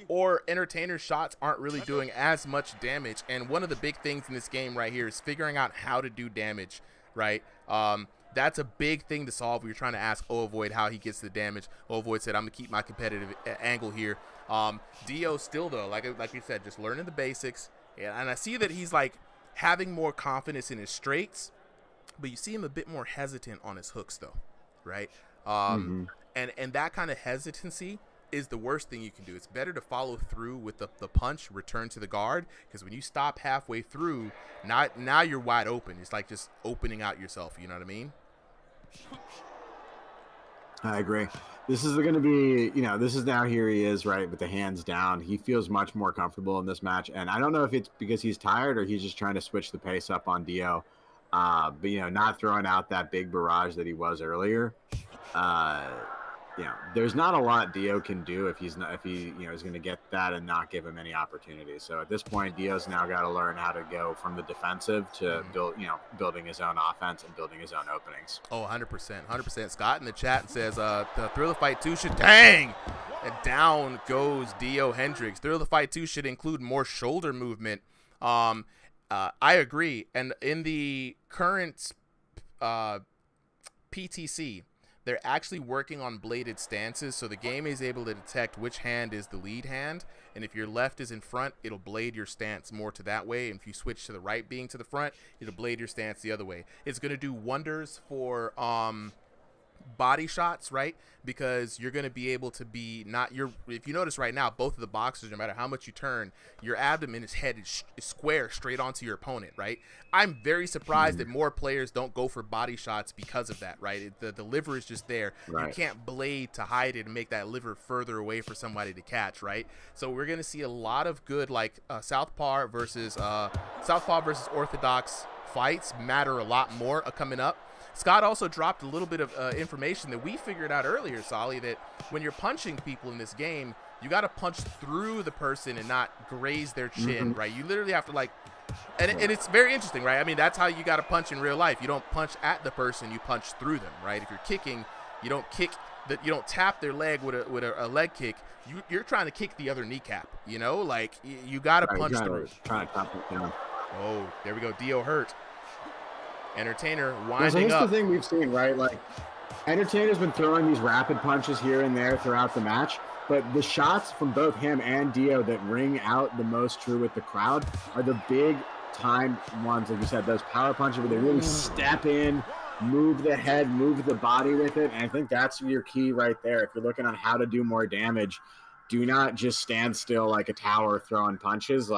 Or Entertainer shots aren't really doing as much damage. And one of the big things in this game right here is figuring out how to do damage, right? That's a big thing to solve. We were trying to ask Void how he gets the damage. Void said, I'm going to keep my competitive angle here. Dio still, though, like you said, just learning the basics. Yeah, and I see that he's, like, having more confidence in his straights, but you see him a bit more hesitant on his hooks, though, right? And that kind of hesitancy is the worst thing you can do. It's better to follow through with the punch, return to the guard, because when you stop halfway through, now you're wide open. It's like just opening out yourself, you know what I mean? I agree. This is going to be, this is now here he is, right, with the hands down. He feels much more comfortable in this match, and I don't know if it's because he's tired or he's just trying to switch the pace up on Dio, but, not throwing out that big barrage that he was earlier. There's not a lot Dio can do if he is going to get that and not give him any opportunities. So at this point, Dio's now got to learn how to go from the defensive to building his own offense and building his own openings. Oh, 100%. Scott in the chat says, the Thrill of the Fight 2 should, dang! And down goes Dio Hendricks. Thrill of the Fight 2 should include more shoulder movement. I agree. And in the current PTC, they're actually working on bladed stances, so the game is able to detect which hand is the lead hand, and if your left is in front, it'll blade your stance more to that way, and if you switch to the right being to the front, it'll blade your stance the other way. It's going to do wonders for body shots, right? Because you're going to be able to be if you notice right now, both of the boxers, no matter how much you turn, your abdomen is headed square straight onto your opponent, right? I'm very surprised that more players don't go for body shots because of that, right? The liver is just there. Right. You can't blade to hide it and make that liver further away for somebody to catch, right? So we're going to see a lot of good, like Southpaw versus Orthodox fights matter a lot more coming up. Scott also dropped a little bit of information that we figured out earlier, Solly, that when you're punching people in this game, you got to punch through the person and not graze their chin, right? You literally have to and it's very interesting, right? I mean, that's how you got to punch in real life. You don't punch at the person, you punch through them, right? If you're kicking, you don't you don't tap their leg with a leg kick. You're trying to kick the other kneecap, you got to punch through. Trying to tap it down. Oh, there we go. Dio hurt. Entertainer winding up. Here's up. The thing we've seen, right? Like, Entertainer's been throwing these rapid punches here and there throughout the match, but the shots from both him and Dio that ring out the most true with the crowd are the big time ones, like you said, those power punches where they really step in, move the head, move the body with it, and I think that's your key right there. If you're looking on how to do more damage, do not just stand still like a tower throwing punches.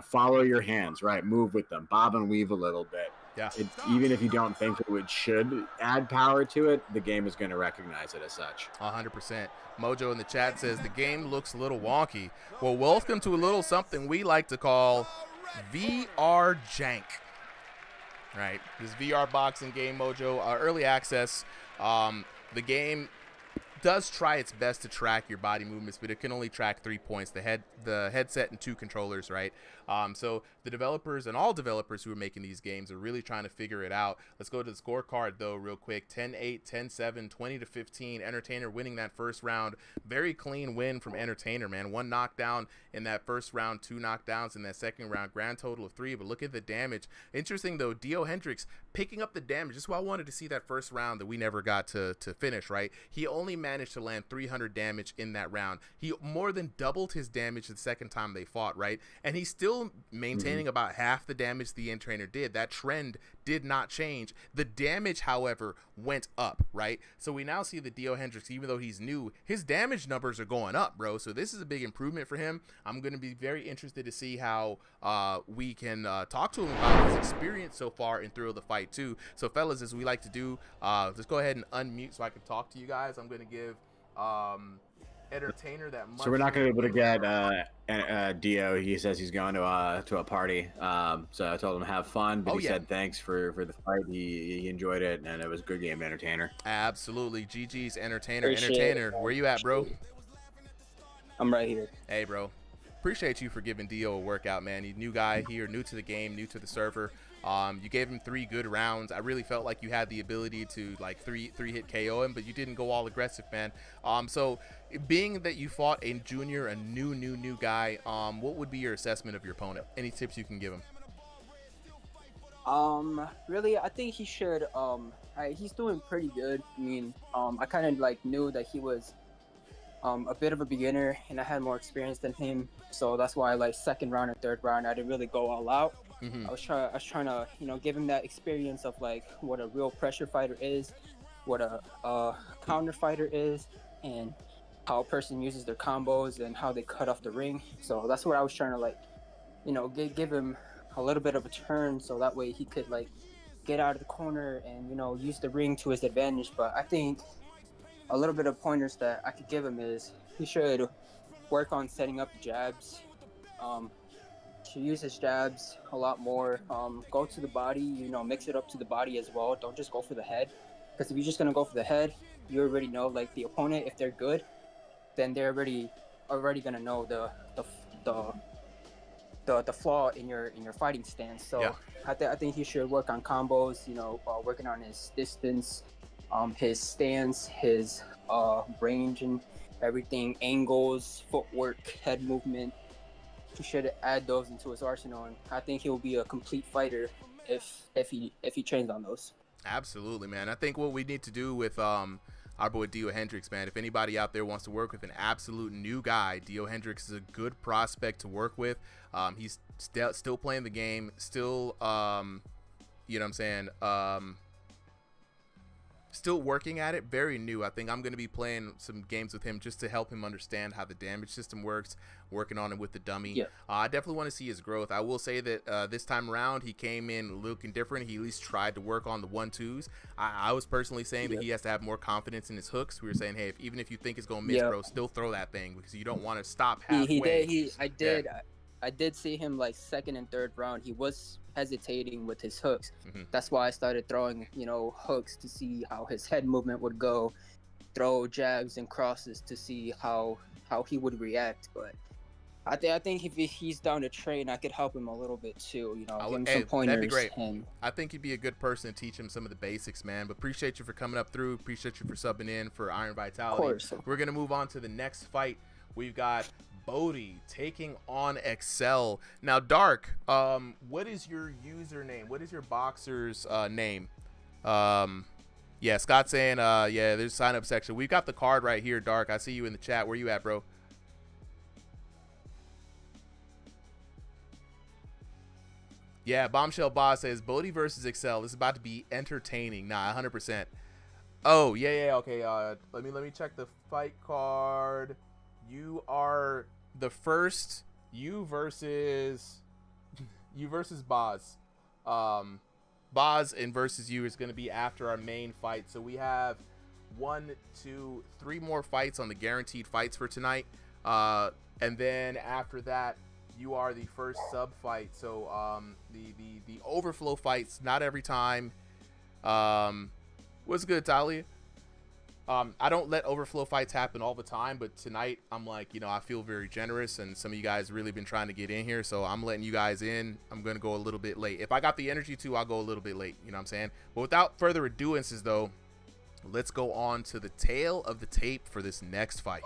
Follow your hands, right? Move with them, bob and weave a little bit. Yeah. Even if you don't think it should add power to it, the game is going to recognize it as such. 100%. Mojo in the chat says the game looks a little wonky. Well, welcome to a little something we like to call VR jank. Right, this VR boxing game, Mojo, early access. The game does try its best to track your body movements, but it can only track 3 points: the headset, and 2 controllers. Right. So the developers and all developers who are making these games are really trying to figure it out. Let's go to the scorecard though, real quick. 10-8, 10-7, 20-15. Entertainer winning that first round. Very clean win from Entertainer, man. 1 knockdown in that first round, 2 knockdowns in that second round. Grand total of 3. But look at the damage. Interesting though, Dio Hendricks picking up the damage. That's why I wanted to see that first round that we never got to finish. Right. He only managed to land 300 damage in that round. He more than doubled his damage the second time they fought. Right. And he's still maintaining about half the damage the Entertainer did. That trend did not change. The damage, however, went up, right? So we now see that Dio Hendricks, even though he's new, his damage numbers are going up, bro. So this is a big improvement for him. I'm going to be very interested to see how we can talk to him about his experience so far in Thrill of the Fight 2. So fellas, as we like to do, let's go ahead and unmute so I can talk to you guys. I'm going to give Entertainer that much. So we're not going to be able to get Dio. He says he's going to a party. So I told him to have fun, but he said thanks for the fight. He enjoyed it, and it was a good game, Entertainer. Absolutely. GG's Entertainer. Appreciate Entertainer, it. where you at, bro? I'm right here. Hey, bro. Appreciate you for giving Dio a workout, man. He's a new guy here, new to the game, new to the server. You gave him 3 good rounds. I really felt like you had the ability to like three hit KO him, but you didn't go all aggressive, man. So being that you fought a junior, a new guy, what would be your assessment of your opponent? Any tips you can give him? Really, I think he should. He's doing pretty good. I mean, I kind of like knew that he was a bit of a beginner, and I had more experience than him. So that's why, like, second round and third round, I didn't really go all out. I was trying to, give him that experience of like what a real pressure fighter is, what a counter fighter is, and how a person uses their combos and how they cut off the ring. So that's what I was trying to like, give him a little bit of a turn, so that way he could like get out of the corner and use the ring to his advantage. But I think a little bit of pointers that I could give him is he should work on setting up jabs. To use his jabs a lot more. Go to the body, mix it up to the body as well. Don't just go for the head, because if you're just gonna go for the head, you already know like the opponent, if they're good, then they're already gonna know the flaw in your fighting stance. So yeah. I think he should work on combos. Working on his distance, his stance, his range and everything, angles, footwork, head movement. He should add those into his arsenal, and I think he'll be a complete fighter if he trains on those. Absolutely, man. I think what we need to do with our boy Dio Hendricks, man, if anybody out there wants to work with an absolute new guy, Dio Hendricks is a good prospect to work with. He's still playing the game, still, still working at it, very new. I think I'm going to be playing some games with him just to help him understand how the damage system works, working on it with the dummy. Yeah. I definitely want to see his growth. I will say that this time around he came in looking different. He at least tried to work on the 1-2s. I was personally saying that he has to have more confidence in his hooks. We were saying, hey, even if you think it's going to miss, bro, still throw that thing, because you don't want to stop halfway. I did see him like second and third round. He was hesitating with his hooks. That's why I started throwing, hooks to see how his head movement would go, throw jabs and crosses to see how he would react. But I think if he's down to train, I could help him a little bit too. Give him some pointers. That'd be great. I think he'd be a good person to teach him some of the basics, man. But appreciate you for coming up through. Appreciate you for subbing in for Iron Vitality. Of course. We're gonna move on to the next fight. We've got Bodhi taking on Excel. Now, Dark, what is your username? What is your boxer's name? Yeah, Scott's saying, yeah, there's a sign-up section. We've got the card right here, Dark. I see you in the chat. Where you at, bro? Yeah, Bombshell Boss says, Bodhi versus Excel. This is about to be entertaining. Nah, 100%. Oh, yeah, okay. Let me check the fight card. You are the first. You versus Boz. Boz and versus you is going to be after our main fight. So we have 1, 2, 3 more fights on the guaranteed fights for tonight. And then after that, you are the first sub fight. So the overflow fights, not every time. What's good, Talia? I don't let overflow fights happen all the time, but tonight I'm like, I feel very generous, and some of you guys really been trying to get in here, so I'm letting you guys in. I'm going to go a little bit late. If I got the energy to, I'll go a little bit late, you know what I'm saying? But without further aduances, though, let's go on to the tail of the tape for this next fight.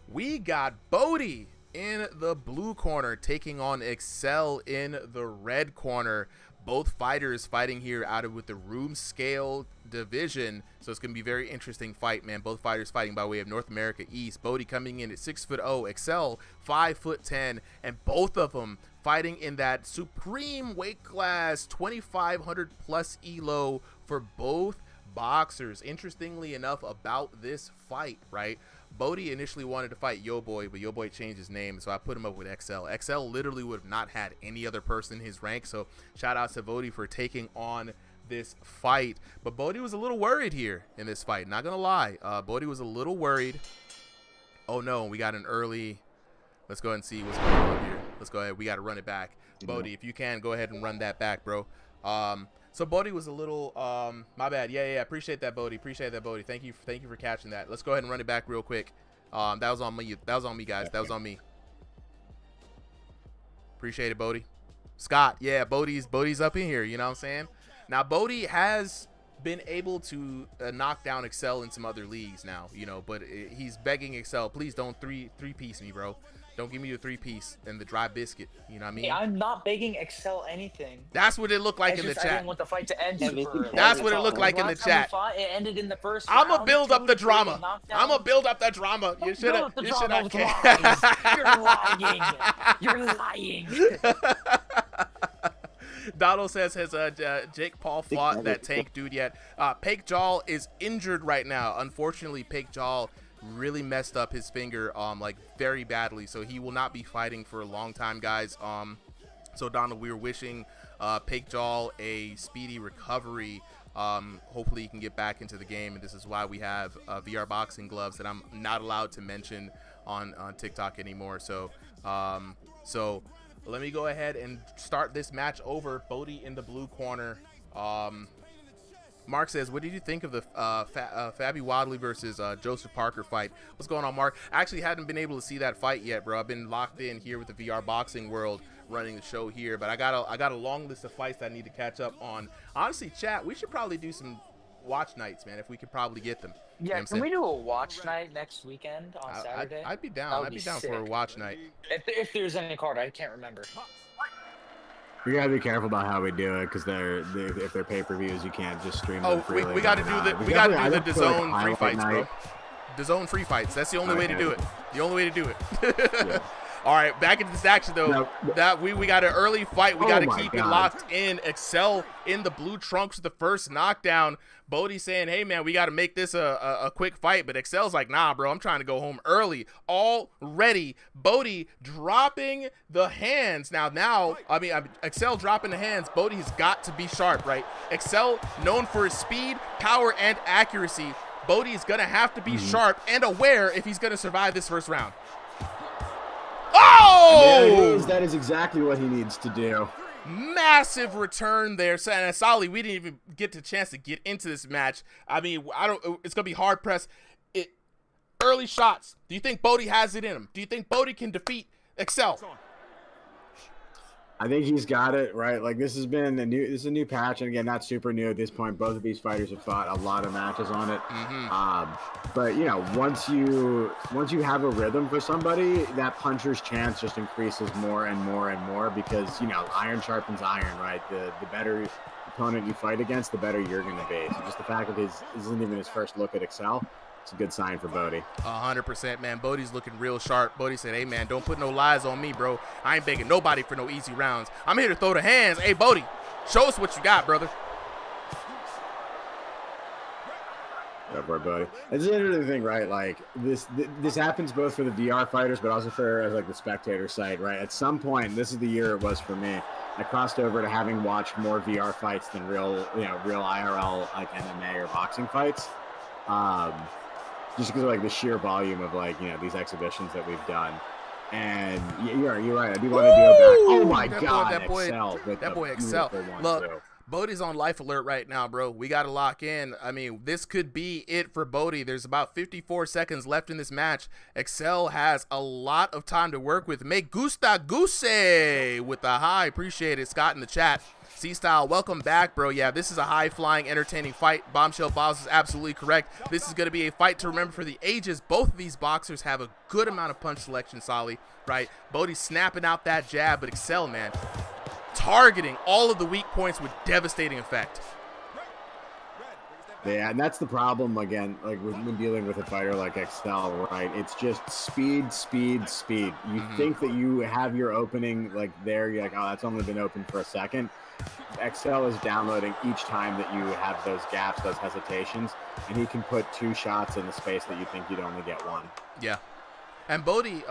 We got Bodhi in the blue corner taking on Excel in the red corner. Both fighters fighting here out of with the room scale division, so it's gonna be a very interesting fight, man. Both fighters fighting by way of North America East. Bodhi coming in at 6'0", Excel 5'10", and both of them fighting in that supreme weight class, 2,500 plus elo for both boxers. Interestingly enough about this fight, right? Bodhi initially wanted to fight Yo Boy, but Yo Boy changed his name, so I put him up with XL. XL literally would have not had any other person in his rank, so shout out to Bodhi for taking on this fight. But Bodhi was a little worried here in this fight, not gonna lie. Bodhi was a little worried. Oh no, we got an early. Let's go ahead and see what's going on here. Let's go ahead. We got to run it back. Bodhi, if you can, go ahead and run that back, bro. So Bodhi was a little, my bad. Yeah. Appreciate that, Bodhi. Thank you for catching that. Let's go ahead and run it back real quick. That was on me. That was on me, guys. That was on me. Appreciate it, Bodhi. Scott, yeah, Bodhi's up in here. You know what I'm saying? Now, Bodhi has been able to knock down Excel in some other leagues now, but he's begging Excel, please don't three-piece me, bro. Don't give me the 3-piece and the dry biscuit. You know what I mean? Hey, I'm not begging Excel anything. That's what it looked like in the I chat. didn't want the fight to end super early. That's what it looked like in the chat. It ended in the first I'm round. gonna build up the drama. You should have. You're lying. Donald says, has Jake Paul fought that Tank dude yet? Pake Jaw is injured right now. Unfortunately, Pake Jaw really messed up his finger like very badly, so he will not be fighting for a long time, guys. So Donald, we were wishing Pake Jaw a speedy recovery. Hopefully he can get back into the game, and this is why we have VR boxing gloves that I'm not allowed to mention on TikTok anymore. So let me go ahead and start this match over. Bodhi in the blue corner. Mark says, what did you think of the Fabi Wadley versus Joseph Parker fight? What's going on, Mark? I actually hadn't been able to see that fight yet, bro. I've been locked in here with the VR boxing world running the show here, but I got a long list of fights that I need to catch up on. Honestly, chat, we should probably do some watch nights, man, if we could probably get them. Yeah, can we do a watch night next weekend on Saturday? I'd be down. I'd be down for a watch night. If there's any card, I can't remember. We gotta be careful about how we do it, because if they're pay-per-views, you can't just stream them freely. We gotta do the DAZN free fights, bro. DAZN free fights. That's the only way to do it. The only way to do it. Yeah. All right, back into this action though. That we got an early fight. We got to keep it locked in. Excel in the blue trunks with the first knockdown. Bodhi saying, "Hey man, we got to make this a quick fight," but Excel's like, "Nah, bro, I'm trying to go home early already." Bodhi dropping the hands. Now, Excel dropping the hands. Bodhi's got to be sharp, right? Excel known for his speed, power, and accuracy. Bodhi's gonna have to be sharp and aware if he's gonna survive this first round. Oh! That is exactly what he needs to do. Massive return there. And Sally, we didn't even get the chance to get into this match. It's gonna be hard pressed. Early shots. Do you think Bodhi has it in him? Do you think Bodhi can defeat Excel? I think he's got it, right? Like, this is a new patch, and again, not super new at this point. Both of these fighters have fought a lot of matches on it. But once you have a rhythm for somebody, that puncher's chance just increases more and more and more, because iron sharpens iron, right? The better opponent you fight against, the better you're going to be. So just the fact that this isn't even his first look at Excel, it's a good sign for Bodhi. 100%, man. Bodhi's looking real sharp. Bodhi said, "Hey, man, don't put no lies on me, bro. I ain't begging nobody for no easy rounds. I'm here to throw the hands. Hey, Bodhi, show us what you got, brother." Go for it, buddy. It's an interesting thing, right? Like this happens both for the VR fighters, but also for like the spectator side, right? At some point, this is the year it was for me. I crossed over to having watched more VR fights than real IRL like MMA or boxing fights, just because of like the sheer volume of like these exhibitions that we've done. And you're right. I do want to go back. Oh my God, that boy Excel. Look, too. Bodie's on life alert right now, bro. We got to lock in. I mean, this could be it for Bodie. There's about 54 seconds left in this match. Excel has a lot of time to work with. Me gusta goose with the high. Appreciate it, Scott, in the chat. C-Style, welcome back, bro. Yeah, this is a high-flying, entertaining fight. Bombshell Boss is absolutely correct. This is going to be a fight to remember for the ages. Both of these boxers have a good amount of punch selection, Solly, right? Bodie's snapping out that jab, but Excel, man, targeting all of the weak points with devastating effect. Yeah, and that's the problem, again, like when dealing with a fighter like Excel, right? It's just speed, speed, speed. You think that you have your opening, like, there, you're like, oh, that's only been open for a second. Excel is downloading each time that you have those gaps, those hesitations, and he can put 2 shots in the space that you think you'd only get 1. Yeah. And Bodie,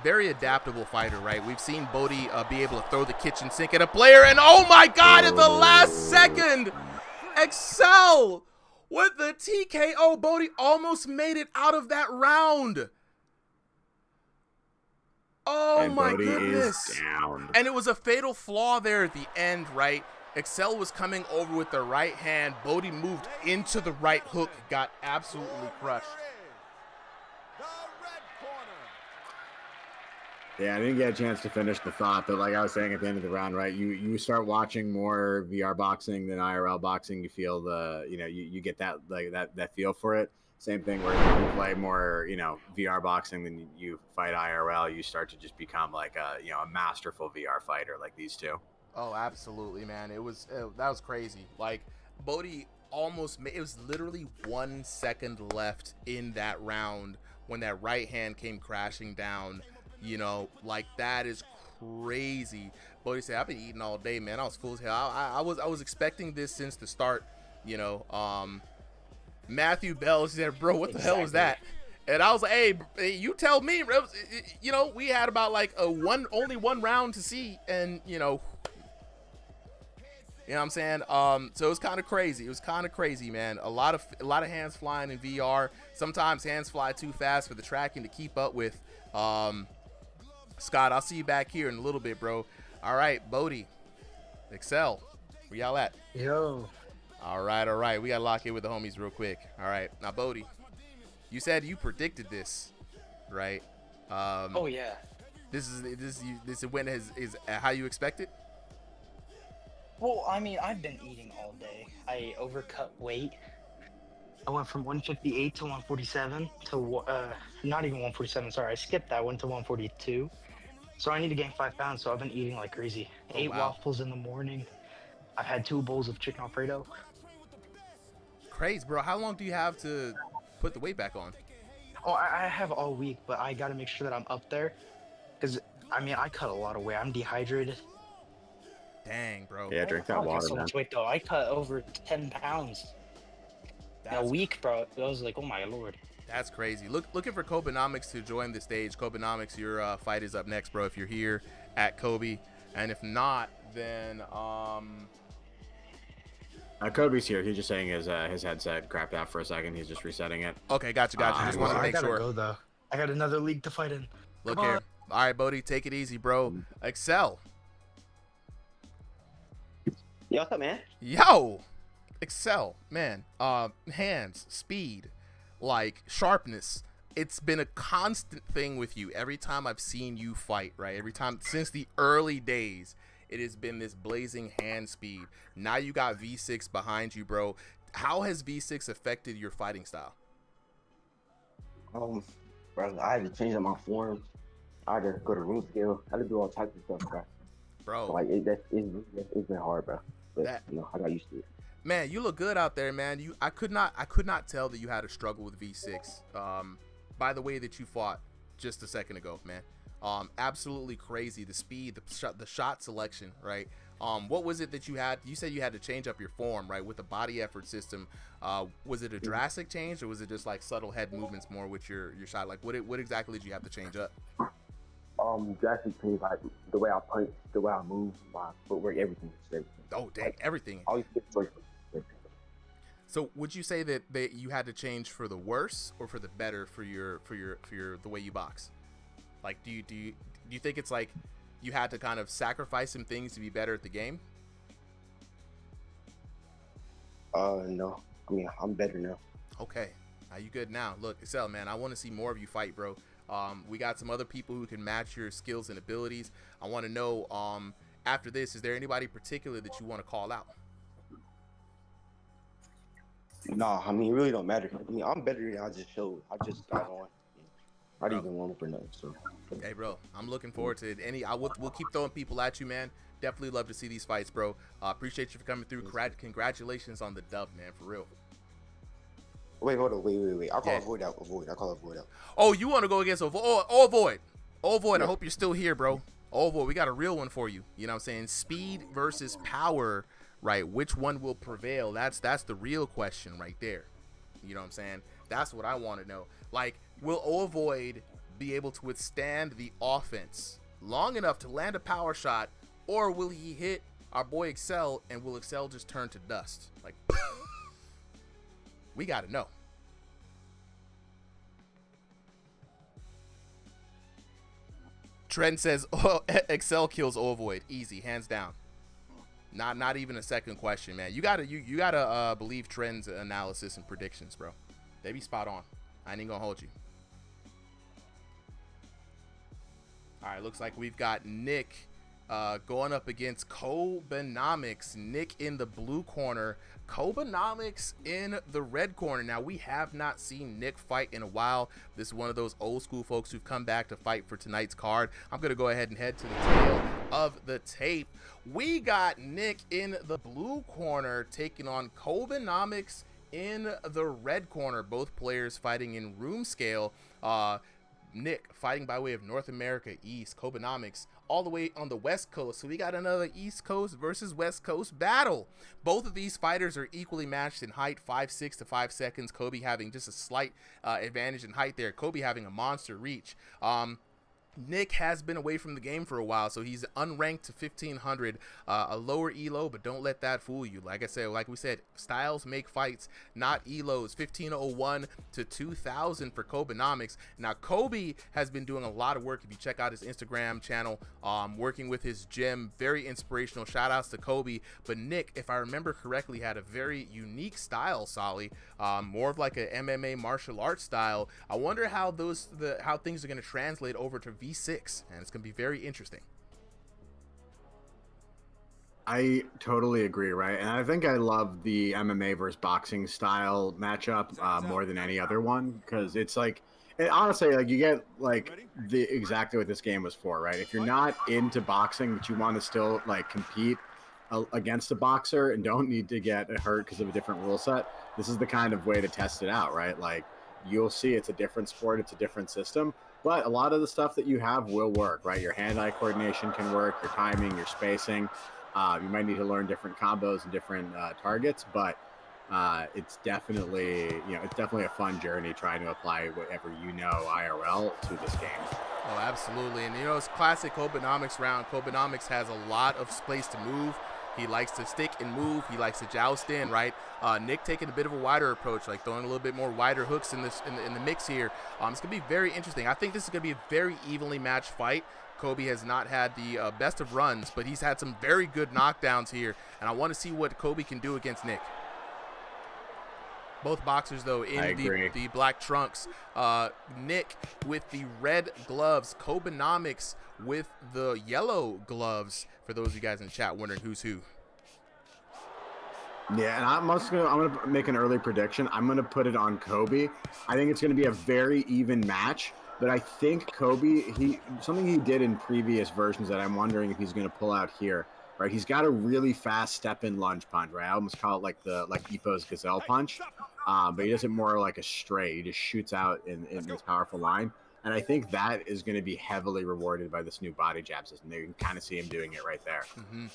very adaptable fighter, right? We've seen Bodie be able to throw the kitchen sink at a player, and oh my God, at the last second, Excel with the TKO. Bodie almost made it out of that round. Oh and my Bodie goodness. is down. And it was a fatal flaw there at the end, right? Excel was coming over with the right hand. Bodie moved into the right hook, got absolutely crushed. Yeah, I didn't get a chance to finish the thought, but like I was saying at the end of the round, right? You start watching more VR boxing than IRL boxing. You feel you get that like that feel for it. Same thing where if you play more, VR boxing than you fight IRL, you start to just become like a masterful VR fighter like these two. Oh, absolutely, man. That was crazy. Like Bodie almost it was literally 1 second left in that round when that right hand came crashing down. Like that is crazy. Bodie said, "I've been eating all day, man. I was full as hell. I was expecting this since the start." Matthew Bell said, "Bro, what the hell was that?" And I was like, "Hey, you tell me." We had about like only one round to see, and you know what I'm saying? So it was kind of crazy. It was kind of crazy, man. A lot of hands flying in VR. Sometimes hands fly too fast for the tracking to keep up with. Scott, I'll see you back here in a little bit, bro. All right, Bodie, Excel, where y'all at? Yo. All right. We got to lock in with the homies real quick. All right. Now, Bodie, you said you predicted this, right? Oh, yeah. This win is how you expected? Well, I mean, I've been eating all day. I overcut weight. I went from 158 to 147 to, not even 147, sorry. I skipped that one to 142. So I need to gain 5 pounds, so I've been eating like crazy. Oh, 8 wow. waffles in the morning. I've had 2 bowls of chicken Alfredo. Crazy, bro. How long do you have to put the weight back on? Oh, I have all week, but I got to make sure that I'm up there. Because, I mean, I cut a lot of weight. I'm dehydrated. Dang, bro. Yeah, drink that water, so man. much weight, though. I cut over 10 pounds in a week, bro. I was like, oh, my Lord. That's crazy. Looking for Kobenomics to join the stage. Kobenomics, your fight is up next, bro, if you're here at Kobe. And if not, then Kobe's here. He's just saying his headset crapped out for a second. He's just resetting it. Okay, gotcha. Just want to make sure. Go, though. I got another league to fight in. Look here. All right, Bodie, take it easy, bro. Excel. Yo, what's up, man? Yo, Excel, man. Hands, speed, like sharpness. It's been a constant thing with you every time I've seen you fight, right? Every time since the early days, it has been this blazing hand speed. Now you got V6 behind you, bro. How has V6 affected your fighting style? Bro, I had to change up my form. I had to go to room scale. I had to do all types of stuff, bro. So, like it's been hard, bro. But I got used to it. Man, you look good out there, man. I could not tell that you had a struggle with V6. By the way that you fought just a second ago, man. Absolutely crazy. The speed, the shot selection, right? What was it that you had? You said you had to change up your form, right, with the body effort system. Was it a drastic change, or was it just like subtle head movements more with your shot? Like, what exactly did you have to change up? Drastic change, like the way I punch, the way I move, my footwork, everything. Oh, dang, everything. All you So would you say that you had to change for the worse or for the better for your the way you box? Like, do you think it's like you had to kind of sacrifice some things to be better at the game? No. I mean, I'm better now. Okay. Are you good now? Look, Excel, man, I want to see more of you fight, bro. We got some other people who can match your skills and abilities. I want to know, after this, is there anybody particular that you want to call out? Nah, I mean, it really don't matter. I mean, I'm better than I just showed. I just got on. I didn't even warm up or nothing. So. Hey, bro, I'm looking forward to it. We'll keep throwing people at you, man. Definitely love to see these fights, bro. Appreciate you for coming through. Congratulations on the dub, man, for real. Wait, hold on, wait. I'll call Avoid out. I call Avoid out. Oh, you want to go against Avoid? Avoid. Yeah. I hope you're still here, bro. Avoid, we got a real one for you. You know what I'm saying? Speed versus power, right? Which one will prevail? That's the real question right there. You know what I'm saying? That's what I want to know. Like, will Avoid be able to withstand the offense long enough to land a power shot, or will he hit our boy Excel and will Excel just turn to dust? Like, we got to know. Trent says, oh, Excel kills Ovoid. Easy, hands down. Not even a second question, man. You gotta believe Trent's analysis and predictions, bro. They be spot on. I ain't gonna hold you. All right, looks like we've got Nick going up against Kobenomics. Nick in the blue corner, Kobenomics in the red corner. Now, we have not seen Nick fight in a while. This is one of those old school folks who've come back to fight for tonight's card. I'm going to go ahead and head to the tail of the tape. We got Nick in the blue corner taking on Kobenomics in the red corner. Both players fighting in room scale. Nick fighting by way of North America East, Kobenomics all the way on the West Coast. So we got another East Coast versus West Coast battle. Both of these fighters are equally matched in height, 5'6" to 5 seconds. Kobe having just a slight advantage in height there. Kobe having a monster reach. Nick has been away from the game for a while, so he's unranked to 1500, a lower elo, but don't let that fool you. Like I said, like we said, styles make fights, not elos. 1501 to 2000 for Kobenomics. Now, Kobe has been doing a lot of work. If you check out his Instagram channel, working with his gym, very inspirational. Shout outs to Kobe. But Nick, if I remember correctly, had a very unique style, Solly, more of like a MMA martial arts style. I wonder how how things are going to translate over to V6, and it's going to be very interesting. I totally agree, right? And I think I love the MMA versus boxing style matchup more than any other one, because it's like, honestly, like you get like exactly what this game was for, right? If you're not into boxing, but you want to still like compete against a boxer and don't need to get hurt because of a different rule set, this is the kind of way to test it out, right? Like you'll see it's a different sport, it's a different system. But a lot of the stuff that you have will work, right? Your hand-eye coordination can work, your timing, your spacing. You might need to learn different combos and different targets, but it's definitely, it's definitely a fun journey trying to apply whatever IRL to this game. Oh, absolutely. And it's classic Kobenomics round. Kobenomics has a lot of space to move. He likes to stick and move. He likes to joust in, right? Nick taking a bit of a wider approach, like throwing a little bit more wider hooks in the mix here. It's going to be very interesting. I think this is going to be a very evenly matched fight. Kobe has not had the best of runs, but he's had some very good knockdowns here, and I want to see what Kobe can do against Nick. Both boxers, though, in the black trunks. Nick with the red gloves. Kobenomics with the yellow gloves. For those of you guys in the chat wondering who's who. Yeah, and I'm gonna make an early prediction. I'm gonna put it on Kobe. I think it's gonna be a very even match. But I think Kobe, something he did in previous versions that I'm wondering if he's gonna pull out here. Right, he's got a really fast step-in lunge punch. Right, I almost call it like Ipo's gazelle punch, but he does it more like a straight. He just shoots out in this powerful line, and I think that is going to be heavily rewarded by this new body jab system. You can kind of see him doing it right there. Mm-hmm.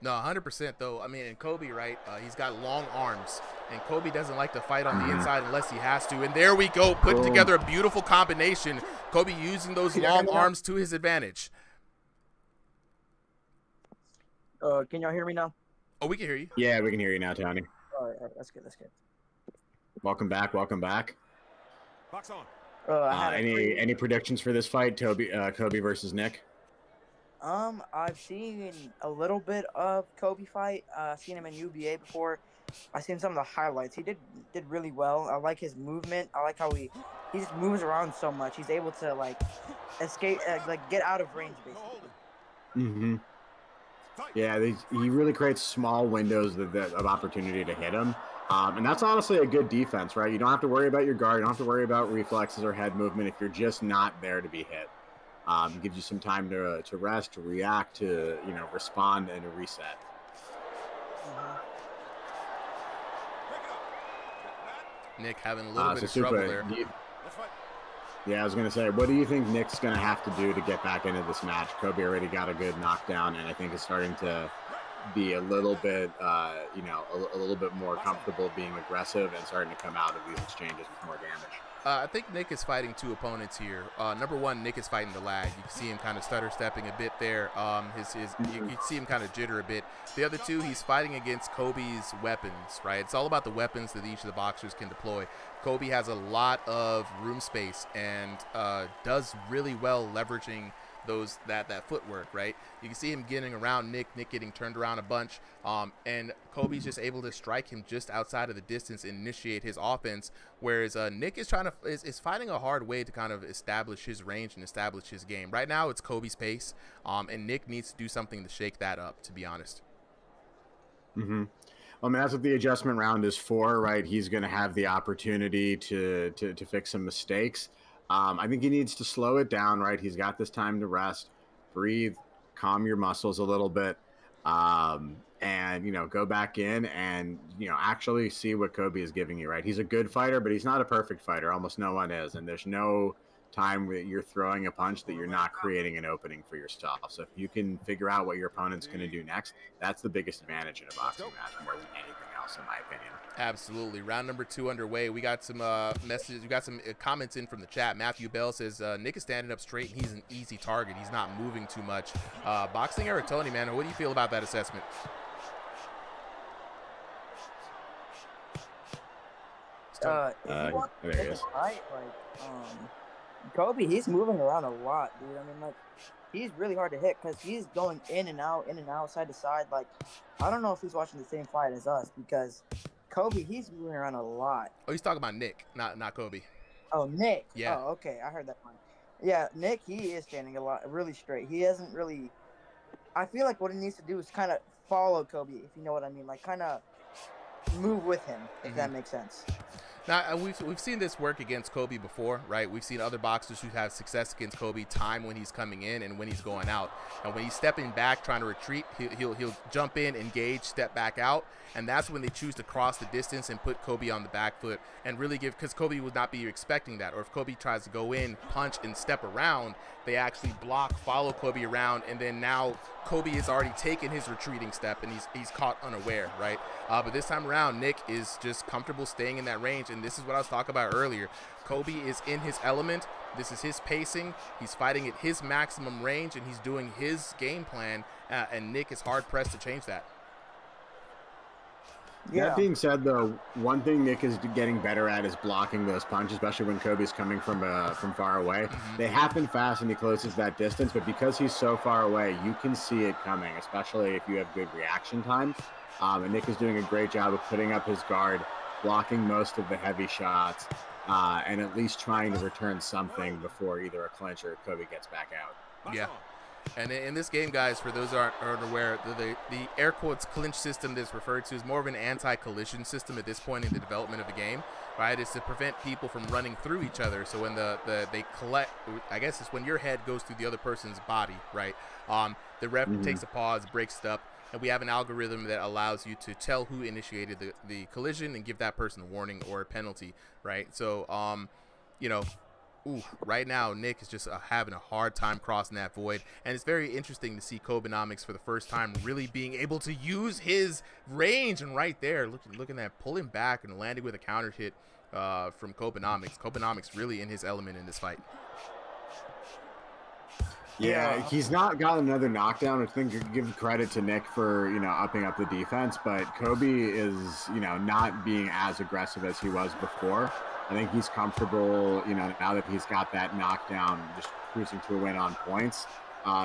No, 100% though. I mean, and Kobe, right? He's got long arms, and Kobe doesn't like to fight on the inside unless he has to. And there we go, putting together a beautiful combination. Kobe using those long arms to his advantage. Can y'all hear me now? Oh, we can hear you. Yeah, we can hear you now, Tony. All right, that's good. That's good. Welcome back. Welcome back. Box on. Any predictions for this fight, Kobe versus Nick? I've seen a little bit of Kobe fight. I've seen him in UBA before. I've seen some of the highlights. He did really well. I like his movement. I like how he just moves around so much. He's able to like escape, like get out of range basically. Mm-hmm. Yeah, he really creates small windows of opportunity to hit him. And that's honestly a good defense, right? You don't have to worry about your guard. You don't have to worry about reflexes or head movement if you're just not there to be hit. Gives you some time to rest, to react, to respond, and to reset. Nick having a little bit of trouble there. Yeah, I was going to say, what do you think Nick's going to have to do to get back into this match? Kobe already got a good knockdown, and I think is starting to be a little bit, a little bit more comfortable being aggressive and starting to come out of these exchanges with more damage. I think Nick is fighting two opponents here. Number one, Nick is fighting the lag. You can see him kind of stutter stepping a bit there. You can see him kind of jitter a bit. The other two, he's fighting against Kobe's weapons, right? It's all about the weapons that each of the boxers can deploy. Kobe has a lot of room space and does really well leveraging that footwork, right? You can see him getting around Nick getting turned around a bunch, and Kobe's just able to strike him just outside of the distance and initiate his offense, whereas Nick is is finding a hard way to kind of establish his range and establish his game. Right now it's Kobe's pace, and Nick needs to do something to shake that up, to be honest. Mm-hmm. I mean, that's what the adjustment round is for, right? He's going to have the opportunity to fix some mistakes. I think he needs to slow it down, right? He's got this time to rest, breathe, calm your muscles a little bit, and, go back in and, actually see what Kobe is giving you, right? He's a good fighter, but he's not a perfect fighter. Almost no one is. And there's no time that you're throwing a punch that you're not creating an opening for yourself. So if you can figure out what your opponent's going to do next, that's the biggest advantage in a boxing match more than anything else, in my opinion. Absolutely. Round number 2 underway. We got some messages. We got some comments in from the chat. Matthew Bell says Nick is standing up straight and he's an easy target. He's not moving too much. Boxing era Tony, man, what do you feel about that assessment? There he is. Kobe, he's moving around a lot, dude. I mean, like, he's really hard to hit because he's going in and out, side to side. Like, I don't know if he's watching the same fight as us because Kobe, he's moving around a lot. Oh, he's talking about Nick, not Kobe. Oh, Nick. Yeah. Oh, okay. I heard that one. Yeah, Nick, he is standing a lot, really straight. He hasn't really. I feel like what he needs to do is kind of follow Kobe, if you know what I mean. Like, kind of move with him, if that makes sense. Now, we've seen this work against Kobe before, right? We've seen other boxers who have success against Kobe time when he's coming in and when he's going out. And when he's stepping back, trying to retreat, he'll jump in, engage, step back out. And that's when they choose to cross the distance and put Kobe on the back foot and really because Kobe would not be expecting that. Or if Kobe tries to go in, punch, and step around, they actually block, follow Kobe around, and then now Kobe has already taken his retreating step and he's caught unaware, right? But this time around, Nick is just comfortable staying in that range, and this is what I was talking about earlier. Kobe is in his element. This is his pacing. He's fighting at his maximum range, and he's doing his game plan, and Nick is hard-pressed to change that. Yeah. That being said, though, one thing Nick is getting better at is blocking those punches, especially when Kobe's coming from far away. Mm-hmm. They happen fast and he closes that distance, but because he's so far away, you can see it coming, especially if you have good reaction time. And Nick is doing a great job of putting up his guard, blocking most of the heavy shots, and at least trying to return something before either a clinch or Kobe gets back out. Yeah. And in this game, guys, for those who aren't aware, the air quotes clinch system that's referred to is more of an anti-collision system at this point in the development of the game, right? It's to prevent people from running through each other. So when they collect, I guess it's when your head goes through the other person's body, right? The ref takes a pause, breaks it up, and we have an algorithm that allows you to tell who initiated the collision and give that person a warning or a penalty, right? So, right now Nick is just having a hard time crossing that void, and it's very interesting to see Kobenomics for the first time really being able to use his range. And right there, looking at pulling back and landing with a counter hit from Kobenomics. Kobenomics really in his element in this fight. Yeah, he's not got another knockdown. I think you give credit to Nick for, upping up the defense, but Kobe is, not being as aggressive as he was before. I think he's comfortable, now that he's got that knockdown, just cruising to a win on points.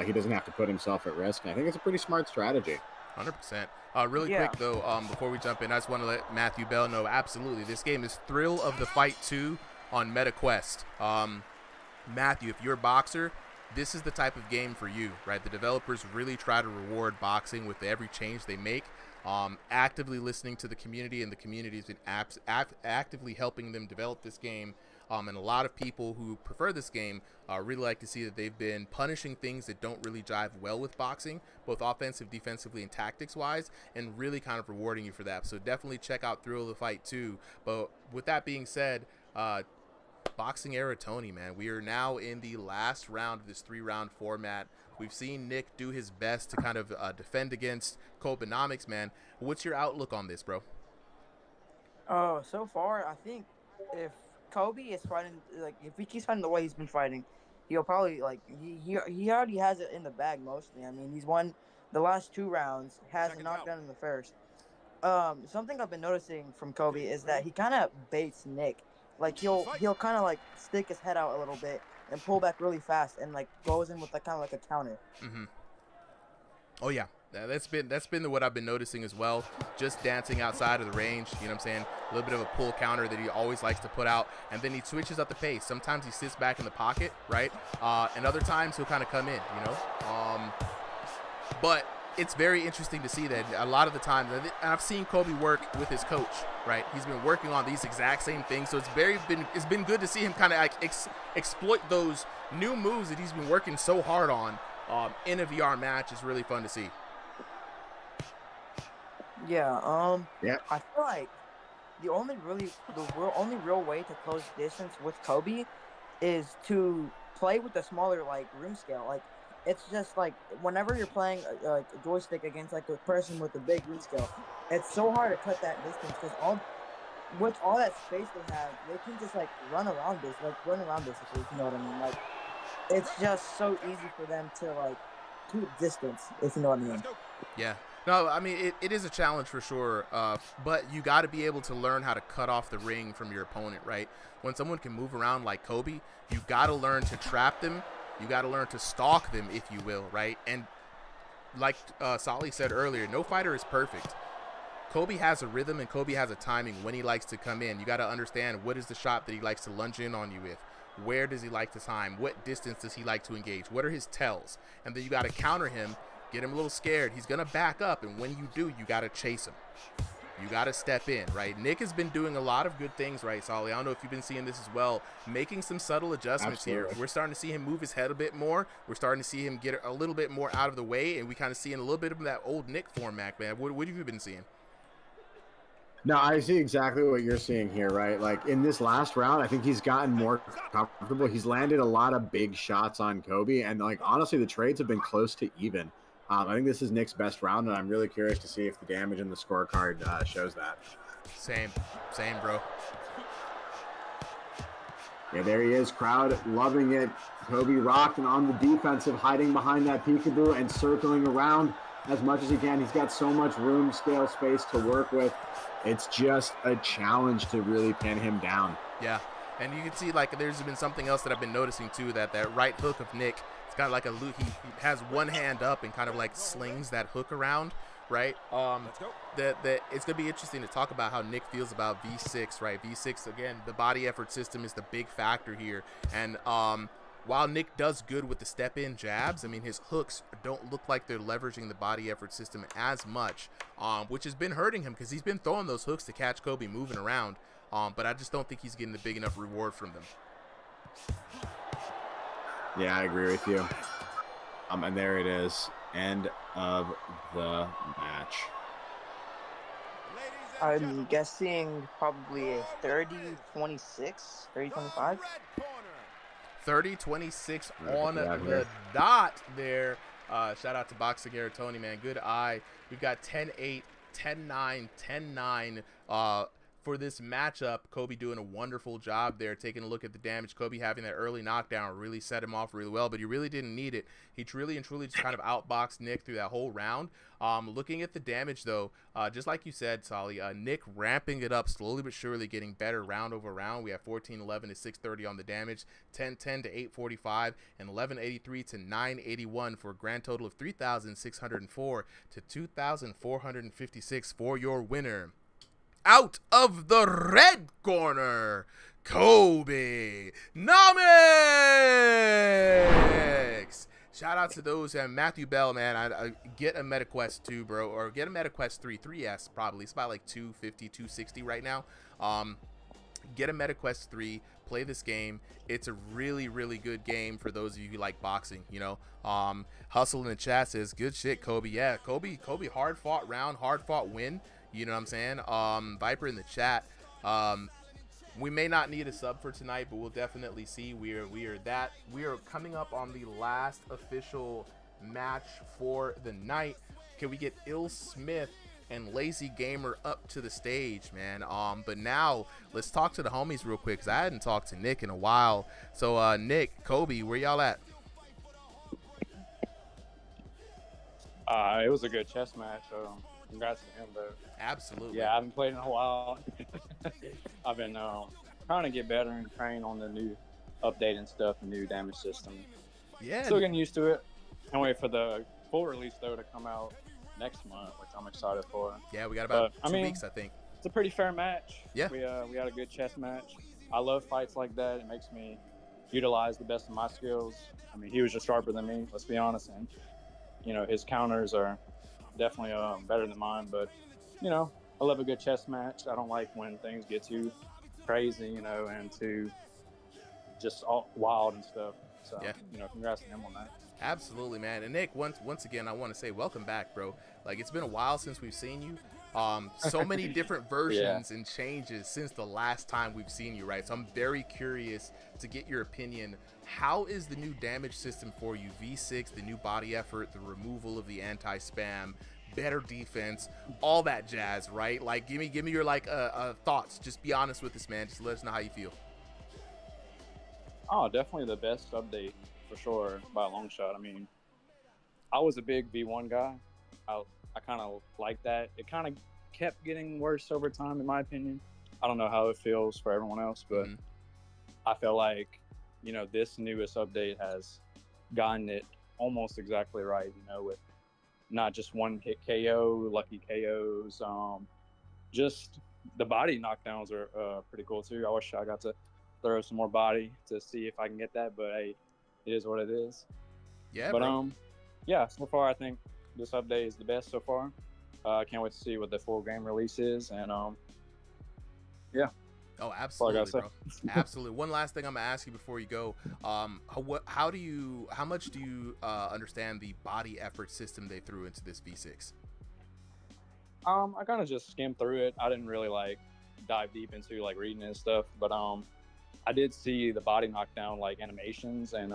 He doesn't have to put himself at risk. And I think it's a pretty smart strategy. 100%. Really quick, though, before we jump in, I just want to let Matthew Bell know, absolutely, this game is Thrill of the Fight 2 on MetaQuest. Matthew, if you're a boxer, this is the type of game for you, right? The developers really try to reward boxing with every change they make. Actively listening to the community, and the community has been actively helping them develop this game. And a lot of people who prefer this game really like to see that they've been punishing things that don't really jive well with boxing, both offensive, defensively, and tactics-wise, and really kind of rewarding you for that. So definitely check out Thrill of the Fight 2. But with that being said, Boxing Era Tony, man, we are now in the last round of this 3-round format. We've seen Nick do his best to kind of defend against Kobenomics, man. What's your outlook on this, bro? So far, I think if Kobe is fighting, if he keeps fighting the way he's been fighting, he'll probably, he already has it in the bag mostly. I mean, he's won the last 2 rounds, has a knockdown in the first. Something I've been noticing from Kobe is that he kind of baits Nick. He'll kind of stick his head out a little bit and pull back really fast and goes in with kind of like a counter. Mm-hmm. Oh yeah, that's been what I've been noticing as well. Just dancing outside of the range, you know what I'm saying? A little bit of a pull counter that he always likes to put out, and then he switches up the pace. Sometimes he sits back in the pocket, right? And other times he'll kind of come in, But it's very interesting to see that a lot of the times, and I've seen Kobe work with his coach, right? He's been working on these exact same things, so it's been good to see him kind of exploit those new moves that he's been working so hard on in a VR match. Is really fun to see. Yeah. I feel like the only real way to close distance with Kobe is to play with the smaller room scale. It's just whenever you're playing a joystick against a person with a big room scale, it's so hard to cut that distance because with all that space they have, they can just run around basically, if you know what I mean. It's just so easy for them to keep distance, if you know what I mean. Yeah. No, I mean, it is a challenge for sure, but you got to be able to learn how to cut off the ring from your opponent, right? When someone can move around like Kobe, you got to learn to trap them. You got to learn to stalk them, if you will, right? And like Solly said earlier, no fighter is perfect. Kobe has a rhythm and Kobe has a timing when he likes to come in. You got to understand what is the shot that he likes to lunge in on you with. Where does he like to time? What distance does he like to engage? What are his tells? And then you got to counter him, get him a little scared. He's going to back up, and when you do, you got to chase him. You got to step in, right? Nick has been doing a lot of good things, right, Solly? I don't know if you've been seeing this as well, making some subtle adjustments here. We're starting to see him move his head a bit more. We're starting to see him get a little bit more out of the way, and we kind of seeing a little bit of that old Nick format, man. What have you been seeing? No, I see exactly what you're seeing here, right? In this last round, I think he's gotten more comfortable. He's landed a lot of big shots on Kobe, and honestly, the trades have been close to even. I think this is Nick's best round, and I'm really curious to see if the damage in the scorecard shows that. Same, bro. Yeah, there he is. Crowd loving it. Kobe rocked and on the defensive, hiding behind that peekaboo and circling around as much as he can. He's got so much room, scale, space to work with. It's just a challenge to really pin him down. Yeah, and you can see there's been something else that I've been noticing too, that right hook of Nick, it's kind of like a loop. He has one hand up and kind of slings that hook around, right? It's gonna be interesting to talk about how Nick feels about V6, right? V6, again, the body effort system is the big factor here, and while Nick does good with the step-in jabs, I mean, his hooks don't look like they're leveraging the body effort system as much, which has been hurting him because he's been throwing those hooks to catch Kobe moving around, but I just don't think he's getting the big enough reward from them. Yeah, I agree with you. And there it is. End of the match. I'm guessing probably a 30-26, 30-25. 30-26 Look on at that the here. dot there. Shout out to Boxing Air Tony, man. Good eye. We've got 10-8, 10-9, 10-9 for this matchup. Kobe doing a wonderful job there, taking a look at the damage. Kobe having that early knockdown really set him off really well, but he really didn't need it. He truly and truly just kind of outboxed Nick through that whole round. Looking at the damage, though, just like you said, Solly, Nick ramping it up slowly but surely, getting better round over round. We have 14-11 to 630 on the damage, 10-10 to 845, and 1183 to 981 for a grand total of 3,604 to 2,456 for your winner. Out of the red corner, Kobe Nomics. Shout out to those, and Matthew Bell, man. I get a MetaQuest 2, bro, or get a MetaQuest 3S probably. It's about like 250, 260 right now. Get a MetaQuest 3, play this game. It's a really, really good game for those of you who like boxing, you know. Hustle in the chat says, good shit, Kobe. Yeah, Kobe, hard fought round, hard fought win. You know what I'm saying? Viper in the chat. We may not need a sub for tonight, but we'll definitely see. We are coming up on the last official match for the night. Can we get Ill Smith and Lazy Gamer up to the stage, man? But now let's talk to the homies real quick, because I hadn't talked to Nick in a while. So Nick, Kobe, where y'all at? It was a good chess match. Congrats to him, though. Absolutely. Yeah, I haven't played in a while. I've been trying to get better and train on the new update and stuff, the new damage system. Yeah. Still getting used to it. Can't wait for the full release, though, to come out next month, which I'm excited for. Yeah, we got about 2 weeks, I think. It's a pretty fair match. Yeah. We had a good chess match. I love fights like that. It makes me utilize the best of my skills. I mean, he was just sharper than me, let's be honest. And, you know, his counters are definitely better than mine, but you know, I love a good chess match. I don't like when things get too crazy, you know, and too just all wild and stuff. So yeah, you know, congrats to him on that. Absolutely, man. And Nick, once again, I want to say welcome back, bro. Like, it's been a while since we've seen you. So many different versions and changes since the last time we've seen you, right? So I'm very curious to get your opinion. How is the new damage system for you? V6, the new body effort, the removal of the anti-spam, better defense, all that jazz, right? Like, give me your like thoughts. Just be honest with us, man. Just let us know how you feel. Oh, definitely the best update for sure by a long shot. I mean, I was a big V1 guy. I kind of like that. It kind of kept getting worse over time, in my opinion. I don't know how it feels for everyone else, but I feel like, you know, this newest update has gotten it almost exactly right, you know, with not just one hit KO, lucky KOs. Just the body knockdowns are pretty cool too. I wish I got to throw some more body to see if I can get that, but hey, it is what it is. Yeah, but bro. Yeah, so far I think this update is the best so far. I can't wait to see what the full game release is, and yeah. Oh, absolutely, bro. Absolutely. One last thing I'm gonna ask you before you go. How much do you understand the body effort system they threw into this V6? I kind of just skimmed through it. I didn't really like dive deep into like reading and stuff, but I did see the body knockdown like animations and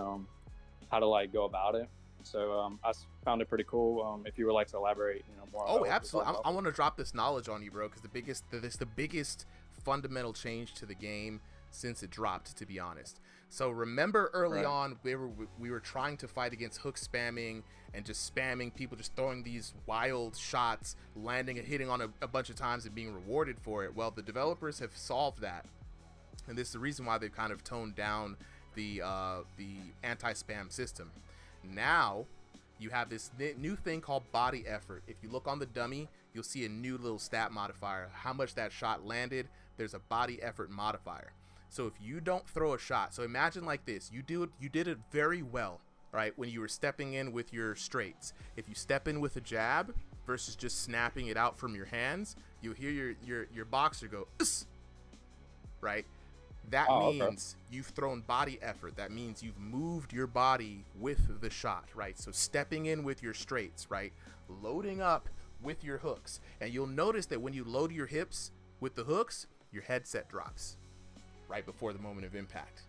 how to like go about it. So I found it pretty cool. If you would like to elaborate, you know, more. Oh, absolutely. I want to drop this knowledge on you, bro, because the biggest fundamental change to the game since it dropped, to be honest. So remember early on we were trying to fight against hook spamming and just spamming people, just throwing these wild shots, landing and hitting on a bunch of times and being rewarded for it. Well, the developers have solved that, and this is the reason why they've kind of toned down the anti-spam system. Now you have this new thing called body effort. If you look on the dummy, you'll see a new little stat modifier, how much that shot landed. There's a body effort modifier. So if you don't throw a shot, so imagine like this, you did it very well, right, when you were stepping in with your straights. If you step in with a jab versus just snapping it out from your hands, you'll hear your boxer go, right? That means you've thrown body effort. That means you've moved your body with the shot, right? So stepping in with your straights, right? Loading up with your hooks. And you'll notice that when you load your hips with the hooks, your headset drops right before the moment of impact.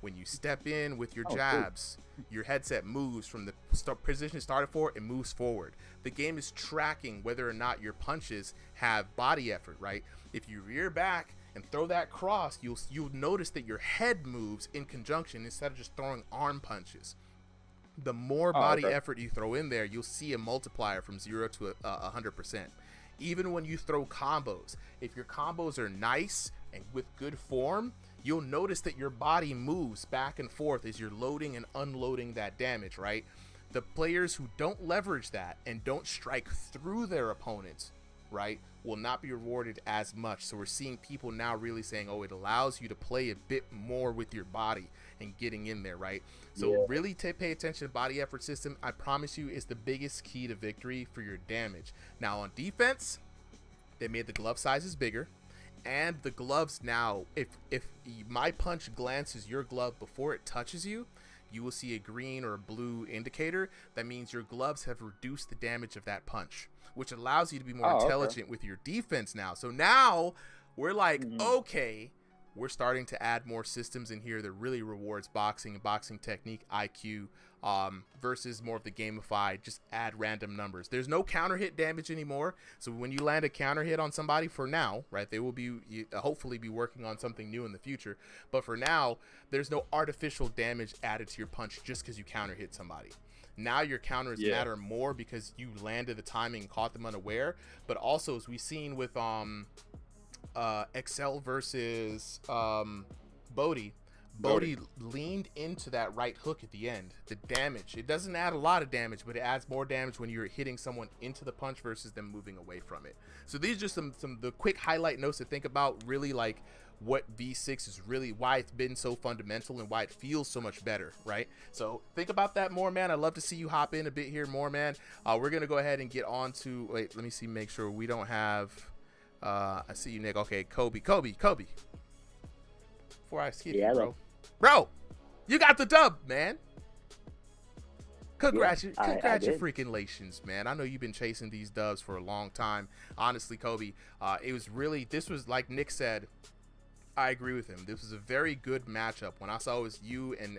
When you step in with your Oh, cool. jabs, your headset moves from the position it started for, it moves forward. The game is tracking whether or not your punches have body effort, right? If you rear back and throw that cross, you'll notice that your head moves in conjunction instead of just throwing arm punches. The more body effort you throw in there, you'll see a multiplier from 0 to 100%. Even when you throw combos, if your combos are nice and with good form, you'll notice that your body moves back and forth as you're loading and unloading that damage, right? The players who don't leverage that and don't strike through their opponents, right, will not be rewarded as much. So we're seeing people now really saying, oh, it allows you to play a bit more with your body and getting in there, right? So really pay attention to body effort system. I promise you is the biggest key to victory for your damage. Now on defense, they made the glove sizes bigger, and the gloves now, if my punch glances your glove before it touches you, you will see a green or a blue indicator. That means your gloves have reduced the damage of that punch, which allows you to be more intelligent with your defense now. So now we're like, okay, we're starting to add more systems in here that really rewards boxing and boxing technique, IQ, versus more of the gamified, just add random numbers. There's no counter hit damage anymore. So when you land a counter hit on somebody for now, right, they will be hopefully be working on something new in the future. But for now, there's no artificial damage added to your punch just because you counter hit somebody. Now your counters matter more because you landed the timing and caught them unaware. But also, as we've seen with Excel versus Bodhi leaned into that right hook at the end. The damage, it doesn't add a lot of damage, but it adds more damage when you're hitting someone into the punch versus them moving away from it. So these are just some the quick highlight notes to think about, really like what V6 is really, why it's been so fundamental and why it feels so much better, right? So think about that more, man. I'd love to see you hop in a bit here more, man. We're gonna go ahead and get on to, wait, let me see, make sure we don't have I see you, Nick. Okay, Kobe. Before I skip you, bro, you got the dub, man. Congratulations, man. I know you've been chasing these dubs for a long time. Honestly, Kobe, it was really, this was like Nick said, I agree with him. This was a very good matchup. When I saw it was you and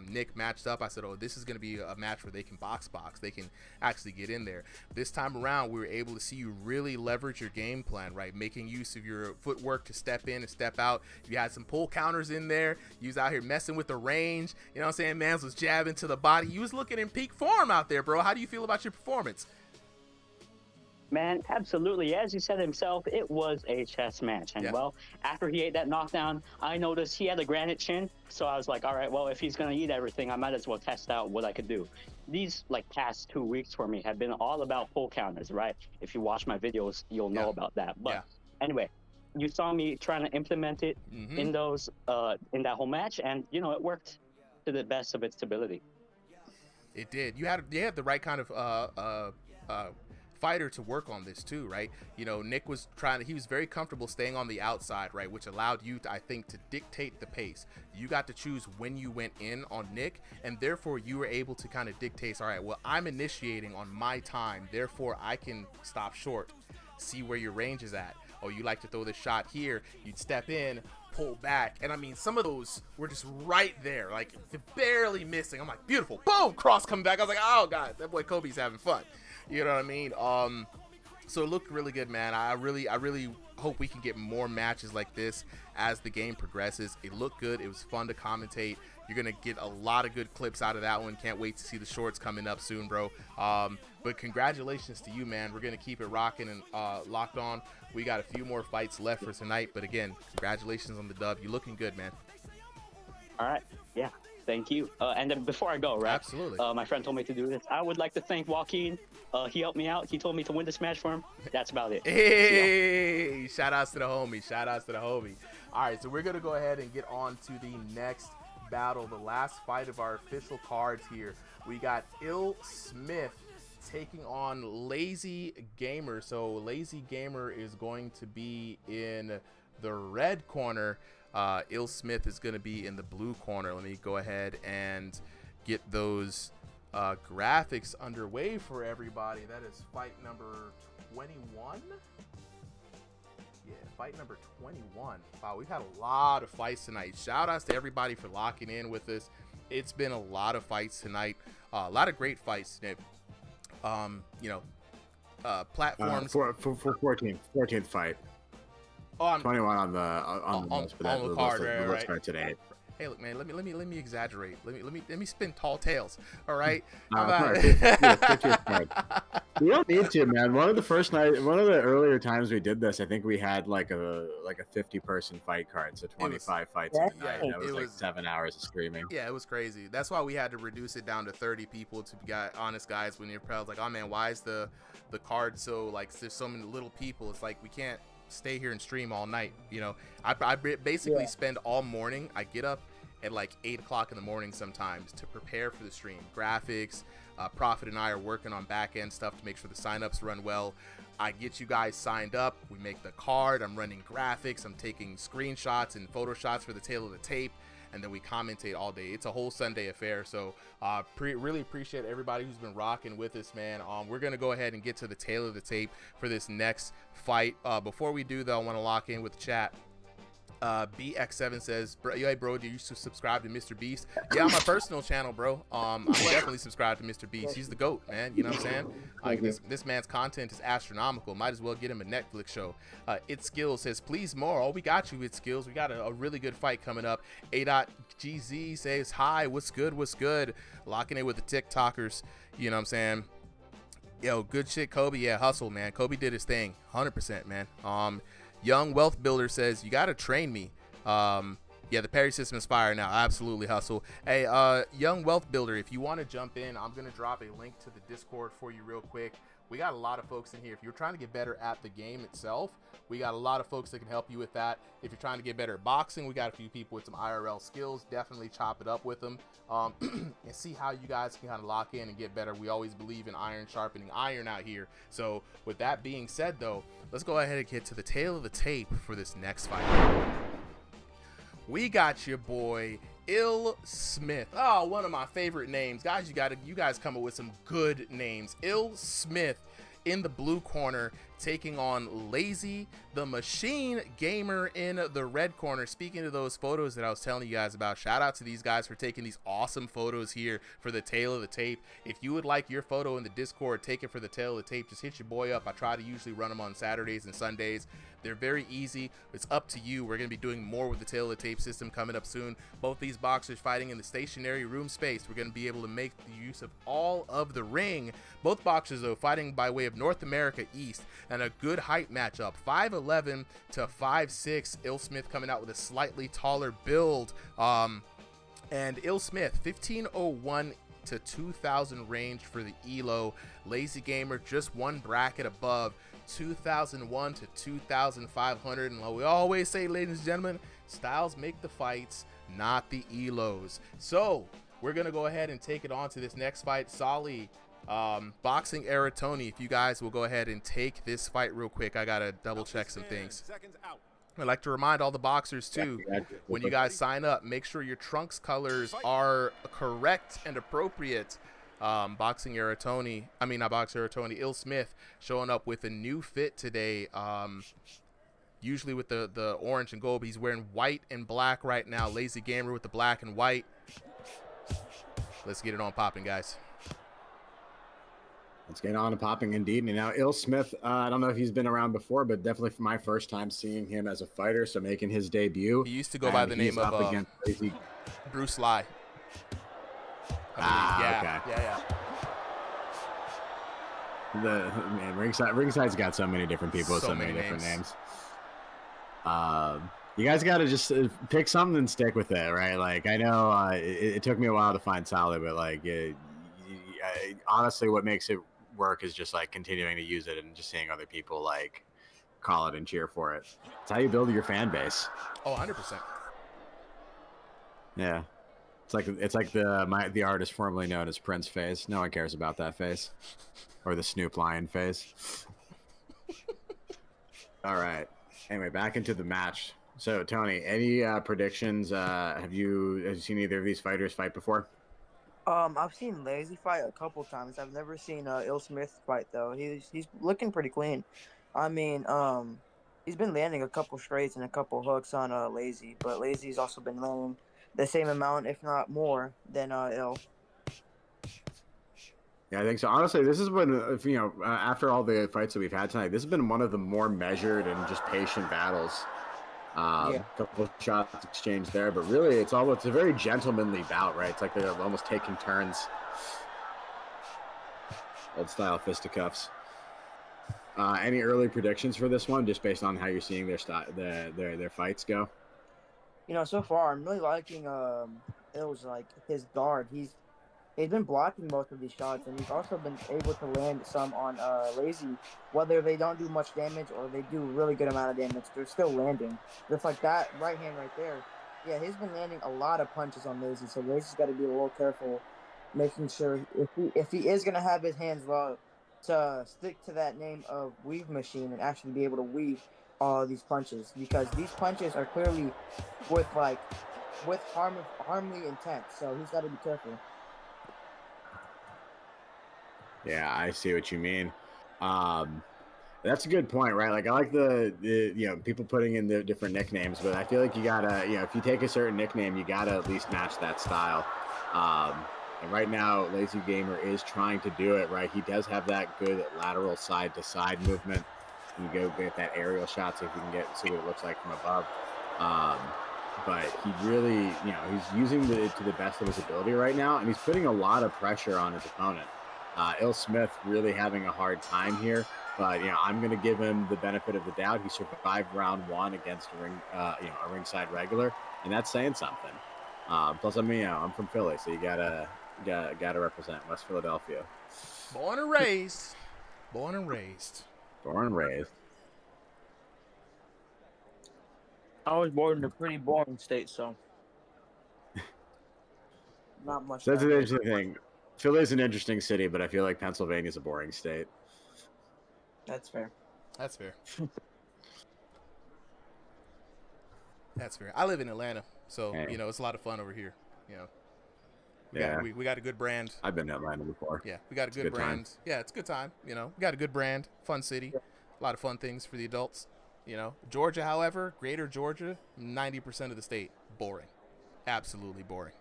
Nick matched up, I said, oh, this is going to be a match where they can box. They can actually get in there. This time around, we were able to see you really leverage your game plan, right? Making use of your footwork to step in and step out. You had some pull counters in there. You was out here messing with the range. You know what I'm saying? Mans was jabbing to the body. You was looking in peak form out there, bro. How do you feel about your performance? Man, absolutely. As he said himself, it was a chess match. And, well, after he ate that knockdown, I noticed he had a granite chin. So I was like, all right, well, if he's going to eat everything, I might as well test out what I could do. These, past 2 weeks for me have been all about pull counters, right? If you watch my videos, you'll know about that. But anyway, you saw me trying to implement it in those, in that whole match. And, it worked to the best of its ability. It did. You had the right kind of fighter to work on this too, right? Nick was he was very comfortable staying on the outside, right, which allowed you to, I think, to dictate the pace. You got to choose when you went in on Nick, and therefore you were able to kind of dictate, all right, well, I'm initiating on my time, therefore I can stop short, see where your range is at. Oh, you like to throw this shot here, you'd step in, pull back, and I mean, some of those were just right there, like barely missing. I'm like, beautiful, boom, cross coming back. I was like, oh god, that boy Kobe's having fun. You know what I mean? So it looked really good, man. I really hope we can get more matches like this as the game progresses. It looked good. It was fun to commentate. You're gonna get a lot of good clips out of that one. Can't wait to see the shorts coming up soon, bro. But congratulations to you, man. We're gonna keep it rocking and locked on. We got a few more fights left for tonight, but again, congratulations on the dub. You're looking good, man. All right. Yeah. Thank you. And then before I go, right? Absolutely. My friend told me to do this. I would like to thank Joaquin. He helped me out. He told me to win this match for him. That's about it. Hey, shout outs to the homie. All right, so we're going to go ahead and get on to the next battle, the last fight of our official cards here. We got Ill Smith taking on Lazy Gamer. So Lazy Gamer is going to be in the red corner. Ill Smith is going to be in the blue corner. Let me go ahead and get those graphics underway for everybody. That is fight number 21. Yeah, fight number 21. Wow, we've had a lot of fights tonight. Shout outs to everybody for locking in with us. It's been a lot of fights tonight. A lot of great fights tonight. Platforms. 14th fight. Oh, I'm 21 on the list, but on the card, right? Start today. Hey, look, man. Let me exaggerate. Let me spin tall tales. All right. We don't need to, man. One of the earlier times we did this, I think we had like a 50-person fight card, so 25 fights in the night. That was like 7 hours of screaming. Yeah, it was crazy. That's why we had to reduce it down to 30 people to be honest, guys. When you're probably like, oh man, why is the card so like there's so many little people? It's like we can't stay here and stream all night. You know, I basically spend all morning. I get up at like 8 o'clock in the morning sometimes to prepare for the stream. Graphics, Prophet and I are working on back end stuff to make sure the signups run well. I get you guys signed up. We make the card. I'm running graphics. I'm taking screenshots and photo shots for the tail of the tape. And then we commentate all day. It's a whole Sunday affair. So really appreciate everybody who's been rocking with us, man. We're going to go ahead and get to the tail of the tape for this next fight. Before we do, though, I want to lock in with the chat. BX7 says, hey bro, do you subscribe to Mr. Beast? Yeah, on my personal channel, bro. I'm definitely subscribed to Mr. Beast. He's the GOAT, man. You know what I'm saying? Like this man's content is astronomical. Might as well get him a Netflix show. It Skills says, please more. Oh, we got you, It Skills. We got a really good fight coming up. A.GZ says, hi, what's good? What's good? Locking in with the TikTokers. You know what I'm saying? Yo, good shit, Kobe. Yeah, hustle, man. Kobe did his thing, 100%, man. Young Wealth Builder says, you got to train me. Yeah, the parry system is fire now. Absolutely, hustle. Hey, Young Wealth Builder, if you want to jump in, I'm going to drop a link to the Discord for you real quick. We got a lot of folks in here. If you're trying to get better at the game itself, we got a lot of folks that can help you with that. If you're trying to get better at boxing, we got a few people with some IRL skills. Definitely chop it up with them and see how you guys can kind of lock in and get better. We always believe in iron sharpening iron out here. So with that being said, though, let's go ahead and get to the tail of the tape for this next fight. We got your boy Ill Smith. Oh, one of my favorite names, guys. You guys come up with some good names. Ill Smith in the blue corner, taking on Lazy the Machine Gamer in the red corner. Speaking of those photos that I was telling you guys about, shout out to these guys for taking these awesome photos here for the tail of the tape. If you would like your photo in the Discord, take it for the tail of the tape, just hit your boy up. I try to usually run them on Saturdays and Sundays. They're very easy. It's up to you. We're going to be doing more with the tail of the tape system coming up soon. Both these boxers fighting in the stationary room space. We're going to be able to make the use of all of the ring. Both boxers, though, fighting by way of North America East, and a good height matchup. 5'11" to 5'6". Ill Smith coming out with a slightly taller build. And Ill Smith, 1501 to 2000 range for the ELO. Lazy Gamer just one bracket above, 2001 to 2500. And like we always say, ladies and gentlemen, styles make the fights, not the ELOs. So we're gonna go ahead and take it on to this next fight. Solly, Boxing Era Tony, if you guys will go ahead and take this fight real quick. I gotta double check some things. I'd like to remind all the boxers too, when you guys sign up, make sure your trunks colors are correct and appropriate. Boxing Era Tony, not Boxing Era Tony, Ill Smith showing up with a new fit today. Usually with the orange and gold, but he's wearing white and black right now. Lazy Gamer with the black and white. Let's get it on popping, guys. Let's get on to popping indeed. And now Ill Smith, I don't know if he's been around before, but definitely for my first time seeing him as a fighter, so making his debut. He used to go by the name of Bruce Lee. Okay. Yeah. Ringside's got so many different people with so many different names. You guys got to just pick something and stick with it, right? Like, I know it took me a while to find Solid, but like, honestly, what makes it work is just like continuing to use it and just seeing other people like call it and cheer for it. It's how you build your fan base. Oh, 100%. Yeah. It's like the artist formerly known as Prince face. No one cares about that face. Or the Snoop Lion face. All right. Anyway, back into the match. So, Tony, any predictions? Have you seen either of these fighters fight before? I've seen Lazy fight a couple times. I've never seen Ill Smith fight though. He's looking pretty clean. I mean, he's been landing a couple straights and a couple hooks on Lazy, but Lazy's also been landing the same amount, if not more, than Ill. Yeah, I think so. Honestly, this has been, after all the fights that we've had tonight, this has been one of the more measured and just patient battles. A couple of shots exchanged there, but really it's a very gentlemanly bout, right? It's like they're almost taking turns. Old style fisticuffs. Any early predictions for this one, just based on how you're seeing their fights go? So far I'm really liking Ill's like his guard. He's been blocking most of these shots, and he's also been able to land some on Lazy. Whether they don't do much damage or they do a really good amount of damage, they're still landing. Just like that right hand right there. Yeah, he's been landing a lot of punches on Lazy, so Lazy's got to be a little careful, making sure if he is gonna have his hands low, to stick to that name of weave machine and actually be able to weave all these punches, because these punches are clearly with harmly intent. So he's got to be careful. Yeah, I see what you mean. That's a good point, right? Like, I like the people putting in the different nicknames, but I feel like you gotta, if you take a certain nickname, you gotta at least match that style. And right now, Lazy Gamer is trying to do it, right? He does have that good lateral side-to-side movement. You go get that aerial shot, so if you can see what it looks like from above. But he really, he's using it to the best of his ability right now, and he's putting a lot of pressure on his opponent. Il Smith really having a hard time here, but I'm going to give him the benefit of the doubt. He survived round 1 against a ringside regular, and that's saying something. Plus, I'm from Philly, so you gotta represent West Philadelphia. Born and raised. Born and raised. Born and raised. I was born in a pretty boring state, so not much. So that's an interesting thing. Philly's an interesting city, but I feel like Pennsylvania's a boring state. That's fair. That's fair. That's fair. I live in Atlanta, so it's a lot of fun over here. We got a good brand. I've been to Atlanta before. Yeah, we got a good brand. Time. Yeah, it's a good time. We got a good brand, fun city, a lot of fun things for the adults. Georgia, however, Greater Georgia, 90% of the state, boring, absolutely boring.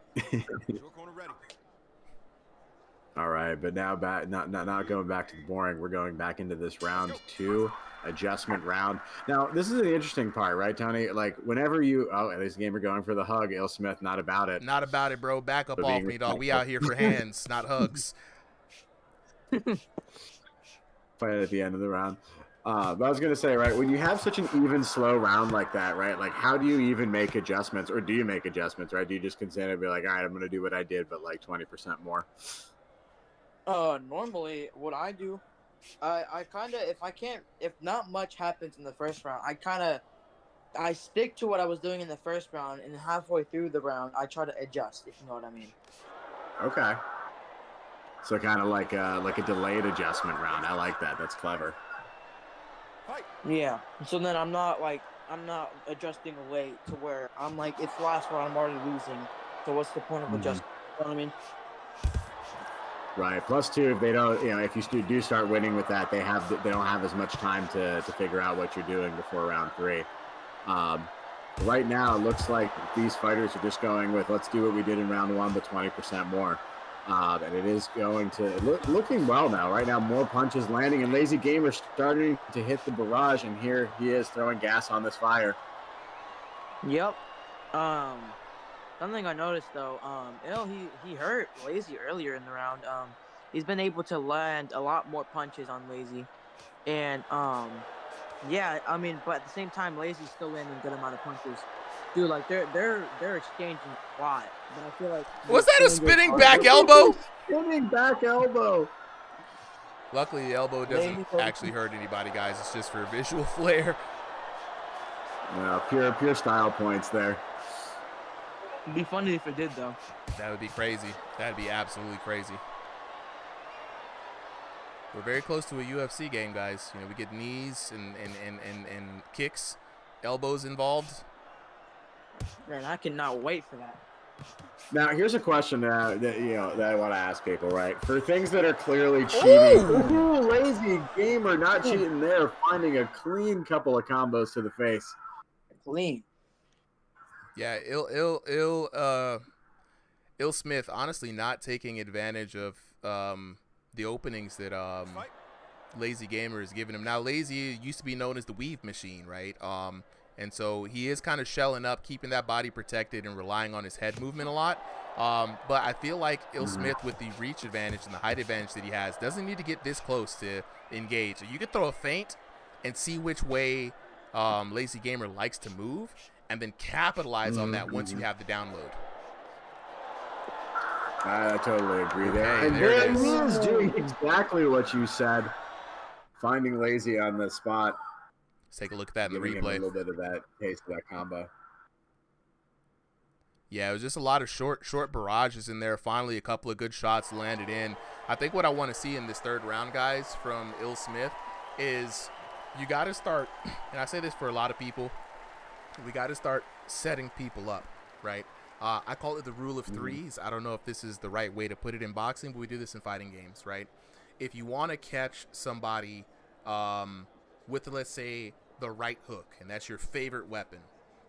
All right, but now not going back to the boring. We're going back into this round 2 adjustment round. Now, this is the interesting part, right, Tony? Like, whenever this gamer going for the hug, Il Smith, not about it. Not about it, bro. Back up off me, dog. We out here for hands, not hugs. Fight at the end of the round. But I was going to say, right, when you have such an even, slow round like that, right, like, how do you even make adjustments, or do you make adjustments, right? Do you just consider be like, all right, I'm going to do what I did, but like 20% more? Normally what I do, I kind of, if not much happens in the first round, I stick to what I was doing in the first round, and halfway through the round, I try to adjust, if you know what I mean. Okay. So kind of like a delayed adjustment round. I like that. That's clever. Yeah. So then I'm not adjusting late to where I'm like, it's last round, I'm already losing. So what's the point of adjusting? You know what I mean? Right. Plus, too, if they don't, if you do start winning with that, they don't have as much time to figure out what you're doing before round 3. Right now, it looks like these fighters are just going with, let's do what we did in round 1, but 20% more. And it is going to looking well now. Right now, more punches landing, and Lazy Gamer starting to hit the barrage, and here he is throwing gas on this fire. Yep. Something I noticed though, he hurt Lazy earlier in the round. He's been able to land a lot more punches on Lazy, and yeah, I mean, but at the same time, Lazy's still landing a good amount of punches. Dude, like they're exchanging a lot, but I feel like was that a spinning back elbow? Spinning back elbow. Luckily, the elbow doesn't actually hurt anybody, guys. It's just for visual flair. No, pure style points there. It'd be funny if it did, though. That would be crazy. That'd be absolutely crazy. We're very close to a UFC game, guys. We get knees and kicks, elbows involved. Man, I cannot wait for that. Now, here's a question that I want to ask people, right? For things that are clearly cheating, ooh, lazy gamer, not cheating there, finding a clean couple of combos to the face. Clean. Yeah, Ill Smith honestly not taking advantage of the openings that Lazy Gamer is giving him. Now, Lazy used to be known as the weave machine, right? And so he is kind of shelling up, keeping that body protected and relying on his head movement a lot. But I feel like Ill Smith, with the reach advantage and the height advantage that he has, doesn't need to get this close to engage. So you could throw a feint and see which way Lazy Gamer likes to move, and then capitalize on that once you have the download. I totally agree there. Okay, And there it he is. is doing exactly what you said, finding Lazy on the spot. Let's take a look at that in the Giving him replay. a little bit of that taste of that combo. Yeah, it was just a lot of short barrages in there. Finally, a couple of good shots landed in. I think what I want to see in this third round, guys, from Ill Smith is you got to start, and I say this for a lot of people, we got to start setting people up, right? I call it the rule of threes. I don't know if this is the right way to put it in boxing, but we do this in fighting games, right? If you want to catch somebody with, let's say, the right hook, and that's your favorite weapon,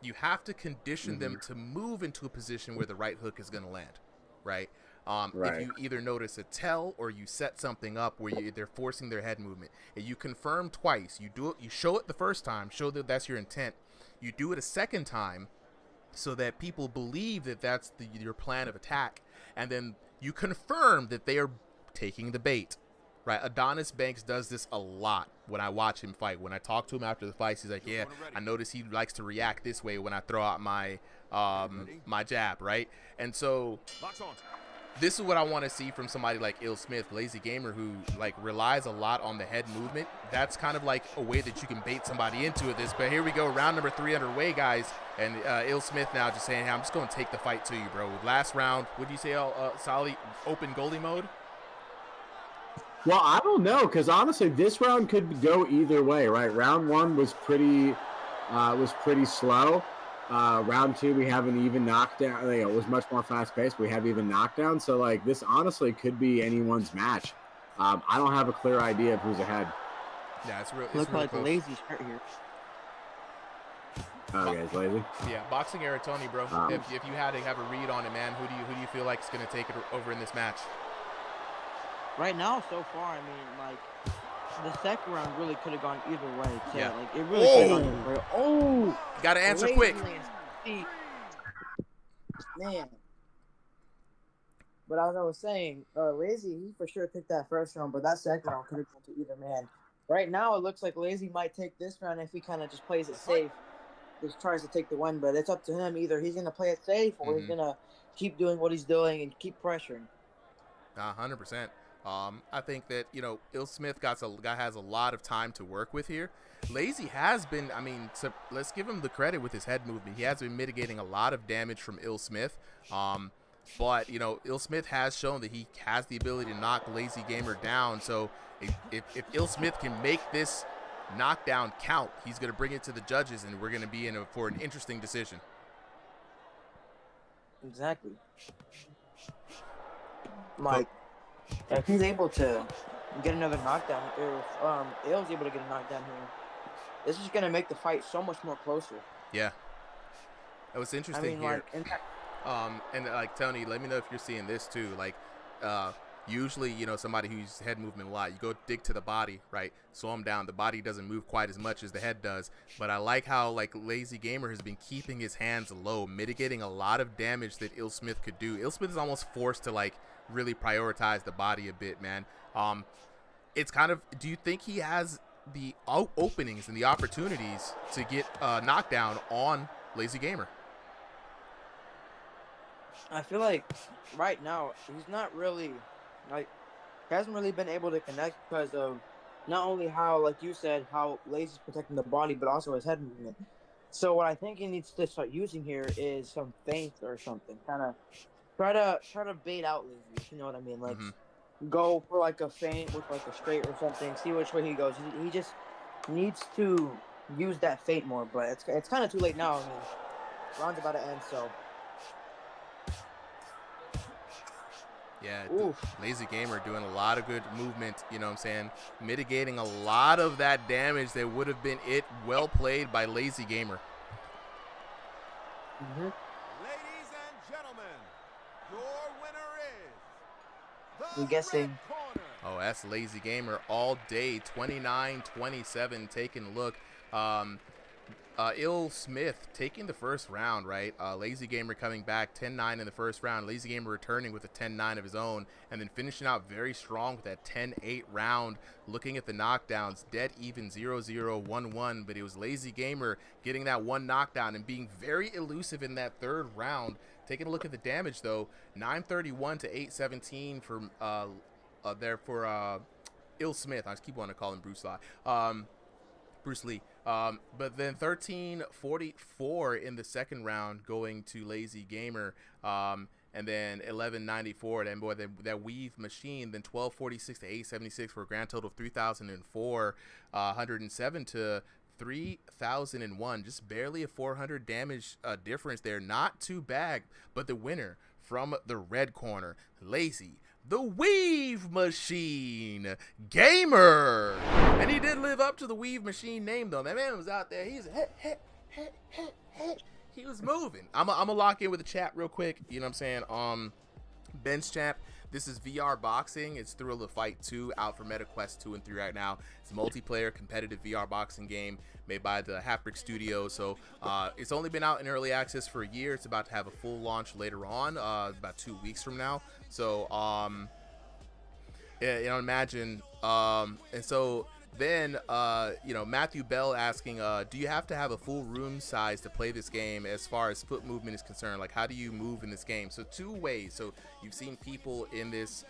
you have to condition them to move into a position where the right hook is going to land, right? If you either notice a tell or you set something up where they're forcing their head movement, and you confirm twice, you do it, you show it the first time, show that that's your intent, you do it a second time so that people believe that that's your plan of attack, and then you confirm that they are taking the bait. Right, Adonis Banks does this a lot when I watch him fight. When I talk to him after the fights, he's like, "Yeah, I notice he likes to react this way when I throw out my my jab." Right, and so this is what I want to see from somebody like Ill Smith, Lazy Gamer, who like relies a lot on the head movement. That's kind of like a way that you can bait somebody into this. But here we go, round number 3 underway, guys, and Ill Smith now just saying, "Hey, I'm just going to take the fight to you, bro." Last round, what do you say, Solly? Open goalie mode. Well, I don't know, because honestly, this round could go either way, right? Round 1 was pretty slow. Round 2, we have an even knockdown. It was much more fast-paced. We have even knockdown. So, like, this honestly could be anyone's match. I don't have a clear idea of who's ahead. Yeah, it's real. Look really like close. Lazy's hurt here. Oh, guys, Lazy. Yeah, boxing era, Tony, bro. If you had to have a read on it, man, who do you feel like is going to take it over in this match? Right now, so far, I mean, like, the second round really could have gone either way. So, Yeah. like, it really could have gone either way. Oh! Got to answer Lazy quick. Man. But as I was saying, Lazy, he for sure took that first round, but that second round could have gone to either man. Right now, it looks like Lazy might take this round if he kind of just plays it safe. Just tries to take the win, but it's up to him. Either he's going to play it safe or he's going to keep doing what he's doing and keep pressuring. 100%. I think that, Ill Smith has a lot of time to work with here. Lazy has been, let's give him the credit with his head movement. He has been mitigating a lot of damage from Ill Smith. But, Ill Smith has shown that he has the ability to knock Lazy Gamer down. So if Ill Smith can make this knockdown count, he's going to bring it to the judges, and we're going to be for an interesting decision. Exactly. Mike. If he's able to get another knockdown, if Ill's able to get a knockdown here, this is going to make the fight so much more closer. Yeah. It was interesting here. And like, Tony, let me know if you're seeing this too. Like, usually, somebody who's head movement a lot, you go dig to the body, right? Slow him down. The body doesn't move quite as much as the head does. But I like how, like, Lazy Gamer has been keeping his hands low, mitigating a lot of damage that Ill Smith could do. Ill Smith is almost forced to, like, really prioritize the body a bit, man. It's kind of, do you think he has the openings and the opportunities to get a knockdown on Lazy Gamer? I feel like right now he's not really, like, he hasn't really been able to connect because of not only how, like you said, how Lazy's protecting the body, but also his head movement. So what I think he needs to start using here is some feints or something, kind of try to bait out Lazy, if you know what I mean. Like, go for like a feint with like a straight or something, see which way he goes. He just needs to use that feint more, but it's kind of too late now. I mean, round's about to end, so Yeah, Lazy Gamer doing a lot of good movement, you know what I'm saying? Mitigating a lot of that damage that would have been it. Well played by Lazy Gamer. Ladies and gentlemen, your winner is I'm guessing. Oh, that's Lazy Gamer all day. 29-27 taking a look. Ill Smith taking the first round, right? Lazy Gamer coming back 10-9 in the first round. Lazy Gamer returning with a 10-9 of his own, and then finishing out very strong with that 10-8 round. Looking at the knockdowns, dead even 0-0, 1-1, but it was Lazy Gamer getting that one knockdown and being very elusive in that third round. Taking a look at the damage though, 931 to 817 for Ill Smith. I just keep wanting to call him Bruce Lee. But then 1344 in the second round going to Lazy Gamer. And then 1194, then boy, that weave machine. Then 1246 to 876 for a grand total of 3004, 107 to 3001. Just barely a 400 damage difference there. Not too bad. But the winner from the red corner, Lazy, the Weave Machine Gamer. And he did live up to the Weave Machine name though. That man was out there. He's he was moving. I'm gonna lock in with the chat real quick. You know what I'm saying? Ben's Champ. This is VR boxing. It's Thrill of Fight 2 out for MetaQuest 2 and 3 right now. It's a multiplayer competitive VR boxing game made by the Hapric Studio. So it's only been out in early access for a year. It's about to have a full launch later on, about 2 weeks from now. So yeah, you know, imagine. And so then you know, Matthew Bell asking, do you have to have a full room size to play this game as far as foot movement is concerned? Like, how do you move in this game? So 2 ways. So you've seen people in this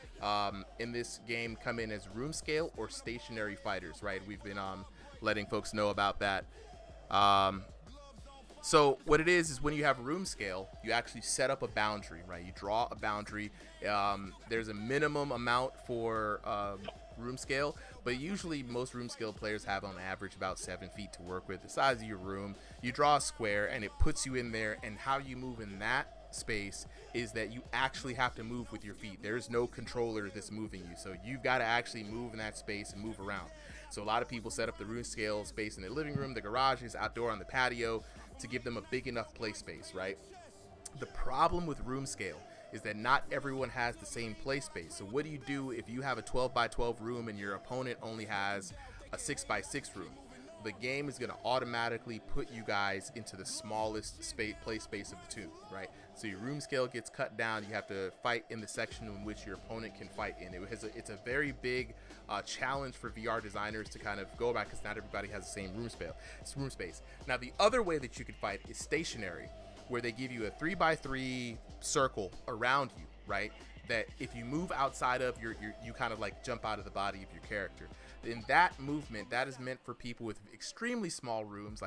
game come in as room scale or stationary fighters, right? We've been letting folks know about that. So what it is when you have room scale, you actually set up a boundary, right? You draw a boundary. There's a minimum amount for room scale, but usually most room scale players have on average about 7 feet to work with. The size of your room, you draw a square and it puts you in there, and how you move in that space is that you actually have to move with your feet. There's no controller that's moving you, so you've got to actually move in that space and move around. So a lot of people set up the room scale space in their living room, the garages, outdoor on the patio to give them a big enough play space, right? The problem with room scale is that not everyone has the same play space. So what do you do if you have a 12 by 12 room and your opponent only has a 6 by 6 room? The game is going to automatically put you guys into the smallest play space of the two, right? So your room scale gets cut down. You have to fight in the section in which your opponent can fight in. It's a very big challenge for VR designers to kind of go about, because not everybody has the same room space. Now, the other way that you can fight is stationary, where they give you a 3 by 3 circle around you, right? That if you move outside of you kind of like jump out of the body of your character. In that movement, that is meant for people with extremely small rooms,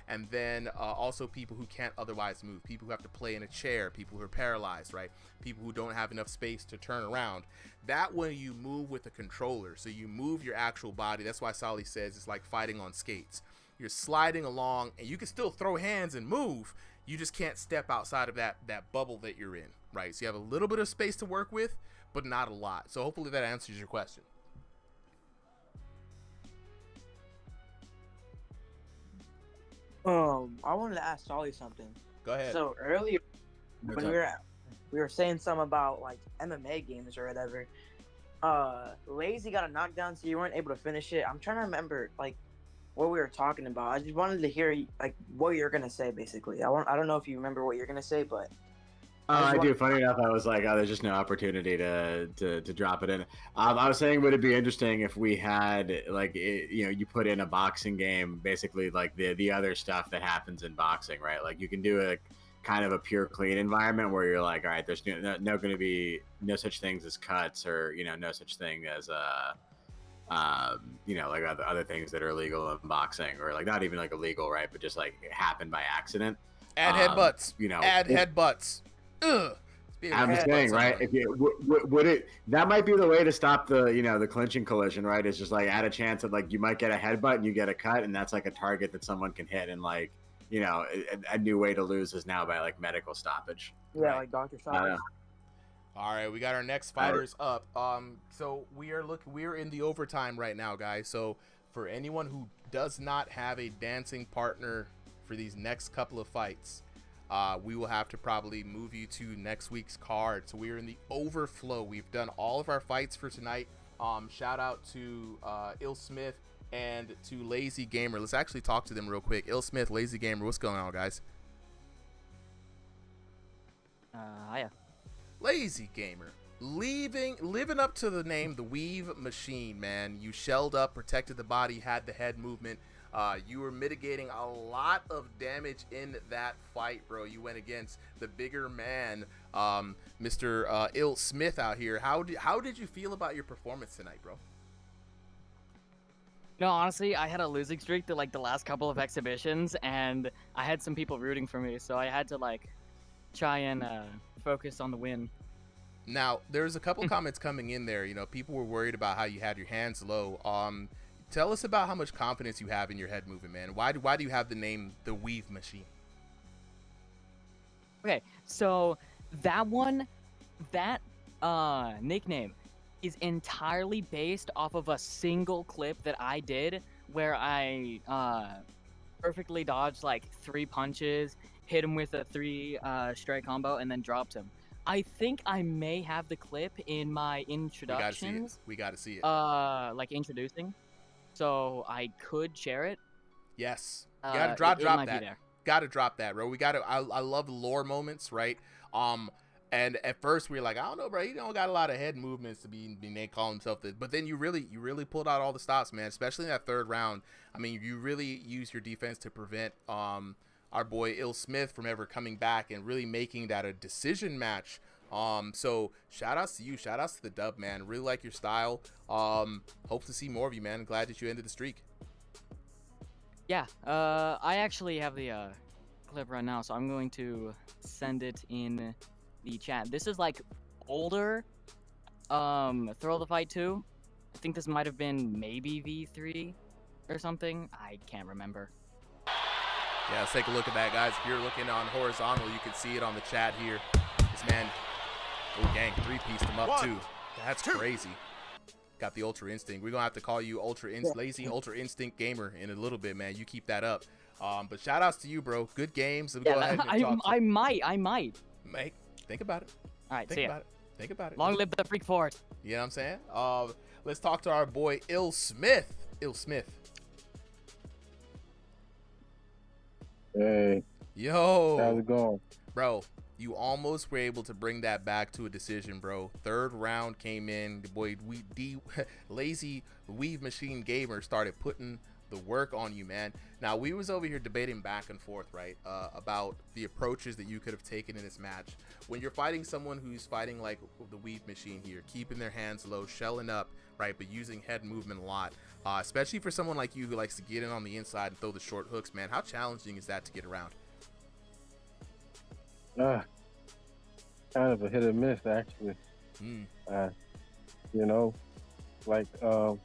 and then also people who can't otherwise move, people who have to play in a chair, people who are paralyzed, right? People who don't have enough space to turn around. That way you move with a controller, so you move your actual body. That's why Sally says it's like fighting on skates. You're sliding along, and you can still throw hands and move. You just can't step outside of that bubble that you're in, right? So you have a little bit of space to work with, but not a lot. So hopefully that answers your question. I wanted to ask Solly something. Go ahead. So earlier, when we were saying something about like MMA games or whatever, Lazy got a knockdown, so you weren't able to finish it. I'm trying to remember like what we were talking about. I just wanted to hear like what you're gonna say. Basically, I don't know if you remember what you're gonna say, but I do. Funny enough, I was like, oh, there's just no opportunity to drop it in. I was saying, would it be interesting if we had like, you put in a boxing game, basically like the other stuff that happens in boxing, right? Like you can do a kind of a pure clean environment where you're like, all right, there's no going to be no such things as cuts or no such thing as like other things that are illegal in boxing, or like not even like illegal, right? But just like it happened by accident. Add headbutts. Add headbutts. Ugh. I'm just saying, right? If would it, that might be the way to stop the the clinching collision, right? It's just like add a chance that like you might get a headbutt and you get a cut, and that's like a target that someone can hit, and like a new way to lose is now by like medical stoppage. Yeah, right? Like Dr. Stoppage. All right, we got our next fighters up. So we're in the overtime right now, guys. So for anyone who does not have a dancing partner for these next couple of fights, we will have to probably move you to next week's card. So we're in the overflow. We've done all of our fights for tonight. Shout out to Ill Smith and to Lazy Gamer. Let's actually talk to them real quick. Ill Smith, Lazy Gamer, what's going on, guys? Hiya. Lazy Gamer, living up to the name, the Weave Machine, man. You shelled up, protected the body, had the head movement. You were mitigating a lot of damage in that fight, bro. You went against the bigger man, Mr. Ill Smith out here. How did you feel about your performance tonight, bro? No, honestly, I had a losing streak to like the last couple of exhibitions, and I had some people rooting for me, so I had to like try and focus on the win. Now, there's a couple comments coming in there. You know, people were worried about how you had your hands low. Tell us about how much confidence you have in your head movement, man. Why do you have the name the Weave Machine? Okay, so that nickname is entirely based off of a single clip that I did where I perfectly dodged like 3 punches, hit him with a 3 strike combo, and then dropped him. I think I may have the clip in my introductions. We gotta see it. Like introducing. So I could share it. Yes. You gotta drop that. There. Gotta drop that, bro. I love lore moments, right? And at first we were like, I don't know, bro. He don't got a lot of head movements to be call himself this. But then you really pulled out all the stops, man. Especially in that third round. I mean, you really used your defense to prevent our boy Ill Smith from ever coming back and really making that a decision match. So shout outs to you, shout outs to the dub, man. Really like your style. Hope to see more of you, man. Glad that you ended the streak. Yeah, I actually have the clip right now, so I'm going to send it in the chat. This is like older Thrill the Fight 2. I think this might have been maybe V3 or something. I can't remember. Yeah, let's take a look at that, guys. If you're looking on horizontal, you can see it on the chat here. This man, oh gang, 3-pieced him up too. That's crazy. Got the Ultra Instinct. We're gonna have to call you Lazy Ultra Instinct Gamer in a little bit, man. You keep that up. But shout outs to you, bro. Good games. Yeah, go ahead and I might. Mate, think about it. All right, think about it. Think about it. Long live the Freak Fort. You know what I'm saying? Let's talk to our boy Ill Smith. Ill Smith. Hey. Yo. How's it going? Bro, you almost were able to bring that back to a decision, bro. Third round came in. The boy, Lazy Weave Machine Gamer started putting the work on you, man. Now, we was over here debating back and forth, right, about the approaches that you could have taken in this match. When you're fighting someone who's fighting like the Weave Machine here, keeping their hands low, shelling up, right, but using head movement a lot, especially for someone like you who likes to get in on the inside and throw the short hooks, man. How challenging is that to get around? Kind of a hit or miss, actually. You know, like I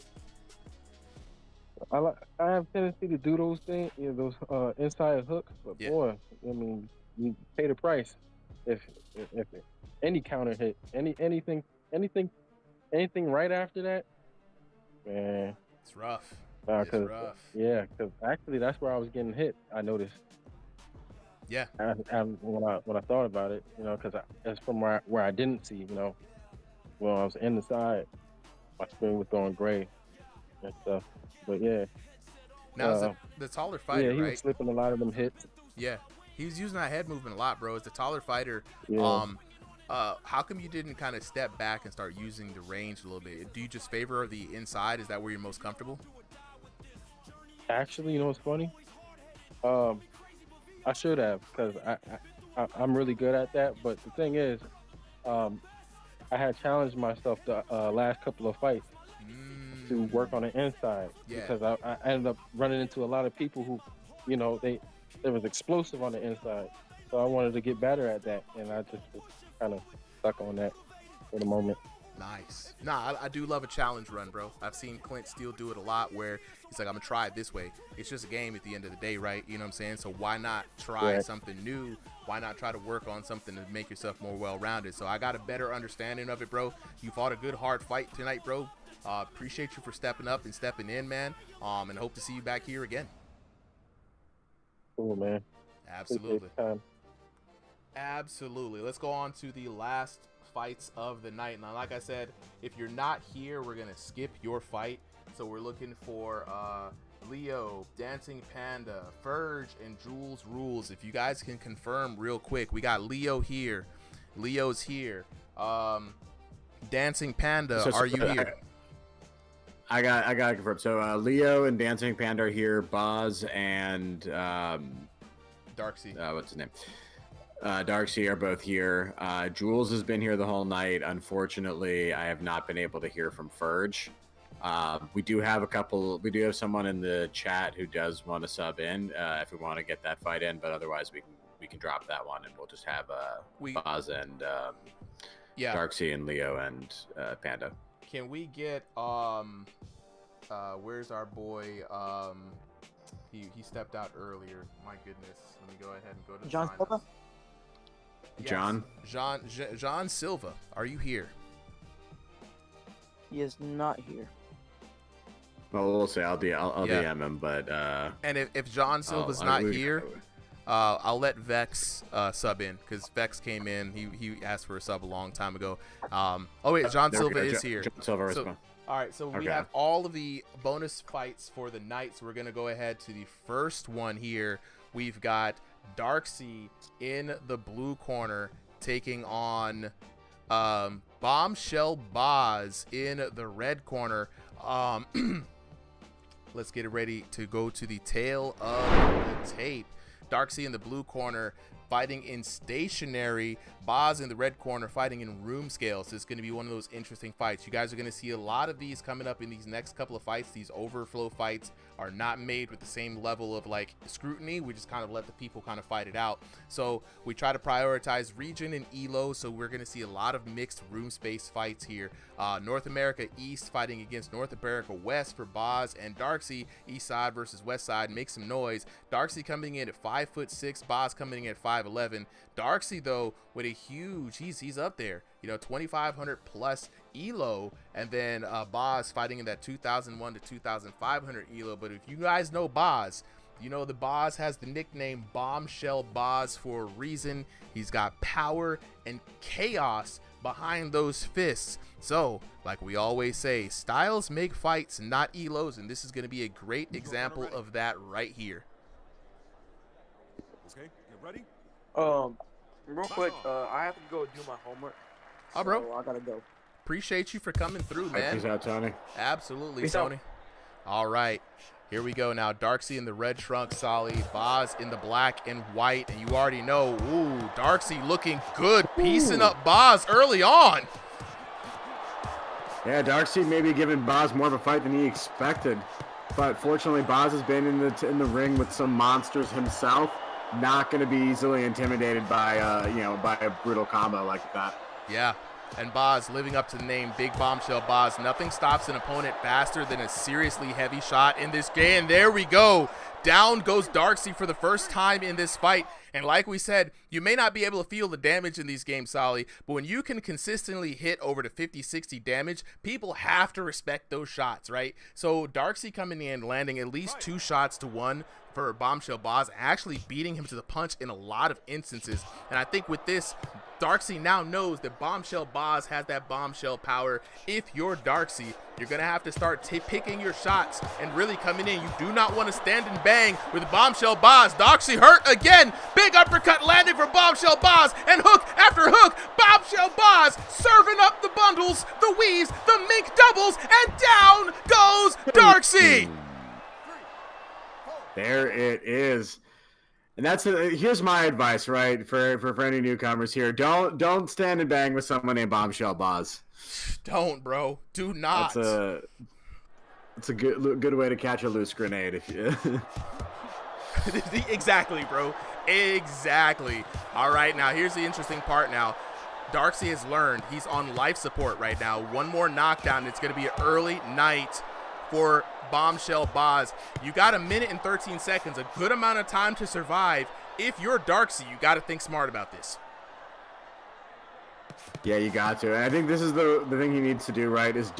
have tendency to do those things, those inside hooks. But boy, I mean, you pay the price if any counter hit, anything right after that, man. It's rough. It's rough. Yeah, because actually that's where I was getting hit. I noticed. Yeah. When I thought about it, because it's from where I didn't see, when I was in the side, my screen was going gray and stuff. But yeah. Now the taller fighter, yeah, he right? was slipping a lot of them hits. Yeah, he was using that head movement a lot, bro. As the taller fighter, Yeah. How come you didn't kind of step back and start using the range a little bit? Do you just favor the inside? Is that where you're most comfortable? Actually, what's funny? I should have, because I'm really good at that. But the thing is, I had challenged myself the last couple of fights to work on the inside, because I ended up running into a lot of people who, they was explosive on the inside. So I wanted to get better at that, and I just was kind of stuck on that for the moment. Nice. Nah, I do love a challenge run, bro. I've seen Clint Steele do it a lot where he's like, I'm going to try it this way. It's just a game at the end of the day, right? You know what I'm saying? So why not try something new? Why not try to work on something to make yourself more well-rounded? So I got a better understanding of it, bro. You fought a good, hard fight tonight, bro. Appreciate you for stepping up and stepping in, man. And hope to see you back here again. Cool, man. Absolutely. Absolutely. Let's go on to the last fights of the night. Now, like I said, if you're not here, we're gonna skip your fight. So we're looking for Leo, Dancing Panda, Ferg, and Jules Rules. If you guys can confirm real quick, we got Leo here. Leo's here. Dancing Panda, are you here? I got to confirm. So Leo and Dancing Panda are here. Boz and Darksea. What's his name? Darksea are both here. Jules has been here the whole night. Unfortunately, I have not been able to hear from Ferg. We do have someone in the chat who does want to sub in if we want to get that fight in, but otherwise we can drop that one and we'll just have Boz and Darksea and Leo and Panda. Can we get where's our boy? He stepped out earlier. My goodness. Let me go ahead and go to John Silva. Yes. John Silva, are you here? He is not here. Well, we'll say I'll DM him, but and if John Silva's not here, I'll let Vex sub in because Vex came in. He asked for a sub a long time ago. Oh wait, John Silva is here. John Silva so, all right, so we have all of the bonus fights for the night. So we're gonna go ahead to the first one here. We've got Darksea in the blue corner taking on Bombshell Boz in the red corner. Let's get it ready to go to the tail of the tape. Darksea in the blue corner fighting in stationary, Boz in the red corner fighting in room scale. So it's going to be one of those interesting fights. You guys are going to see a lot of these coming up in these next couple of fights. These overflow fights are not made with the same level of like scrutiny. We just kind of let the people kind of fight it out. So we try to prioritize region and elo. So we're going to see a lot of mixed room space fights here. North America East fighting against North America West for Boz and Darksea. East side versus West side. Make some noise. Darksea coming in at 5'6", Boz coming in at 5'11". Darksea though with a huge, he's up there, you know, 2,500 plus elo, and then Boz fighting in that 2,001 to 2,500 elo. But if you guys know Boz, you know the Boz has the nickname Bombshell Boz for a reason. He's got power and chaos behind those fists. So, like we always say, styles make fights, not elos, and this is going to be a great example of that right here. Okay, get ready. Real quick, I have to go do my homework. Oh, bro. So I gotta go. Appreciate you for coming through, man. Peace out, Tony. Absolutely, Peace Tony. out. All right. Here we go now. Darksea in the red trunk, Solly. Boz in the black and white. And you already know, ooh, Darksea looking good. Piecing up Boz early on. Yeah, Darksea maybe giving Boz more of a fight than he expected. But fortunately, Boz has been in the ring with some monsters himself. Not going to be easily intimidated by by a brutal combo like that. Yeah, and Boz living up to the name Big Bombshell Boz. Nothing stops an opponent faster than a seriously heavy shot in this game. And there we go. Down goes Darksea for the first time in this fight. And like we said, you may not be able to feel the damage in these games, Solly, but when you can consistently hit over to 50, 60 damage, people have to respect those shots, right? So Darksea coming in, landing at least 2 shots to 1 for Bombshell Boz, actually beating him to the punch in a lot of instances. And I think with this, Darksea now knows that Bombshell Boz has that bombshell power. If you're Darksea, you're going to have to start picking your shots and really coming in. You do not want to stand and bang with Bombshell Boz. Darksea hurt again. Big uppercut landed for Bombshell Boz, and hook after hook. Bombshell Boz serving up the bundles, the weaves, the mink doubles, and down goes Darksea. There it is. And here's my advice, right, for any newcomers here. Don't stand and bang with someone named Bombshell Boz. Don't, bro. Do not. It's a good way to catch a loose grenade. If you Exactly, bro. Exactly. All right, now here's the interesting part now. Darcy has learned he's on life support right now. One more knockdown. It's going to be an early night for Bombshell Boz. You got 1 minute and 13 seconds, a good amount of time to survive. If you're Darcy, you got to think smart about this. Yeah, you got to. And I think this is the thing he needs to do, right, is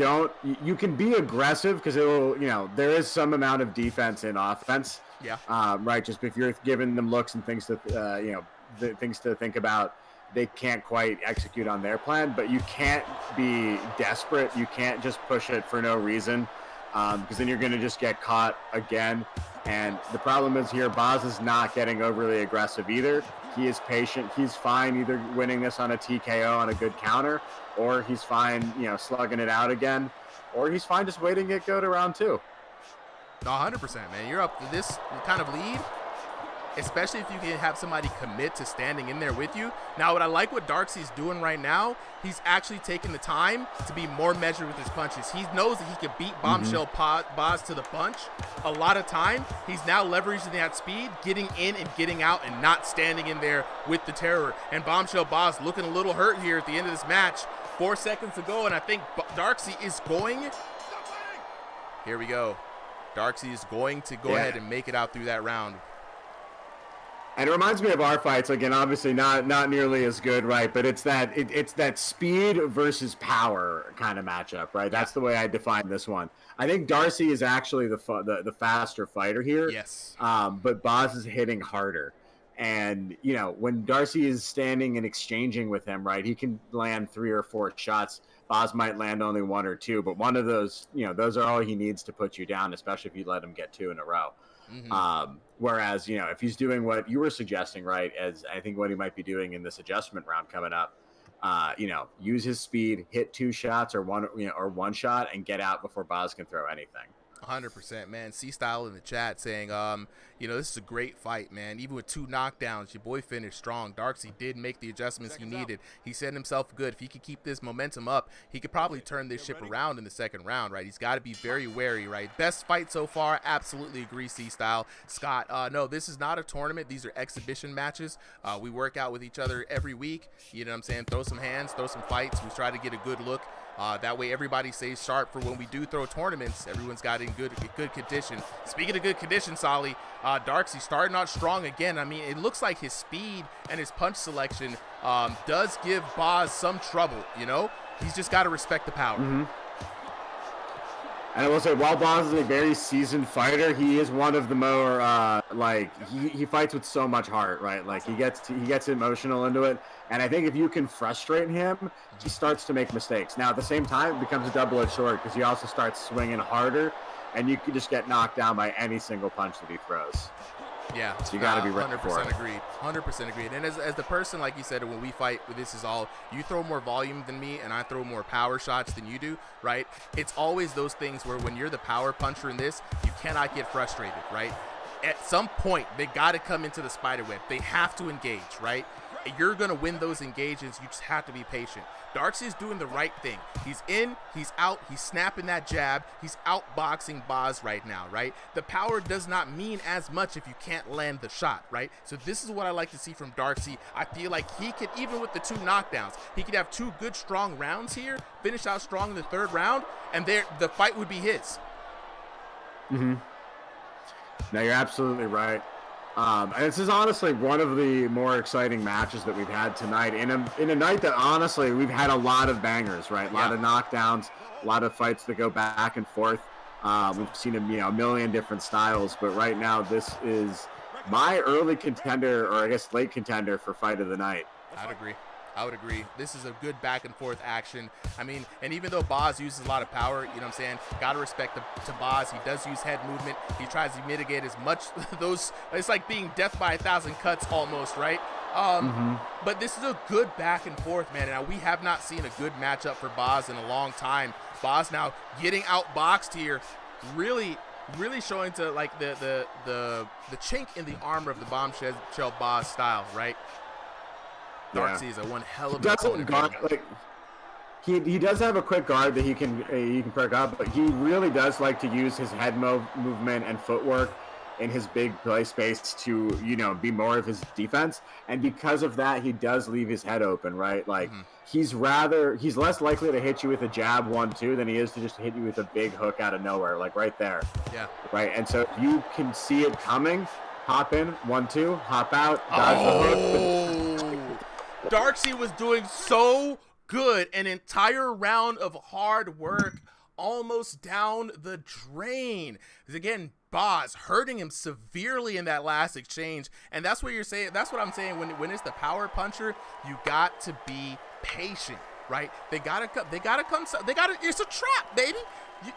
you can be aggressive because it will, there is some amount of defense in offense. Yeah. Right, just if you're giving them looks and things to, things to think about, they can't quite execute on their plan, but you can't be desperate. You can't just push it for no reason because then you're going to just get caught again. And the problem is here, Boz is not getting overly aggressive either. He is patient. He's fine either winning this on a TKO on a good counter, or he's fine, slugging it out again, or he's fine just waiting it go to round 2. 100%, man. You're up to this kind of lead, especially if you can have somebody commit to standing in there with you. Now, what I like what Darcy's doing right now, he's actually taking the time to be more measured with his punches. He knows that he can beat Bombshell Boz to the punch a lot of time. He's now leveraging that speed, getting in and getting out, and not standing in there with the terror. And Bombshell Boz looking a little hurt here at the end of this match. 4 seconds to go, and I think Darcy is going. Here we go. Darcy is going to go ahead and make it out through that round. And it reminds me of our fights. Again, obviously not nearly as good, right? But it's that speed versus power kind of matchup, right? That's the way I define this one. I think Darcy is actually the faster fighter here. Yes. But Boz is hitting harder. And, when Darcy is standing and exchanging with him, right, he can land 3 or 4 shots. Boz might land only 1 or 2, but one of those, those are all he needs to put you down, especially if you let him get 2 in a row. Mm-hmm. Whereas, if he's doing what you were suggesting, right, as I think what he might be doing in this adjustment round coming up, use his speed, hit 2 shots or one shot and get out before Boz can throw anything. 100%, man. C-Style in the chat saying, this is a great fight, man. Even with 2 knockdowns, your boy finished strong. Darcy did make the adjustments he needed. He set himself good. If he could keep this momentum up, he could probably turn this ship around in the second round, right? He's got to be very wary, right? Best fight so far. Absolutely agree, C-Style. Scott, no, this is not a tournament. These are exhibition matches. We work out with each other every week. You know what I'm saying? Throw some hands, throw some fights. We try to get a good look. That way everybody stays sharp for when we do throw tournaments. Everyone's got in good condition. Speaking of good condition, Solly, Darcy starting out strong again. I mean, it looks like his speed and his punch selection does give Boz some trouble, He's just got to respect the power. Mm-hmm. And I will say, while Boz is a very seasoned fighter, he is one of the more, he fights with so much heart, right? Like, he gets emotional into it. And I think if you can frustrate him, he starts to make mistakes. Now, at the same time, it becomes a double-edged sword because he also starts swinging harder, and you can just get knocked down by any single punch that he throws. Yeah, so you got to be ready for it. 100% agreed. 100% agreed. And as the person, like you said, when we fight, this is all you throw more volume than me, and I throw more power shots than you do, right? It's always those things where when you're the power puncher in this, you cannot get frustrated, right? At some point, they got to come into the spider web. They have to engage, right? You're going to win those engagements. You just have to be patient. Darcy is doing the right thing. He's in, he's out, he's snapping that jab. He's outboxing Boz right now, right? The power does not mean as much if you can't land the shot, right? So this is what I like to see from Darcy. I feel like he could, even with the 2 knockdowns, he could have 2 good, strong rounds here, finish out strong in the 3rd round, and the fight would be his. Mm-hmm. No, you're absolutely right. And this is honestly one of the more exciting matches that we've had tonight in a night that honestly we've had a lot of bangers, right? A lot of knockdowns, a lot of fights that go back and forth. We've seen a million different styles, but right now this is my early contender, or I guess late contender for fight of the night. I would agree. This is a good back and forth action. I mean, and even though Boz uses a lot of power, you know what I'm saying, got to respect to Boz. He does use head movement. He tries to mitigate as much those. It's like being death by 1,000 cuts almost, right? But this is a good back and forth, man. Now, we have not seen a good matchup for Boz in a long time. Boz now getting outboxed here, really showing to like the chink in the armor of the Bombshell Boz style, right? Darcy is a one hell of a opponent. He does have a quick guard that he can perk up, but he really does like to use his head movement and footwork in his big play space to, you know, be more of his defense. And because of that, he does leave his head open, right? Like he's less likely to hit you with a jab 1-2 than he is to just hit you with a big hook out of nowhere, like right there. Yeah. Right. And so if you can see it coming, hop in, 1-2, hop out, dodge the hook. Darksy was doing so good. An entire round of hard work, almost down the drain. Because again, Boz hurting him severely in that last exchange. And that's what you're saying. That's what I'm saying. When it's the power puncher, you got to be patient, right? They gotta come. It's a trap, baby.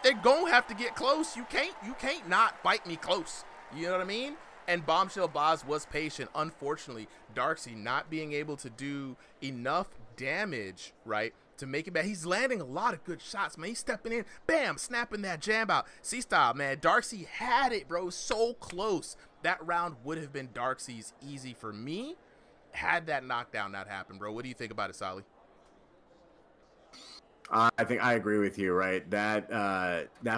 They're gonna have to get close. You can't not fight me close. You know what I mean? And Bombshell Boz was patient. Unfortunately, Darksy not being able to do enough damage, right, to make it back. He's landing a lot of good shots, man. He's stepping in, bam, snapping that jam out. C-Style, man. Darksy had it, bro. So close. That round would have been Darksy's easy for me had that knockdown not happened, bro. What do you think about it, Sally? I think I agree with you, right? That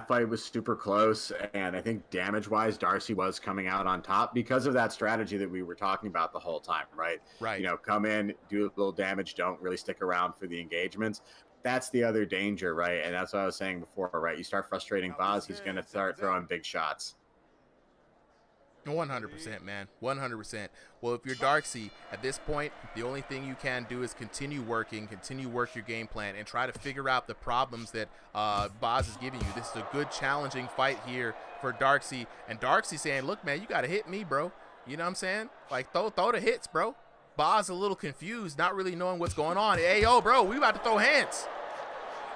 fight was super close, and I think damage-wise, Darcy was coming out on top because of that strategy that we were talking about the whole time, right? Right. You know, come in, do a little damage, don't really stick around for the engagements. That's the other danger, right? And that's what I was saying before, right? You start frustrating Boz, he's going to start throwing big shots. 100%, man. 100%. Well, if you're Darksy, at this point, the only thing you can do is continue work your game plan, and try to figure out the problems that Boz is giving you. This is a good, challenging fight here for Darksy. And Darksy saying, look, man, you got to hit me, bro. You know what I'm saying? Like, throw the hits, bro. Boz a little confused, not really knowing what's going on. Hey, yo, bro, we about to throw hands.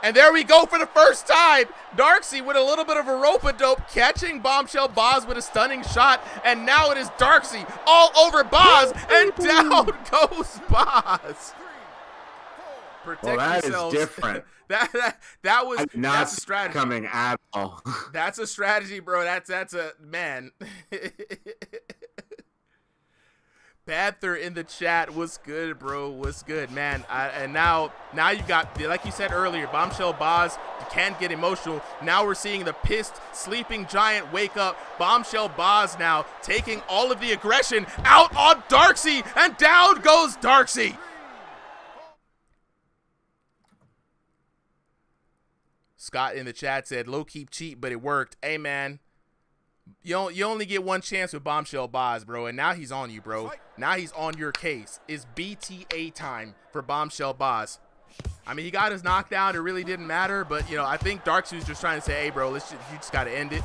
And there we go for the first time. Darksy with a little bit of a rope-a-dope, catching Bombshell Boz with a stunning shot. And now it is Darksy all over Boz, and down goes Boz. Protect well, that yourselves. Is different. that was not that's a strategy. Coming at all. That's a strategy, bro. That's a man. Panther in the chat, what's good, bro? What's good, man? And now you got, like you said earlier, Bombshell Boz can get emotional. Now we're seeing the pissed sleeping giant wake up. Bombshell Boz now taking all of the aggression out on Darksy, and down goes Darksy. Scott in the chat said, low keep cheat, but it worked. Hey, man. You only get one chance with Bombshell Boz, bro, and now he's on you, bro. Now he's on your case. It's BTA time for Bombshell Boz. I mean, he got his knockdown. It really didn't matter, but, you know, I think Darksy's just trying to say, hey, bro, you just got to end it.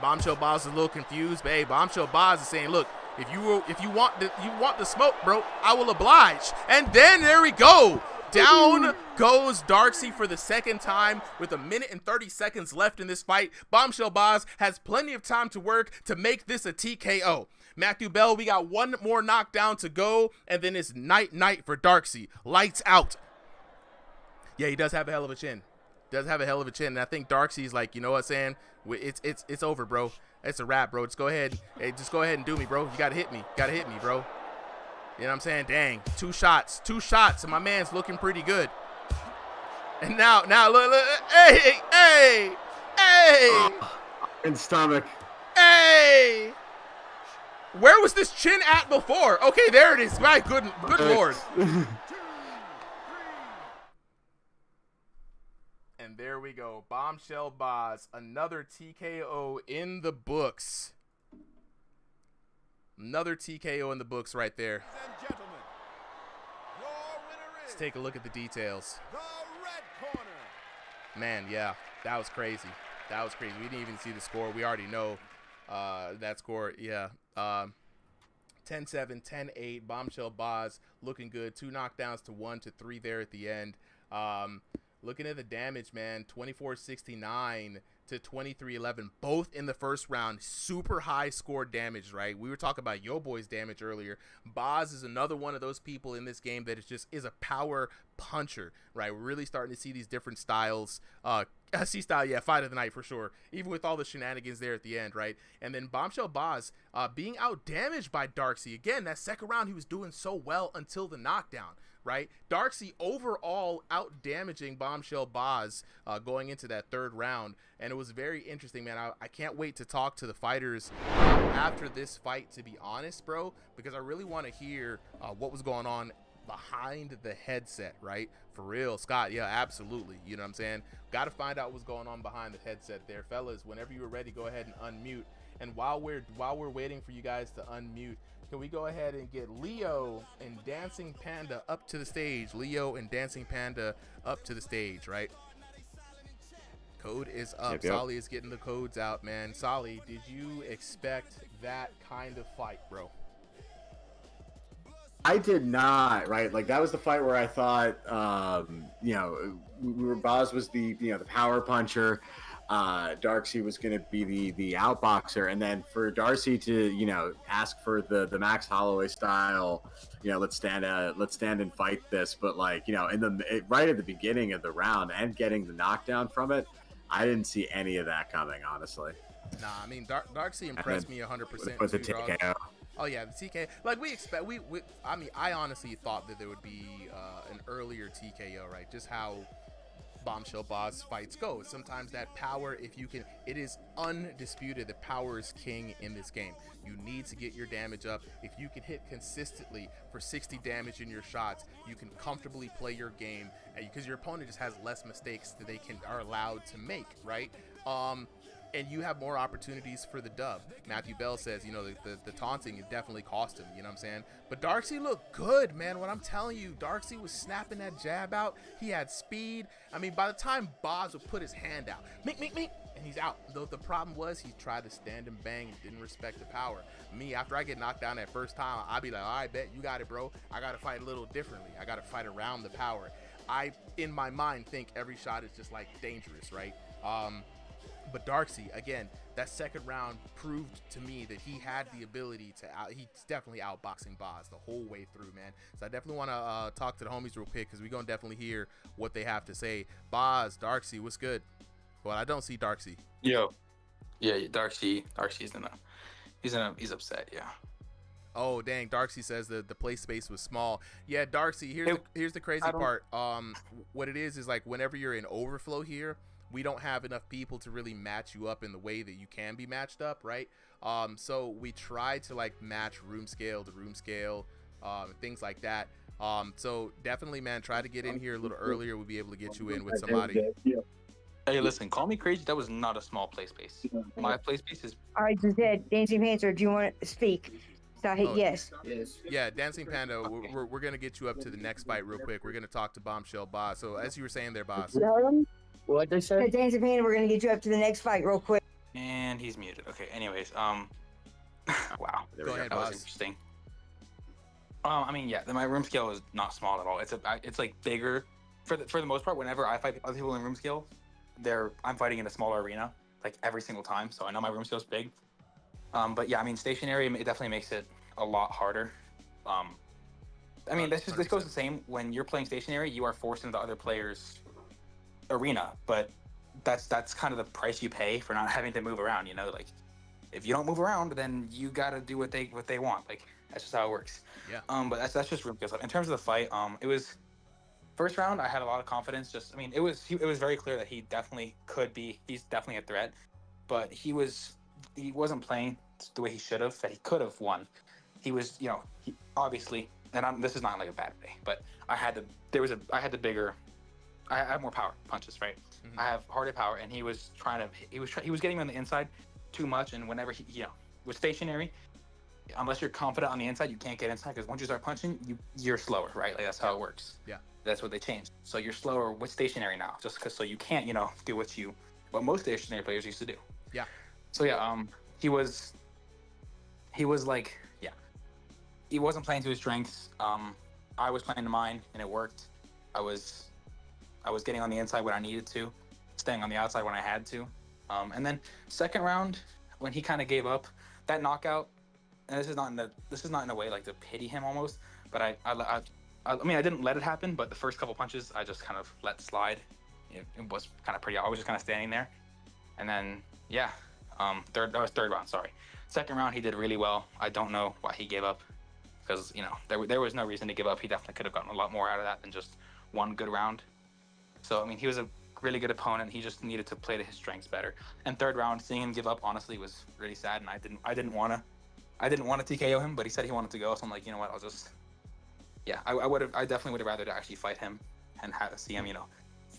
Bombshell Boz is a little confused, but, hey, Bombshell Boz is saying, look, if you want the smoke, bro, I will oblige. And then there we go. Down goes Darksy for the second time with 1 minute and 30 seconds left in this fight. Bombshell Boz has plenty of time to work to make this a TKO. Matthew Bell, we got one more knockdown to go, and then it's night for Darksy. Lights out. Yeah, he does have a hell of a chin. And I think Darksy's like, you know what I'm saying? It's over, bro. It's a wrap, bro. Just go ahead. Hey, just go ahead and do me, bro. You got to hit me. bro. You know what I'm saying? Dang, two shots, and my man's looking pretty good. And now, look, hey! In stomach. Hey! Where was this chin at before? Okay, there it is. My good lord. And there we go. Bombshell Boz, another TKO in the books. Another TKO in the books right there. Let's take a look at the details. Man, yeah, that was crazy. We didn't even see the score. We already know that score. Yeah. 10-7, 10-8. Bombshell Boz looking good. 2 knockdowns to 1 to 3 there at the end. Looking at the damage, man, 24-69 to 23-11, both in the first round. Super high score damage, right? We were talking about Yo Boy's damage earlier. Boz is another one of those people in this game that is a power puncher, right? We're really starting to see these different styles. C-Style, yeah, fight of the night for sure, even with all the shenanigans there at the end, right? And then Bombshell Boz being out damaged by Darksy. Again, that second round he was doing so well until the knockdown, right? Darcy overall out damaging Bombshell Boz going into that third round, and it was very interesting, man. I can't wait to talk to the fighters after this fight, to be honest, bro, because I really want to hear what was going on behind the headset, right? For real, Scott. Yeah, absolutely. You know what I'm saying? Got to find out what's going on behind the headset there, fellas. Whenever you're ready, go ahead and unmute. And while we're waiting for you guys to unmute, can we go ahead and get Leo and Dancing Panda up to the stage? Leo and Dancing Panda up to the stage, right? Code is up. Yep. Solly is getting the codes out, man. Solly, did you expect that kind of fight, bro? I did not, right? Like, that was the fight where I thought, where Boz was the power puncher, Darcy was going to be the outboxer, and then for Darcy to, ask for the Max Holloway style, let's stand and fight this, but right at the beginning of the round and getting the knockdown from it, I didn't see any of that coming, honestly. Nah, I mean, Darcy impressed me 100%. With the TKO. Oh yeah, the TKO. Like I honestly thought that there would be an earlier TKO, right? Just how Bombshell Boss fights go. Sometimes that power, it is undisputed that power is king in this game. You need to get your damage up. If you can hit consistently for 60 damage in your shots, you can comfortably play your game, because your opponent just has less mistakes that they are allowed to make, right? And you have more opportunities for the dub. Matthew Bell says, the taunting, it definitely cost him, you know what I'm saying? But Darcy looked good, man. What I'm telling you, Darcy was snapping that jab out. He had speed. I mean, by the time Boz would put his hand out, mink, and he's out. Though the problem was he tried to stand and bang and didn't respect the power. Me, after I get knocked down that first time, I'll be like, all right, bet you got it, bro. I got to fight a little differently. I got to fight around the power. I, in my mind, think every shot is just like dangerous, right? But Darcy, again, that second round proved to me that he had the ability he's definitely outboxing Boz the whole way through, man. So I definitely want to talk to the homies real quick, because we're going to definitely hear what they have to say. Boz, Darcy, what's good? Well, I don't see Darcy. Yo. Yeah, Darcy's he's upset, yeah. Oh, dang, Darcy says the play space was small. Yeah, Darcy, here's the crazy part. What it is like whenever you're in overflow here, we don't have enough people to really match you up in the way that you can be matched up, right? So we try to match room scale to room scale, things like that. So definitely, man, try to get in here a little earlier. We'll be able to get you in with somebody. Hey, listen, call me crazy. That was not a small play space. My play space is. All right, so Zed, Dancing Panther, do you want to speak? So I hit yes. Yeah, Dancing Panda, we're going to get you up to the next fight real quick. We're going to talk to Bombshell Boss. So as you were saying there, Boss. What they said? Hey, Dancing Panda, we're going to get you up to the next fight real quick. And he's muted. Okay, anyways, wow. Go ahead, that Boss. was interesting. I mean, yeah, my room scale is not small at all. It's like bigger. For the most part, whenever I fight other people in room scale, I'm fighting in a smaller arena, like every single time. So I know my room scale is big. But yeah, I mean, stationary, it definitely makes it a lot harder. I mean, this goes the same. When you're playing stationary, you are forced into the other player's arena, but that's kind of the price you pay for not having to move around. Like if you don't move around, then you gotta do what they want. Like that's just how it works. Yeah. But that's just room scale stuff. In terms of the fight, it was first round. I had a lot of confidence. It was very clear that he definitely could be. He's definitely a threat, but he wasn't playing the way he should have. That he could have won. He was, he obviously, and this is not like a bad day, but I had more power punches, right? Mm-hmm. I have harder power, and he was getting me on the inside too much, and whenever he, with stationary, unless you're confident on the inside, you can't get inside, because once you start punching, you're slower, right? Like that's how it works. Yeah. That's what they changed. So you're slower with stationary now, so you can't, do what most stationary players used to do. Yeah. So yeah, he was like, yeah, he wasn't playing to his strengths. I was playing to mine, and it worked. I was getting on the inside when I needed to, staying on the outside when I had to. And then second round, when he kind of gave up, that knockout, and this is not in a way like to pity him almost, but I mean, I didn't let it happen, but the first couple punches I just kind of let slide. It was kind of pretty. I was just kind of standing there, and then yeah, third round. Sorry, second round he did really well. I don't know why he gave up. because there was no reason to give up. He definitely could have gotten a lot more out of that than just one good round. So I mean, he was a really good opponent. He just needed to play to his strengths better. And third round, seeing him give up honestly was really sad, and I didn't want to TKO him, but he said he wanted to go, so I'm like, you know what, I'll just I definitely would have rather to actually fight him and see him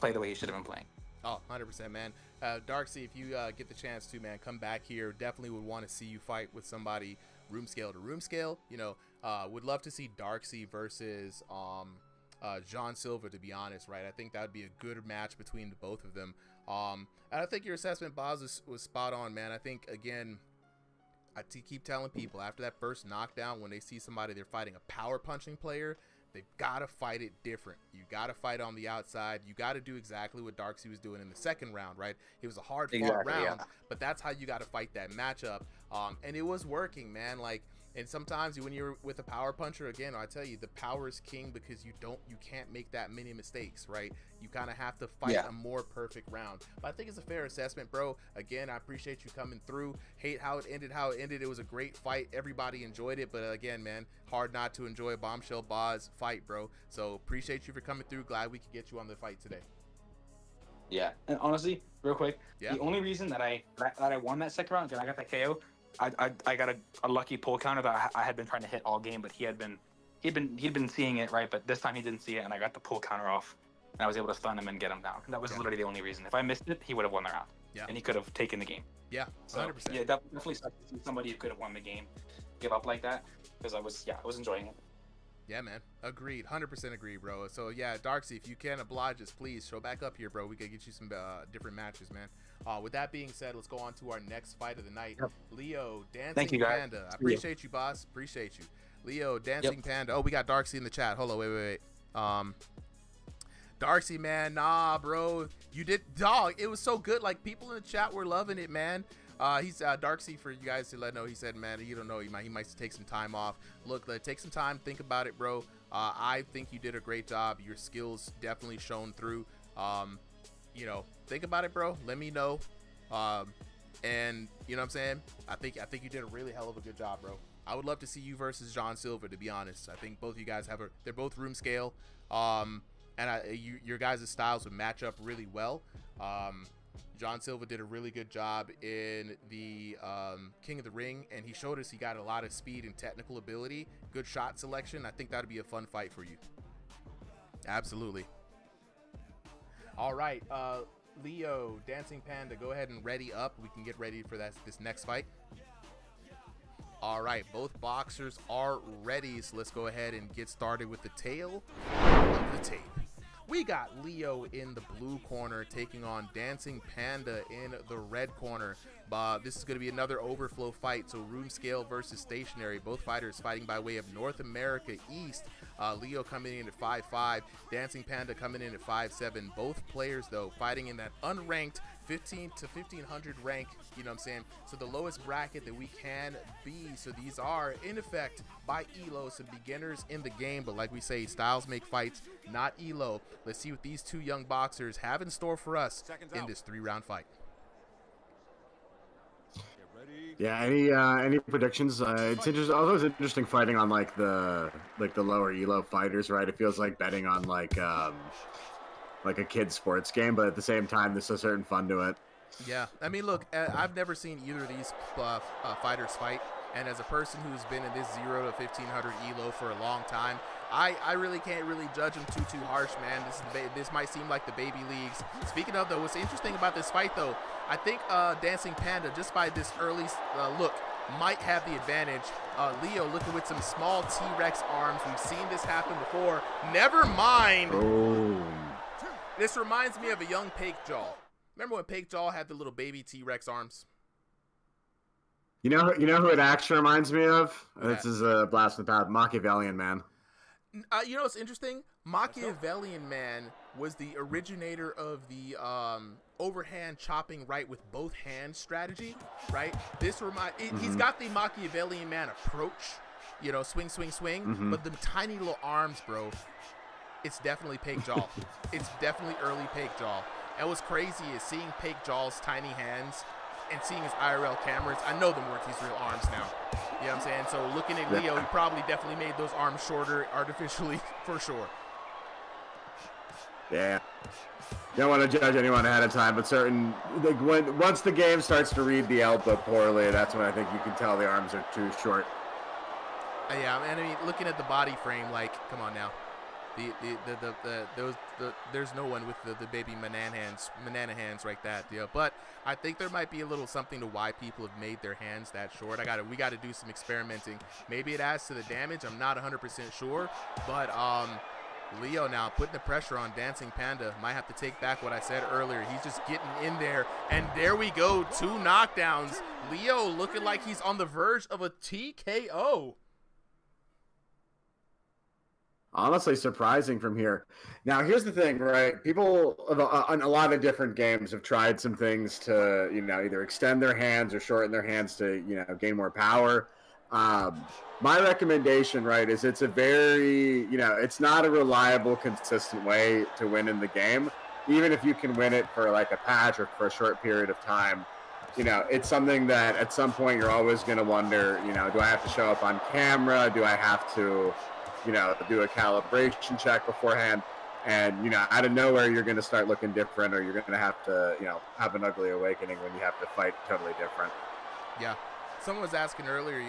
play the way he should have been playing. Oh, 100%, man. Darksea, if you get the chance to, man, come back here. Definitely would want to see you fight with somebody room scale to room scale. Would love to see Darksea versus John Silva, to be honest, right? I think that would be a good match between the both of them. And I think your assessment, Boz, was spot on, man. I think, again, I keep telling people after that first knockdown, when they see somebody they're fighting a power punching player, they've got to fight it different. You got to fight on the outside. You got to do exactly what Darksea was doing in the second round, right? It was a hard fought round, but that's how you got to fight that matchup. And it was working, man. And sometimes when you're with a power puncher, again, I tell you, the power is king because you can't make that many mistakes, right? You kind of have to fight a more perfect round. But I think it's a fair assessment, bro. Again, I appreciate you coming through. Hate how it ended. It was a great fight. Everybody enjoyed it. But again, man, hard not to enjoy a Bombshell Boz fight, bro. So appreciate you for coming through. Glad we could get you on the fight today. Yeah, and honestly, real quick, the only reason that I won that second round and I got that KO, I got a lucky pull counter that I had been trying to hit all game, but he'd been seeing it, right? But this time he didn't see it, and I got the pull counter off, and I was able to stun him and get him down. And that was literally the only reason. If I missed it, he would have won the round, and he could have taken the game. Yeah, 100%. So, yeah, definitely sucks to see somebody who could have won the game give up like that, because I was enjoying it. Yeah, man. Agreed. 100% agree, bro. So, yeah, Darksea, if you can oblige us, please show back up here, bro. We could get you some different matches, man. With that being said, let's go on to our next fight of the night. Leo, Dancing Panda. I appreciate you, boss. Appreciate you. Leo, Dancing Panda. Oh, we got Darksea in the chat. Hold on. Wait. Darksea, man. Nah, bro. You did. Dog, it was so good. Like, people in the chat were loving it, man. He's Darksea, for you guys to let know. He said, man, you don't know. He might take some time off. Look, take some time. Think about it, bro. I think you did a great job. Your skills definitely shone through. Think about it, bro. Let me know. And you know what I'm saying? I think you did a really hell of a good job, bro. I would love to see you versus John Silva, to be honest. I think both of you guys they're both room scale. And your guys' styles would match up really well. John Silva did a really good job in the King of the Ring, and he showed us he got a lot of speed and technical ability. Good shot selection. I think that would be a fun fight for you. Absolutely. All right, Leo, Dancing Panda, go ahead and ready up. We can get ready for this next fight. All right, both boxers are ready, so let's go ahead and get started with the tale of the tape. We got Leo in the blue corner taking on Dancing Panda in the red corner. This is going to be another overflow fight, so room scale versus stationary. Both fighters fighting by way of North America East. Leo coming in at 5'5", Dancing Panda coming in at 5'7". Both players, though, fighting in that unranked 15 to 1500 rank, you know what I'm saying? So the lowest bracket that we can be. So these are, in effect, by ELO, some beginners in the game. But like we say, styles make fights, not ELO. Let's see what these two young boxers have in store for us in this 3-round fight. Yeah, any predictions? It's interesting. Although it's interesting fighting on the lower ELO fighters, right? It feels like betting on like a kid's sports game, but at the same time, there's a certain fun to it. Yeah, I mean, look, I've never seen either of these fighters fight, and as a person who's been in this 0 to 1500 ELO for a long time, I really can't really judge them too harsh, man. This might seem like the baby leagues. Speaking of, though, what's interesting about this fight, though, I think Dancing Panda, just by this early look, might have the advantage. Leo looking with some small T-Rex arms. We've seen this happen before. Never mind. Oh. This reminds me of a young Pake Jaw. Remember when Pake Jaw had the little baby T-Rex arms? You know who it actually reminds me of? This is a blast from the past. Machiavellian Man. You know what's interesting? Machiavellian Man was the originator of the overhand chopping right with both hands strategy, right? He's got the Machiavellian Man approach, swing, Mm-hmm. but the tiny little arms, bro. It's definitely Pake Jaw. It's definitely early Pake Jaw. And what's crazy is seeing Pake Jaw's tiny hands and seeing his IRL cameras, I know them weren't his real arms now. You know what I'm saying? So looking at Leo, he probably definitely made those arms shorter artificially for sure. Yeah. Don't want to judge anyone ahead of time, but once the game starts to read the elbow poorly, that's when I think you can tell the arms are too short. Yeah, and I mean, looking at the body frame, like, come on now, there's no one with the baby banana hands like that. Yeah, but I think there might be a little something to why people have made their hands that short. We got to do some experimenting. Maybe it adds to the damage. I'm not 100% sure, but Leo now putting the pressure on Dancing Panda. Might have to take back what I said earlier. He's just getting in there, and there we go, 2 knockdowns. Leo looking like he's on the verge of a TKO. Honestly, surprising from here. Now, here's the thing, right? People on a lot of different games have tried some things to, either extend their hands or shorten their hands to, gain more power. My recommendation, right, is it's a very, it's not a reliable, consistent way to win in the game. Even if you can win it for like a patch or for a short period of time, it's something that at some point you're always going to wonder, do I have to show up on camera? Do I have to, do a calibration check beforehand? And, out of nowhere, you're going to start looking different, or you're going to have to, have an ugly awakening when you have to fight totally different. Yeah. Someone was asking earlier,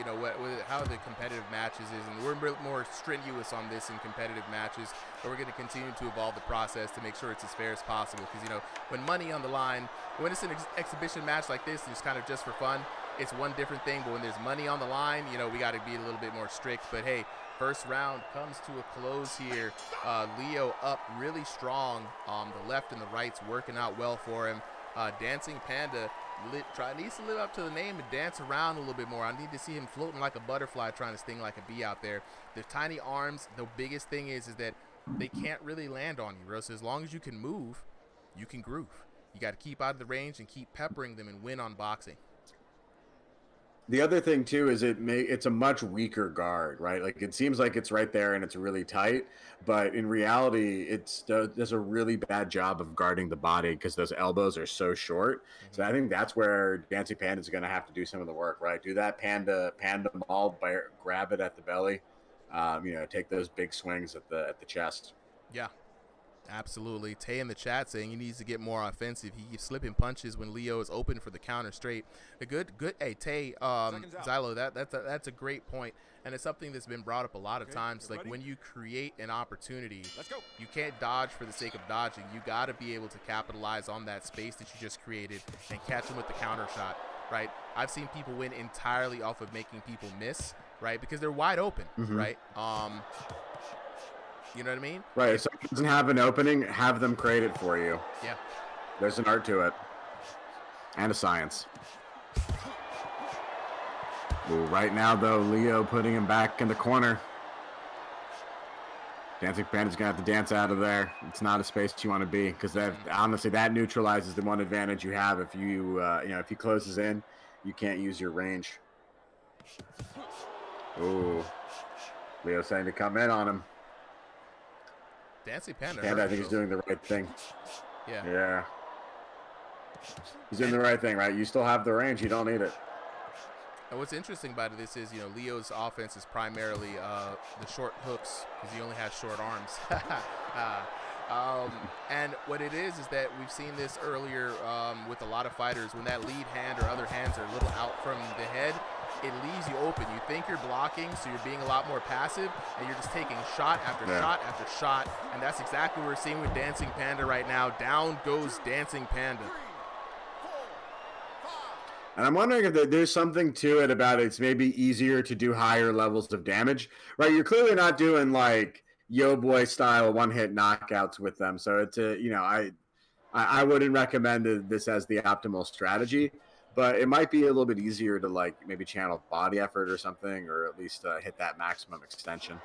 how the competitive matches is, and we're more strenuous on this in competitive matches, but we're going to continue to evolve the process to make sure it's as fair as possible. Because, when money on the line, when it's an exhibition match like this, it's kind of just for fun, it's one different thing. But when there's money on the line, we got to be a little bit more strict. But hey, first round comes to a close here. Leo up really strong. The left and the right's working out well for him. Dancing Panda needs to live up to the name and dance around a little bit more. I need to see him floating like a butterfly, trying to sting like a bee out there. The tiny arms, the biggest thing is that they can't really land on you, bro. So as long as you can move, you can groove. You got to keep out of the range and keep peppering them and win on boxing. The other thing too is it's a much weaker guard, right? Like it seems like it's right there and it's really tight, but in reality, it does a really bad job of guarding the body because those elbows are so short. Mm-hmm. So I think that's where Dancing Panda is going to have to do some of the work, right? Do that panda maul, grab it at the belly, take those big swings at the chest. Yeah. Absolutely. Tay in the chat saying he needs to get more offensive. He keeps slipping punches when Leo is open for the counter straight. A good. Hey, Tay, Xylo, that's a great point, and it's something that's been brought up a lot of times. Like when you create an opportunity, you can't dodge for the sake of dodging. You got to be able to capitalize on that space that you just created and catch them with the counter shot. Right? I've seen people win entirely off of making people miss. Right? Because they're wide open. Mm-hmm. Right? You know what I mean? Right. If someone doesn't have an opening, have them create it for you. Yeah. There's an art to it. And a science. Ooh, right now, though, Leo putting him back in the corner. Dancing Panda's going to have to dance out of there. It's not a space you want to be, because honestly, that neutralizes the one advantage you have. If if he closes in, you can't use your range. Ooh. Leo saying to come in on him. Dancing Panda. I think he's doing the right thing. Yeah. Yeah. He's doing the right thing, right? You still have the range. You don't need it. And what's interesting about this is, Leo's offense is primarily the short hooks because he only has short arms. And what it is that we've seen this earlier with a lot of fighters. When that lead hand or other hands are a little out from the head, it leaves you open. You think you're blocking, so you're being a lot more passive, and you're just taking shot after shot after shot, and that's exactly what we're seeing with Dancing Panda right now. Down goes Dancing Panda. And I'm wondering if there's something to it about it's maybe easier to do higher levels of damage, right? You're clearly not doing like Yo Boy style one-hit knockouts with them, so it's I wouldn't recommend this as the optimal strategy. But it might be a little bit easier to like maybe channel body effort or something, or at least hit that maximum extension.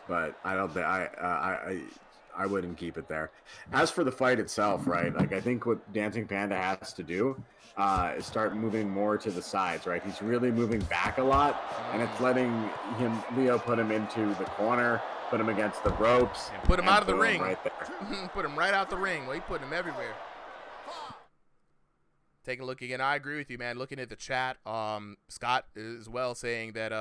But I don't think I wouldn't keep it there. As for the fight itself, right? Like I think what Dancing Panda has to do is start moving more to the sides, right? He's really moving back a lot, and it's letting Leo put him into the corner, put him against the ropes, and put him out of the ring. Right there. Put him right out the ring. Well, he put him everywhere. Taking a look again. I agree with you, man. Looking at the chat, Scott as well saying that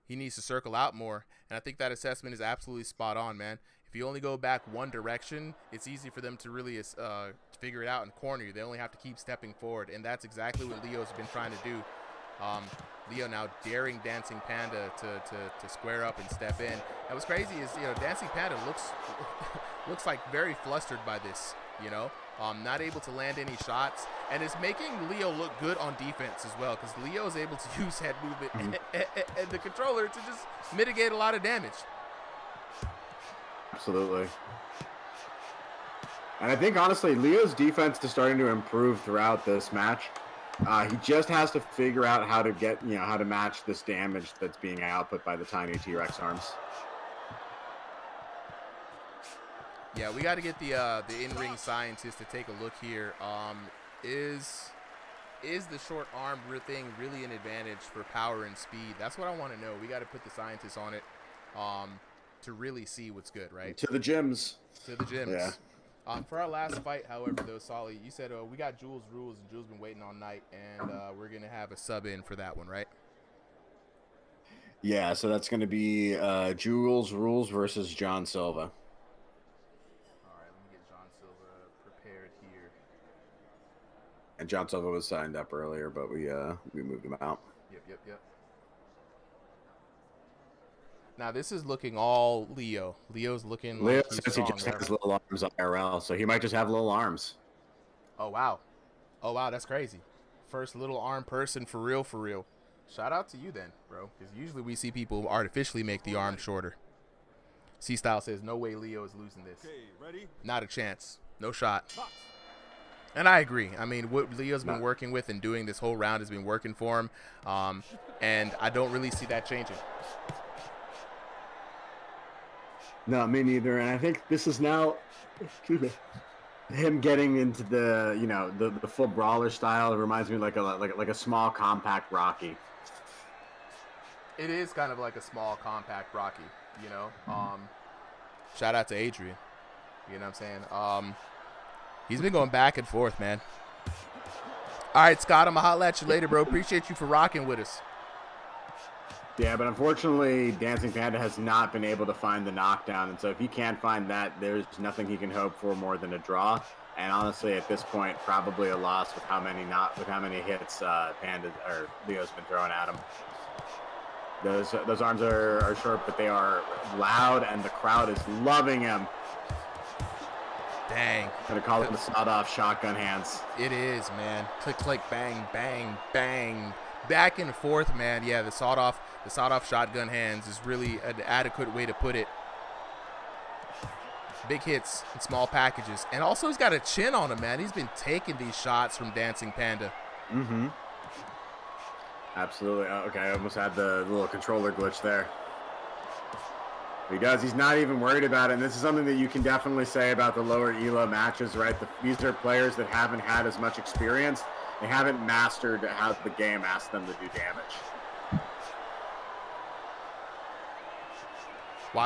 he needs to circle out more. And I think that assessment is absolutely spot on, man. If you only go back one direction, it's easy for them to really figure it out and corner you. They only have to keep stepping forward. And that's exactly what Leo's been trying to do. Leo now daring Dancing Panda to square up and step in. And what's crazy is, Dancing Panda looks like very flustered by this, not able to land any shots, and it's making Leo look good on defense as well, because Leo is able to use head movement and the controller to just mitigate a lot of damage. Absolutely. And I think, honestly, Leo's defense is starting to improve throughout this match. He just has to figure out how to get, how to match this damage that's being output by the tiny T-Rex arms. Yeah, we got to get the in-ring scientist to take a look here. Is the short arm thing really an advantage for power and speed? That's what I want to know. We got to put the scientist on it to really see what's good, right? To the gyms. To the gyms. Yeah. For our last fight, however, though, Solly, you said we got Jules Rules, and Jules been waiting all night, and we're going to have a sub in for that one, right? Yeah, so that's going to be Jules Rules versus John Silva. All right, let me get John Silva prepared here. And John Silva was signed up earlier, but we moved him out. Yep. Now this is looking all Leo. Leo's looking Leo like he's says he strong, just right? has little arms IRL, so he might just have little arms. Oh wow, that's crazy. First little arm person for real. Shout out to you then, bro, because usually we see people artificially make the arm shorter. C-Style says no way Leo is losing this. Okay, ready? Not a chance. No shot. And I agree. I mean, what Leo's been working with and doing this whole round has been working for him, and I don't really see that changing. No, me neither. And I think this is now, him getting into the the full brawler style. It reminds me like a small compact Rocky. It is kind of like a small compact Rocky, Shout out to Adrian. You know what I'm saying? He's been going back and forth, man. All right, Scott, I'm gonna holler at you later, bro. Appreciate you for rocking with us. Yeah, but unfortunately, Dancing Panda has not been able to find the knockdown, and so if he can't find that, there's nothing he can hope for more than a draw. And honestly, at this point, probably a loss with how many hits Panda or Leo's been throwing at him. Those arms are short, but they are loud, and the crowd is loving him. Dang. Gonna call it the sawed-off shotgun hands. It is, man. Click, click, bang, bang, bang. Back and forth, man. Yeah, the sawed-off shotgun hands is really an adequate way to put it. Big hits in small packages. And also he's got a chin on him, man. He's been taking these shots from Dancing Panda. Mm-hmm. Absolutely. Okay, I almost had the little controller glitch there. He does. He's not even worried about it. And this is something that you can definitely say about the lower ELO matches, right? These are players that haven't had as much experience. They haven't mastered how the game asks them to do damage.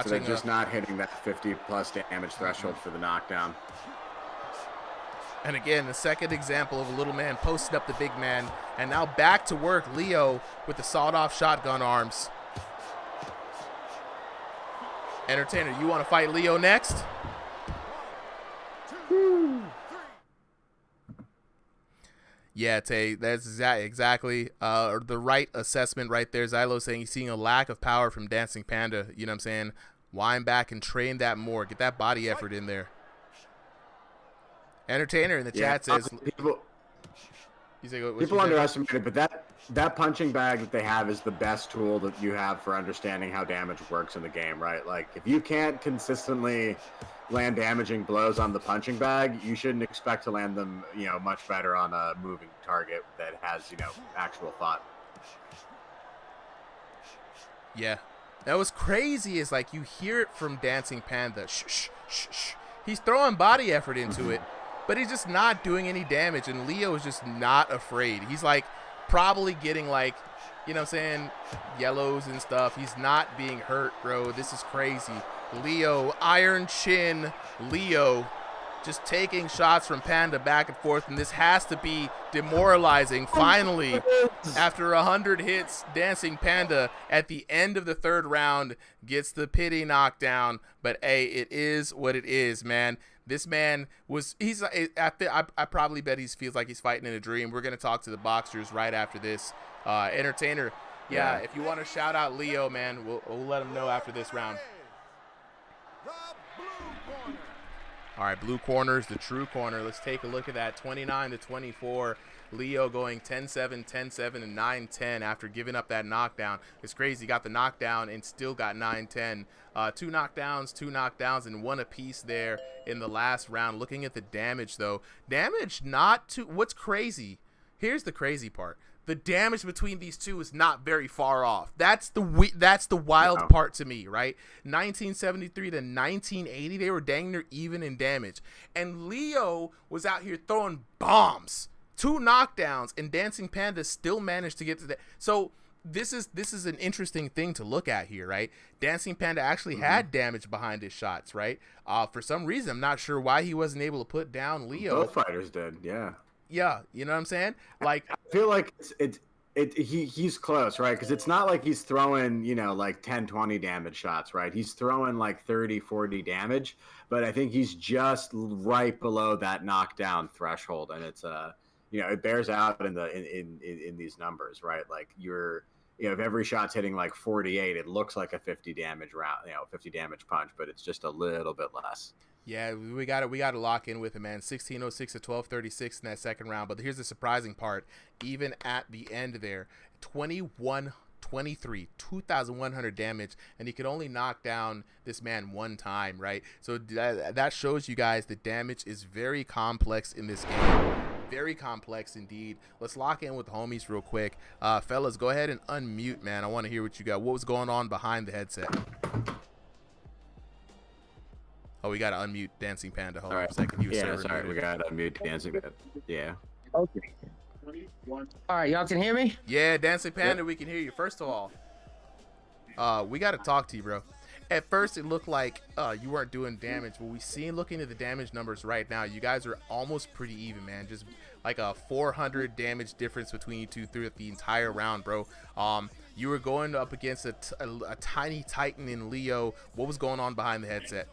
So they're just not hitting that 50-plus damage threshold for the knockdown. And again, the second example of a little man posted up the big man. And now back to work, Leo with the sawed-off shotgun arms. Entertainer, you want to fight Leo next? Yeah, Tay, that's exactly the right assessment right there. Zylo saying he's seeing a lack of power from Dancing Panda. You know what I'm saying? Wind back and train that more. Get that body effort in there. Entertainer in the chat says... People underestimate it, but that punching bag that they have is the best tool that you have for understanding how damage works in the game, right? Like, if you can't consistently land damaging blows on the punching bag, you shouldn't expect to land them, much better on a moving target that has, actual thought. Yeah. That was crazy is like you hear it from Dancing Panda. Shh, shh, shh, shh. He's throwing body effort into it, but he's just not doing any damage, and Leo is just not afraid. He's like probably getting like, yellows and stuff. He's not being hurt, bro. This is crazy. Leo, Iron Chin, Leo just taking shots from Panda back and forth, and this has to be demoralizing. Finally, after 100 hits, Dancing Panda at the end of the third round gets the pity knockdown. But hey, it is what it is, man. This man I probably bet he feels like he's fighting in a dream. We're going to talk to the boxers right after this. Entertainer, yeah, if you want to shout out Leo, man, we'll let him know after this round. All right, blue corner is the true corner. Let's take a look at that. 29-24. Leo going 10-7, 10-7, and 9-10 after giving up that knockdown. It's crazy. He got the knockdown and still got 9-10. Two knockdowns, and one apiece there in the last round. Looking at the damage, though. Damage not too... What's crazy? Here's the crazy part. The damage between these two is not very far off. That's the wild part to me, right? 1973 to 1980, they were dang near even in damage. And Leo was out here throwing bombs. 2 knockdowns, and Dancing Panda still managed to get to that. So this is an interesting thing to look at here, right? Dancing Panda actually had damage behind his shots, right? For some reason, I'm not sure why he wasn't able to put down Leo. Both fighters did, yeah. Yeah, you know what I'm saying? Like, I feel like he's close, right? Because it's not like he's throwing, like 10, 20 damage shots, right? He's throwing like 30, 40 damage, but I think he's just right below that knockdown threshold, and it's it bears out in these numbers, right? Like if every shot's hitting like 48, it looks like a 50 damage round, 50 damage punch, but it's just a little bit less. Yeah, we got to lock in with it, man. 1606 to 1236 in that second round. But here's the surprising part. Even at the end there, 21-23, 2,100 damage, and he could only knock down this man one time, right? So that shows you guys the damage is very complex in this game. Very complex indeed. Let's lock in with the homies real quick. Fellas, go ahead and unmute, man. I want to hear what you got. What was going on behind the headset? Oh, we got to unmute Dancing Panda. Hold on a second. We got to unmute Dancing Panda. Yeah. Okay. All right, y'all can hear me? Yeah, Dancing Panda, we can hear you. First of all, we got to talk to you, bro. At first, it looked like you weren't doing damage, but looking at the damage numbers right now, you guys are almost pretty even, man. Just like a 400 damage difference between you two through the entire round, bro. You were going up against a tiny Titan in Leo. What was going on behind the headset?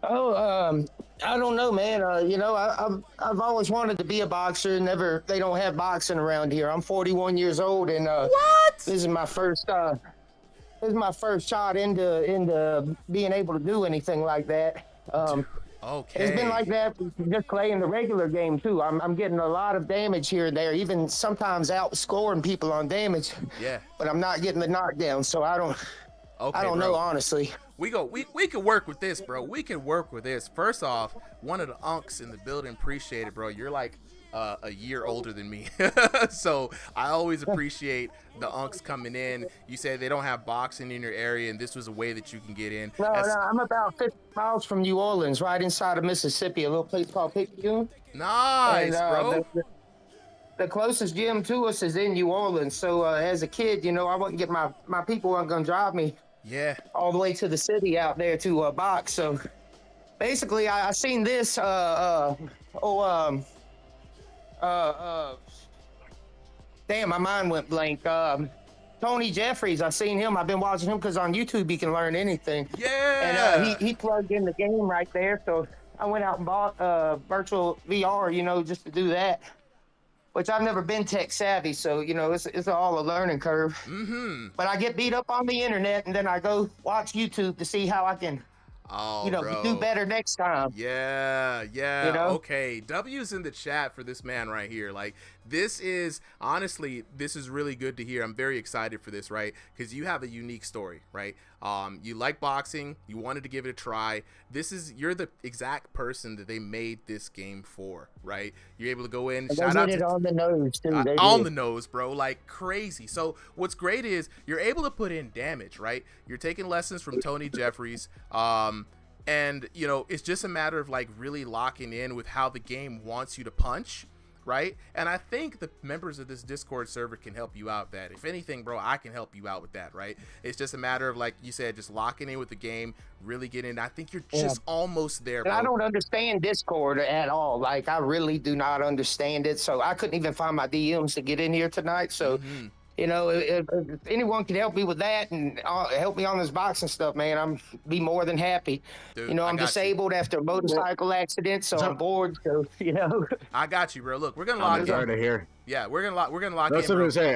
Oh, I don't know, man. I've always wanted to be a boxer. They don't have boxing around here. I'm 41 years old, and this is my first shot into being able to do anything like that. Okay. It's been like that just playing the regular game too. I'm getting a lot of damage here and there, even sometimes outscoring people on damage. Yeah. But I'm not getting the knockdown, so I don't know, honestly. We can work with this, bro. We can work with this. First off, one of the unks in the building, appreciate it, bro. You're like a year older than me. So I always appreciate the unks coming in. You said they don't have boxing in your area, and this was a way that you can get in. No, I'm about 50 miles from New Orleans, right inside of Mississippi, a little place called Picayune. Nice, bro. The closest gym to us is in New Orleans. So as a kid, I wouldn't get my people weren't gonna drive me all the way to the city out there to box. So basically, I seen this. Damn, my mind went blank. Tony Jeffries, I seen him. I've been watching him because on YouTube you can learn anything. Yeah. And he plugged in the game right there. So I went out and bought virtual VR, just to do that. Which I've never been tech savvy, so it's all a learning curve. Mm-hmm. But I get beat up on the internet, and then I go watch YouTube to see how I can, bro, do better next time. Yeah. Okay, W's in the chat for this man right here. Like, this is really good to hear. I'm very excited for this, right? Because you have a unique story, right? You like boxing. You wanted to give it a try. You're the exact person that they made this game for, right? You're able to go in. Shout out to on the nose too. On the nose, bro, like crazy. So what's great is you're able to put in damage, right? You're taking lessons from Tony Jeffries. And it's just a matter of like really locking in with how the game wants you to punch. right? And I think the members of this Discord server can help you out with that. If anything, bro, I can help you out with that, right? It's just a matter of, like you said, just locking in with the game, really getting. I think you're just almost there, bro. And I don't understand Discord at all. Like, I really do not understand it. So I couldn't even find my DMs to get in here tonight. So, you know, if anyone can help me with that and help me on this boxing stuff, man, I'm be more than happy. Dude, you know, I'm disabled after a motorcycle accident, so I'm bored. So, you know, I got you, bro. Look, we're gonna lock in. Sorry to hear. Yeah, we're gonna lock That's in, what I bro. was gonna say.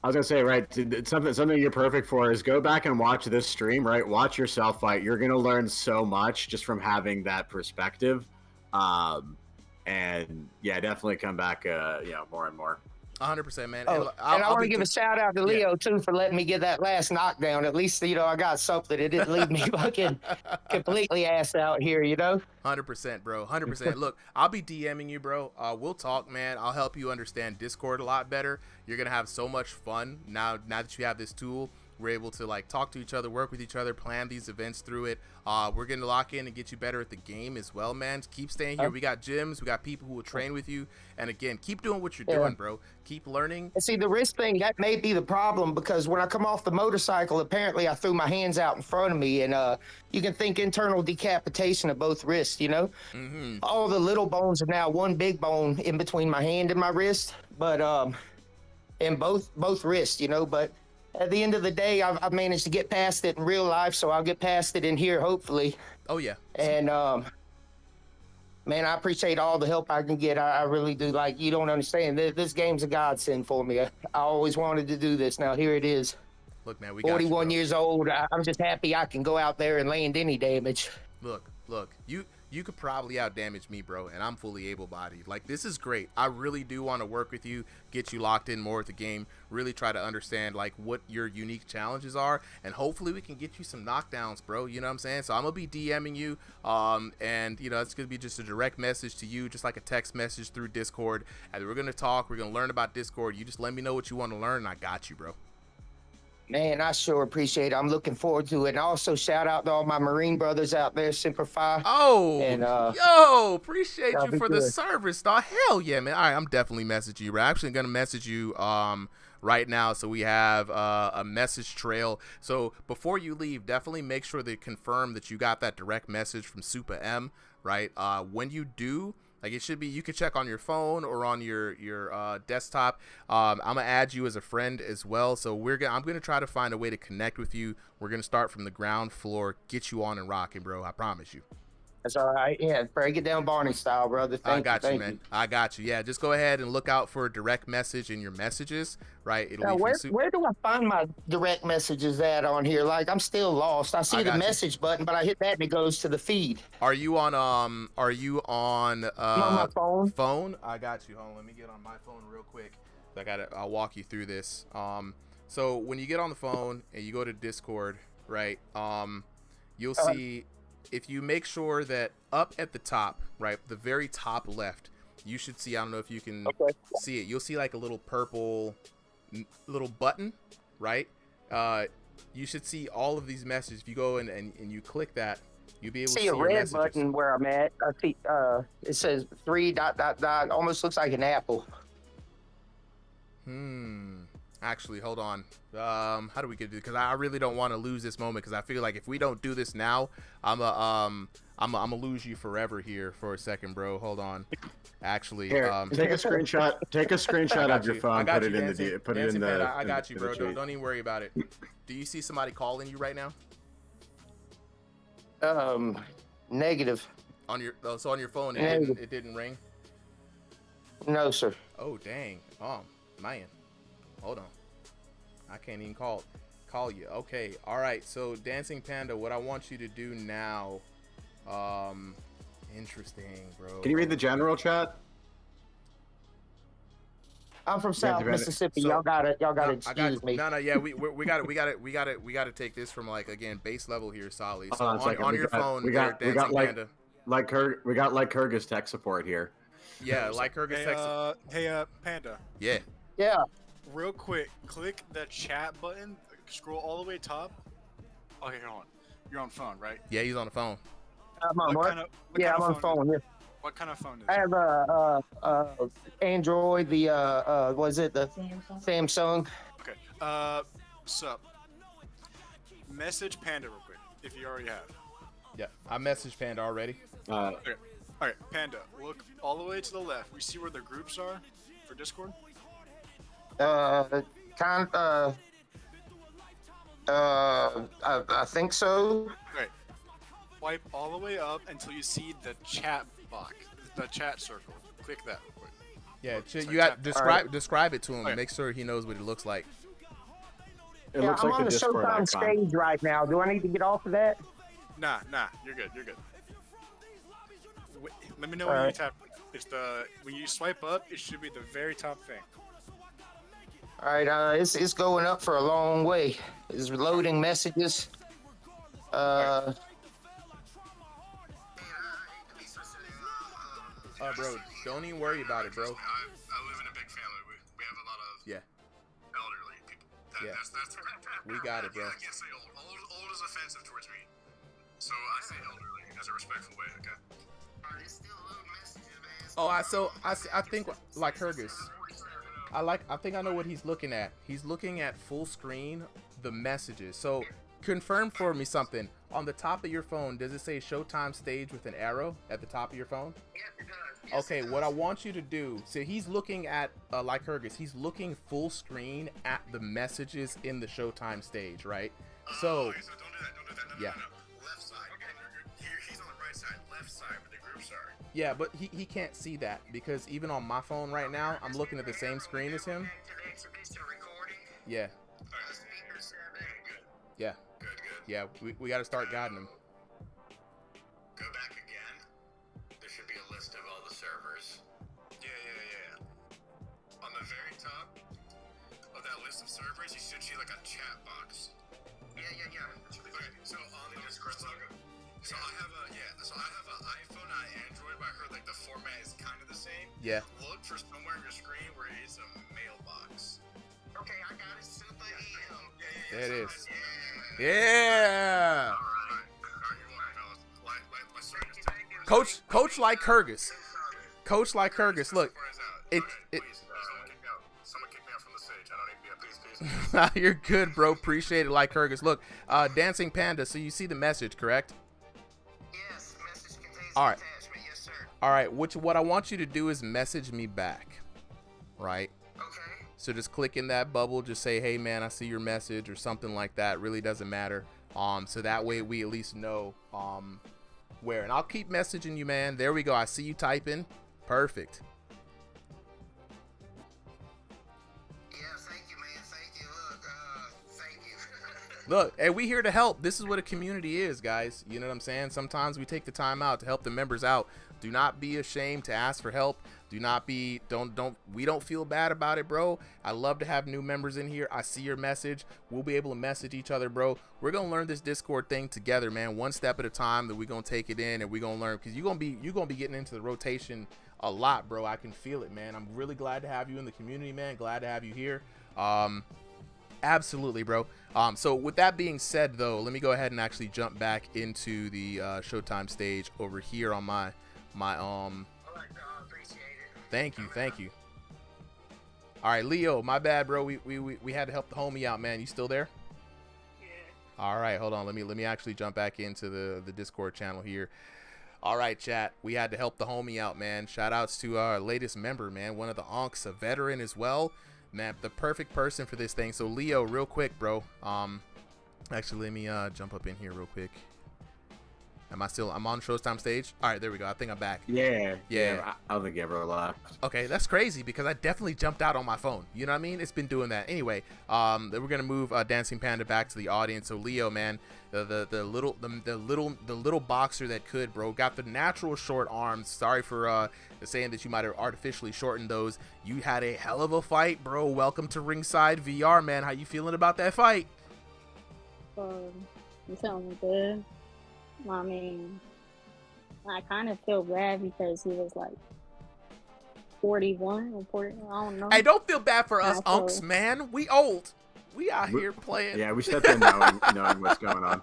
I was gonna say, right, something you're perfect for is go back and watch this stream, right? Watch yourself fight. You're gonna learn so much just from having that perspective, and yeah, definitely come back, more and more. 100%, man. and I want to give a shout out to Leo too for letting me get that last knockdown. At least, you know, I got something. It didn't leave me fucking completely ass out here, you know. 100%, bro. 100%. Look, I'll be DMing you, bro. We'll talk, man. I'll help you understand Discord a lot better. You're gonna have so much fun now that you have this tool. We're able to like talk to each other, work with each other, plan these events through it. We're gonna lock in and get you better at the game as well, man. Keep staying here. We got gyms, we got people who will train with you, and again, keep doing what you're doing, bro. Keep learning. And see, the wrist thing, that may be the problem, because when I come off the motorcycle, apparently I threw my hands out in front of me, and you can think internal decapitation of both wrists, you know. All the little bones are now one big bone in between my hand and my wrist, but and both wrists, you know. But at the end of the day, I've managed to get past it in real life, so I'll get past it in here, hopefully. Oh, yeah. And, man, I appreciate all the help I can get. I really do. Like, you don't understand. This game's a godsend for me. I always wanted to do this. Now, here it is. Look, man, we got 41 years old. I'm just happy I can go out there and land any damage. Look, you could probably out damage me, bro, and I'm fully able-bodied. Like, this is great. I really do want to work with you, get you locked in more with the game, really try to understand like what your unique challenges are, and hopefully we can get you some knockdowns, bro. You know what I'm saying? So I'm gonna be DMing you, and you know, it's gonna be just a direct message to you, just like a text message through Discord, and we're gonna talk, we're gonna learn about Discord. You just let me know what you want to learn, and I got you, bro. Man, I sure appreciate it. I'm looking forward to it. And also shout out to all my Marine brothers out there, Semper Fi. Oh, and, yo, appreciate you for the service, dog. Hell yeah, man. All right, I'm definitely messaging you. We're actually going to message you right now, so we have a message trail. So before you leave, definitely make sure to confirm that you got that direct message from Super M, right? When you do, like, it should be, you can check on your phone or on your desktop. I'm gonna add you as a friend as well. So I'm gonna try to find a way to connect with you. We're gonna start from the ground floor, get you on and rocking, bro. I promise you. That's all right. Yeah, break it down Barney style, brother. I got you, man. I got you. Yeah, just go ahead and look out for a direct message in your messages, right? It'll now, be where do I find my direct messages at on here? Like, I'm still lost. I see the message button, but I hit that and it goes to the feed. Are you on I'm on my phone. Phone? I got you. Hold on, let me get on my phone real quick. I'll walk you through this. So when you get on the phone and you go to Discord, right? You'll see, if you make sure that up at the top, right, the very top left, you should see, I don't know if you can see it. You'll see like a little purple little button, right? You should see all of these messages. If you go in and you click that, you'll be able to see a your red messages. button where I'm at. I see it says 3 ... Almost looks like an apple. Actually, hold on. How do we get to? Because I really don't want to lose this moment. Because I feel like if we don't do this now, I'm gonna lose you forever here for a second, bro. Hold on. Actually, here, take a screenshot. Take a screenshot of your phone. Put it in the. Put it in the. I got you, bro. Don't even worry about it. Do you see somebody calling you right now? Negative. On your on your phone, it didn't ring. No, sir. Oh dang. Oh man. Hold on. I can't even call you. Okay. All right. So Dancing Panda, what I want you to do now. Interesting, bro. Can you read the general chat? I'm from South Mississippi. Y'all got it. Excuse me. No. Yeah, we got to take this from, like, again, base level here, Solly. So on your phone, we got Panda. Like Kyrgyz tech support here. Yeah, like Kyrgyz tech support. Hey, Panda. Yeah. Yeah. Real quick, click the chat button. Scroll all the way top. Okay, hold on. You're on phone, right? Yeah, he's on the phone. I'm on what? I'm on phone. Yeah. What kind of phone is I it? have a Android. The was it the Samsung? Okay. So message Panda real quick if you already have. Yeah, I messaged Panda already. Okay. All right, Panda. Look all the way to the left. We see where the groups are for Discord. I think so. Right. Swipe all the way up until you see the chat box, the chat circle. Click that real quick. Yeah, Sorry, you got chat- describe it to him. Okay. Make sure he knows what it looks like. It looks I'm like on the the Discord Showtime icon. stage right now. Do I need to get off of that? Nah, you're good. Let me know All when you right. tap. It's when you swipe up, it should be the very top thing. All right, it's going up for a long way. It's loading messages. Bro, don't even worry about it, bro. I live in a big family. We have a lot of elderly people. That's we got it, bro. I can't say old. Old is offensive towards me. So I say elderly as a respectful way, okay? Oh, I think like Hergus. I think I know what he's looking at. He's looking at full screen the messages. So confirm for me something. On the top of your phone, does it say Showtime Stage with an arrow at the top of your phone? Yes, it does. Okay, what I want you to do, so he's looking at, like Hergus, he's looking full screen at the messages in the Showtime stage, right? So, Okay, so don't do that. yeah. No. Left side. Okay. He's on the right side. Left side where the groups are. Yeah, but he can't see that because even on my phone right now, I'm looking at the same screen as him. Yeah. Yeah. Yeah, we got to start guiding him. Go back again. There should be a list of all the servers. Yeah. On the very top of that list of servers, you should see like a chat box. Yeah. Okay, so on the Discord logo. So I have an iPhone and an Android, but I heard like the format is kind of the same. Yeah. Look for somewhere on your screen where it is a mailbox. Okay, I got it. Super M. Yeah. There it is. Yeah. Coach like Hergus. Coach like Hergus. Look, it. Someone kicked me out from the stage. I don't need to be a please. You're good, bro. Appreciate it, like Hergus. Look, Dancing Panda. So you see the message, correct? Yes, message contains All right. attachment. Yes, sir. All right. What I want you to do is message me back, right? Okay. So just click in that bubble. Just say, "Hey, man, I see your message," or something like that. Really doesn't matter. So that way we at least know where. And I'll keep messaging you, man. There we go. I see you typing. Perfect. Yeah, thank you, man. Thank you. Thank you. Look, hey, we here to help. This is what a community is, guys. You know what I'm saying? Sometimes we take the time out to help the members out. Do not be ashamed to ask for help. We don't feel bad about it, bro. I love to have new members in here. I see your message. We'll be able to message each other, bro. We're gonna learn this Discord thing together, man. One step at a time. That we're gonna take it in and we're gonna learn, because you're gonna be getting into the rotation a lot, bro. I can feel it, man. I'm really glad to have you in the community, man. Glad to have you here. Absolutely, bro. So with that being said, though, let me go ahead and actually jump back into the Showtime stage over here on my Thank you. All right, Leo, my bad, bro. We had to help the homie out, man. You still there? Yeah. All right, hold on. Let me actually jump back into the Discord channel here. All right, chat. We had to help the homie out, man. Shout outs to our latest member, man. One of the onks, a veteran as well. Man, the perfect person for this thing. So Leo, real quick, bro. Actually, let me jump up in here real quick. I'm on Showtime stage? All right, there we go. I think I'm back. Yeah. I don't think you ever left. Okay, that's crazy because I definitely jumped out on my phone. You know what I mean? It's been doing that. Anyway, then we're gonna move Dancing Panda back to the audience. So Leo, man, the little boxer that could, bro, got the natural short arms. Sorry for saying that you might have artificially shortened those. You had a hell of a fight, bro. Welcome to Ringside VR, man. How you feeling about that fight? I'm feeling good. I mean, I kind of feel bad because he was like 41 or 40. I don't know. Hey, don't feel bad for us, unks, man. We old. We out here playing. Yeah, we stepped in knowing what's going on.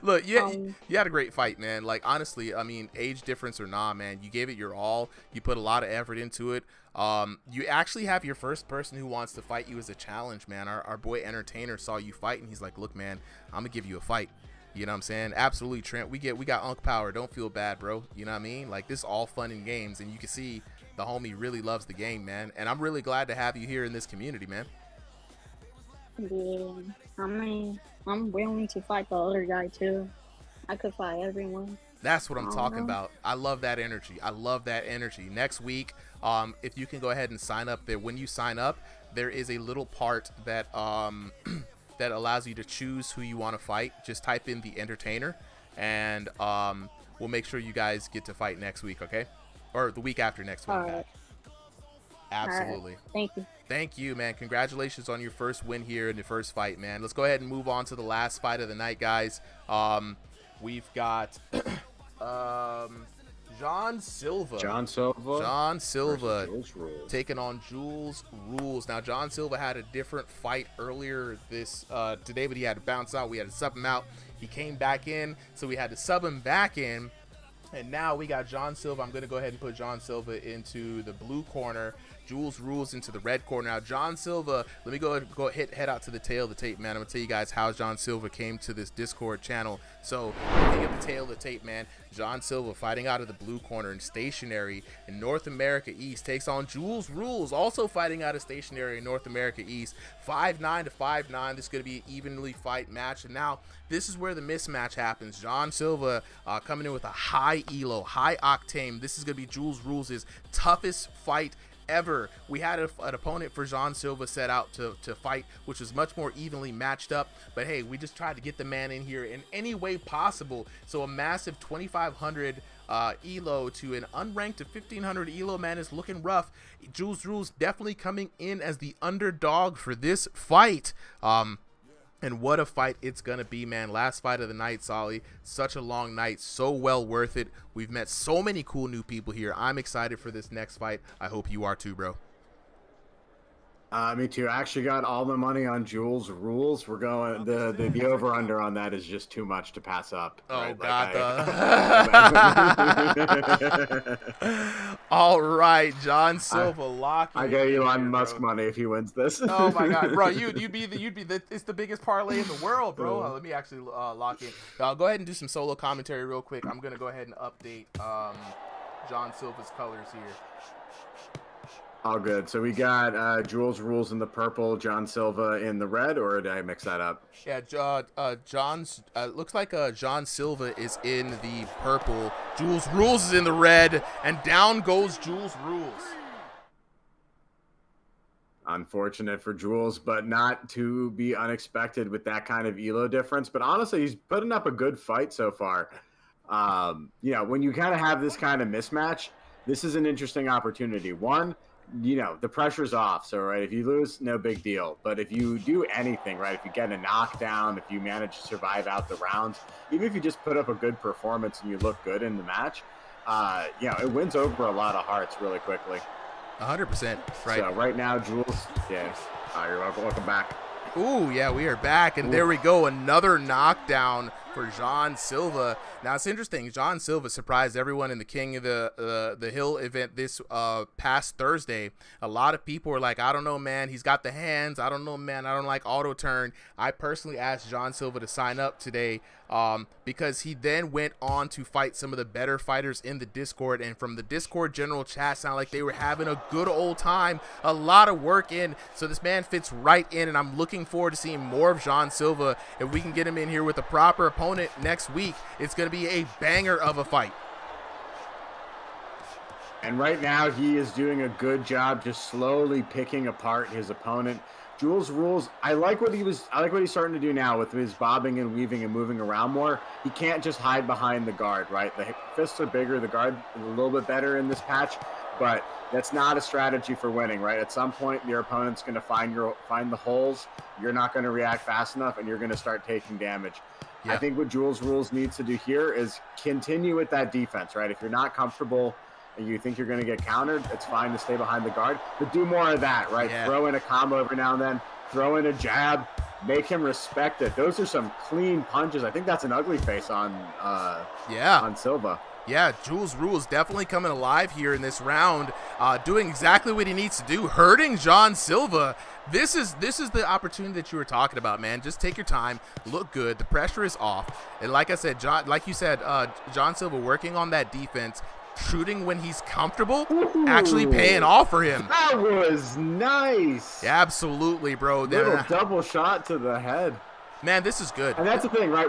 Look, yeah, you had a great fight, man. Like, honestly, I mean, age difference or nah, man, you gave it your all. You put a lot of effort into it. You actually have your first person who wants to fight you as a challenge, man. Our boy Entertainer saw you fight, and he's like, look, man, I'm going to give you a fight. You know what I'm saying? Absolutely, Trent. We got Unk Power. Don't feel bad, bro. You know what I mean? Like, this is all fun and games, and you can see the homie really loves the game, man. And I'm really glad to have you here in this community, man. Yeah, I mean, I'm willing to fight the other guy too. I could fight everyone. That's what I'm talking about. I love that energy. I love that energy. Next week, if you can go ahead and sign up there. When you sign up, there is a little part that that allows you to choose who you want to fight. Just type in the Entertainer, and we'll make sure you guys get to fight next week, okay? Or the week after next week. All right. Absolutely. Right. Thank you. Thank you, man. Congratulations on your first win here in the first fight, man. Let's go ahead and move on to the last fight of the night, guys. We've got John Silva. John Silva taking on Jules Rules. Now, John Silva had a different fight earlier today, but he had to bounce out. We had to sub him out. He came back in, so we had to sub him back in. And now we got John Silva. I'm going to go ahead and put John Silva into the blue corner. Jules Rules into the red corner. Now, John Silva, let me head out to the tail of the tape, man. I'm going to tell you guys how John Silva came to this Discord channel. So, looking at the tail of the tape, man, John Silva fighting out of the blue corner in stationary in North America East takes on Jules Rules, also fighting out of stationary in North America East. 5'9" to 5'9". This is going to be an evenly fight match. And now, this is where the mismatch happens. John Silva coming in with a high elo, high octane. This is going to be Jules Rules' toughest fight ever. We had an opponent for John Silva set out to fight, which was much more evenly matched up, but hey, we just tried to get the man in here in any way possible. So a massive 2,500 elo to an unranked to 1,500 elo, man, is looking rough. Jules Rules definitely coming in as the underdog for this fight. And what a fight it's going to be, man. Last fight of the night, Solly. Such a long night. So well worth it. We've met so many cool new people here. I'm excited for this next fight. I hope you are too, bro. Me too. I actually got all the money on Jules Rules. We're going the over under on that is just too much to pass up. Oh, right? God. All right, John Silva locking. I get Elon Musk money if he wins this. Oh my God, bro! It's the biggest parlay in the world, bro. Let me actually lock in. I'll go ahead and do some solo commentary real quick. I'm gonna go ahead and update John Silva's colors here. All good. So we got Jules Rules in the purple, John Silva in the red, or did I mix that up? Yeah, looks like John Silva is in the purple. Jules Rules is in the red, and down goes Jules Rules. Unfortunate for Jules, but not to be unexpected with that kind of elo difference. But honestly, he's putting up a good fight so far. When you kind of have this kind of mismatch, this is an interesting opportunity. One, the pressure's off. So, right, if you lose, no big deal. But if you do anything, right, if you get a knockdown, if you manage to survive out the rounds, even if you just put up a good performance and you look good in the match, it wins over a lot of hearts really quickly. 100%. Right. So right now, Jules, yes. You're welcome back. Ooh, yeah, we are back, and there we go. Another knockdown for John Silva. Now, it's interesting. John Silva surprised everyone in the King of the Hill event this past Thursday. A lot of people were like, I don't know, man. He's got the hands. I don't know, man. I don't like auto turn. I personally asked John Silva to sign up today because he then went on to fight some of the better fighters in the Discord. And from the Discord general chat, sounded like they were having a good old time. A lot of work in. So this man fits right in, and I'm looking forward to seeing more of John Silva. If we can get him in here with a proper opponent next week, it's going to be a banger of a fight. And right now he is doing a good job just slowly picking apart his opponent. Jules Rules, I like what he's starting to do now with his bobbing and weaving and moving around more. He can't just hide behind the guard, right? The fists are bigger, the guard is a little bit better in this patch, but that's not a strategy for winning, right? At some point, your opponent's going to find the holes. You're not going to react fast enough, and you're going to start taking damage. Yeah. I think what Jules Rules needs to do here is continue with that defense, right? If you're not comfortable and you think you're going to get countered, it's fine to stay behind the guard, but do more of that, right? Yeah. Throw in a combo every now and then, throw in a jab, make him respect it. Those are some clean punches. I think that's an ugly face on Silva. Yeah, Jules Rules definitely coming alive here in this round, doing exactly what he needs to do, hurting John Silva. This is the opportunity that you were talking about, man. Just take your time, look good. The pressure is off, and like I said, John Silva working on that defense, shooting when he's comfortable, actually paying off for him. That was nice. Yeah, absolutely, bro. Little double shot to the head. Man, this is good. And that's the thing, right?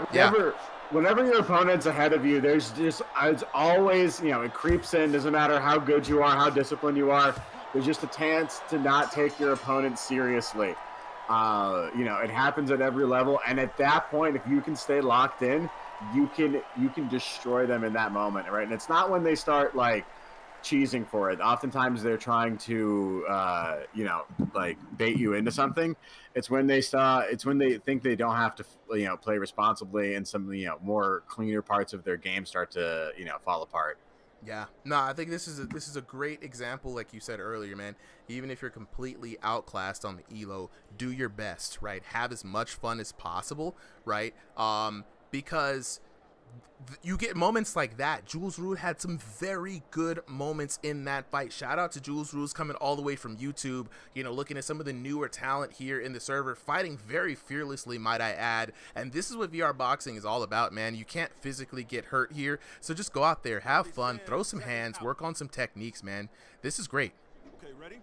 Whenever your opponent's ahead of you, there's just, it's always, it creeps in. Doesn't matter how good you are, how disciplined you are. There's just a chance to not take your opponent seriously. It happens at every level. And at that point, if you can stay locked in, you can destroy them in that moment, right? And it's not when they start like cheesing for it. Oftentimes they're trying to bait you into something. It's when they think they don't have to play responsibly, and some more cleaner parts of their game start to fall apart. Yeah, no, I think this is a great example, like you said earlier, man. Even if you're completely outclassed on the elo, do your best, right? Have as much fun as possible, right? Because you get moments like that. Jules Rude had some very good moments in that fight. Shout out to Jules Rude coming all the way from YouTube, looking at some of the newer talent here in the server, fighting very fearlessly, might I add. And this is what VR boxing is all about, man. You can't physically get hurt here. So just go out there, have fun, throw some hands, work on some techniques, man. This is great. Okay, ready?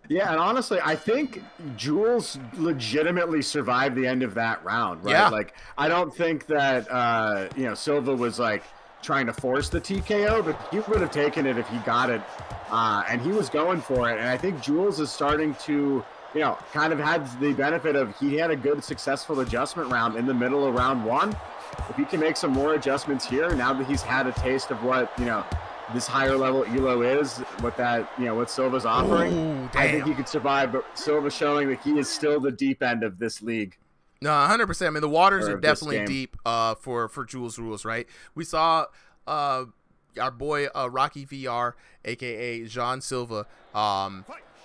Yeah, and honestly, I think Jules legitimately survived the end of that round, right? Yeah. Like, I don't think that, Silva was, like, trying to force the TKO, but he would have taken it if he got it, and he was going for it. And I think Jules is starting to, kind of had the benefit of he had a good, successful adjustment round in the middle of round one. If he can make some more adjustments here, now that he's had a taste of what, this higher level elo is, what Silva's offering. Ooh, I think he could survive, but Silva's showing that he is still the deep end of this league. No, 100%. I mean, the waters are definitely game. deep for Jules Rules, right? We saw our boy Rocky VR, aka John Silva,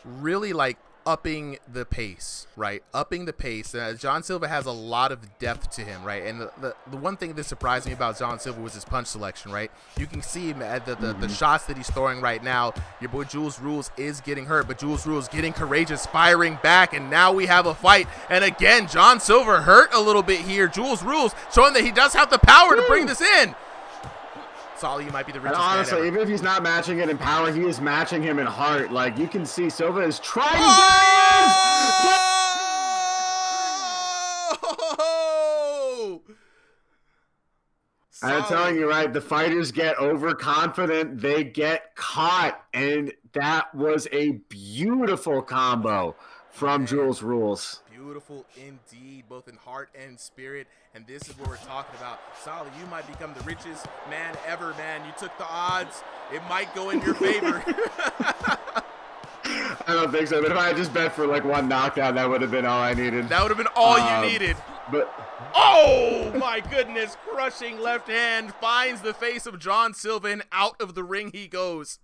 really like upping the pace, right? Upping the pace. John Silva has a lot of depth to him, right? And the one thing that surprised me about John Silva was his punch selection, right? You can see him at the shots that he's throwing right now. Your boy Jules Rules is getting hurt, but Jules Rules getting courageous, firing back, and now we have a fight. And again, John Silva hurt a little bit here. Jules Rules showing that he does have the power to bring this in. Solly, you might be the richest and honestly, man ever. even if he's not matching it in power, he is matching him in heart. Like, you can see Silva is trying to I'm telling you, right, the fighters get overconfident, they get caught, and that was a beautiful combo from Jules Rules. Beautiful indeed, both in heart and spirit, and this is what we're talking about. Solly, you might become the richest man ever, man. You took the odds. It might go in your favor. I don't think so, but if I had just bet for like one knockdown, that would have been all I needed. That would have been all you needed. But oh my goodness, crushing left hand finds the face of John Silva, and out of the ring he goes.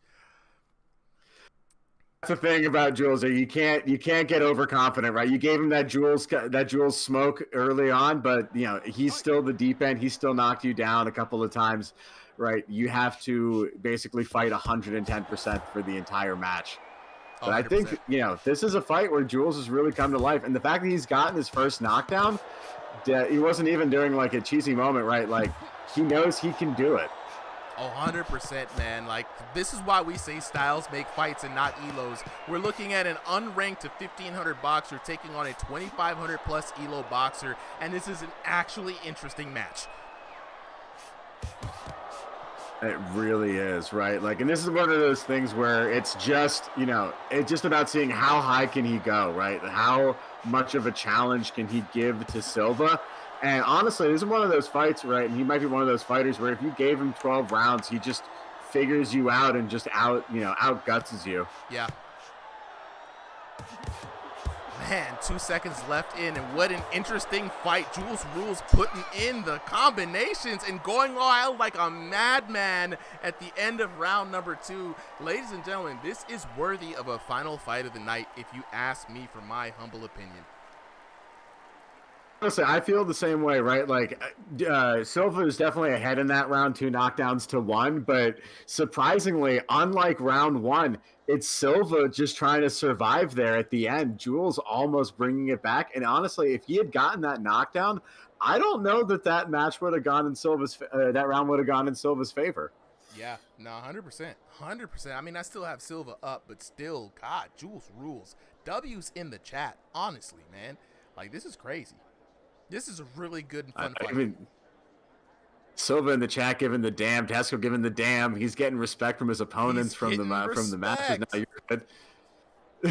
That's the thing about Jules. You can't get overconfident, right? You gave him that Jules smoke early on, but he's still the deep end. He still knocked you down a couple of times, right? You have to basically fight 110% for the entire match. But 100%. I think this is a fight where Jules has really come to life, and the fact that he's gotten his first knockdown, he wasn't even during like a cheesy moment, right? Like, he knows he can do it. 100%, man. Like, this is why we say styles make fights and not elos. We're looking at an unranked to 1,500 boxer taking on a 2,500 plus elo boxer, and this is an actually interesting match. It really is, right? Like, and this is one of those things where it's just, it's just about seeing how high can he go, right? How much of a challenge can he give to Silva? And honestly, this is one of those fights, right? And he might be one of those fighters where if you gave him 12 rounds, he just figures you out and just outguts you. Yeah. Man, 2 seconds left in, and what an interesting fight. Jules Rules putting in the combinations and going wild like a madman at the end of round number 2. Ladies and gentlemen, this is worthy of a final fight of the night, if you ask me, for my humble opinion. Honestly, I feel the same way, right? Like, Silva is definitely ahead in that round, 2 knockdowns to 1. But surprisingly, unlike round 1, it's Silva just trying to survive there at the end. Jules almost bringing it back. And honestly, if he had gotten that knockdown, I don't know that match would have gone in Silva's that round would have gone in Silva's favor. Yeah, no, 100%. 100%. I mean, I still have Silva up, but still, God, Jules rules. W's in the chat, honestly, man. Like, this is crazy. This is a really good and fun fight. Silva in the chat giving the damn. Tesco giving the damn. He's getting respect from his opponents from the matches. Now you're good.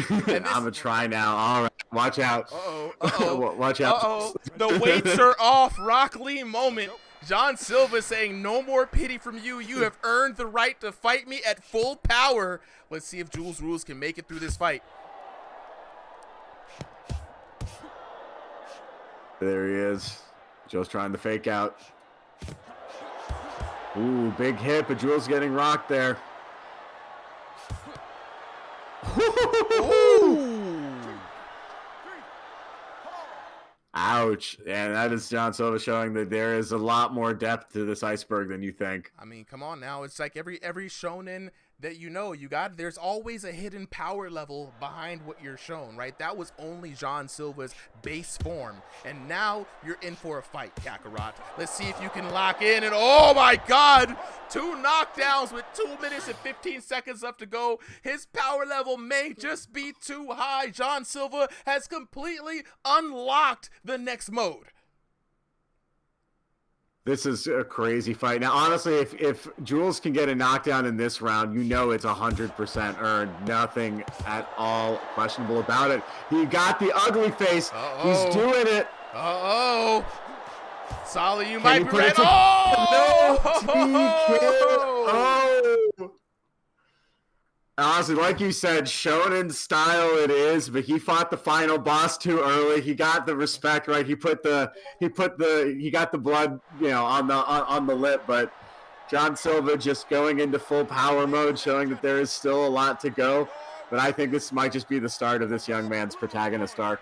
I'm gonna try now. All right, watch out. Watch out. The weights are off. Rock Lee moment. John Silva saying, "No more pity from you. You have earned the right to fight me at full power." Let's see if Jules Rules can make it through this fight. There he is. Joe's trying to fake out. Ooh, big hit, but Jules getting rocked there. Ooh. Ouch. And that is John Silva showing that there is a lot more depth to this iceberg than you think. I mean, come on now. It's like every shonen that there's always a hidden power level behind what you're shown, right? That was only John Silva's base form. And now you're in for a fight, Kakarot. Let's see if you can lock in. And oh my God, 2 knockdowns with 2 minutes and 15 seconds left to go. His power level may just be too high. John Silva has completely unlocked the next mode. This is a crazy fight. Now, honestly, if Jules can get a knockdown in this round, you know it's 100% earned. Nothing at all questionable about it. He got the ugly face. He's doing it. Solly, you might be right. Oh! Honestly, like you said, shonen style it is, but he fought the final boss too early. He got the respect right. He got the blood, on the lip. But John Silva just going into full power mode, showing that there is still a lot to go. But I think this might just be the start of this young man's protagonist arc.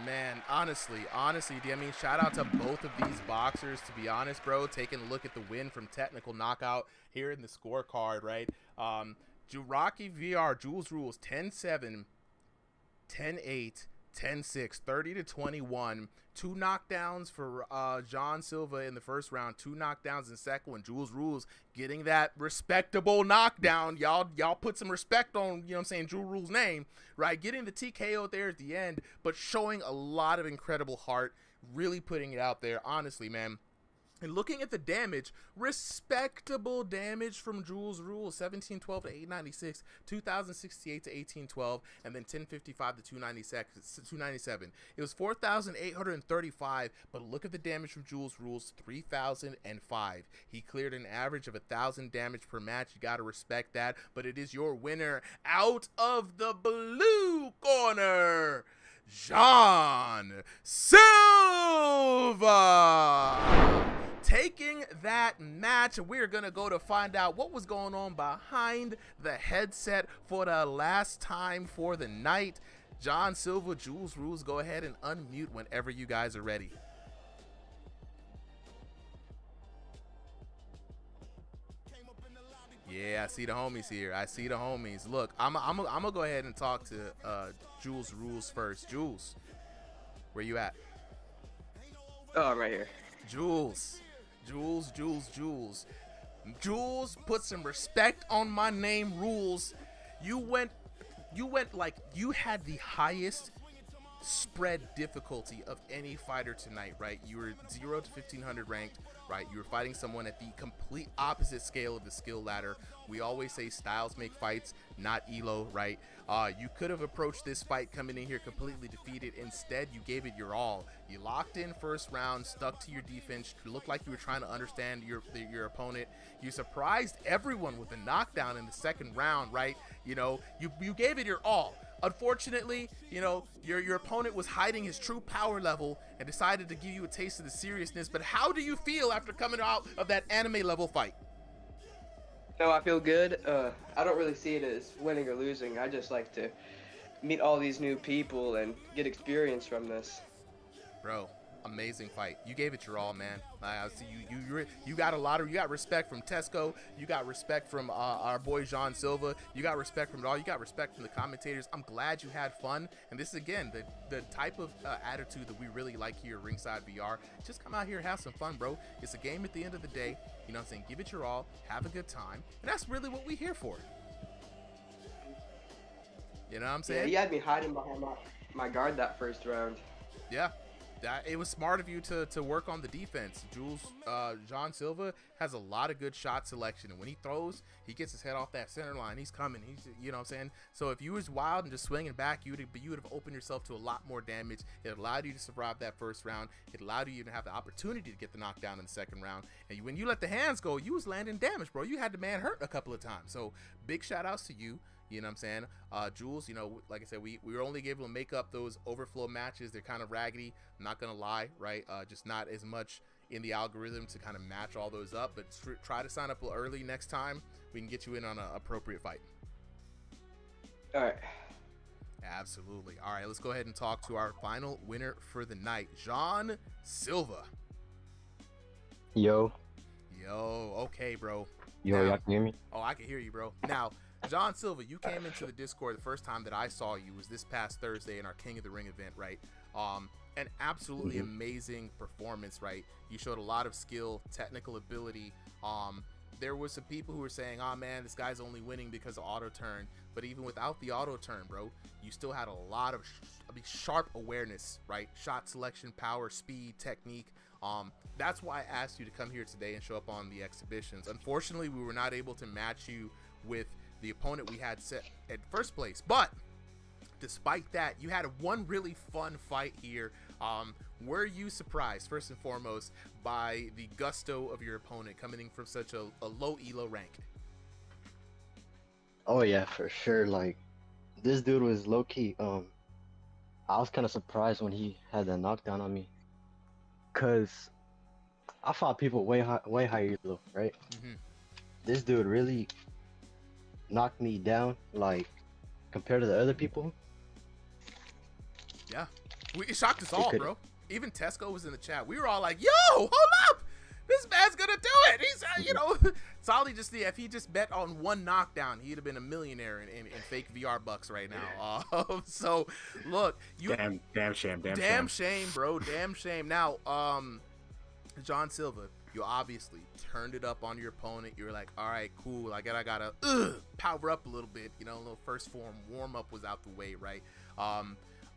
Man, honestly, I mean, shout out to both of these boxers, to be honest, bro. Taking a look at the win from technical knockout here in the scorecard, right? RSVR, Jules Rules, 10-7, 10-8, 10-6, 30-21. 2 knockdowns for John Silva in the first round, 2 knockdowns in the second one. Jules Rules getting that respectable knockdown. Y'all put some respect on, Jules Rules' name, right? Getting the TKO there at the end, but showing a lot of incredible heart, really putting it out there, honestly, man. And looking at the damage, respectable damage from Jules Rules, 1712 to 896, 2068 to 1812, and then 1055 to 297. It was 4,835, but look at the damage from Jules Rules, 3,005. He cleared an average of 1,000 damage per match. You got to respect that, but it is your winner out of the blue corner, John Silva. Taking that match, we're going to go to find out what was going on behind the headset for the last time for the night. John Silva, Jules Rules, go ahead and unmute whenever you guys are ready. Yeah, I see the homies here. Look, I'm going to go ahead and talk to Jules Rules first. Jules, where you at? Oh, I'm right here. Jules, put some respect on my name, Rules. You went like you had the highest spread difficulty of any fighter tonight, right? You were 0 to 1500 ranked, right? You were fighting someone at the complete opposite scale of the skill ladder. We always say styles make fights, not elo, right? You could have approached this fight coming in here completely defeated. Instead, you gave it your all. You locked in first round, stuck to your defense, looked like you were trying to understand your opponent. You surprised everyone with a knockdown in the second round, right? You gave it your all. Unfortunately, your opponent was hiding his true power level and decided to give you a taste of the seriousness. But how do you feel after coming out of that anime level fight? No, I feel good. I don't really see it as winning or losing. I just like to meet all these new people and get experience from this. Bro, Amazing fight. You gave it your all, man. I see you got you got respect from Tesco. You got respect from our boy Jean Silva. You got respect from it all. You got respect from the commentators. I'm glad you had fun. And this is again the type of attitude that we really like here at Ringside VR. Just come out here and have some fun, bro. It's a game at the end of the day. You know what I'm saying? Give it your all. Have a good time. And that's really what we're here for. You know what I'm saying? Yeah, he had me hiding behind my guard that first round. Yeah. It was smart of you to work on the defense. Jean Silva has a lot of good shot selection, and when he throws, he gets his head off that center line. He's coming. You know what I'm saying? So if you was wild and just swinging back, you would have opened yourself to a lot more damage. It allowed you to survive that first round. It allowed you to have the opportunity to get the knockdown in the second round. And when you let the hands go, you was landing damage, bro. You had the man hurt a couple of times. So big shout outs to you. You know what I'm saying? Jules, you know, like I said, we were only able to make up those overflow matches. They're kind of raggedy. I'm not going to lie, right? Just not as much in the algorithm to kind of match all those up. But try to sign up early next time. We can get you in on an appropriate fight. All right. Absolutely. All right, let's go ahead and talk to our final winner for the night, Jean Silva. Yo. Okay, bro. Yo, y'all can hear me? Oh, I can hear you, bro. Now, John Silva, you came into the Discord the first time that I saw you was this past Thursday in our King of the Ring event, right? An absolutely amazing performance, right? You showed a lot of skill, technical ability. There were some people who were saying, oh man, this guy's only winning because of auto turn. But even without the auto turn, bro, you still had a lot of sharp awareness, right? Shot selection, power, speed, technique. That's why I asked you to come here today and show up on the exhibitions. Unfortunately, we were not able to match you with the opponent we had set at first place, but despite that, you had one really fun fight here. Were you surprised, first and foremost, by the gusto of your opponent coming in from such a low elo rank? Oh yeah, for sure. Like, this dude was low key. I was kind of surprised when he had that knockdown on me, cause I fought people way higher elo, right? This dude really knocked me down, like, compared to the other people. Yeah, it shocked us all, bro. Even Tesco was in the chat. We were all like, yo, hold up, this man's gonna do it. He's you know, Solly just, if he just bet on one knockdown, he'd have been a millionaire in fake VR bucks right now. So look, you damn shame, bro, damn shame. Now, John Silva, you obviously turned it up on your opponent. You were like, all right, cool. I gotta power up a little bit. You know, a little first form warm up was out the way, right?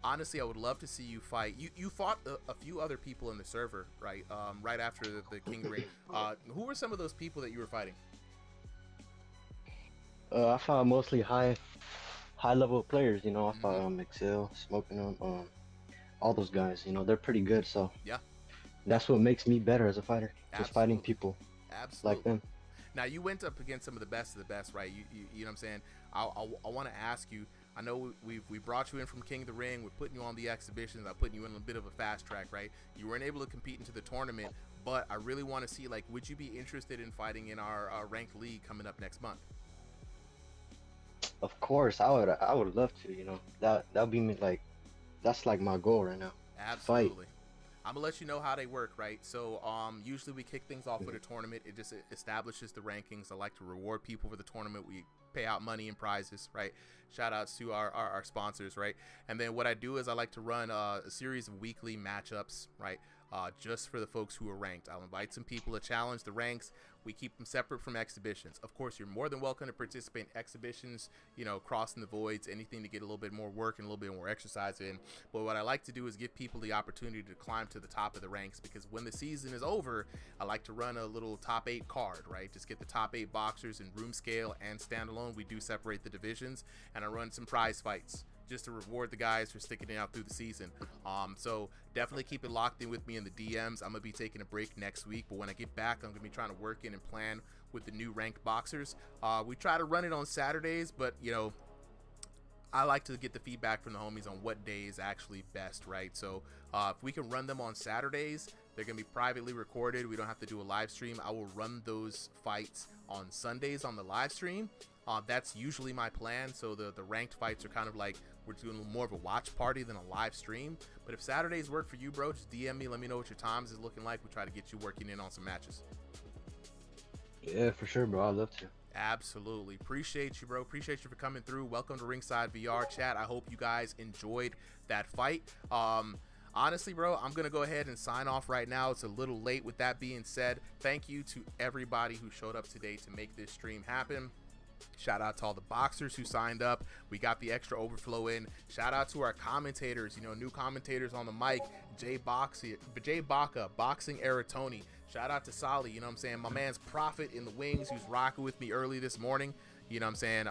Honestly, I would love to see you fight. You fought a few other people in the server, right? Right after the King Ring. Who were some of those people that you were fighting? I fought mostly high level players. You know, I fought Excel, Smoking them, all those guys. You know, they're pretty good. So yeah. That's what makes me better as a fighter. Absolutely. Just fighting people like them. Now, you went up against some of the best, right? You know what I'm saying? I want to ask you, I know we brought you in from King of the Ring. We're putting you on the exhibitions. I'm putting you in a bit of a fast track, right? You weren't able to compete into the tournament, but I really want to see, like, would you be interested in fighting in our ranked league coming up next month? Of course, I would love to. You know, that'll be me, like, that's like my goal right now. Absolutely. Fight. I'm gonna let you know how they work, right? So usually we kick things off with a tournament. It just establishes the rankings. I like to reward people for the tournament. We pay out money and prizes, right? Shout outs to our sponsors, right? And then what I do is I like to run a series of weekly matchups, right? Just for the folks who are ranked. I'll invite some people to challenge the ranks. We keep them separate from exhibitions. Of course, you're more than welcome to participate in exhibitions, you know, crossing the voids, anything to get a little bit more work and a little bit more exercise in. But what I like to do is give people the opportunity to climb to the top of the ranks, because when the season is over, I like to run a little top 8 card, right? Just get the top 8 boxers in room scale and standalone. We do separate the divisions, and I run some prize fights just to reward the guys for sticking it out through the season. So definitely keep it locked in with me in the DMs. I'm gonna be taking a break next week, but when I get back, I'm gonna be trying to work in and plan with the new ranked boxers. We try to run it on Saturdays, but you know, I like to get the feedback from the homies on what day is actually best, right? So if we can run them on Saturdays, They're going to be privately recorded. We don't have to do a live stream. I will run those fights on Sundays on the live stream. That's usually my plan. So the ranked fights are kind of like we're doing more of a watch party than a live stream. But if Saturdays work for you, bro, just DM me. Let me know what your times is looking like. We try to get you working in on some matches. Yeah, for sure, bro. I'd love to. Absolutely. Appreciate you, bro. Appreciate you for coming through. Welcome to Ringside VR chat. I hope you guys enjoyed that fight. Honestly, bro, I'm going to go ahead and sign off right now. It's a little late. With that being said, thank you to everybody who showed up today to make this stream happen. Shout out to all the boxers who signed up. We got the extra overflow in. Shout out to our commentators, new commentators on the mic. Jay Baca, Boxing Era Tony. Shout out to Solly, you know what I'm saying? My man's Prophet in the wings, who's rocking with me early this morning. You know what I'm saying?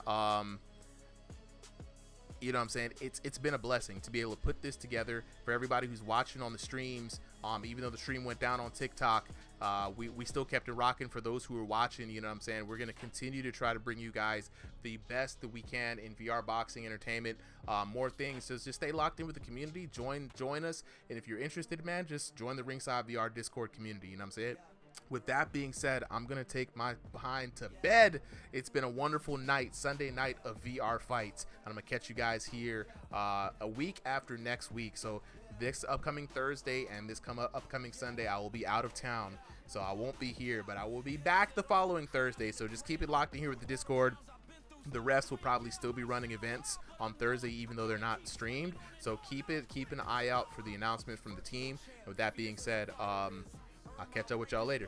You know what I'm saying? It's been a blessing to be able to put this together for everybody who's watching on the streams. Even though the stream went down on TikTok, we still kept it rocking for those who are watching. You know what I'm saying? We're going to continue to try to bring you guys the best that we can in VR boxing entertainment. More things. So just stay locked in with the community. Join us. And if you're interested, man, just join the Ringside VR Discord community. You know what I'm saying? With that being said, I'm going to take my behind to bed. It's been a wonderful night, Sunday night of VR fights. And I'm going to catch you guys here a week after next week. So this upcoming Thursday and this upcoming Sunday, I will be out of town. So I won't be here, but I will be back the following Thursday. So just keep it locked in here with the Discord. The refs will probably still be running events on Thursday, even though they're not streamed. So keep an eye out for the announcement from the team. And with that being said, I'll catch up with y'all later.